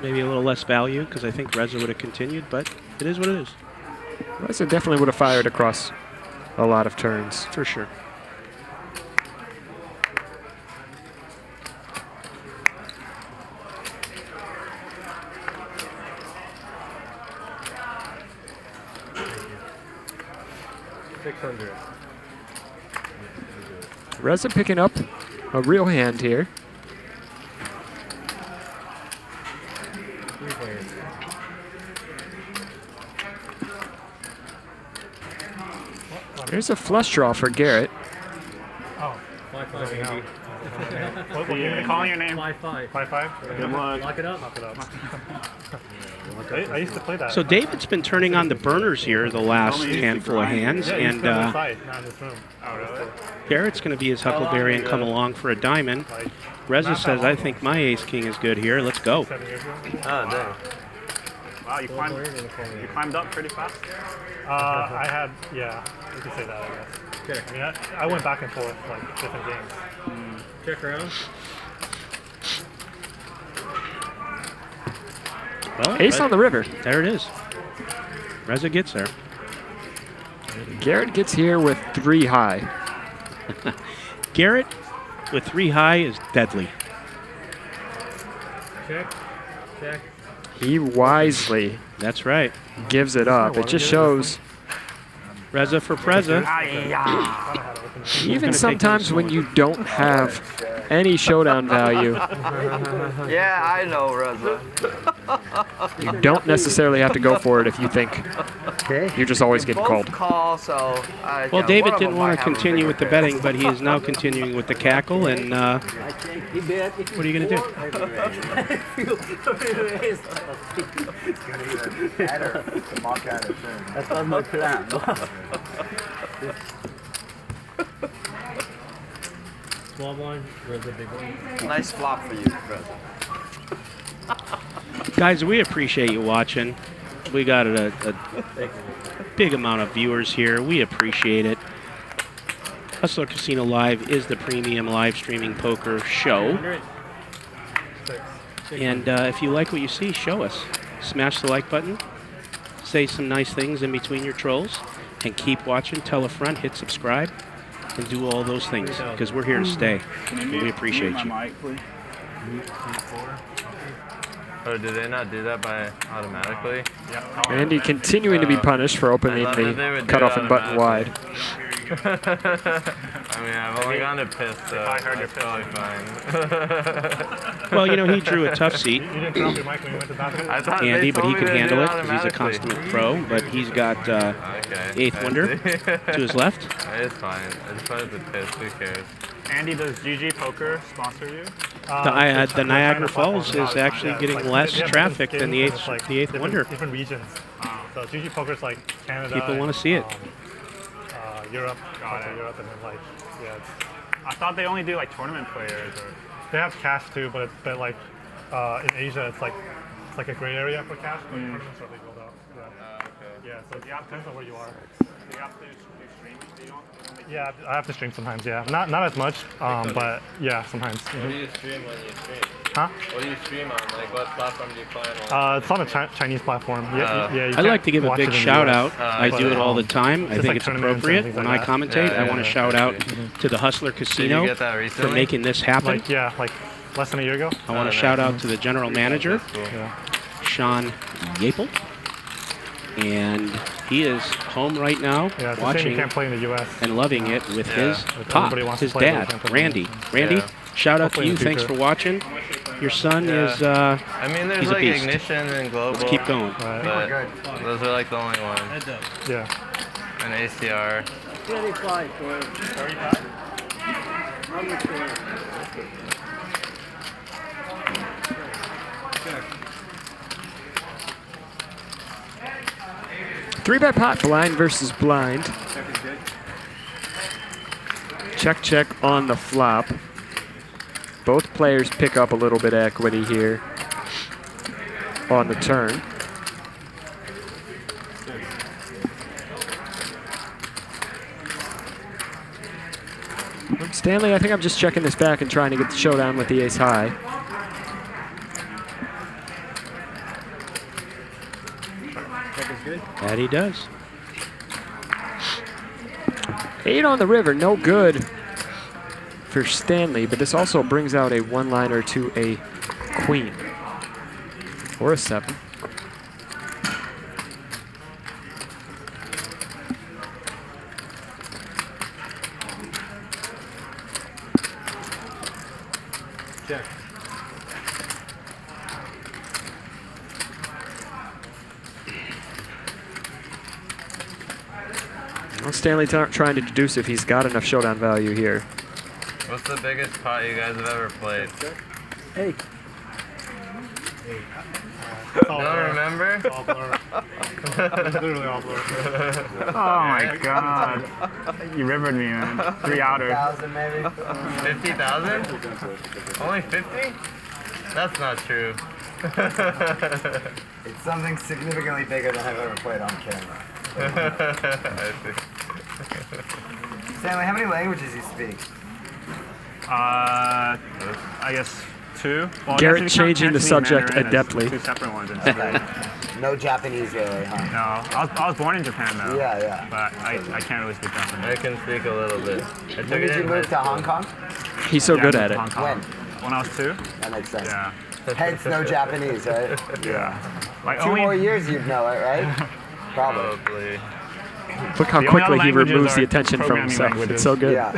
Maybe a little less value, because I think Reza would have continued, but it is what it is. Reza definitely would have fired across a lot of turns. For sure. Reza picking up a real hand here. There's a flush draw for Garrett. Oh, 5-5 now. What game are you calling your name? 5-5. 5-5? Good luck. Lock it up. Lock it up. I used to play that. So David's been turning on the burners here the last handful of hands, yeah, and not in this room. Oh, really? Garrett's going to be his Huckleberry and come along for a diamond. Reza says, I think my ace-king is good here. Let's go. Oh, dang. Wow, you climbed up pretty fast. I had, yeah, you could say that, I guess. I mean, I went back and forth, like, different games. Check around. Well, Ace on the river. There it is. Reza gets there. Garrett gets here with 3 high. Garrett with 3 high is deadly. Check. Check. He wisely That's right. gives it up. It just shows. Reza for Preza. Even sometimes when you don't have any showdown value, Yeah, I know, Reza. you don't necessarily have to go for it if you think you're just always getting Both called. call, so Well, David didn't want to continue with the betting, but he is now continuing with the cackle. And what are you going to do? That was my plan. Small blind, Reza big blind. Nice flop for you, Reza. Guys, we appreciate you watching. We got a big amount of viewers here. We appreciate it. Hustler Casino Live is the premium live streaming poker show. And if you like what you see, show us. Smash the like button. Say some nice things in between your trolls. And keep watching. Tell a friend. Hit subscribe. And do all those things. Because we're here to stay. We appreciate you. Oh, did they not do that by automatically? Andy continuing to be punished for opening the cutoff and button wide. I mean, I've only gone to piss, so that's probably fine. Well, you know, he drew a tough seat, You didn't turn off your mic when you went to the bathroom? Andy, but he can handle it because he's a consummate pro. But he's got eighth wonder to his left. It's fine. I just wanted to piss. Who cares? Andy, does GG Poker sponsor you? The Niagara Falls is actually getting less traffic than the eighth wonder. Different regions. So GG Poker's like Canada. People want to see it. Europe, Europe, and then like, yeah. I thought they only do like tournament players. Or They have cash too, but in Asia it's like a gray area for cash, but tournaments are legal though. Yeah. Okay. Yeah, so it depends on where you are. do you have to do streaming? Do you don't? Yeah, I have to stream sometimes. Yeah, not as much, but yeah, sometimes. What do you stream when you stream? Huh? What do you stream on? Like, what platform do you play on? It's on a Chinese platform. Yeah, I'd like to give a big shout out. I do it all the time. I think it's appropriate. When I commentate, I want to shout out to the Hustler Casino for making this happen. Like less than a year ago. I want to shout out to the general manager, Sean Yapel, and He is home right now, Yeah, it's a shame watching he can't play in the U.S. and loving it with his If pop, anybody wants to his play, they dad, can play. Randy. Randy, Yeah. shout out to Hopefully in you. the Thanks future. for watching. Your son Yeah. is, I mean, there's he's a like beast. Ignition and Global. Let's keep going. But those are like the only ones. Yeah. And ACR. 35. 35? Three-bet pot, blind versus blind. Check, check on the flop. Both players pick up a little bit of equity here on the turn. Stanley, I think I'm just checking this back and trying to get the showdown with the ace high. That he does. 8 on the river, no good for Stanley, but this also brings out a one-liner to a queen or a 7. Check. Well, Stanley trying to deduce if he's got enough showdown value here. What's the biggest pot you guys have ever played? Hey. Don't remember? It's all blur. It's literally all blur. Oh my god. You rivered me, man. 3 outer. 50,000 maybe. 50,000? Only 50? That's not true. It's something significantly bigger than I've ever played on camera. I see. Stanley, how many languages do you speak? I guess 2. Well, Garrett I guess if you count changing the Cantonese subject and Mandarin as adeptly. 2 separate ones instead. No Japanese really, huh? No, I was born in Japan though. Yeah, yeah. But I can't really speak Japanese. I can speak a little bit. When did you move to Hong Kong? He's so Yeah, good I at moved it. to Hong Kong. When I was 2. That makes sense. Yeah. Hence no Japanese, right? Yeah. Like 2 only, more years you'd know it, right? Probably. Probably. Look how The only quickly other he languages removes the are attention from programming himself. languages. It's so good. Yeah.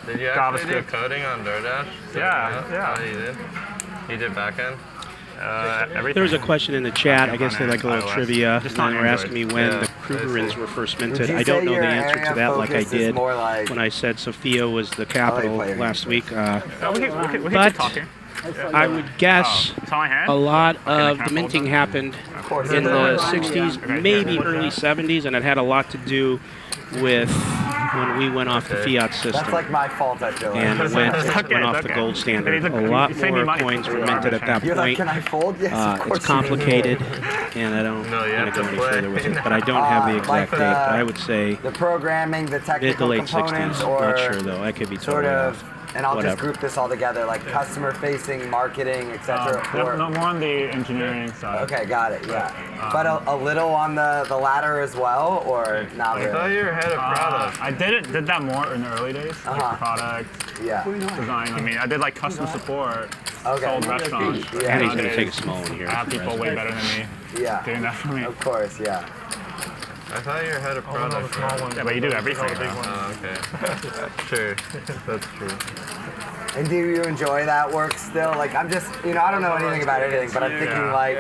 Did you actually do JavaScript. coding on DoorDash? Yeah. Oh, you did? You did backend? Everything. There was a question in the chat. I guess they like a little iOS. trivia. Just And on they were asking me when Yeah, the Krugerrands were first minted. Would you I don't say know your the answer area to of that like I focus is did more like when I said Sophia was the capital player last week. We can But keep talking. I would guess It's on my hand? a lot Okay, of can I the fold minting them? happened course. in the Yeah. 60s, Okay, maybe yeah. early 70s, and it had a lot to do with when we went off the fiat system. That's like my fault, I feel like. And It's went okay, off it's the okay. gold standard. It's A okay. lot You save me more money. coins were minted at that You're like, point. can I fold? Yes, of course. It's complicated, and I don't No, you want have to go to any play. further with it. But I don't have the like exact date. But I would say the programming, the mid to technical late components, 60s. or Not sure though. I could be sort totally of. off. And I'll just Whatever. group this all together, like customer-facing, marketing, etc. No, more on the engineering side. Okay, got it. Yeah, but a little on the ladder as well, or not I thought really. you were head of product. I did that more in the early days. Uh-huh. Like product, Yeah. design. I mean, I did like customer support, Okay. sold restaurants. Yeah. And he's going to Nowadays, take a small one here. I have people way better than me Yeah. doing that for me. Of course. Yeah. I thought you were head of Oh, no, the product. small ones. Yeah, but you do everything. The big though. ones. Oh, okay. True. That's true. And do you enjoy that work still? Like, I'm just, I don't know anything about anything, but I'm thinking like,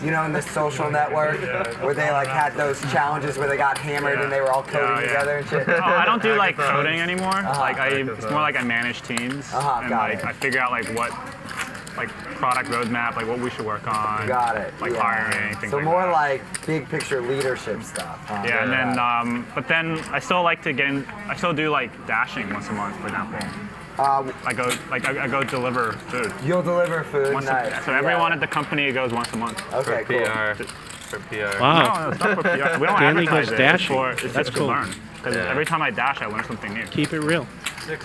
in the social network where they like had those challenges where they got hammered and they were all coding together and shit. No, I don't do like coding anymore. Like Hackathons. it's more like I manage teams and got like it. I figure out like what like product roadmap, like what we should work on. Got it. Like yeah. hiring, things So like more that. like big picture leadership stuff. Huh? Yeah, and then but then I still like to get in. I still do like dashing once a month, for example. I go deliver food. You'll deliver food. Once Nice. so everyone at the company goes once a month. Okay, For cool. PR. For PR. Wow. No, it's not for PR. We don't Stanley advertise goes it. dashing. It's That's just to cool. learn. Because Yeah. every time I dash, I learn something new. Keep it real.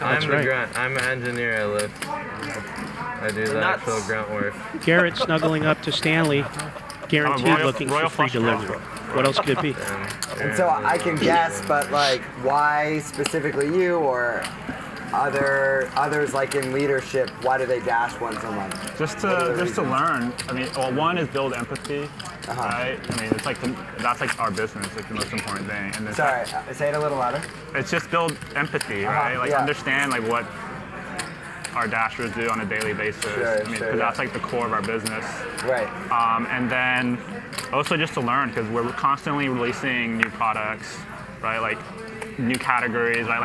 I'm the right. grunt. I'm an engineer. I lift. I do the actual grunt work. Garrett snuggling up to Stanley. Guaranteed Royal- looking Royal for free flush draw. delivery. What else could it be? And so I can guess, but like, why specifically you or others like in leadership? Why do they dash once a month? Just to learn. I mean, well, one is build empathy. right? I mean, it's like that's like our business, like the most important thing. And Sorry, say it a little louder. It's just build empathy, right? Like understand like what our dashers do on a daily basis. I mean, because that's like the core of our business. Right. And then also just to learn, because we're constantly releasing new products, right? Like new categories, right?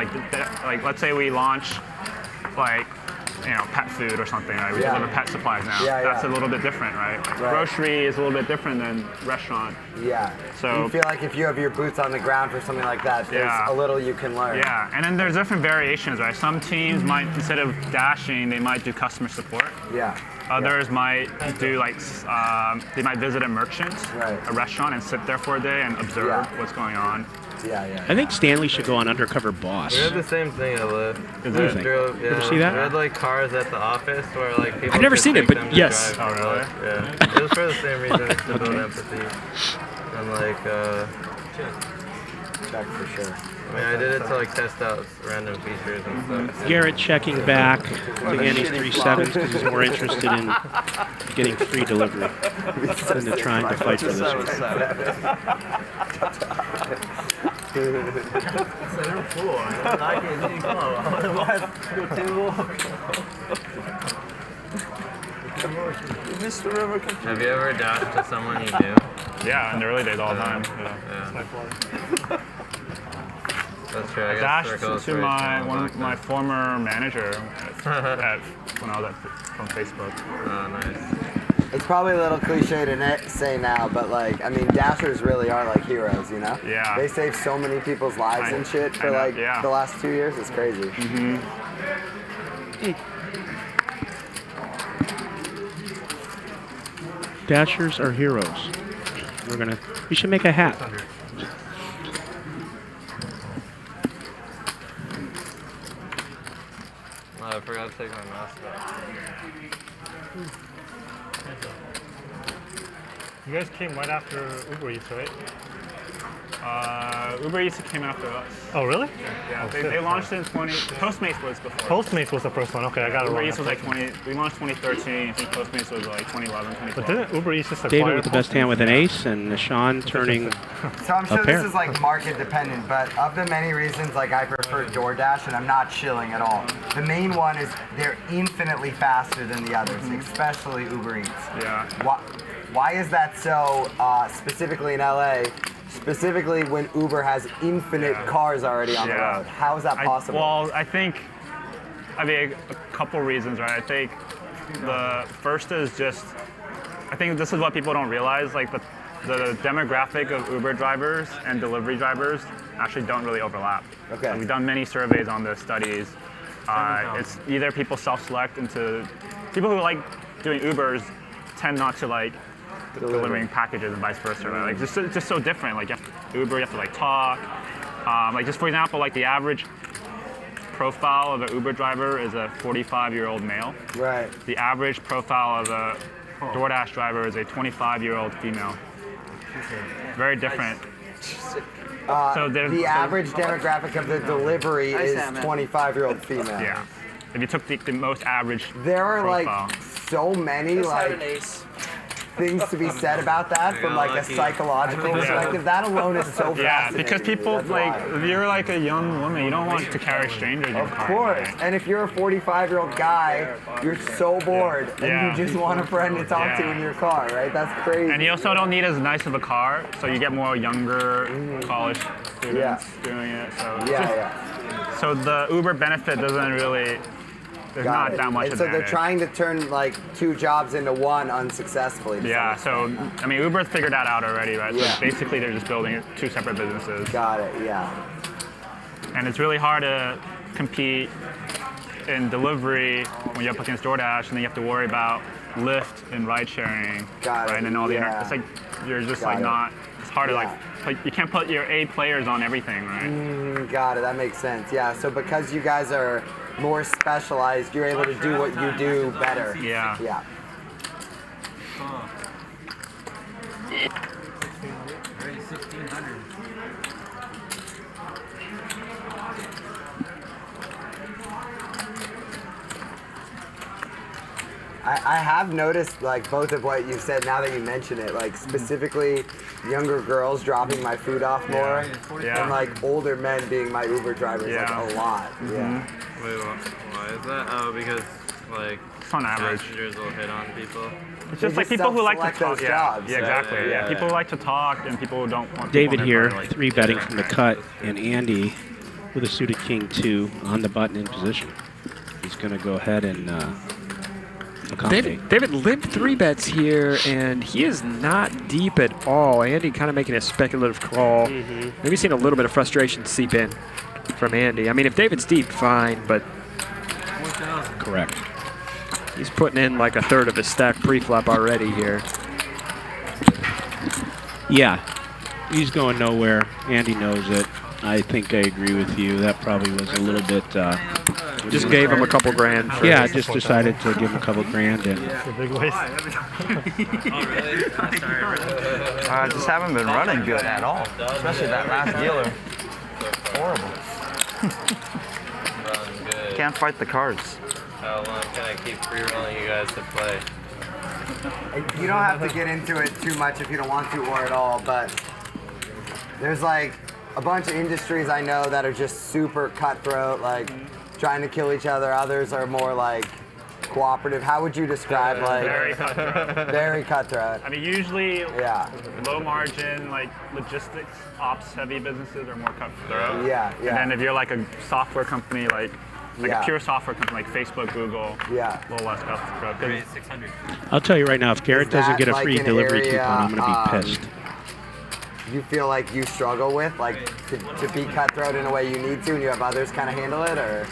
Like let's say we launch like pet food or something, right? We deliver pet supplies now. That's a little bit different, right? Like grocery is a little bit different than restaurant. Yeah. So you feel like if you have your boots on the ground for something like that, there's a little you can learn. Yeah, and then there's different variations, right? Some teams might, instead of dashing, they might do customer support. Yeah. Others might do like, they might visit a merchant, a restaurant, and sit there for a day and observe what's going on. I think Stanley should go on Undercover Boss. We had the same thing at Lyft. Is it? Drove, Did you see that? We had like cars at the office where like people I've never could seen it, take but them to yes. drive. Oh, really? Yeah. It was for the same reason, it's to build empathy. And like, check for sure. I mean, I did it to like test out random features and stuff. Garrett checking back to Andy's 3-7s because he's more interested in getting free delivery than to trying to fight for this one. Have you ever dashed to someone you knew? Yeah, in the early days all the time. That's true. I dashed to my former manager when I was from Facebook. Oh, nice. It's probably a little cliche to say now, but like, I mean, dashers really are like heroes, you know? Yeah. They save so many people's lives and shit for like the last 2 years. It's crazy. Mm-hmm. Dashers are heroes. We should make a hat. Oh, I forgot to take my mask off. You guys came right after Uber Eats, right? Uber Eats came after us. Oh, really? Yeah, Oh, they launched in Postmates was before. Postmates was the first one. Okay, I got it Uber wrong. Eats was like we launched 2013. I think Postmates was like 2011, 2012. But didn't Uber Eats just David with the best hand with an ace, and Nishan turning So I'm sure a pair. this is like market dependent, but of the many reasons like I prefer DoorDash, and I'm not shilling at all. The main one is they're infinitely faster than the others, especially Uber Eats. Yeah. Why is that so specifically in LA? Specifically when Uber has infinite cars already on the road. How is that possible? I think a couple reasons, right? I think the first is just, I think this is what people don't realize, like the demographic of Uber drivers and delivery drivers actually don't really overlap. Okay. We've done many surveys on the studies. It's either people self-select into, people who like doing Ubers tend not to like delivering packages and vice versa, right? Like just so different. Like Uber, you have to like talk. Like just for example, like the average profile of an Uber driver is a 45-year-old male. Right. The average profile of a DoorDash driver is a 25-year-old female. Very different. So the average demographic of the delivery is 25-year-old female. Yeah. If you took the most average there are profile. like so many like things to be said about that from like a psychological perspective. That alone is so fascinating. Yeah, because people like, if you're like a young woman, you don't want to carry strangers in your car. Of course. And if you're a 45-year-old guy, you're so bored and you just want a friend to talk to in your car, right? That's crazy. And you also don't need as nice of a car, so you get more younger college students doing it. So so the Uber benefit doesn't really. There's not that much and so advantage. they're trying to turn like 2 jobs into 1 unsuccessfully. Yeah, so I mean Uber's figured that out already, right? So basically they're just building 2 separate businesses. Got it, yeah. And it's really hard to compete in delivery when you're up against DoorDash, and then you have to worry about Lyft and ride sharing. Got it. Right? And then all the it's like you're just like not. It's hard to like you can't put your A players on everything, right? Got it. That makes sense. Yeah. So because you guys are more specialized, you're able to do what you do better. Yeah. Yeah. I have noticed like both of what you said now that you mention it, like specifically younger girls dropping my food off more, and like older men being my Uber drivers like a lot. Yeah. Wait, why is that? Oh, because like on average passengers will hit on people. It's just like people who like to talk. Jobs. Yeah, exactly. Yeah, people who like to talk and people who don't want. David here, 3 betting from the cut, and Andy with a suited king 2 on the button in position. He's going to go ahead and accommodate. David limp 3 bets here, and he is not deep at all. Andy kind of making a speculative call. Maybe seeing a little bit of frustration seep in from Andy. I mean, if David's deep, fine, but correct. He's putting in like a third of his stack pre-flop already here. Yeah, he's going nowhere. Andy knows it. I think I agree with you. That probably was a little bit. Just gave him a couple grand. Yeah, just decided to give him a couple grand. And I just haven't been running good at all, especially that last dealer. Horrible. Can't fight the cards. How long can I keep pre-rolling you guys to play? You don't have to get into it too much if you don't want to or at all, but there's like a bunch of industries I know that are just super cutthroat, like trying to kill each other. Others are more like cooperative. How would you describe like very cutthroat? Very cutthroat. I mean, usually low margin, like logistics, ops heavy businesses are more cutthroat. Yeah. And then if you're like a software company, like a pure software company like Facebook, Google, a little less cutthroat. I'll tell you right now, if Garrett doesn't get a like free an delivery area, coupon, I'm going to be pissed. You feel like you struggle with, like, to be cutthroat in a way you need to, and you have others kind of handle it, or?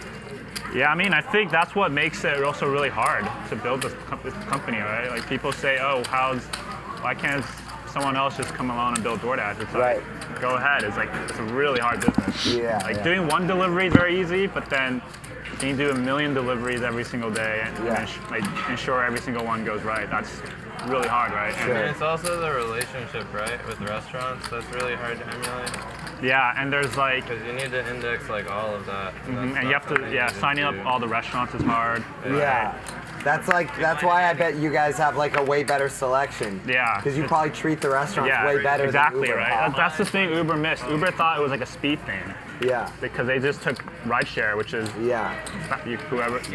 Yeah, I mean, I think that's what makes it also really hard to build this company, right? Like people say, oh, why can't someone else just come along and build DoorDash? It's like, go ahead. It's like, it's a really hard business. Yeah. Like doing one delivery is very easy, but then can you do 1 million deliveries every single day and ensure every single one goes right? That's really hard, right? Sure. And it's also the relationship, right, with restaurants. That's really hard to emulate. Yeah, and there's like because you need to index like all of that. And you have to signing up all the restaurants is hard. Yeah. That's why I bet you guys have like a way better selection. Yeah. Because you probably treat the restaurants way better exactly, than Uber. Right? That's the thing Uber missed. Uber thought it was like a speed thing. Yeah. Because they just took rideshare, which is you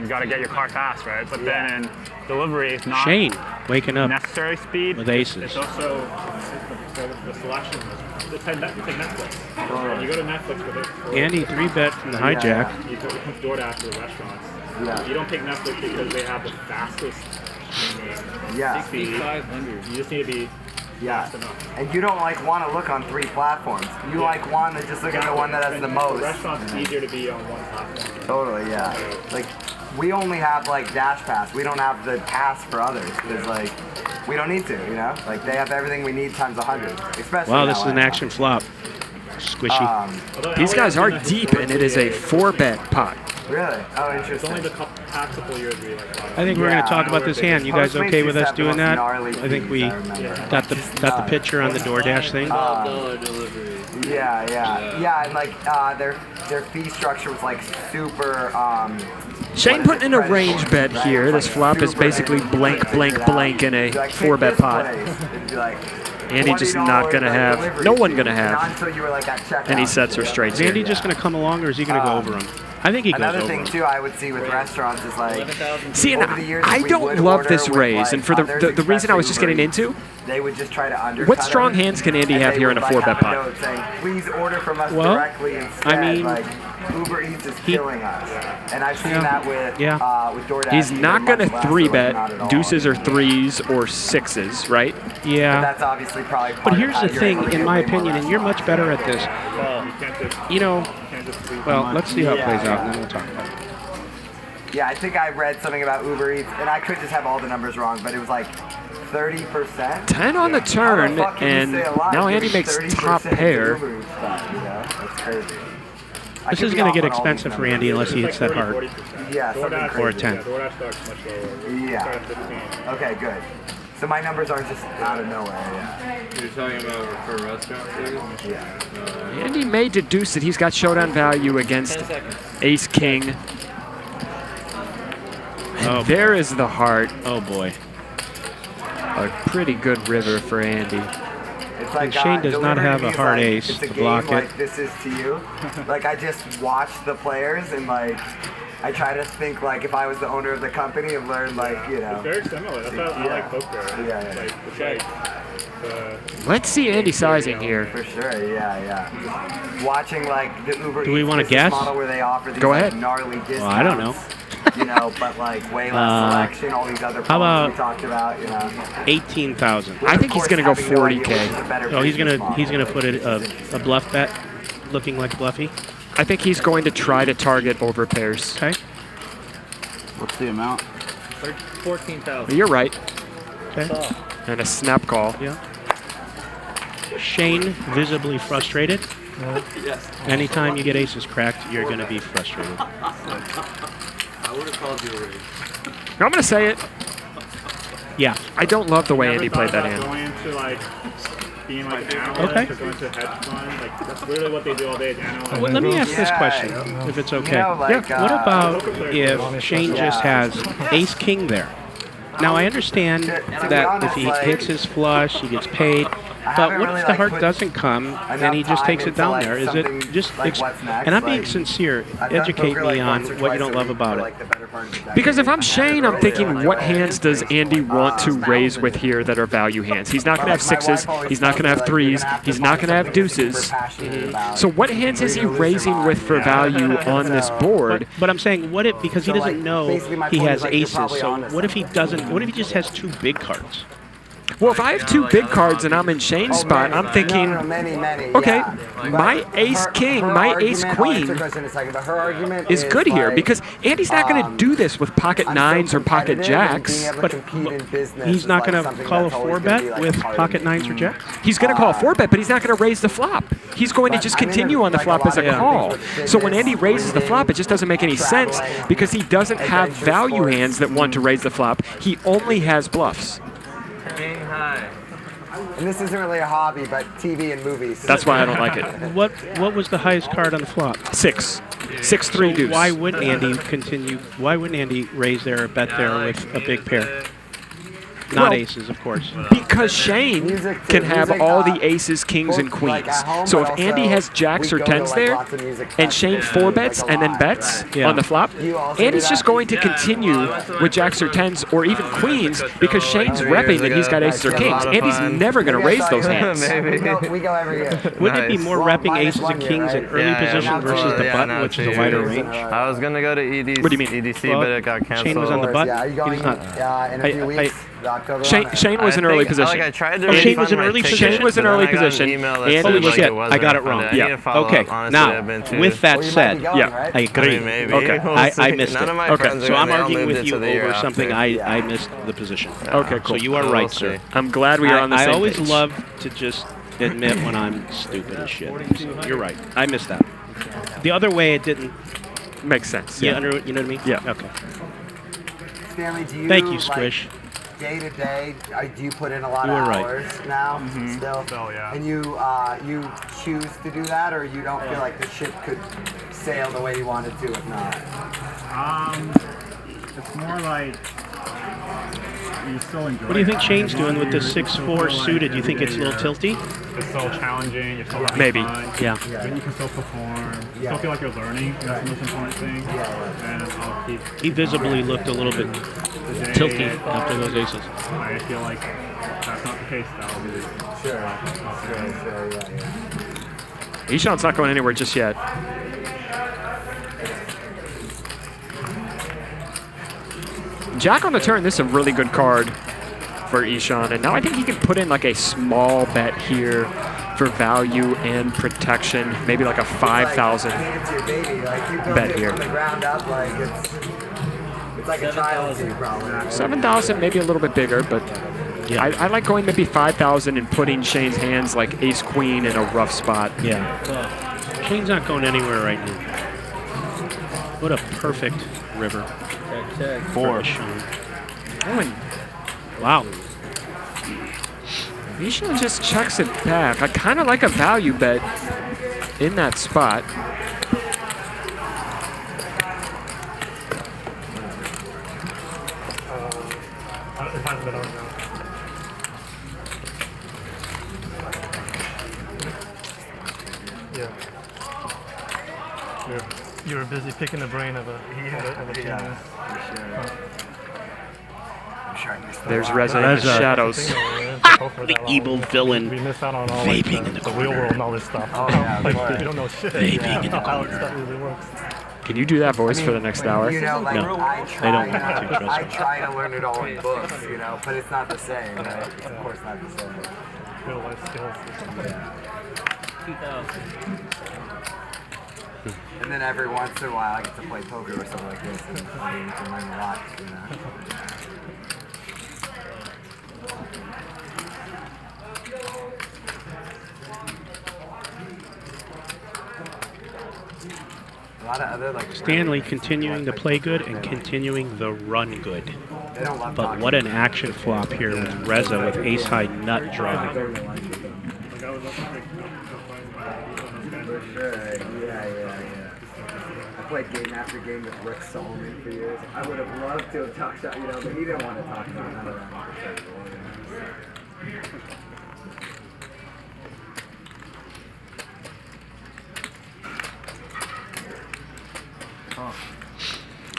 got to get your car fast, right? But then in delivery, it's not Shane waking up necessary speed with aces. It's also the selection. It's like Netflix. You go to Netflix for Andy 3-bet from the hijack. You go to DoorDash to the restaurants. You don't pick Netflix because they have the fastest speed. 6,500. You just need to be fast enough. And you don't like want to look on 3 platforms. You like one that just look at the one that has the most. The restaurant's easier to be on one platform. Totally, yeah. Like we only have like Dash Pass. We don't have the pass for others because like we don't need to, you know. Like they have everything we need times 100. Especially. Wow, this is an action flop. Squishy. These guys are deep, and it is a 4-bet pot. Really? Oh, interesting. It's only the past couple years we like. I think we're going to talk about this hand. You guys okay with us doing that? I think we got the picture on the DoorDash thing. Yeah, and like their fee structure was like super. Shane putting in a range bet here. This flop is basically blank, blank, blank in a 4-bet pot. Andy just not going to have, no one going to have any sets or straights. Is Andy just going to come along, or is he going to go over him? I think he goes over Another thing too I would see with restaurants is like, see, and I don't love this raise, and for the reason I was just getting into, they would just try to undercut what strong hands can Andy have here in a 4-bet pot? Saying, please order from us directly instead. I mean, like, Uber Eats is killing us, and I've seen that with DoorDash. He's not going to 3-bet deuces or 3s or 6s, right? Yeah. But that's obviously probably part But here's of the thing, in my opinion, and you're much better at this. You know, well, let's see how it plays out, and then we'll talk about it. Yeah, I think I read something about Uber Eats, and I could just have all the numbers wrong, but it was like 30%. 10 on the turn, and now Andy makes top pair. That's crazy. This is going to get expensive for Andy unless he hits that hard. Yeah, something crazy. Or a 10. Yeah. Okay, good. So my numbers aren't just out of nowhere. You're talking about for restaurants? Yeah. Andy may deduce that he's got showdown value against Ace King. And there is the heart. Oh boy. A pretty good river for Andy. It's like, Shane does not have a hard ace it's a to game block it. like this is to you. Like I just watch the players and like I try to think like if I was the owner of the company and learn like It's very similar. That's why I like poker. Yeah. It's like Let's see Andy sizing here. For sure, yeah. Watching like the Uber Do we Eats wanna business guess? model where they offer these Go like, ahead. gnarly discounts. Well, I don't know. You know, but like way less selection, all these other How problems about we talked about, you know. 18,000. I think he's gonna go 40K. Oh, he's gonna put a bluff bet, looking like bluffy. I think he's going to try to target over pairs. Okay. What's the amount? 14,000. You're right. Okay. And a snap call. Yeah. Shane visibly frustrated. Yes. Anytime you get aces cracked, you're going to be frustrated. I would have called you a raise. I'm going to say it. Yeah. I don't love the way Never Andy thought played that about hand. Going into like being like an analyst Okay. or going to a hedge fund, like that's literally what they do all day is analyze. Well, let me ask this question, if it's okay. What about if Shane just has ace-king there? Now, I understand that if he hits his flush, he gets paid. But what if the heart doesn't come and he just takes it down there? Is it just... And I'm being sincere. Educate me on what you don't love about it. Because if I'm Shane, I'm thinking, what hands does Andy want to raise with here that are value hands? He's not going to have sixes. He's not going to have threes. He's not going to have deuces. So what hands is he raising with for value on this board? But I'm saying, what if, because he doesn't know he has aces, so what if he doesn't, what if he just has two big cards? Well, if I have two big cards and I'm in Shane's spot, I'm thinking, okay, my ace-king, my ace-queen is good here because Andy's not going to do this with pocket nines or pocket jacks. But he's not going to call a 4-bet with pocket nines or jacks? He's going to call a 4-bet, but he's not going to raise the flop. He's going to just continue on the flop as a call. So when Andy raises the flop, it just doesn't make any sense because he doesn't have value hands that want to raise the flop. He only has bluffs. And this isn't really a hobby, but TV and movies. That's why I don't like it. What was the highest card on the flop? 6. 6-3 deuce. Why wouldn't Andy continue? Why wouldn't Andy raise there or bet there with a big pair? Not aces, of course. Because Shane can have all the aces, kings, and queens. So if Andy has jacks or tens there, and Shane 4-bets and then bets on the flop, Andy's just going to continue with jacks or tens or even queens because Shane's repping that he's got aces or kings. Andy's never going to raise those hands. We go every year. Wouldn't it be more repping aces and kings in early position versus the button, which is a wider range? I was going to go to EDC, What do you mean? EDC but it got canceled. Shane was on the button. Yeah, are you going He was not. in a few weeks? Shane was in early position. I tried to Oh, Shane refund was in my early ticket, Shane was in but then early I got an position. email that Andy said, Holy like, shit, it wasn't I got it refunded. wrong. I need to follow Okay, up. Honestly, now, I've been too- with that said, Yeah. I agree. maybe. Okay, We'll I see. missed None it. of my Okay. friends are So I'm they all arguing moved with it you to the year over something after. I missed the position. Okay, cool. So you are We'll right, see. sir. I'm glad we are on the same I always page. love to just admit when I'm stupid as shit. So you're right. I missed that. The other way, it didn't. Makes sense. You know what I mean? Yeah. Okay. Stanley, do you Thank you, like, Squish. day to day, do you put in a lot You of were right. hours now still? Still, yeah. And you choose to do that, or you don't feel like the ship could sail the way you want it to if not? It's more like you still enjoy. What do you think Shane's doing with this 6-4 suited? Do you think it's a little tilty? It's still challenging. It's still having Maybe. fun. Yeah. But you can still perform. You still feel like you're learning. That's the most important thing. And I'll keep. He visibly looked a little bit tilty after those aces. I feel like that's not the case. That'll be Sure, yeah. Ishan's not going anywhere just yet. Jack on the turn, this is a really good card for Ishan. And now I think he can put in like a small bet here for value and protection. Maybe like a 5,000 It's your baby. Like you build bet it here. from the ground up, like it's like a child to you, probably. 7,000, maybe a little bit bigger, but Yeah. I like going maybe 5,000 and putting Shane's hands like ace-queen in a rough spot. Yeah. Shane's not going anywhere right now. What a perfect river. Four. Oh, and Wow. Ishan just checks it back. I kind of like a value bet in that spot. Yeah. You're busy picking the brain of a pianist. There's Reza in the shadows. The evil villain. We miss out on all Vaping in the real world knowledge stuff. Oh, yeah, like, right. we don't know shit. Vaping in the how corner. stuff really works. Can you do that voice for the next hour? You know, like, No, I they don't want to, trust I me. try to learn it all in books, you know, but it's not the same, right? It's of course not the same. Real life skills. And then every once in a while I get to play poker or something like this, and I mean, you can learn a lot, you know. A lot of other, like, Stanley continuing to play good and continuing the run good. They don't love But what an action flop here with Reza with ace high nut draw. For sure, yeah. I played game after game with Rick Solomon for years. I would have loved to have talked about, you know, but he didn't want to talk about none of that.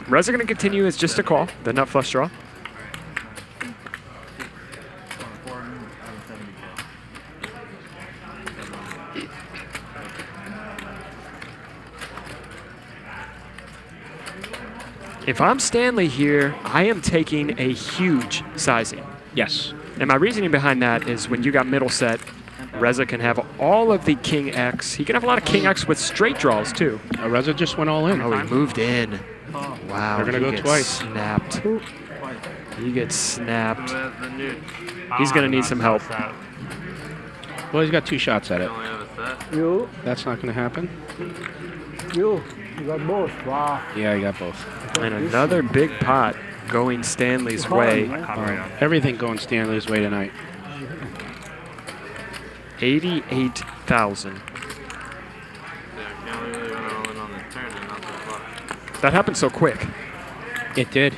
Reza going to continue as just a call, the nut flush draw. If I'm Stanley here, I am taking a huge sizing. Yes. And my reasoning behind that is when you got middle set, Reza can have all of the King X. He can have a lot of King X with straight draws, too. Reza just went all in. Oh, he moved in. Wow. They're going to go twice. Snapped. He gets snapped. He's going to need some help. Well, he's got 2 shots at it. You? That's not going to happen. You got both. Wow. Yeah, he got both. And another big pot going Stanley's way. Everything going Stanley's way tonight. 88,000. That happened so quick. It did.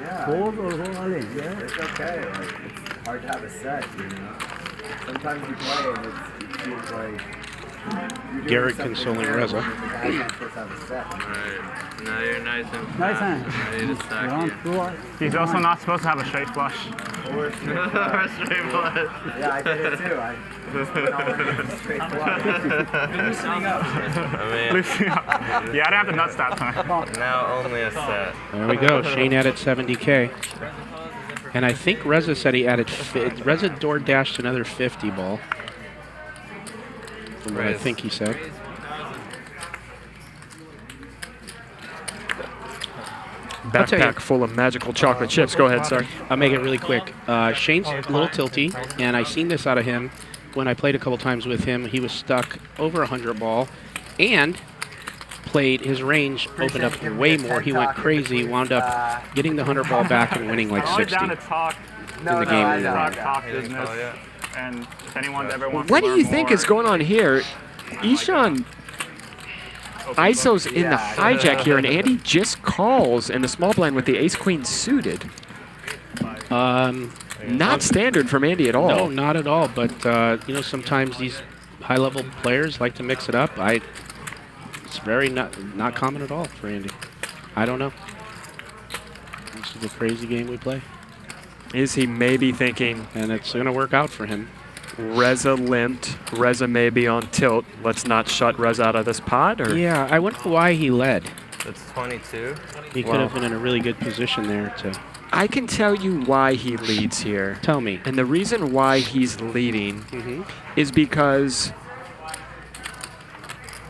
Yeah. Fold or go all in, yeah? It's okay. Like, it's hard to have a set, you know. Sometimes you play and it feels like you're doing Garrett something consoling terrible, Reza. but the guy's not supposed to have a set. Alright, now you're nice and Nice fat. hand. Ready to stack Round you. 2. He's also not supposed to have a straight flush. Or straight flush. Yeah, I did it too. I just went all in straight flush. Loosening up. Loosening up. Yeah, I didn't have the nuts that time. Now only a set. There we go. Shane added 70K. And I think Reza said he added, Reza DoorDashed another 50 ball. From what I think he said. Backpack full of magical chocolate chips. Go ahead, sorry. I'll make it really quick. Shane's a little tilty, and I seen this out of him when I played a couple times with him. He was stuck over 100 ball, and played his range opened up way more. He went crazy, wound up getting the 100 ball back and winning like 60 down to talk in the game. talk business. And if anyone ever wants What to do learn you think more, is going on here? Ishan ISO's in the hijack here, and Andy just calls in the small blind with the ace-queen suited. Not standard from Andy at all. No, not at all. But, you know, sometimes these high-level players like to mix it up. It's very not common at all for Andy. I don't know. This is a crazy game we play. Is he maybe thinking... And it's going to work out for him. Reza limped. Reza may be on tilt. Let's not shut Reza out of this pot? Or? Yeah, I wonder why he led. It's 22. He could have been in a really good position there to... I can tell you why he leads here. Tell me. And the reason why he's leading is because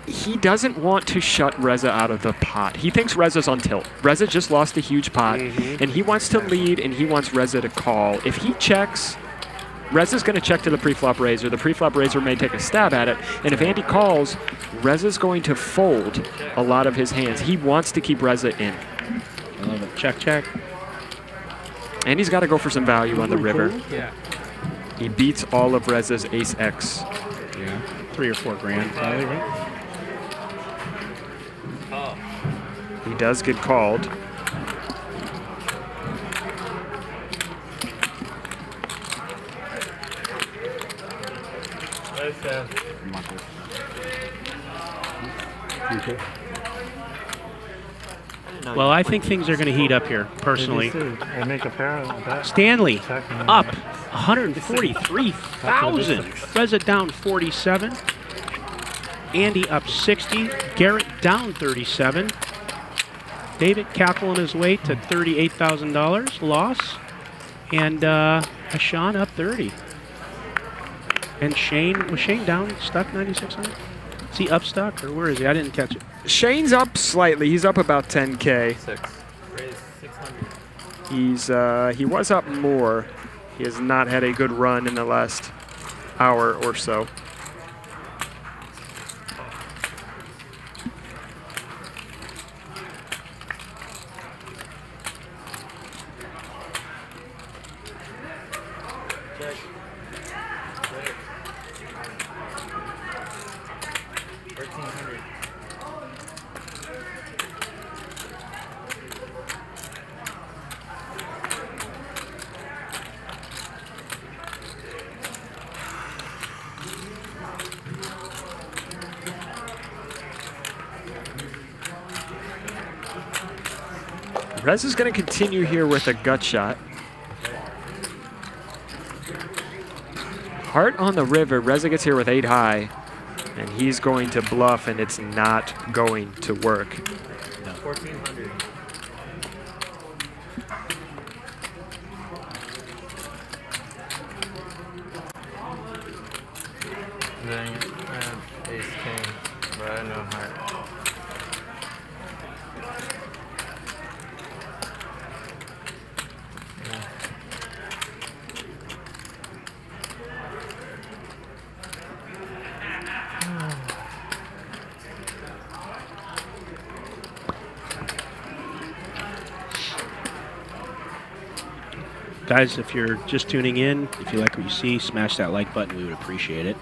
he doesn't want to shut Reza out of the pot. He thinks Reza's on tilt. Reza just lost a huge pot, and he wants to lead, and he wants Reza to call. If he checks, Reza's going to check to the preflop raiser. The preflop raiser may take a stab at it, and if Andy calls, Reza's going to fold a lot of his hands. He wants to keep Reza in. I love it. Check, check. And he's got to go for some value on the river. Yeah. He beats all of Reza's ace-X. Yeah, 3 or 4 grand probably, right? He does get called. Well, I think things are going to heat up here, personally. We'll make a pair of that. Stanley up 143,000. Reza down 47. Andy up 60. Garrett down 37. David calculating his way to $38,000 loss. And Hashan up 30. And Shane, was Shane down, stuck 9,600? Is he up stuck, or where is he? I didn't catch it. Shane's up slightly. He's up about 10K. 6. He was up more. He has not had a good run in the last hour or so. Reza's going to continue here with a gut shot. Heart on the river. Reza gets here with 8 high, and he's going to bluff, and it's not going to work. No. 1,400. Dang it. I have ace king, but I have no heart. Guys, if you're just tuning in, if you like what you see, smash that like button. We would appreciate it.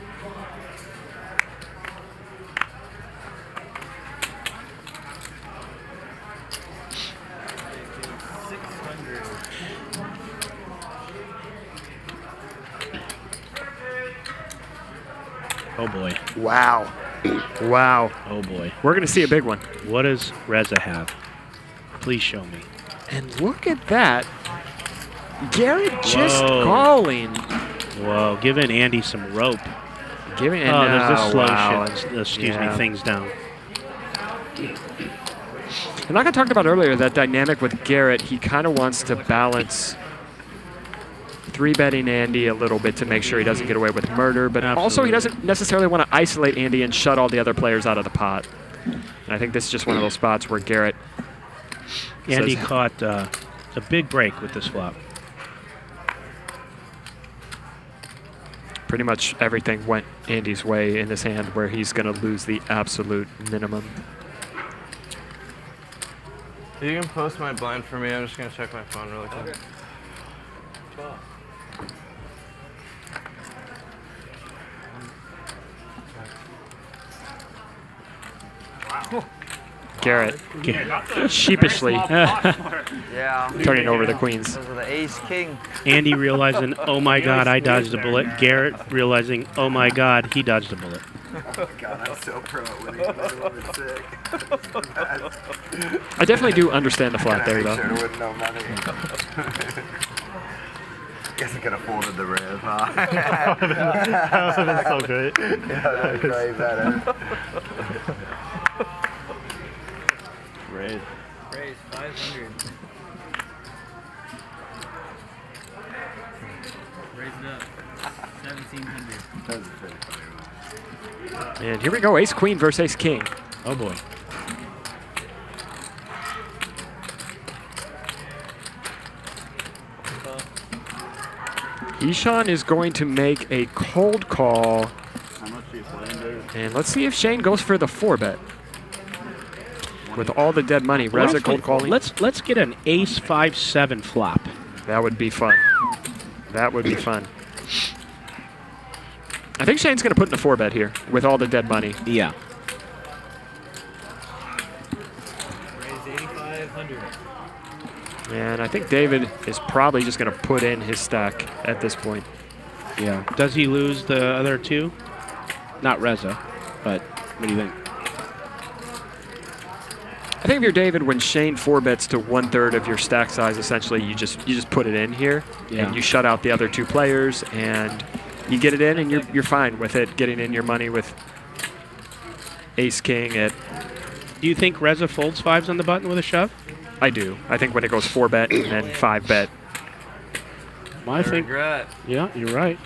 Oh boy. Wow. Wow. Oh boy. We're going to see a big one. What does Reza have? Please show me. And look at that. Garrett just calling. Whoa, giving Andy some rope. Giving there's this slow wow. shit. Things down. And like I talked about earlier, that dynamic with Garrett, he kind of wants to balance 3-betting Andy a little bit to make sure he doesn't get away with murder, but also he doesn't necessarily want to isolate Andy and shut all the other players out of the pot. And I think this is just one of those spots where Garrett Andy caught a big break with this flop. Pretty much everything went Andy's way in this hand where he's going to lose the absolute minimum. You can post my blind for me. I'm just going to check my phone really quick. Okay. 12. Wow. Garrett sheepishly turning over the queens. Those are the ace king. Andy realizing, oh my God, I dodged a bullet. Garrett realizing, oh my God, he dodged a bullet. Oh God, I'm so pro when he was a little bit sick. I definitely do understand the flat there, though. Sure with no money. Guess I could have folded the rib, huh? That would have been so great. Yeah, that was way better. Raise. Raise 500. Raise it up. 1,700. That was a pretty funny one. And here we go, ace queen versus ace king. Oh boy. Ishan is going to make a cold call. How much are you playing, dude? And let's see if Shane goes for the 4-bet. With all the dead money, Reza cold calling. Let's get an ace 5-7 flop. That would be fun. That would be fun. I think Shane's going to put in a 4-bet here with all the dead money. Yeah. Raise 8,500. And I think David is probably just going to put in his stack at this point. Yeah. Does he lose the other two? Not Reza, but what do you think? I think if you're David, when Shane 4-bets to 1/3 of your stack size, essentially you just put it in here, and you shut out the other 2 players, and you get it in, and you're fine with it getting in your money with Ace King at. Do you think Reza folds 5s on the button with a shove? I do. I think when it goes 4-bet and then 5-bet. I think. Regret. Yeah, you're right.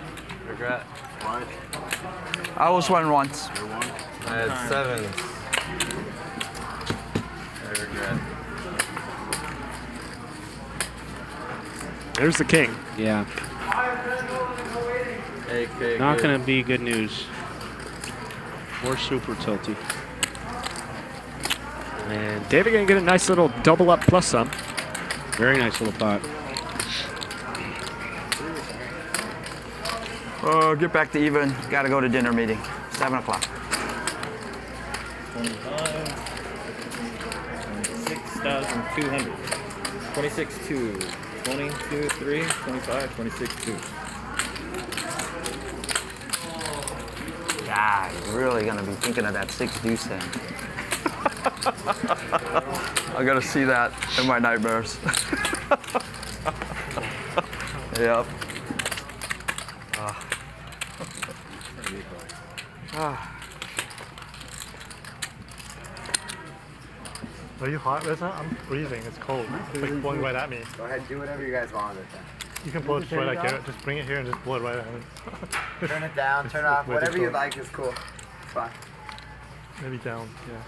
Regret. I was won once. I had 7s. I regret. There's the king. Yeah. AK Not good. going to be good news. Or super tilty. And David going to get a nice little double up plus some. Very nice little pot. Oh, get back to even. Gotta go to dinner meeting. 7 o'clock. 26,200. 26-2. 22-3. 25. 26-2. God, you're really gonna be thinking of that 6 deuce hand. I gotta see that in my nightmares. Yep. Are you hot, Reza? I'm freezing. It's cold. It's like blowing right at me. Go ahead, do whatever you guys want with it. You can blow it just right at Garrett. Just bring it here and just blow it right at him. Turn it down, turn it off. Way too Whatever you cold. like is cool. It's fine. Maybe down, yeah.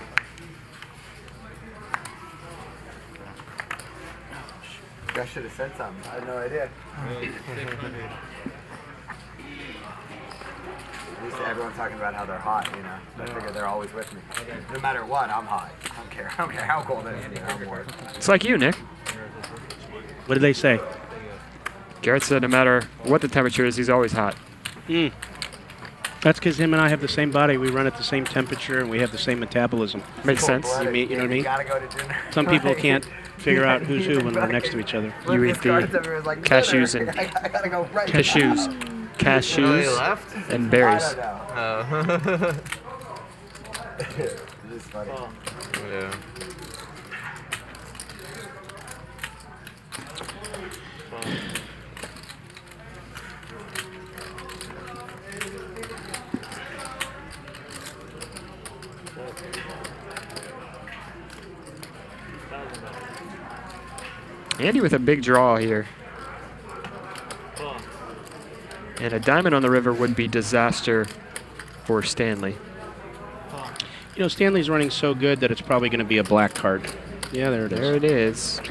You guys should have said something. I had no idea. At least everyone's talking about how they're hot, you know. I figure they're always with me. No matter what, I'm hot. I don't care. I don't care how cold it is. You know, I'm warm. It's like you, Nick. What did they say? Garrett said no matter what the temperature is, he's always hot. That's because him and I have the same body. We run at the same temperature, and we have the same metabolism. Makes sense. You know what I mean? Gotta go to dinner. Some people can't figure out who's who when we're next to each other. You eat the cashews and I gotta go right cashews, Oh, cashews you left? and berries. I don't know. Oh. It's just funny. Yeah. Andy with a big draw here. And a diamond on the river would be disaster for Stanley. You know, Stanley's running so good that it's probably going to be a black card. Yeah, there it is. There it is.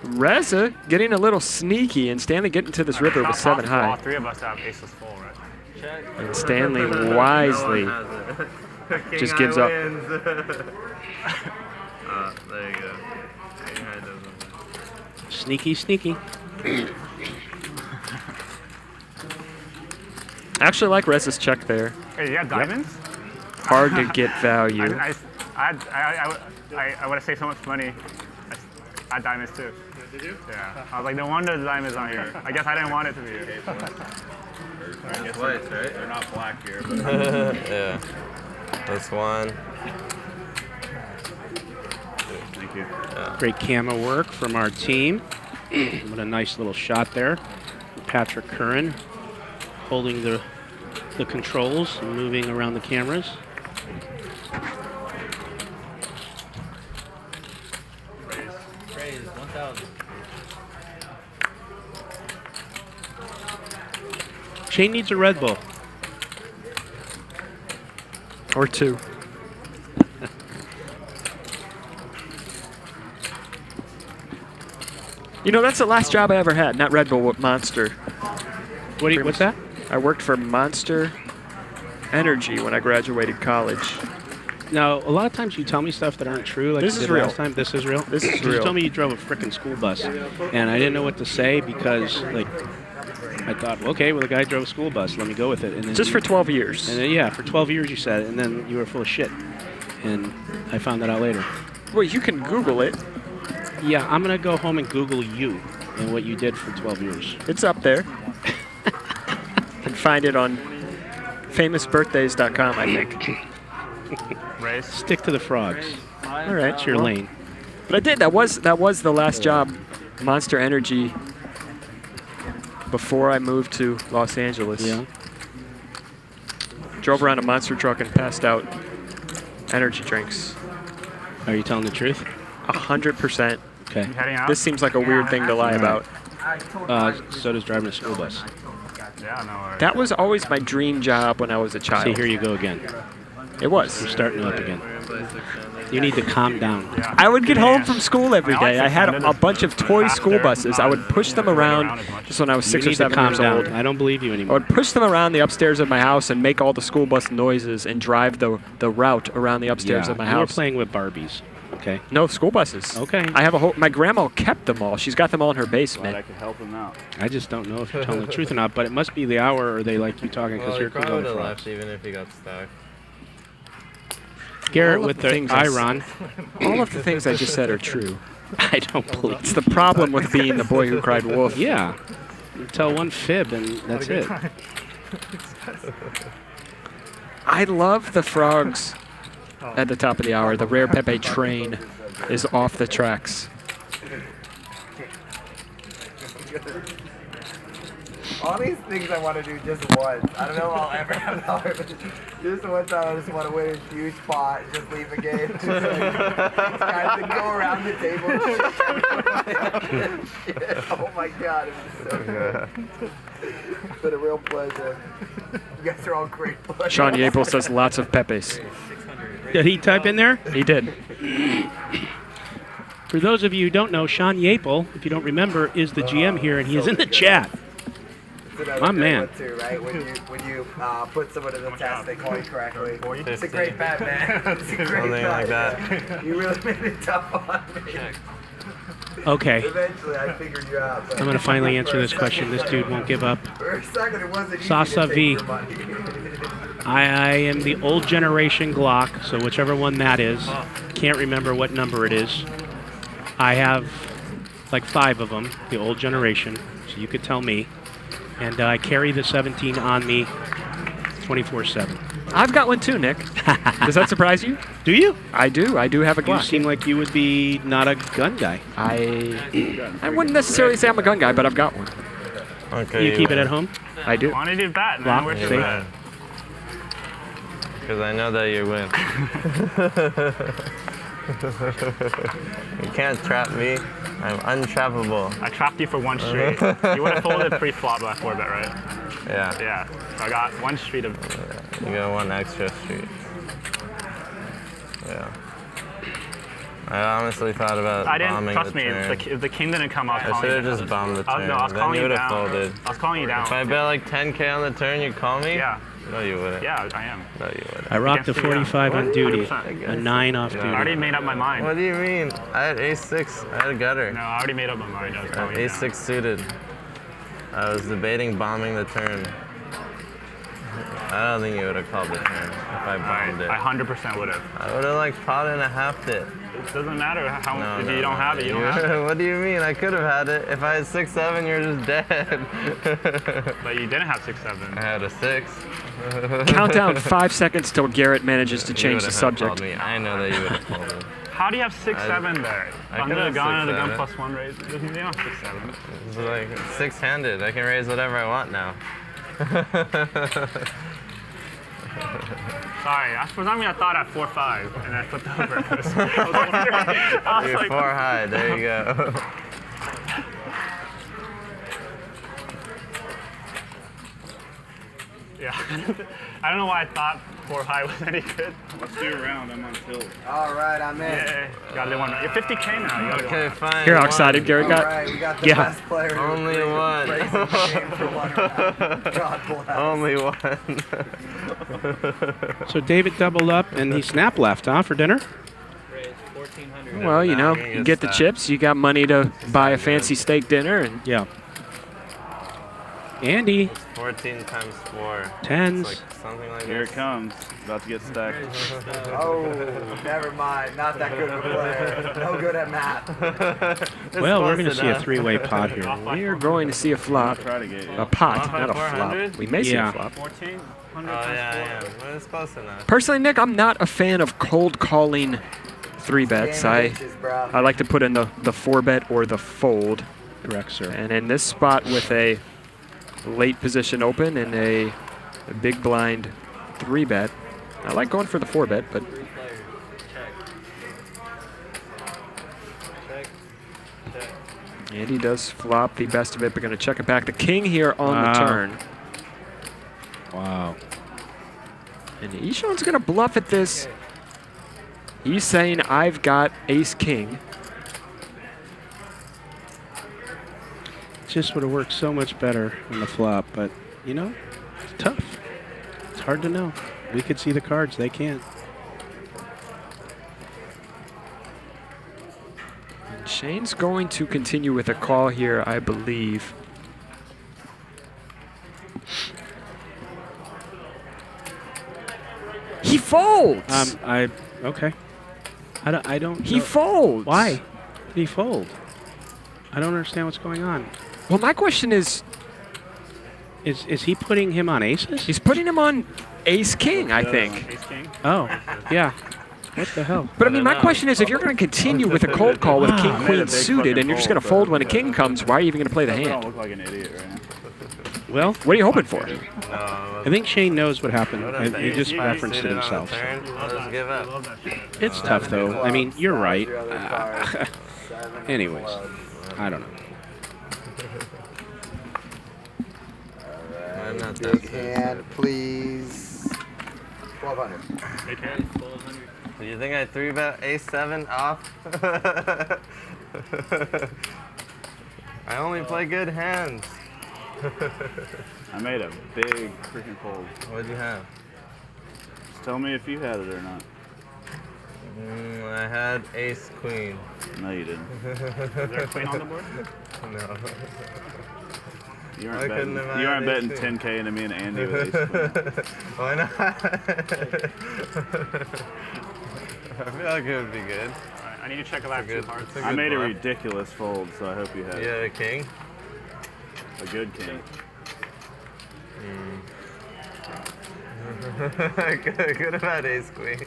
Reza getting a little sneaky, and Stanley getting to this river with 7 All high. 3 of us have aces full, right? And Stanley wisely just gives up. There you go. King high doesn't win. Sneaky, sneaky. Actually like Reza's check there. Hey, you got diamonds? Hard to get value. I would have saved so much money. I had diamonds too. Did you? Yeah. I was like, no wonder the diamonds on here. I guess I didn't want it to be here. I guess Whites, right? they're not black here. But Yeah. That's one. Thank you. Great camera work from our team. What a nice little shot there. Patrick Curran holding the controls and moving around the cameras. Raise 1,000. Shane needs a Red Bull. Or 2. You know, that's the last job I ever had, not Red Bull, with Monster. What's that? I worked for Monster Energy when I graduated college. Now, a lot of times you tell me stuff that aren't true. Like This you is did real. last time. This is real. This is You real. told me you drove a frickin' school bus, and I didn't know what to say because, like, I thought, okay, well, the guy drove a school bus. Let me go with it. And then Just for 12 years. And then, yeah, for 12 years you said it, and then you were full of shit. And I found that out later. Well, you can Google it. Yeah, I'm gonna go home and Google you and what you did for 12 years. It's up there. find it on famousbirthdays.com, I think. Race. Stick to the frogs. All right, It's your well, lane. But I did. That was the last job, Monster Energy, before I moved to Los Angeles. Yeah. Drove around a monster truck and passed out energy drinks. Are you telling the truth? 100%. Okay. Heading out? This seems like a weird thing to lie about. So does driving a school bus. Yeah, no worries. That was always my dream job when I was a child. See, here you go again. It was. You're starting up again. You need to calm down. I would get home from school every day. I had a bunch of toy school buses. I would push them around just when I was 6 or 7 years old. I don't believe you I anymore. would push them around the upstairs of my house and make all the school bus noises and drive the route around the upstairs of my You were house. playing with Barbies. Okay. No, school buses. Okay. I have a whole. My grandma kept them all. She's got them all in her basement. I could help him out. I just don't know if you're telling the truth or not, but it must be the hour or they like you talking because Well, you're he probably would have frogs. left even if he got stuck. Garrett All of with the the things I Iron. All of the things I just said are true. I don't believe. It's the problem with being the boy who cried wolf. Yeah. You tell one fib and that's it. I love the frogs at the top of the hour. The Rare Pepe train is off the tracks. All these things I want to do just once. I don't know if I'll ever have the heart. Just one time I just want to win a huge pot and just leave the game. Just like, guys that go around the table and shit. Oh my god, it was so good. It's been a real pleasure. You guys are all great players. Sean Yapel says lots of Pepes. Did he type in there? He did. For those of you who don't know, Sean Yapel, if you don't remember, is the GM here, and he is in the chat. My man. Too, right? When you put someone to the test, they call you correctly. It's a great bet, man. It's a great Something bet. like that. You really made it tough on me. Okay. Eventually, I figured you out. I'm going to finally answer this question. This dude won't give up. For a second, it wasn't easy Sasa to V. take your money. I am the old generation Glock, so whichever one that is. Can't remember what number it is. I have like 5 of them, the old generation, so you could tell me. And I carry the 17 on me 24/7. I've got one too, Nick. Does that surprise you? Do you? I do. I do have a You Glock. seem like you would be not a gun guy. I wouldn't necessarily say I'm a gun guy, but I've got one. Okay. You keep it at home? I do. Why don't you do bat, man? Glock, Where's your see? bat? Because I know that you win. You can't trap me. I'm untrappable. I trapped you for one street. You would have folded pre-flop black 4-bet, right? Yeah. Yeah. So I got one street of. You got one extra street. Yeah. I honestly thought about I didn't bombing trust the me. turn. If the king didn't come, I was I calling should you have down. just bombed the turn. No, I was Then calling you you would have down. folded. I was calling you down. If I bet like 10K on the turn, you'd call me? Yeah. No, you wouldn't. Yeah, I am. No, you wouldn't. I rocked the 45 on duty, 100%. a 9 off I already duty. made up my mind. What do you mean? I had ace-6. I had a gutter. No, I already made up my mind. I was I calling had you ace-6 suited. I was debating bombing the turn. I don't think you would have called the turn if I bombed it. I 100% would have. I would have like pot and a halfed it. It doesn't matter how No, if no, you don't no, have it, you don't have it. What do you mean? I could have had it. If I had 6-7, you're just dead. But you didn't have 6-7. I had a 6. Countdown 5 seconds till Garrett manages to You change the would've subject. called me. I know that you would have called me. How do you have 6-7 there? I Under could the have gun, under the gun 6-7. plus 1 raise. You don't have 6-7. It's like 6-handed. I can raise whatever I want now. Sorry, for some reason I thought at 4-5 and I flipped over. I was You're like, 4 high. There you go. yeah. I don't know why I thought 4 high was any good. Let's do a round. I'm on tilt. All right, I'm in. Yeah, you gotta do one. You're 50K now. You gotta do Okay, one. fine. Hear how excited Garrett All got? right, we got the Yeah. best player. who Only raised- one. raised the game for one round. God bless. Only one. So David doubled up, and he snap left, huh, for dinner? Well, you know, you get the chips, you got money to buy a fancy steak dinner, and Yeah. Andy. It's 14 times 4. Tens. It's like something like Here this. it comes. About to get stacked. Oh, never mind. Not that good of a player. No good at math. Well, we're going to see a three-way pot here. We're going to see a flop. Try to get A pot, Off by not a 400? flop. We may see a Yeah. flop. 1400 Oh, times yeah, 4. Well, it's close enough. Personally, Nick, I'm not a fan of cold calling 3-bets. I like to put in the 4-bet or the fold. Correct, sir. And in this spot with a late position open and a big blind 3-bet, I like going for the 4-bet, but Andy does flop the best of it, but going to check it back. The king here on the turn. Wow. And Ishan's going to bluff at this. He's saying, I've got ace-king. Just would have worked so much better on the flop, but, you know, it's tough. It's hard to know. We could see the cards. They can't. And Shane's going to continue with a call here, I believe. He folds! Okay. I don't He know. folds! Why did he fold? I don't understand what's going on. Well, my question is... Is he putting him on aces? He's putting him on ace-king, I think. Ace-king? Oh, yeah. What the hell? But I mean, my question is, if you're going to continue with a cold call with king, Made a queen big suited, fucking and you're just going to fold, fold when a king comes, why are you even going to play the I don't hand? look like an idiot right now. Well, what are you hoping for? No, I think Shane knows what happened. He just referenced it himself. I'll just give up. It's tough, though. I mean, you're right. Anyways, I don't know. I'm not that Big hand, please. 1200. Big hand, 1200. Do you think I 3-bet ace-7 off? I only play good hands. I made a big freaking fold. What'd you have? Just tell me if you had it or not. I had ace-queen. No, you didn't. Is there a queen on the board? No. You I aren't couldn't betting, have you aren't had betting ace-queen. 10K into me and Andy with ace-queen. Why not? I feel like it would be good. Alright, I need to check if I have two cards. I made a ridiculous fold, so I hope you had Yeah, a king? a good king. I could have had ace-queen.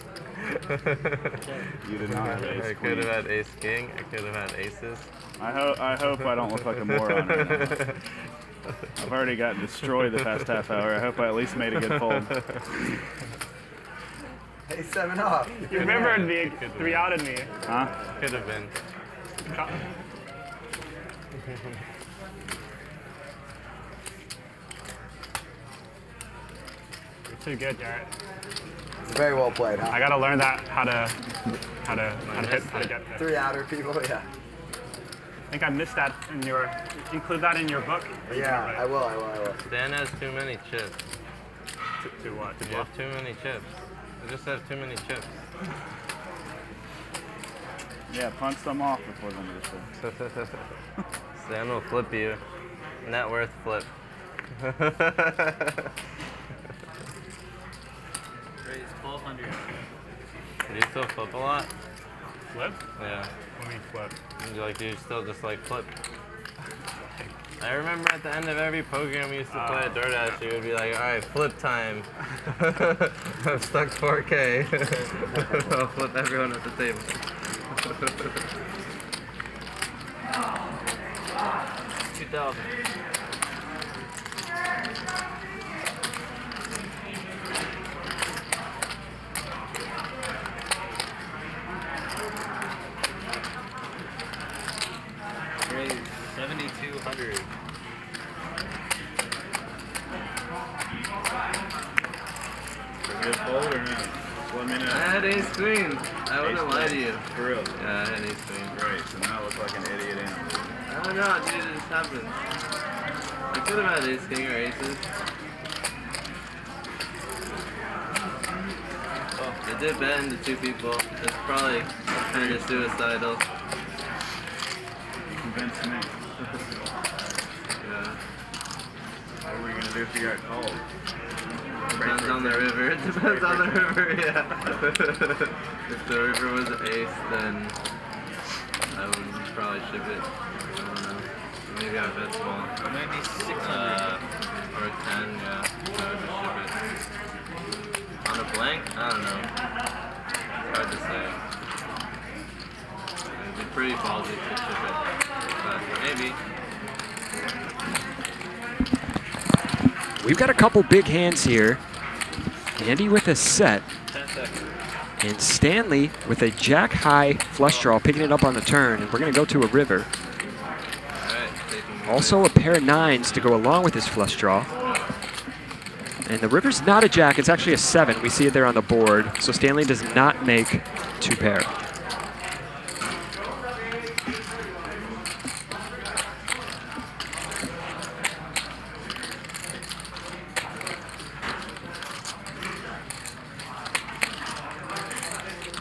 You did not have ace-queen. I could have had ace-king. I could have had aces. I hope I don't look like a moron right now. I've already gotten destroyed the past half hour. I hope I at least made a good fold. Hey, 7 off. You remembered me, 3-outed me. Huh? Could have been. You're too good, Garrett. It's very well played, huh? I gotta learn that how to get there. 3-outer people, yeah. I think I missed that in your, include that in your book. Yeah, I will. Dan has too many chips. To what? You have too many chips. You just have too many chips. Yeah, punch them off before them to say. Dan will flip you. Net worth flip. Raise 1,200. Do you still flip a lot? Flip? Yeah. What do you mean flip? Do you still just like flip? I remember at the end of every program we used to play at DoorDash, you would be like, all right, flip time. I'm stuck 4K. I'll flip everyone at the table. 2,000. Raise 7,200. Good fold or not? Just let me know. I had ace queen. I wouldn't lie to you. For real? Yeah, I had ace queen. Great, so now I look like an idiot animal. I don't know, dude, it just happened. I could have had ace king or aces. Oh, it did bet into two people. It's probably kind of suicidal. You convinced me. Yeah. do if you got called? Depends on the river. It depends on the river, yeah. If the river was an ace, then I would probably ship it. I don't know. Maybe I bet small. Maybe 600. Or a 10, yeah. I would just ship it. On a blank? I don't know. It's hard to say. It'd be pretty ballsy to ship it. But maybe. We've got a couple big hands here. Andy with a set. 10 seconds. And Stanley with a jack high flush draw, picking it up on the turn. And we're going to go to a river. Also a pair of 9s to go along with his flush draw. And the river's not a jack, it's actually a 7. We see it there on the board. So Stanley does not make 2 pair.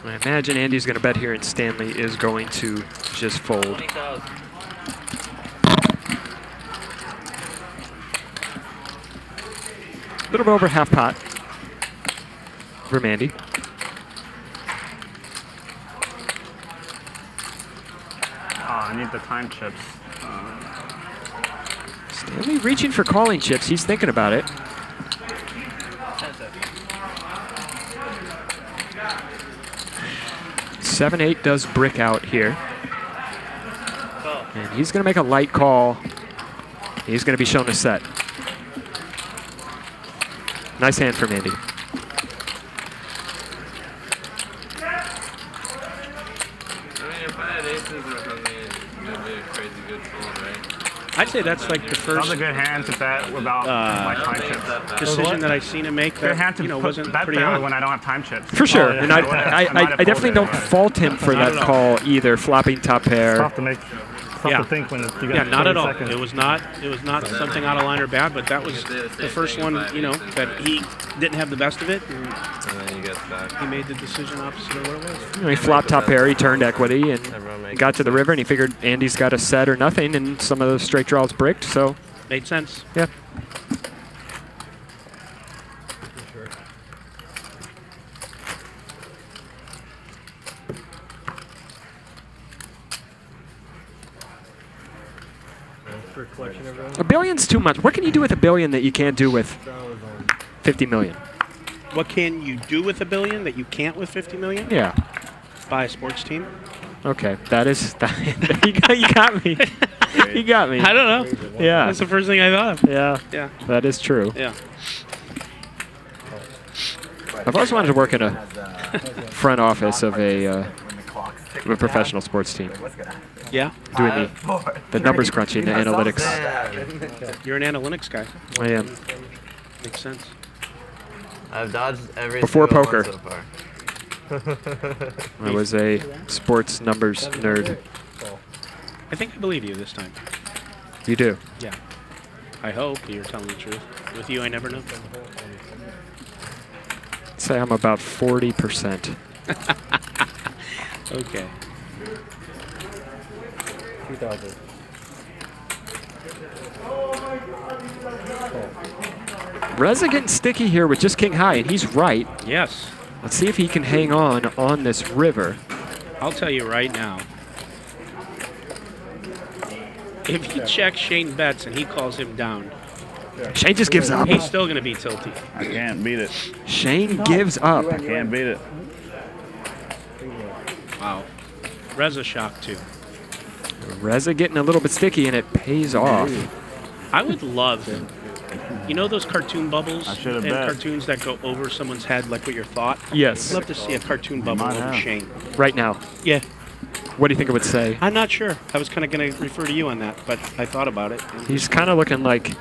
I imagine Andy's going to bet here and Stanley is going to just fold. 20,000. A little bit over half pot from Andy. Oh, I need the time chips. Stanley reaching for calling chips. He's thinking about it. 10 seconds. 7-8 does brick out here. And he's going to make a light call. He's going to be shown a set. Nice hand from Andy. I mean, if I had aces or something, it'd be a crazy good fold, right? I'd say that's like the That first was a good hand to bet without my time chips. decision that I've seen him make Good that, hand to wasn't bet pretty there odd. when I don't have time chips. For sure. Oh, yeah. And I definitely don't fault him for Not that at all. call either, flopping top pair. Tough to make. Tough to think when you got Yeah, not at 20 all. seconds. It was not something out of line or bad, but that was the first one, that he didn't have the best of it. And then he gets back. He made the decision opposite of what it was. He flopped top pair, he turned equity, and got to the river, and he figured Andy's got a set or nothing, and some of those straight draws bricked, so. Made sense. Yeah. For a collection of them. $1 billion's too much. What can you do with $1 billion that you can't do with 50 million? What can you do with $1 billion that you can't with 50 million? Yeah. Buy a sports team. Okay, that is you got me. You got me. I don't know. Yeah. That's the first thing I thought of. Yeah. Yeah. That is true. Yeah. I've always wanted to work in a front office of a professional sports team. Yeah. Doing the numbers crunching, the analytics. You're an analytics guy. I am. Makes sense. I've dodged every Before single poker. one so far. I was a sports numbers nerd. I think I believe you this time. You do. Yeah. I hope you're telling the truth. With you, I never know. I'd say I'm about 40%. Okay. 2,000. Reza getting sticky here with just king high, and he's right. Yes. Let's see if he can hang on this river. I'll tell you right now. If you check Shane bets and he calls him down, Shane just gives up. he's still going to be tilty. I can't beat it. Shane gives up. I can't beat it. Wow. Reza shocked too. Reza getting a little bit sticky, and it pays off. I would love, those cartoon bubbles I should've and bet. cartoons that go over someone's head, like what your thought? Yes. I'd love to see a cartoon bubble might over have. Shane. Right now. Yeah. What do you think it would say? I'm not sure. I was kind of going to refer to you on that, but I thought about it. and- He's kind of looking like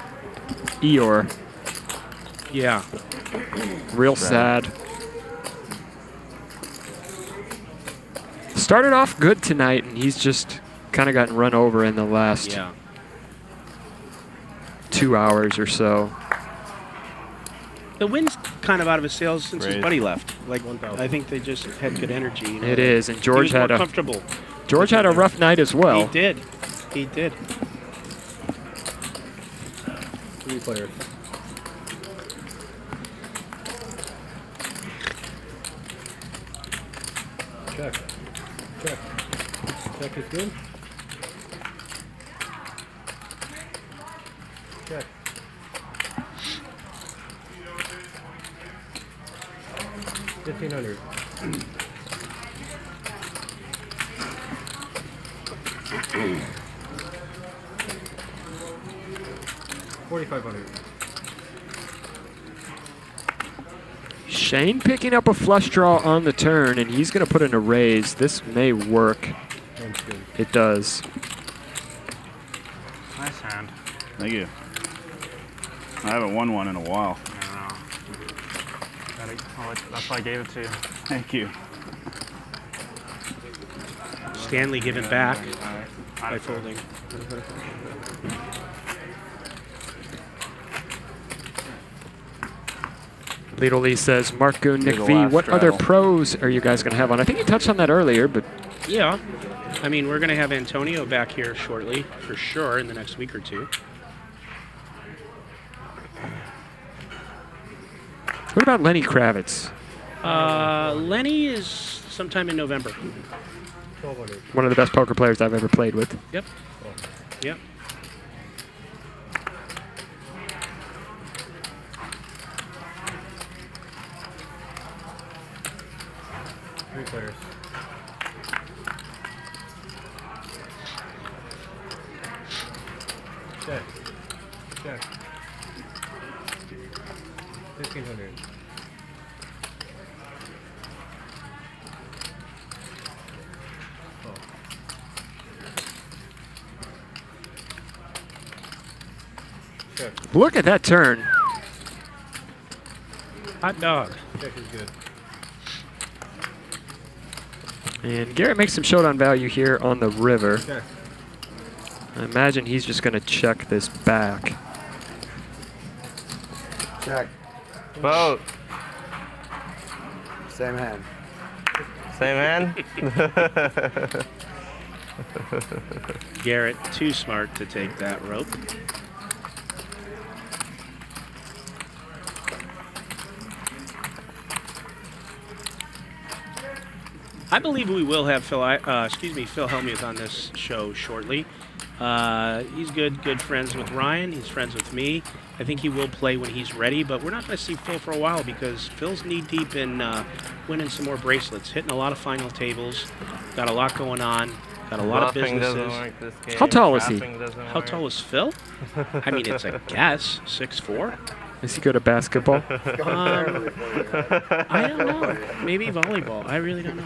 Eeyore. Yeah. Real sad. Started off good tonight, and he's just kind of gotten run over in the last 2 hours or so. The wind's kind of out of his sails since his Great. buddy left. Like, I think they just had good energy. It is, and George he was had more a comfortable. George had a rough night as well. He did. He did. 3 players. Check. Check. Check is good. Check. $1,500. $4,500. Shane picking up a flush draw on the turn, and he's going to put in a raise. This may work. That's good. It does. Nice hand. Thank you. I haven't won one in a while. That's why I gave it to you. Thank you. Stanley giving back by folding. Lidl Lee says, Mark Goon, Nick Here's V, the last what other straddle. pros are you guys going to have on? I think you touched on that earlier, but Yeah. I mean, we're going to have Antonio back here shortly, for sure, in the next week or two. what about Lenny Kravitz? Lenny is sometime in November. One of the best poker players I've ever played with. Yep. Yep. Three players. Check. Check. 1,500. Check. Look at that turn. Hot dog. Check is good. And Garrett makes some showdown value here on the river. Check. I imagine he's just going to check this back. Check. Vote. Same hand. Same hand? Garrett, too smart to take that rope. I believe we will have Phil Hellmuth on this show shortly. He's good friends with Ryan. He's friends with me. I think he will play when he's ready, but we're not going to see Phil for a while because Phil's knee-deep in winning some more bracelets, hitting a lot of final tables, got a lot going on, got a lot of Bluffing businesses. doesn't work this game. How tall is he? Tapping doesn't How work. tall is Phil? I mean, it's a guess, 6'4". Is he good at basketball? I don't know. Maybe volleyball. I really don't know.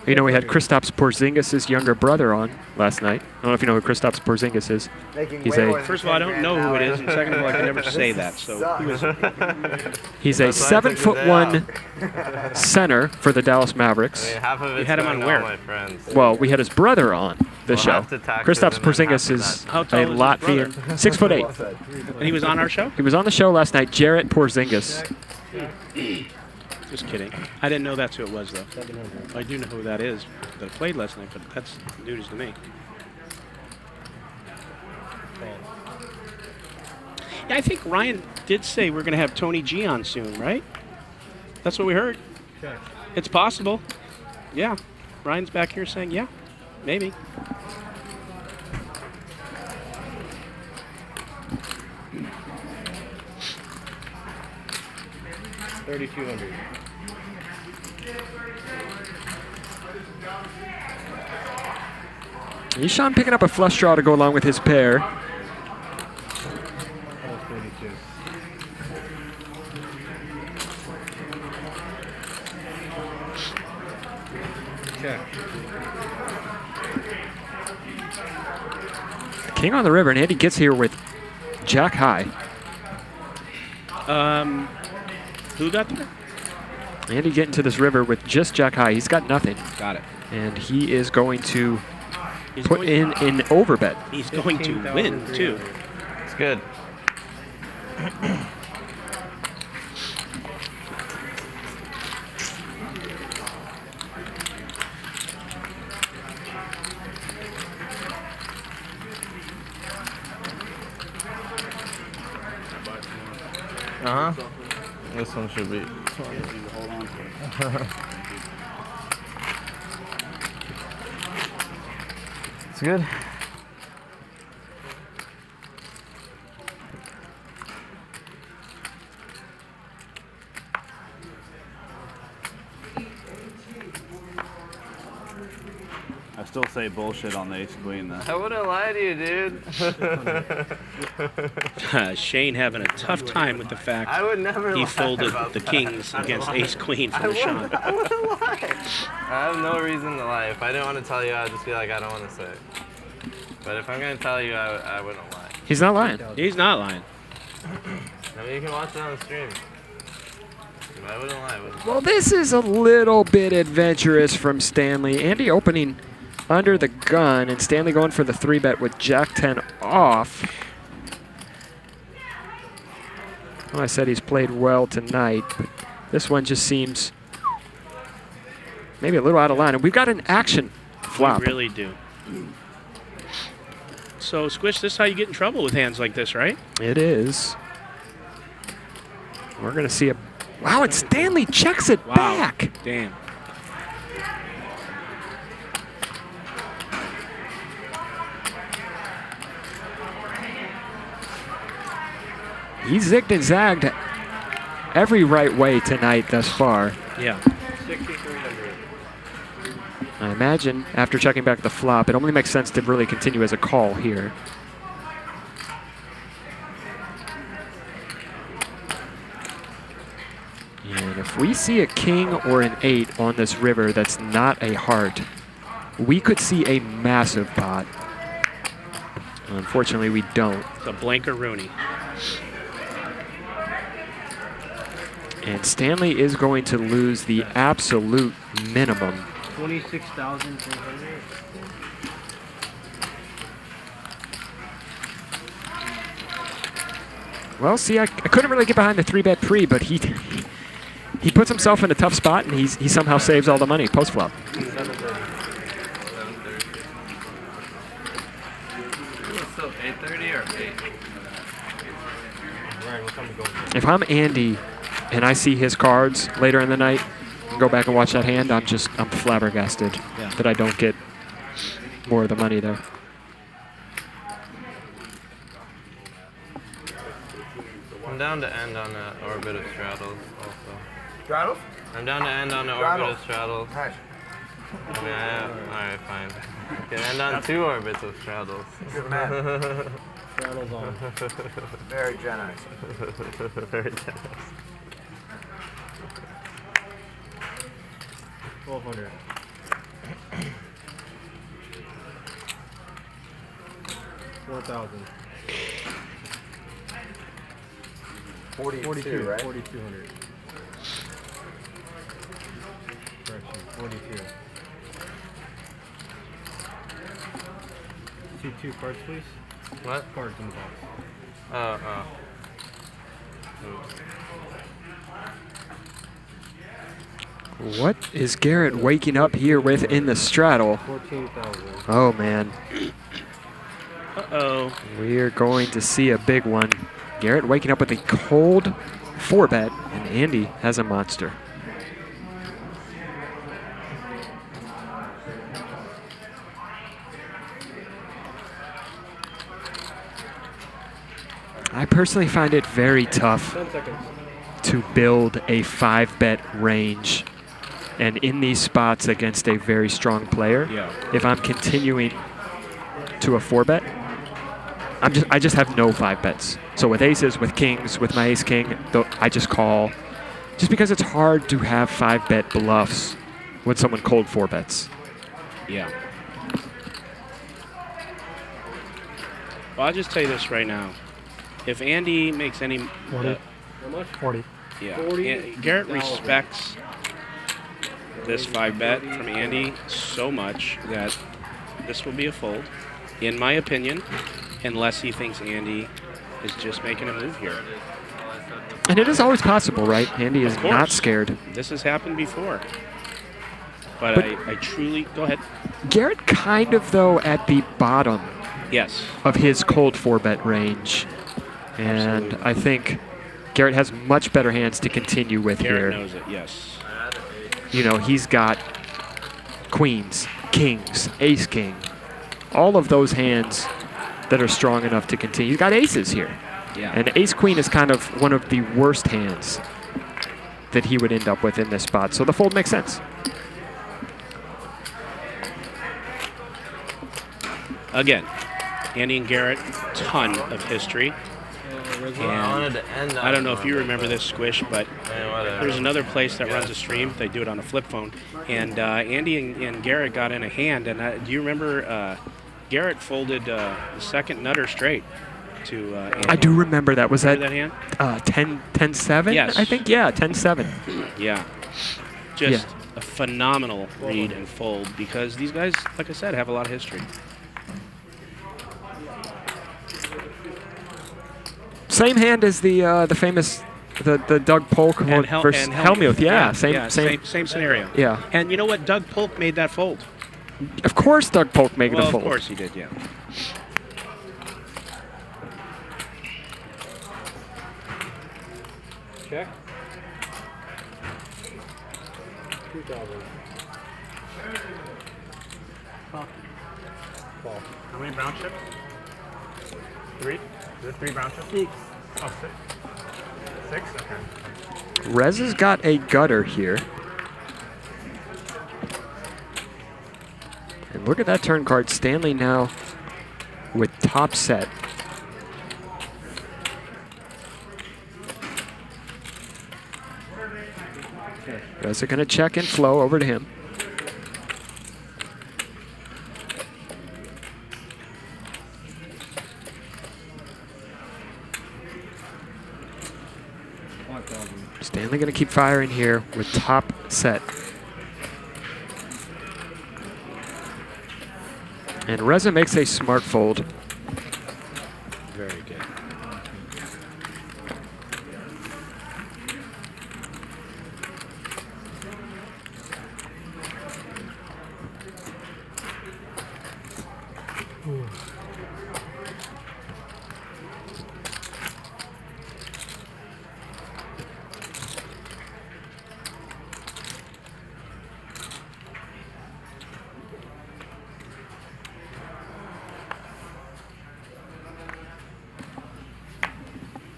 You know, we had Kristaps Porzingis' younger brother on last night. I don't know if you know who Kristaps Porzingis is. He's First of all, I don't know who it is, and second of all, I can never say that. So He's a 7'1" center for the Dallas Mavericks. I mean, half of You it's had him going on where? all my friends. Well, we had his brother on the We'll show. have to tax Kristaps him and then Porzingis half of is that. How a tall is his Latvian, brother? 6'8". And he was on our show? He was on the show last night, Jarrett Porzingis. Just kidding. I didn't know that's who it was, though. I do know who that is that played last night, but that's news to me. Yeah, I think Ryan did say we're going to have Tony G on soon, right? That's what we heard. Check. It's possible. Yeah. Ryan's back here saying, yeah, maybe. $3,200. Ishan picking up a flush draw to go along with his pair. Almost 32. Check. King on the river, and Andy gets here with jack high. Who got there? Andy getting to this river with just jack high. He's got nothing. Got it. And he is going to put in an overbet. He's going to win, too. It's good. Uh-huh. This one should be one. Hold on to it. It's good. I still say bullshit on the ace queen though. I wouldn't lie to you, dude. Shane having a tough time with the fact I would never he lie folded about the that. kings against ace queen for the shot. I wouldn't lie. I have no reason to lie. If I didn't want to tell you, I'd just be like, I don't want to say it. But if I'm going to tell you, I wouldn't lie. He's not lying. He's not lying. I mean, you can watch it on the stream. But I wouldn't lie. I wouldn't lie. Well, this is a little bit adventurous from Stanley. Andy opening under the gun, and Stanley going for the 3-bet with Jack 10 off. Well, I said he's played well tonight, but this one just seems maybe a little out of line. And we've got an action flop. We really do. So, Squish, this is how you get in trouble with hands like this, right? It is. We're going to see a... Wow, and Stanley checks it back. Damn. He zigged and zagged every right way tonight thus far. Yeah. 6,300. I imagine after checking back the flop, it only makes sense to really continue as a call here. And if we see a king or an 8 on this river that's not a heart, we could see a massive pot. Unfortunately, we don't. The blanker-rooney. And Stanley is going to lose the absolute minimum. 26,300. Well, see, I couldn't really get behind the 3-bet pre, but he puts himself in a tough spot, and he somehow saves all the money post-flop. 8:30 or 8? If I'm Andy and I see his cards later in the night and go back and watch that hand, I'm flabbergasted that I don't get more of the money there. I'm down to end on the orbit of straddles also. Straddles? I'm down to end on the orbit of straddles. Nice. I mean, alright, fine. Can end on 2 orbits of straddles. Good man. Straddles on. Very generous. Very generous. 1,200. 4,000. 42, right? 4,200. Correction, 42. See 2 cards, please? What? Cards in the box. Oh. Oops. What is Garrett waking up here with in the straddle? 14,000. Oh, man. Uh-oh. We're going to see a big one. Garrett waking up with a cold 4-bet, and Andy has a monster. I personally find it very tough 10 seconds. to build a 5-bet range. And in these spots against a very strong player, if I'm continuing to a 4-bet, I just have no 5-bets. So with aces, with kings, with my ace-king, I just call. Just because it's hard to have 5-bet bluffs when someone cold 4-bets. Yeah. Well, I'll just tell you this right now. If Andy makes any... 40. How much? 40. Yeah. 40. Garrett respects this 5-bet from Andy so much that this will be a fold, in my opinion, unless he thinks Andy is just making a move here. And it is always possible, right? Andy is Of course. not scared. This has happened before. But I truly... Go ahead. Garrett kind of, though, at the bottom Yes. of his cold 4-bet range. And I think Garrett has much better hands to continue with Garrett here. knows it, yes. You know, he's got queens, kings, ace king, all of those hands that are strong enough to continue. He's got aces here. Yeah. And ace queen is kind of one of the worst hands that he would end up with in this spot. So the fold makes sense. Again, Andy and Garrett, ton of history. And I don't know if you remember this, Squish, but there's another place that runs a stream. They do it on a flip phone. And Andy and Garrett got in a hand. And do you remember Garrett folded the second nutter straight to Andy? I do remember that. Was that, hand? 10-7? Yes. I think, yeah, 10-7. Yeah. Just a phenomenal read and fold because these guys, like I said, have a lot of history. Same hand as the famous the Doug Polk versus Hellmuth. Yeah, same scenario. Yeah. And you know what? Doug Polk made that fold. Of course Doug Polk made the fold. Of course he did, yeah. Check. 2,000. Call. How many brown chips? 3? Is it 3 brown chips? 6. Oh, 6? 6? Okay. Reza's got a gutter here. And look at that turn card. Stanley now with top set. Reza going to check and flow over to him. Stanley going to keep firing here with top set. And Reza makes a smart fold. Very good.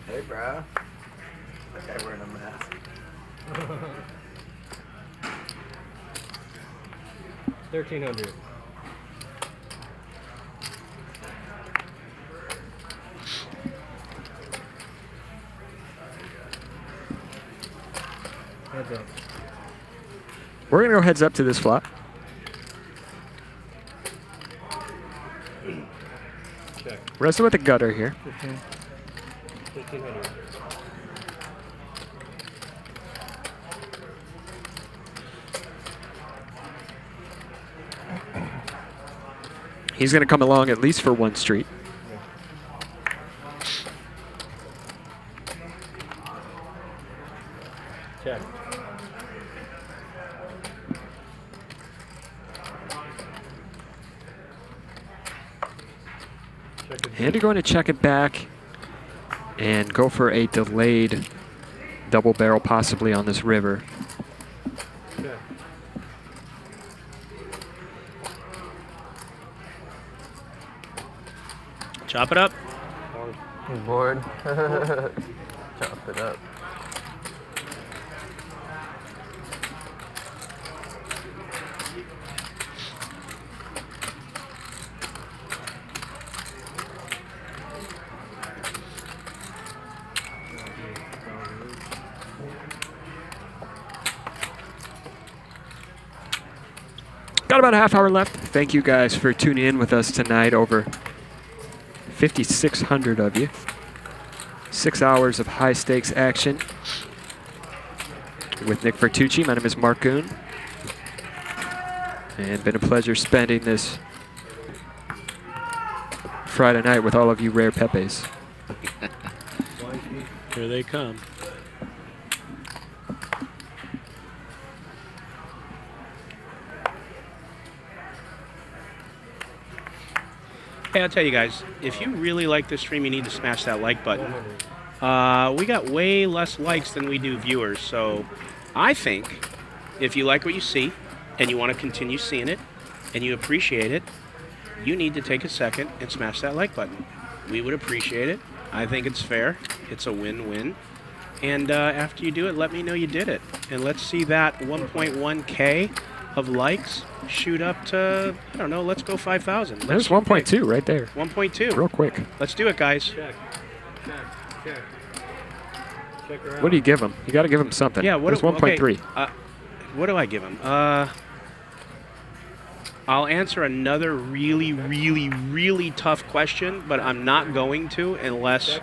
Hey, bro. That guy wearing a mask. 1,300. Heads up. We're going to go heads up to this flop. Check. Reza with a gutter here. 1,500. He's going to come along at least for one street. Check. Andy going to check it back and go for a delayed double barrel possibly on this river. Check. Chop it up. I'm bored. Chop it up. Got about a half hour left. Thank you guys for tuning in with us tonight. Over 5,600 of you. 6 hours of high stakes action with Nick Vertucci. My name is Mark Goon. And been a pleasure spending this Friday night with all of you rare Pepes. Here they come. Hey, I'll tell you guys, if you really like this stream, you need to smash that like button. We got way less likes than we do viewers, so I think if you like what you see and you want to continue seeing it and you appreciate it, you need to take a second and smash that like button. We would appreciate it. I think it's fair. It's a win-win. And after you do it, let me know you did it. And let's see that 1.1K of likes shoot up to, I don't know, let's go 5,000. There's 1.2 right there. 1.2. Real quick. Let's do it, guys. Check. Check her out. What do you give him? You got to give him something. Yeah, what? There's 1.3. Okay, what do I give him? I'll answer another really, really, really tough question, but I'm not going to unless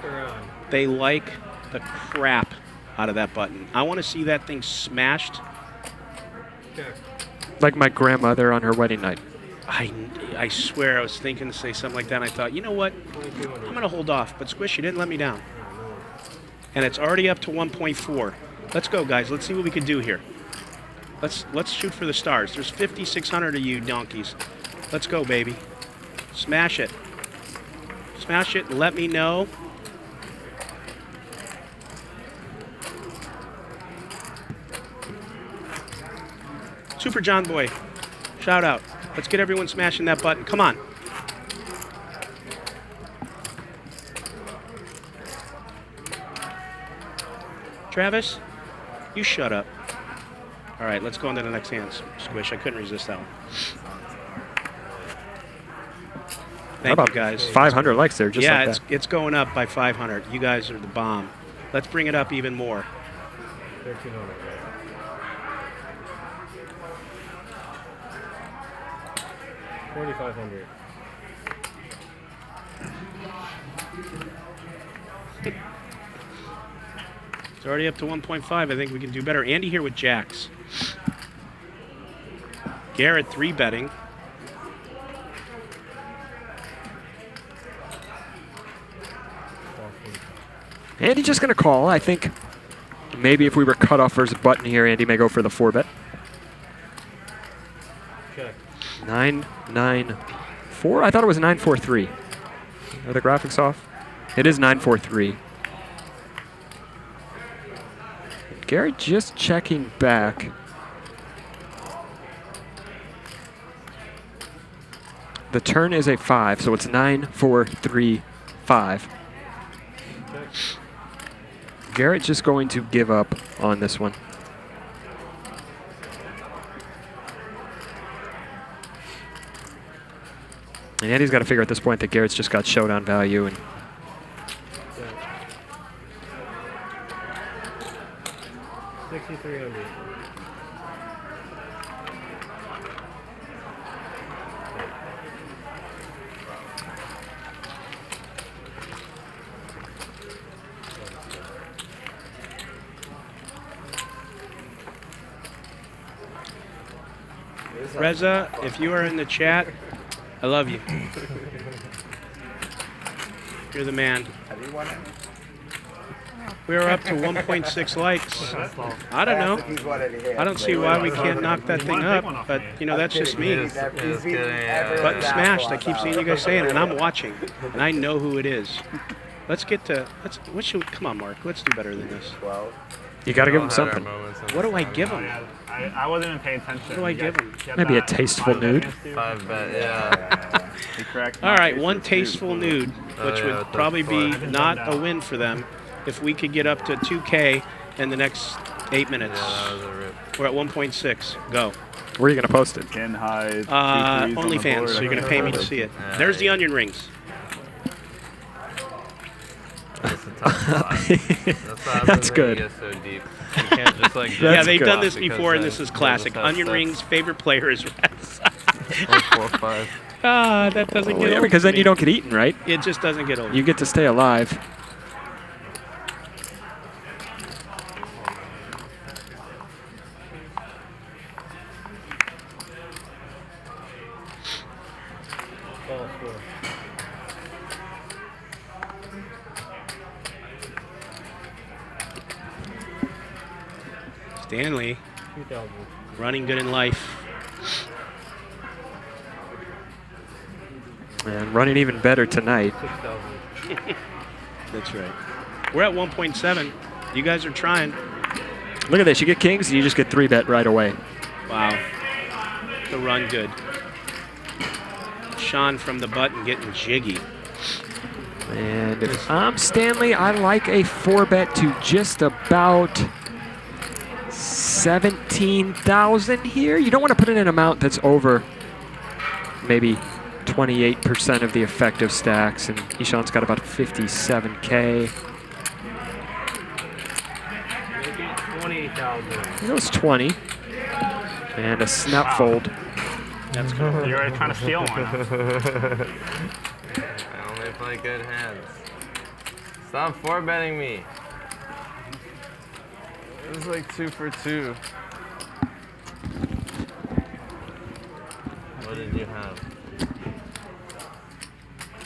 they like the crap out of that button. I want to see that thing smashed. Like my grandmother on her wedding night. I swear I was thinking to say something like that, and I thought, you know what? I'm going to hold off, but Squish, you didn't let me down. And it's already up to 1.4. Let's go, guys. Let's see what we can do here. Let's shoot for the stars. There's 5,600 of you donkeys. Let's go, baby. Smash it. Smash it and let me know. Super John Boy, shout out. Let's get everyone smashing that button. Come on. Travis, you shut up. All right, let's go on to the next hand, Squish. I couldn't resist that one. Thank you, guys. 500 likes there, just yeah, like that. it's going up by 500. You guys are the bomb. Let's bring it up even more. 1,300. 4,500. It's already up to 1.5. I think we can do better. Andy here with jacks. Garrett 3-betting. Andy just going to call. I think maybe if we were cut off versus button here, Andy may go for the 4-bet. Check. 994. I thought it was 943. Are the graphics off? It is 943. Garrett just checking back. The turn is a 5, so it's 9, 4, 3, 5. Garrett just going to give up on this one. And Andy's got to figure at this point that Garrett's just got showdown value. And 6,300. Reza, if you are in the chat, I love you. You're the man. We're up to 1.6 likes. I don't know. I don't see why we can't knock that thing up, but you know, that's just me. Button smashed. I keep seeing you guys saying it, and I'm watching, and I know who it is. Let's get to. Come on, Mark. Let's do better than this. you got to give him something. What do I give him? I wasn't even paying attention. What do I give him? Maybe a tasteful nude. 5-bet, yeah. All right, one tasteful nude, which would probably be not a win for them if we could get up to 2K in the next 8 minutes. We're at 1.6. Go. Where are you going to post it? Pin highs, OnlyFans, so you're going to pay me to see it. There's the onion rings. That's good. So deep. You can't just like yeah, they've done this before, and this is classic. Onion rings, favorite player is Reza. 4, 5. Ah, that doesn't get old. Because then you don't get eaten, right? It just doesn't get old. You get to stay alive. Stanley, running good in life. And running even better tonight. 6,000. That's right. We're at 1.7. You guys are trying. Look at this. You get kings, and you just get 3-bet right away. Wow. The run good. Sean from the button getting jiggy. And if I'm Stanley, I like a 4-bet to just about 17,000 here. You don't want to put in an amount that's over maybe 28% of the effective stacks, and Ishan's got about 57K. 20,000. It was 20. And a snap fold. That's good. You're already trying to steal one. I only play good hands. Stop 4-betting me. It was like 2 for 2. What did you have?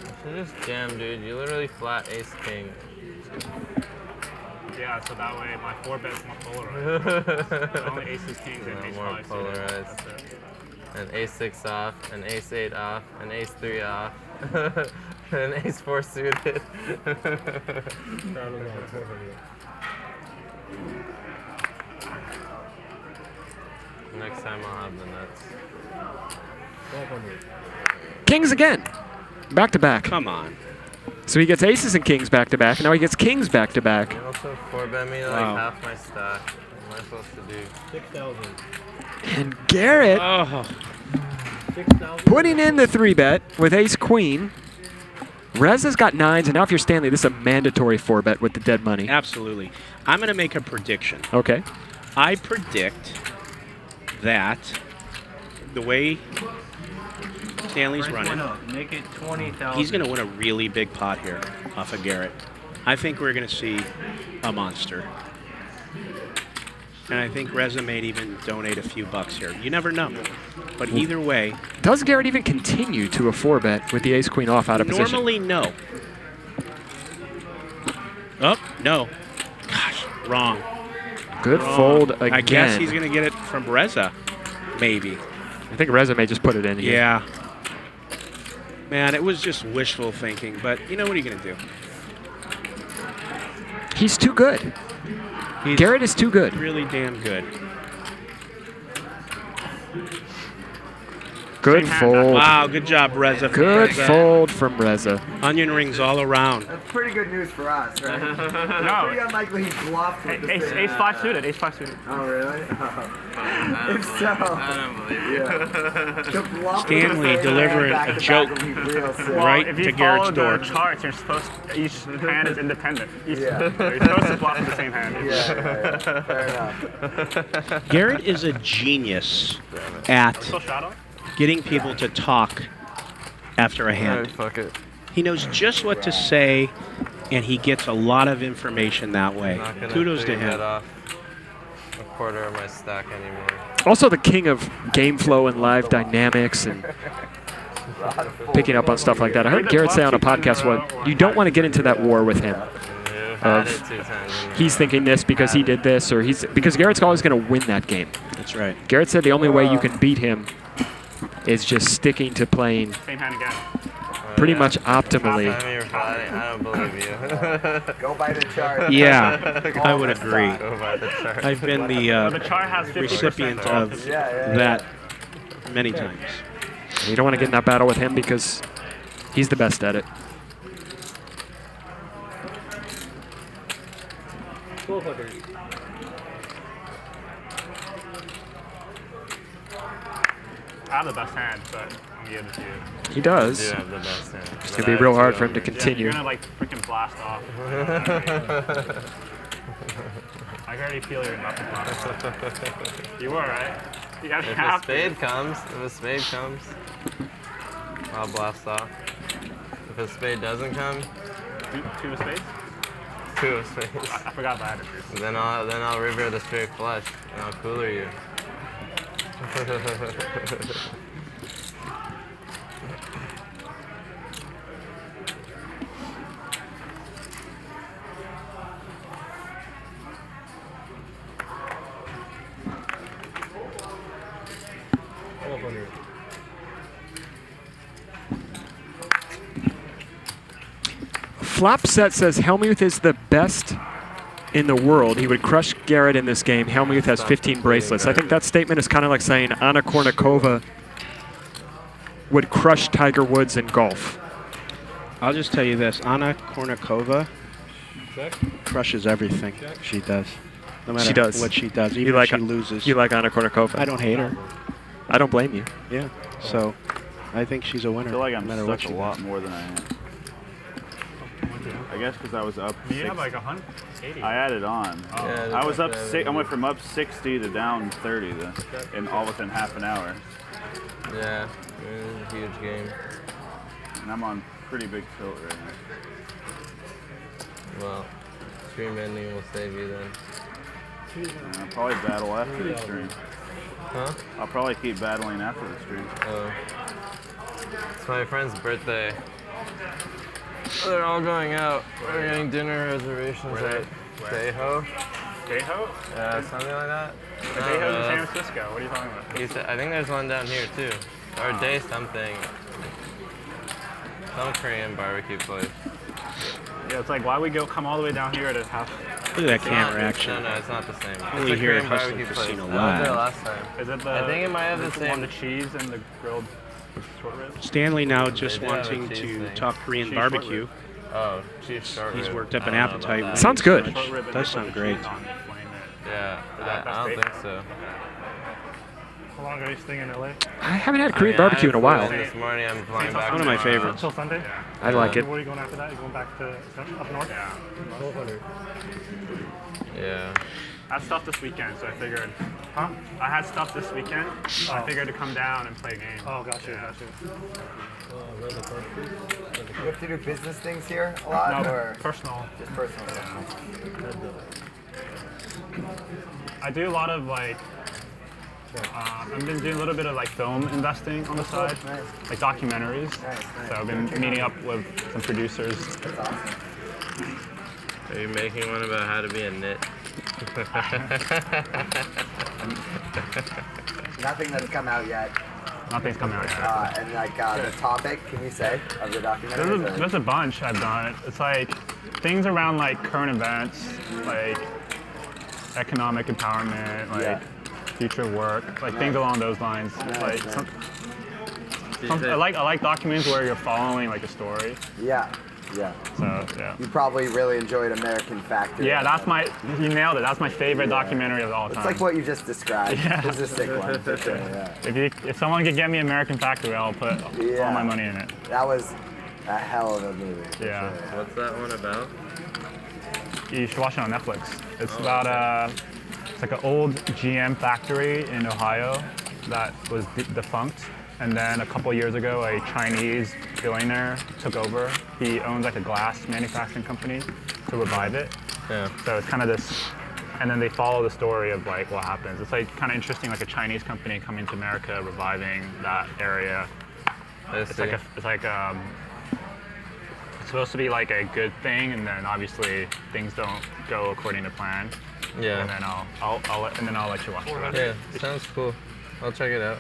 You should just jam, dude. You literally flat ace king. Yeah, so that way my 4-bet's more polarized. Only aces, kings, and ace More 5. polarized. An ace 6 off, an ace 8 off, an ace 3 off, an ace 4 suited. Next time I'll have the nuts. Kings again. Back to back. Come on. So he gets aces and kings back to back, and now he gets kings back to back. You also 4-bet me like half my stack. What am I supposed to do? 6,000. And Garrett putting in the 3-bet with ace queen. Reza's got 9s, and now if you're Stanley, this is a mandatory 4-bet with the dead money. Absolutely. I'm going to make a prediction. Okay. I predict that the way Stanley's running, Make it 20,000. he's going to win a really big pot here off of Garrett. I think we're going to see a monster. And I think Reza may even donate a few bucks here. You never know. But either way. Does Garrett even continue to a 4-bet with the ace-queen off out of position? Normally, no. Oh, no. Gosh, wrong. Good Wrong. fold again. I guess he's going to get it from Reza, maybe. I think Reza may just put it in here. Yeah. Man, it was just wishful thinking, but you know what are you going to do? He's too good. He's Garrett is too good. Really damn good. Good fold. Wow, good job, Reza. Good fold from Reza. Onion rings all around. That's pretty good news for us, right? No. Pretty unlikely he bluffed with the same Ace 5 suited. Ace 5 suited. Oh, really? If so. I don't believe you. The bluff with Stanley the same delivering hand back a to joke back would be real sick. right if to you Garrett's follow door. the charts, you're supposed each hand is independent. You're Yeah. supposed to bluff with the same hand. Yeah. Fair enough. Garrett is a genius at Still shadow? getting people to talk after a hand. Alright, fuck it. He knows just what to say, and he gets a lot of information that way. I'm not gonna Kudos to 3-bet him. off a quarter of my stack anymore. Also the king of game flow and live dynamics and picking up on stuff like that. I heard Garrett say on a podcast, you don't want to get into that war with him. He's thinking this because he did this, or because Garrett's always going to win that game. That's right. Garrett said the only way you can beat him is just sticking to playing Same hand again. pretty much optimally. I don't believe you. Go by the chart. Yeah, I would agree. Go by the chart. I've been the The chart has 50% recipient off. of that many times. You don't want to get in that battle with him because he's the best at it. 1,200. I have the best hand, but I'm gonna give it to you. He does. You have the best hand. It's going to be real hard for him to continue. You're gonna like freaking blast off. I can already feel your knuckle pop. You were, right? You gotta If a have spade comes, I'll blast off. If a spade doesn't come, two of spades? 2 of spades. I forgot about it. Then I'll river the straight flush and I'll cooler you. Flop Set says Hellmuth is the best in the world. He would crush Garrett in this game. Hellmuth has 15 bracelets. I think that statement is kind of like saying Anna Kournikova would crush Tiger Woods in golf. I'll just tell you this. Anna Kournikova crushes everything she does. No matter She does. what she does, even You like if she loses. You like Anna Kournikova? I don't hate her. I don't blame you. Yeah. So I think she's a winner. I feel like I'm no matter what stuck she a lot does. more than I am. I guess because I was up. You have like 180. I added on. Yeah, I was up. yeah, I went from up 60 to down 30, in all within half an hour. Yeah, it was a huge game. And I'm on pretty big tilt right now. Well, stream ending will save you then. I'll probably battle after the stream. Huh? I'll probably keep battling after the stream. Oh. It's my friend's birthday. They're all going out. We're getting dinner reservations at Deho. Deho? Yeah, something like that. Deho's in San Francisco. What are you talking about? He said, I think there's one down here too. Or Day something. Some Korean barbecue place. Yeah, it's like, why we come all the way down here to have... Look at that camera action. No, it's not the same. Only It's a here at Korean Hustler barbecue Casino place. I went there Live. last time. Is it the... I think it might have the is it same... one, the cheese and the grilled short ribs? Stanley now just They do have a wanting cheese to thing. talk Korean Cheese short barbecue. rib. Oh, cheese short He's rib. worked up I an don't know appetite. about that. Sounds good. Short rib and Does they sound put the great. cheese on and flame it. Yeah, That's I don't steak. think so. How long are you staying in LA? I haven't had Korean barbecue in a while. This morning I'm flying back. One of my tomorrow. favorites. Until Sunday? I like it. Where are you going after that? You going back to up north? Yeah. 1200. Yeah. I had stuff this weekend, so I figured... Huh? I had stuff this weekend, so I figured to come down and play a game. Oh, got you, Yeah. got you. You have to do business things here a lot, No, or personal. just personal? I do a lot of like... I've been doing a little bit of like film investing on the side, like documentaries. So I've been meeting up with some producers. That's awesome. Are you making one about how to be a knit? Nothing that's come out yet. Nothing's coming out yet. And like the topic, can you say, of the documentary? There's a bunch I've done. It's like things around like current events, like economic empowerment, like future work, like things along those lines. Like I like documents where you're following like a story. Yeah. Yeah. So yeah. You probably really enjoyed American Factory. Yeah, you nailed it. That's my favorite documentary of all time. It's like what you just described. Yeah. It's a sick one. For sure, yeah. If someone could get me American Factory, I'll put all my money in it. That was a hell of a movie. Yeah. Sure. What's that one about? You should watch it on Netflix. It's about it's like an old GM factory in Ohio that was defunct. And then a couple years ago, a Chinese billionaire took over. He owns like a glass manufacturing company to revive it. Yeah. So it's kind of this, and then they follow the story of like what happens. It's like kind of interesting, like a Chinese company coming to America, reviving that area. It's supposed to be like a good thing, and then obviously things don't go according to plan. Yeah. And then I'll let you watch the rest. Yeah, sounds cool. I'll check it out.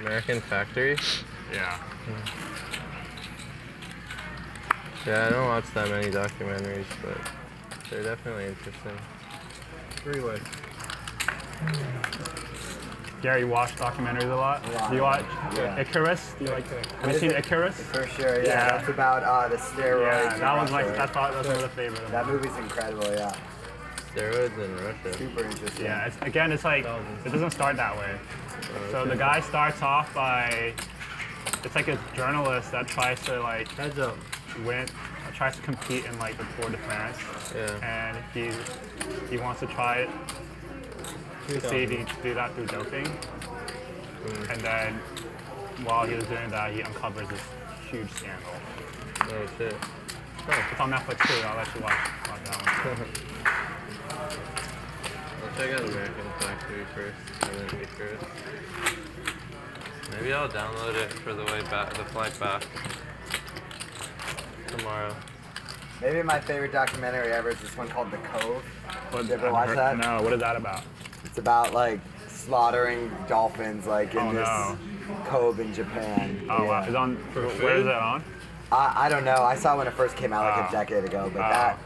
American Factory? Yeah. Yeah, I don't watch that many documentaries, but they're definitely interesting. Three-way. Gary, you watch documentaries a lot? Do you watch Icarus? Do you like? Have you seen Icarus? For sure, yeah. That's about the steroids. Yeah, that was Russia, like that's one of the favorites. That movie's incredible, yeah. Steroids in Russia. Super interesting. Yeah, it's like it doesn't start that way. So the guy starts off by, it's like a journalist that tries to like tries to compete in like the Tour de France. Yeah. And he wants to try it to see if he can do that through doping. And then while he was doing that, he uncovers this huge scandal. Oh shit. It's on Netflix too. I'll let you watch that one. I'll check out American Factory first, and then Icarus. Maybe I'll download it for the flight back tomorrow. Maybe my favorite documentary ever is this one called The Cove. Did you ever watch that? No, what is that about? It's about like slaughtering dolphins like in this cove in Japan. Oh wow, where is that on? I don't know. I saw it when it first came out like a decade ago, but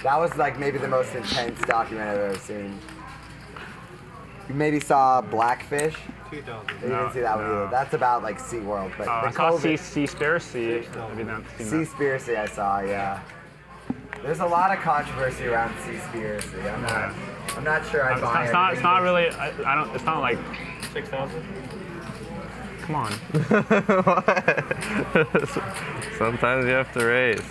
that was like maybe the most intense documentary I've ever seen. You maybe saw Blackfish? 2000. You didn't see that one either. That's about like SeaWorld. But I saw Seaspiracy. Have you not seen that? Seaspiracy I saw, yeah. There's a lot of controversy around Seaspiracy. I'm not sure I buy it. It's not really. I don't. It's not like 6,000. Come on. Sometimes you have to raise.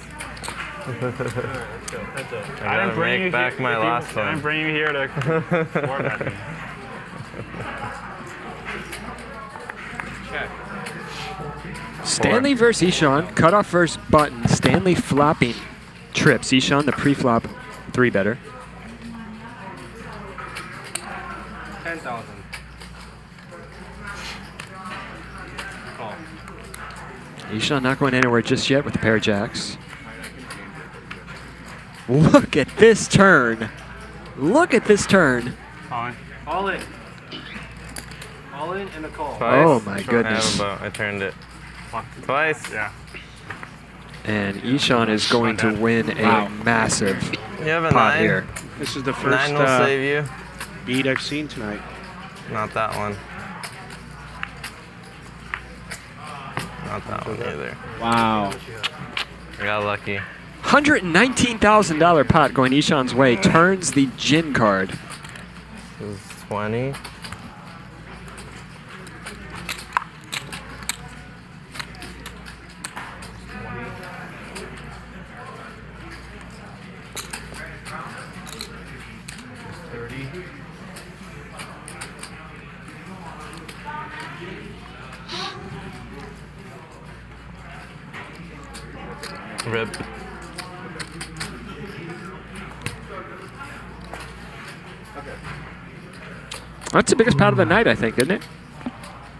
I didn't bring you back here, my last one. I didn't bring you here to score at me. Check. Stanley versus Ishan. Cutoff first button. Stanley flopping trips. Ishan the pre-flop 3-better. 10,000. Call. Ishan not going anywhere just yet with the pair of jacks. Look at this turn. Look at this turn. All in. All in and a call. Twice? Oh my goodness. I turned it. Twice? Yeah. And Ishan is going to win a massive You have a pot 9? here. This is the 9 first will save you. beat I've seen tonight. Not that one. Not that one either. Wow. I got lucky. $119,000 pot going Ishan's way. Turns the gin card. This is 20. Rip. That's the biggest pot of the night, I think, isn't it?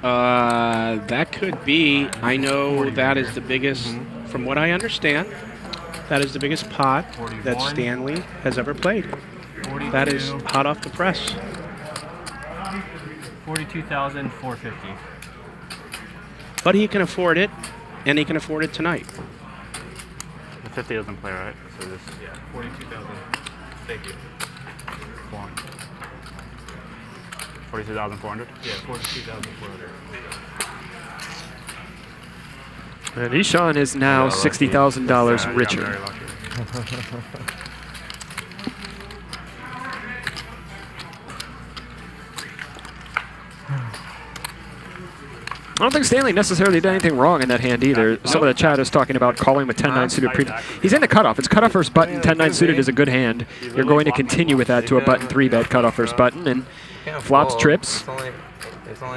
That could be. I know that is the biggest, from what I understand, that is the biggest pot that Stanley has ever played. 42. That is hot off the press. 42,450. But he can afford it, and he can afford it tonight. The 50 doesn't play, right? So this. Yeah, 42,000. Thank you. 42,400. Yeah, 42,400. And Ishan is now $60,000 richer. Very lucky. I don't think Stanley necessarily did anything wrong in that hand either. Some of the chat is talking about calling with 10-9 suited pre. He's in the cutoff. It's cutoff first button. 10-9 suited is a good hand. You're going to continue with that to a button 3-bet cutoff first button and flops trips.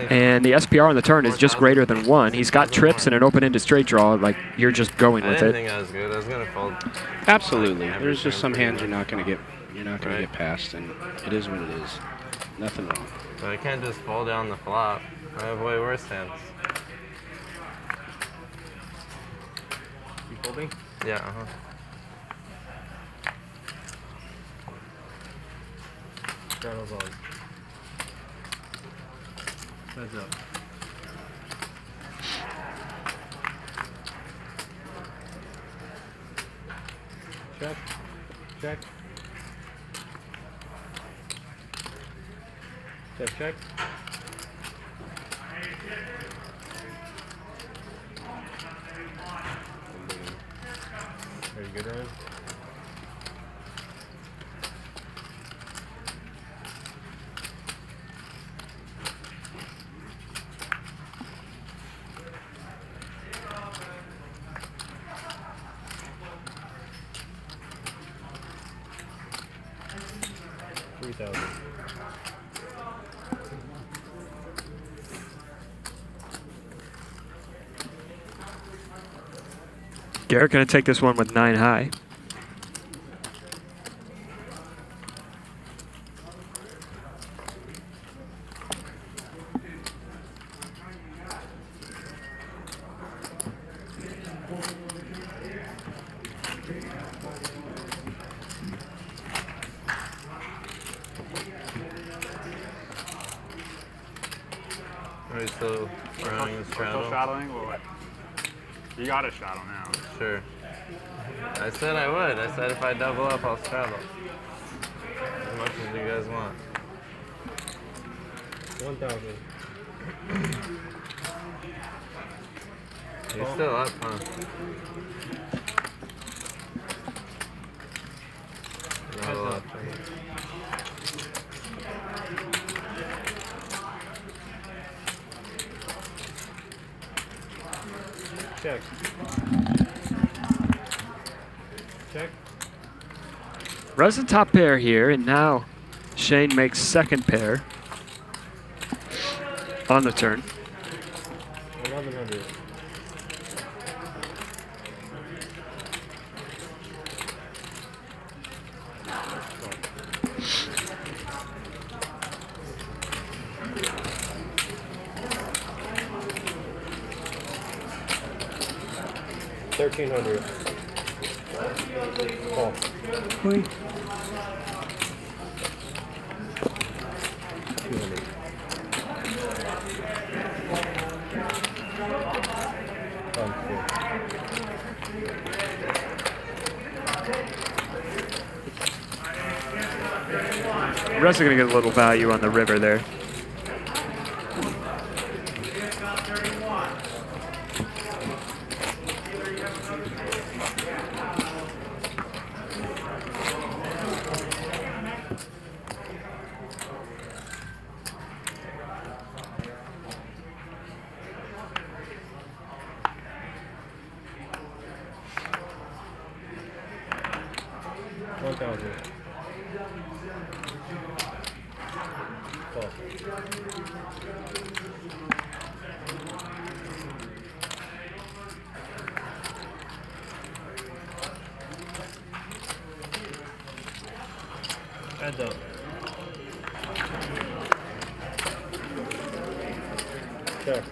And the SPR on the turn is just greater than 1. He's got trips and an open-ended straight draw. Like, you're just going with I it. didn't think I was good. I was gonna fold. Absolutely. There's just some hands you're not going to get past, and it is what it is. Nothing wrong. But I can't just fold down the flop. I have way worse hands. You folding? Yeah, uh-huh. Straddle's on. Heads up. Check. Check. Check, check. Are you good, Ryan? Garrett going to take this one with 9 high. Are you still running the straddle? Still straddling or what? You got a shadow now. Sure. I said I would. I said if I double up, I'll straddle. As much as you guys want. 1,000. You're still up, huh? Not a lot. Check. Check. Reza top pair here, and now Shane makes second pair on the turn. 1,100. $1,300. Oh. Wait. 200. Reza gonna get a little value on the river there. Heads up. Check.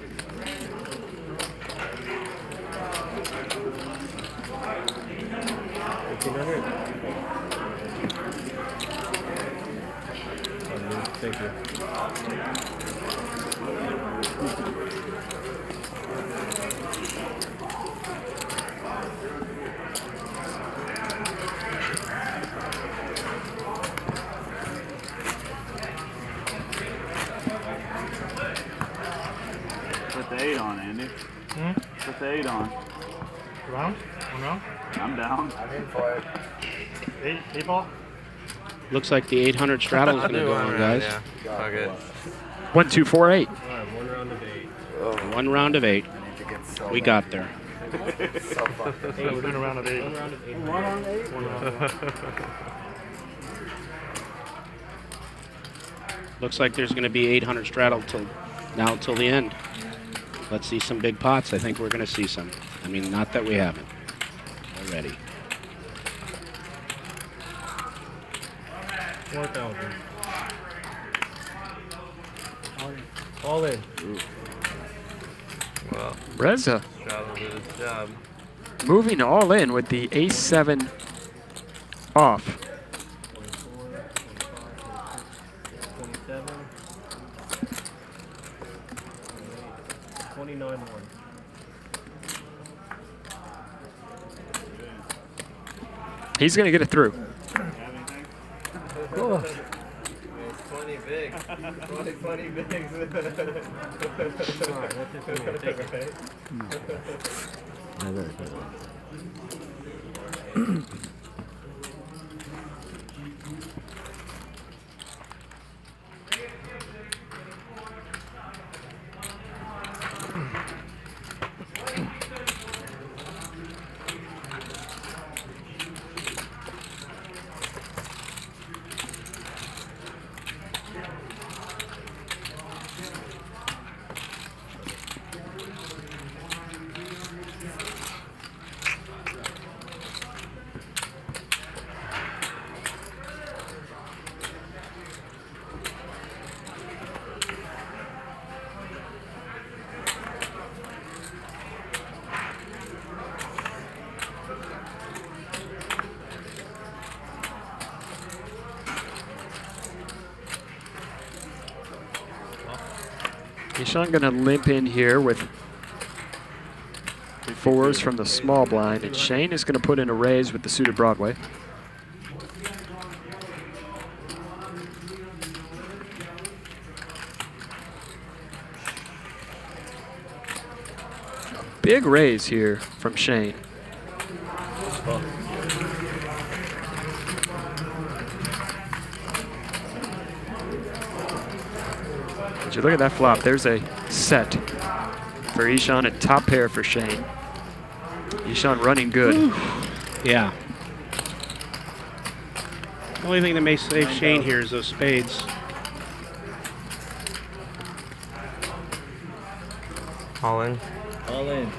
Thank you. Put the 8 on, Andy. Put the 8 on. Round? One round? I'm down. I'm in for it. 8 ball? Looks like the 800 straddle is going to go on, guys. Yeah. Fuck it. 1, 2, 4, 8. All right, 1 round of 8. One round of 8. We got there. So fucking. So we're doing a round of 8. 1 round of 8. 1 round 8? 1 round. Looks like there's going to be 800 straddle till the end. Let's see some big pots. I think we're going to see some. I mean, not that we haven't already. 4,000. All in. Well, Reza straddle did his job. moving all in with the ace-7 off. 27. 29 more. He's going to get it through. Oh. It's 20 big. 20 bigs. Alright, that's it for me. Take it. Ishan going to limp in here with 4s from the small blind, and Shane is going to put in a raise with the suited Broadway. Big raise here from Shane. Would you look at that flop? There's a set for Ishan and top pair for Shane. Ishan running good. Ooh. Yeah. The only thing that may save Shane here is those spades. All in. All in.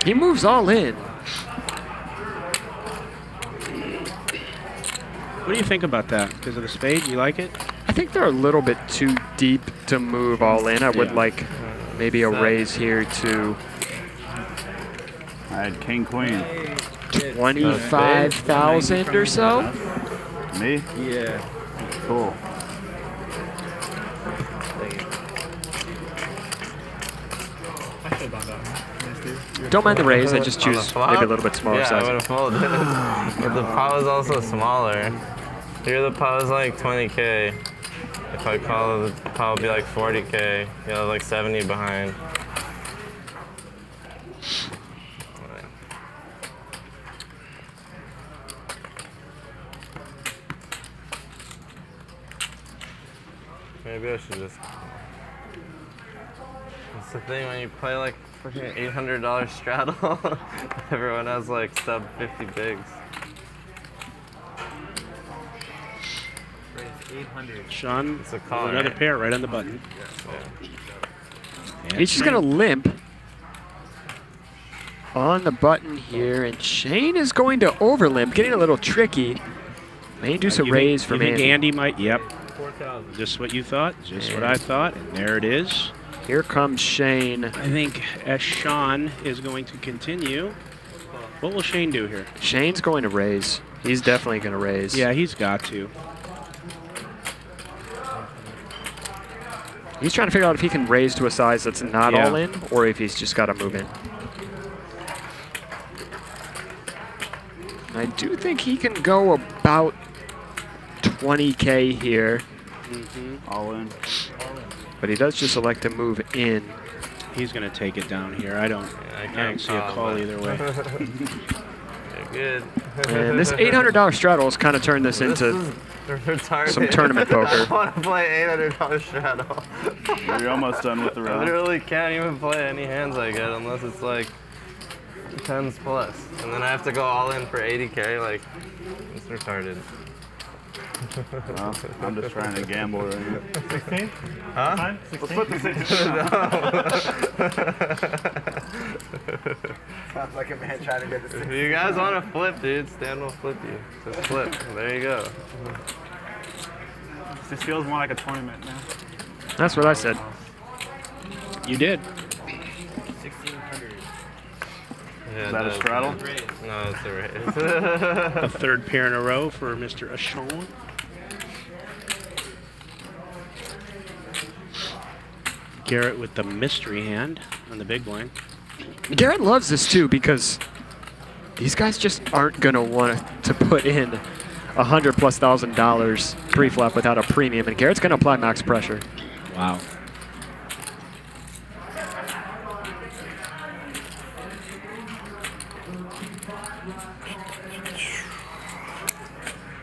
He moves all in. What do you think about that? Because of the spade, you like it? I think they're a little bit too deep to move all in. I would like maybe a raise here to I had king queen. 25,000 or so. Me? Yeah. Cool. I should have done that. Don't mind the raise. I just choose maybe a little bit smaller Yeah, size. I would have folded. But the pot was also smaller. Here the pot was like 20K. If I call it, the pot would be like 40K. You know, like 70 behind. Maybe I should just. That's the thing when you play like freaking $800 straddle. Everyone has like sub 50 bigs. Raise 800. Sean, It's a call, another right? pair right on the button. Yeah. He's just going to limp on the button here, and Shane is going to over limp, getting a little tricky. May induce a raise from Andy. Andy. Might, yep. 4,000. Just what you thought, just what I thought, and there it is. Here comes Shane. I think as Sean is going to continue, what will Shane do here? Shane's going to raise. He's definitely going to raise. Yeah, he's got to. He's trying to figure out if he can raise to a size that's not all in, or if he's just got to move in. I do think he can go about 20K here. All in. But he does just elect to move in. He's going to take it down here. I don't see a call either way. You're good. And this $800 straddle has kind of turned this into some tournament poker. I want to play $800 straddle. You're almost done with the I round. literally can't even play any hands I get unless it's like 10s plus. And then I have to go all in for 80K. Like, it's retarded. Well, I'm just trying to gamble right here. 16? Huh? Fine? 16? Let's put the 16 Sounds like a man trying to get the If you guys want to flip, dude, Stan will flip you. Just flip. There you go. This feels more like a tournament now. That's what I said. You did. 1,600. Yeah, Is that a straddle? No, it's a raise. A third pair in a row for Mr. Ashon. Garrett with the mystery hand on the big blind. Garrett loves this too because these guys just aren't going to want to put in $100,000+ pre-flop without a premium, and Garrett's going to apply max pressure. Wow.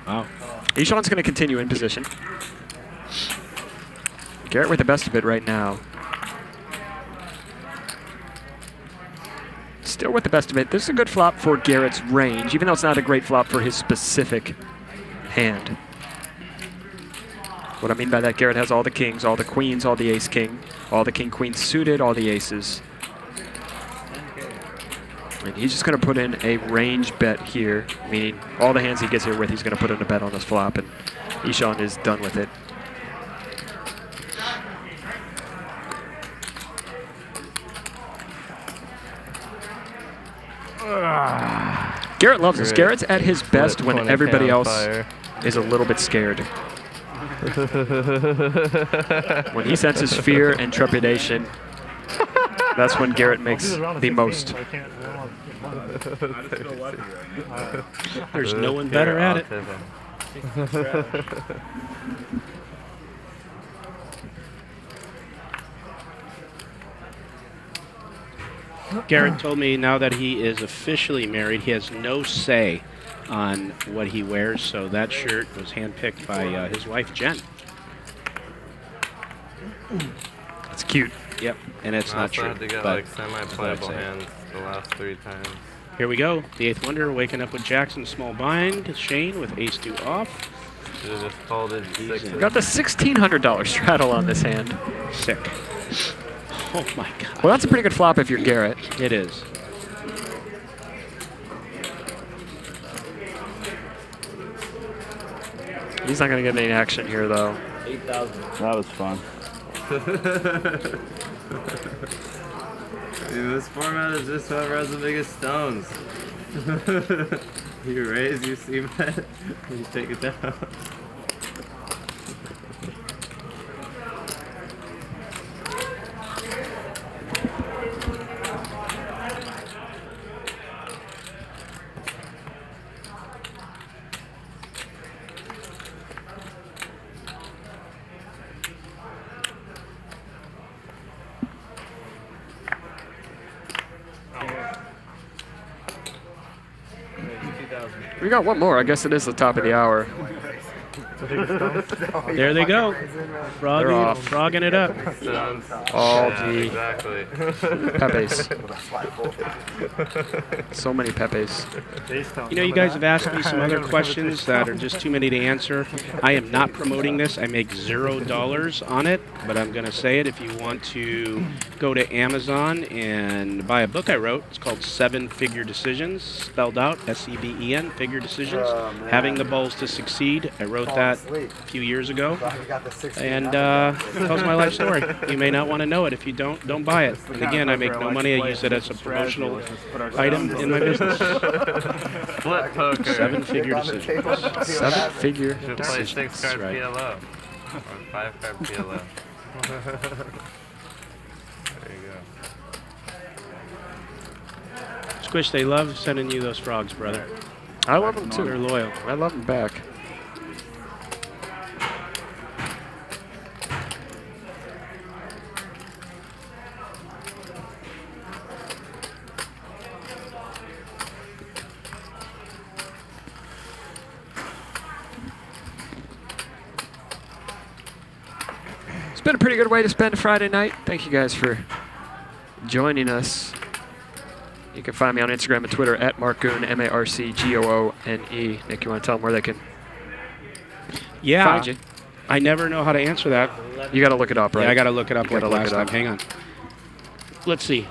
Wow. Ishan's going to continue in position. Garrett with the best of it right now. Still with the best of it. This is a good flop for Garrett's range, even though it's not a great flop for his specific hand. What I mean by that, Garrett has all the kings, all the queens, all the ace-king, all the king-queen suited, all the aces. And he's just going to put in a range bet here, meaning all the hands he gets here with, he's going to put in a bet on his flop, and Ishan is done with it. Garrett loves this. Garrett's at his best when everybody else is a little bit scared. When he senses fear and trepidation, that's when Garrett makes the most. There's no one better at it. Garrett told me now that he is officially married, he has no say on what he wears, so that shirt was handpicked by his wife, Jen. It's cute. Yep, and it's not true. I had to get but like semi-playable hands the last 3 times. Here we go. The 8th Wonder waking up with Jackson, small bind. Shane with ace-2 off. Should have just folded 6. We got the $1,600 straddle on this hand. Sick. Oh my god. Well, that's a pretty good flop if you're Garrett. It is. He's not going to get any action here, though. 8,000. That was fun. Dude, this format is just whoever has the biggest stones. You raise, you see bet, you take it down. We got one more. I guess it is the top of the hour. There they go. Frogging it up. All Yeah, the exactly. Pepes. So many Pepes. You know, you guys have asked me some other questions that are just too many to answer. I am not promoting this. I make $0 on it, but I'm going to say it. If you want to go to Amazon and buy a book I wrote, it's called 7 Figure Decisions, spelled out S-E-V-E-N, Figure Decisions, Having the Balls to Succeed. I wrote that a few years ago, and it tells my life story. You may not want to know it. If you don't buy it. And again, I make no money. I use it as a promotional item in my business. Split poker. 7 Figure Decisions. 7 Figure Should play Decisions. 6 card right. PLO. Or 5 card PLO. There you go. Squish, they love sending you those frogs, brother. I love them too. They're loyal. I love them back. It's been a pretty good way to spend a Friday night. Thank you guys for joining us. You can find me on Instagram and Twitter at Marcoone, M-A-R-C-G-O-O-N-E. Nick, you want to tell them where they can find you? I never know how to answer that. You got to look it up, right? Yeah, I got to look it up You like gotta look last it up. time. Hang on. Let's see.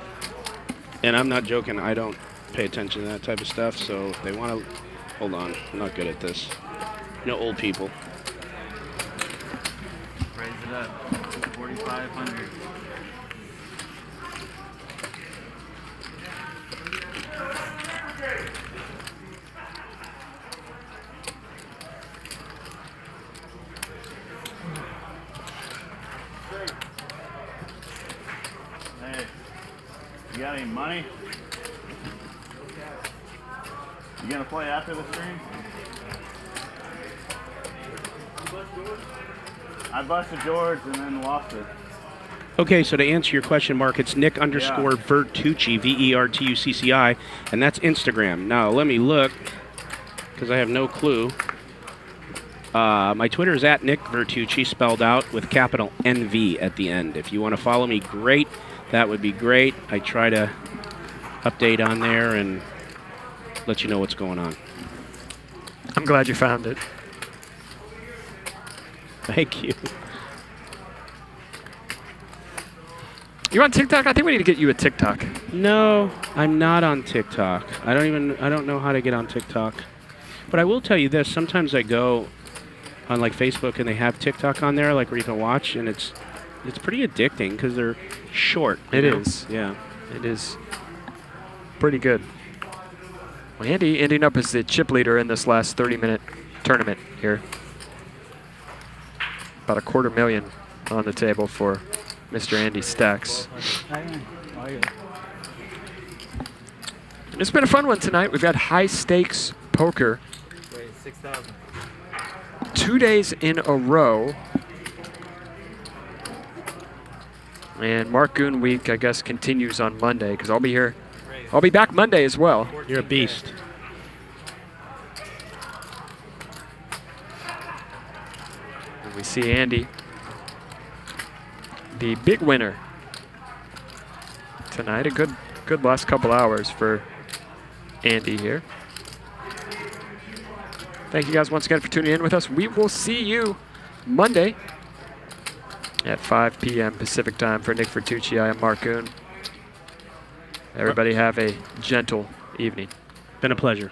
And I'm not joking. I don't pay attention to that type of stuff, so if they want to... Hold on. I'm not good at this. No old people. Raise it up. 4,500. Hey, you got any money? You gonna play after the stream? I busted George and then lost it. Okay, so to answer your question, Mark, it's Nick _ Vertucci, V-E-R-T-U-C-C-I, and that's Instagram. Now, let me look, because I have no clue. My Twitter is at Nick Vertucci, spelled out with capital N-V at the end. If you want to follow me, great. That would be great. I try to update on there and let you know what's going on. I'm glad you found it. Thank you. You on TikTok? I think we need to get you a TikTok. No, I'm not on TikTok. I don't know how to get on TikTok. But I will tell you this, sometimes I go on like Facebook and they have TikTok on there, like where you can watch, and it's pretty addicting because they're short. It you know? is. Yeah. It is pretty good. Well, Andy ending up as the chip leader in this last 30-minute tournament here. about $250,000 on the table for Mr. Andy Stacks. And it's been a fun one tonight. We've got high stakes poker. Wait, 6,000. 2 days in a row. And Mark Goon week, I guess, continues on Monday because I'll be here. I'll be back Monday as well. You're a beast. And we see Andy, the big winner tonight. A good last couple hours for Andy here. Thank you guys once again for tuning in with us. We will see you Monday at 5 p.m. Pacific time. For Nick Vertucci, I am Mark Goon. Everybody have a gentle evening. Been a pleasure.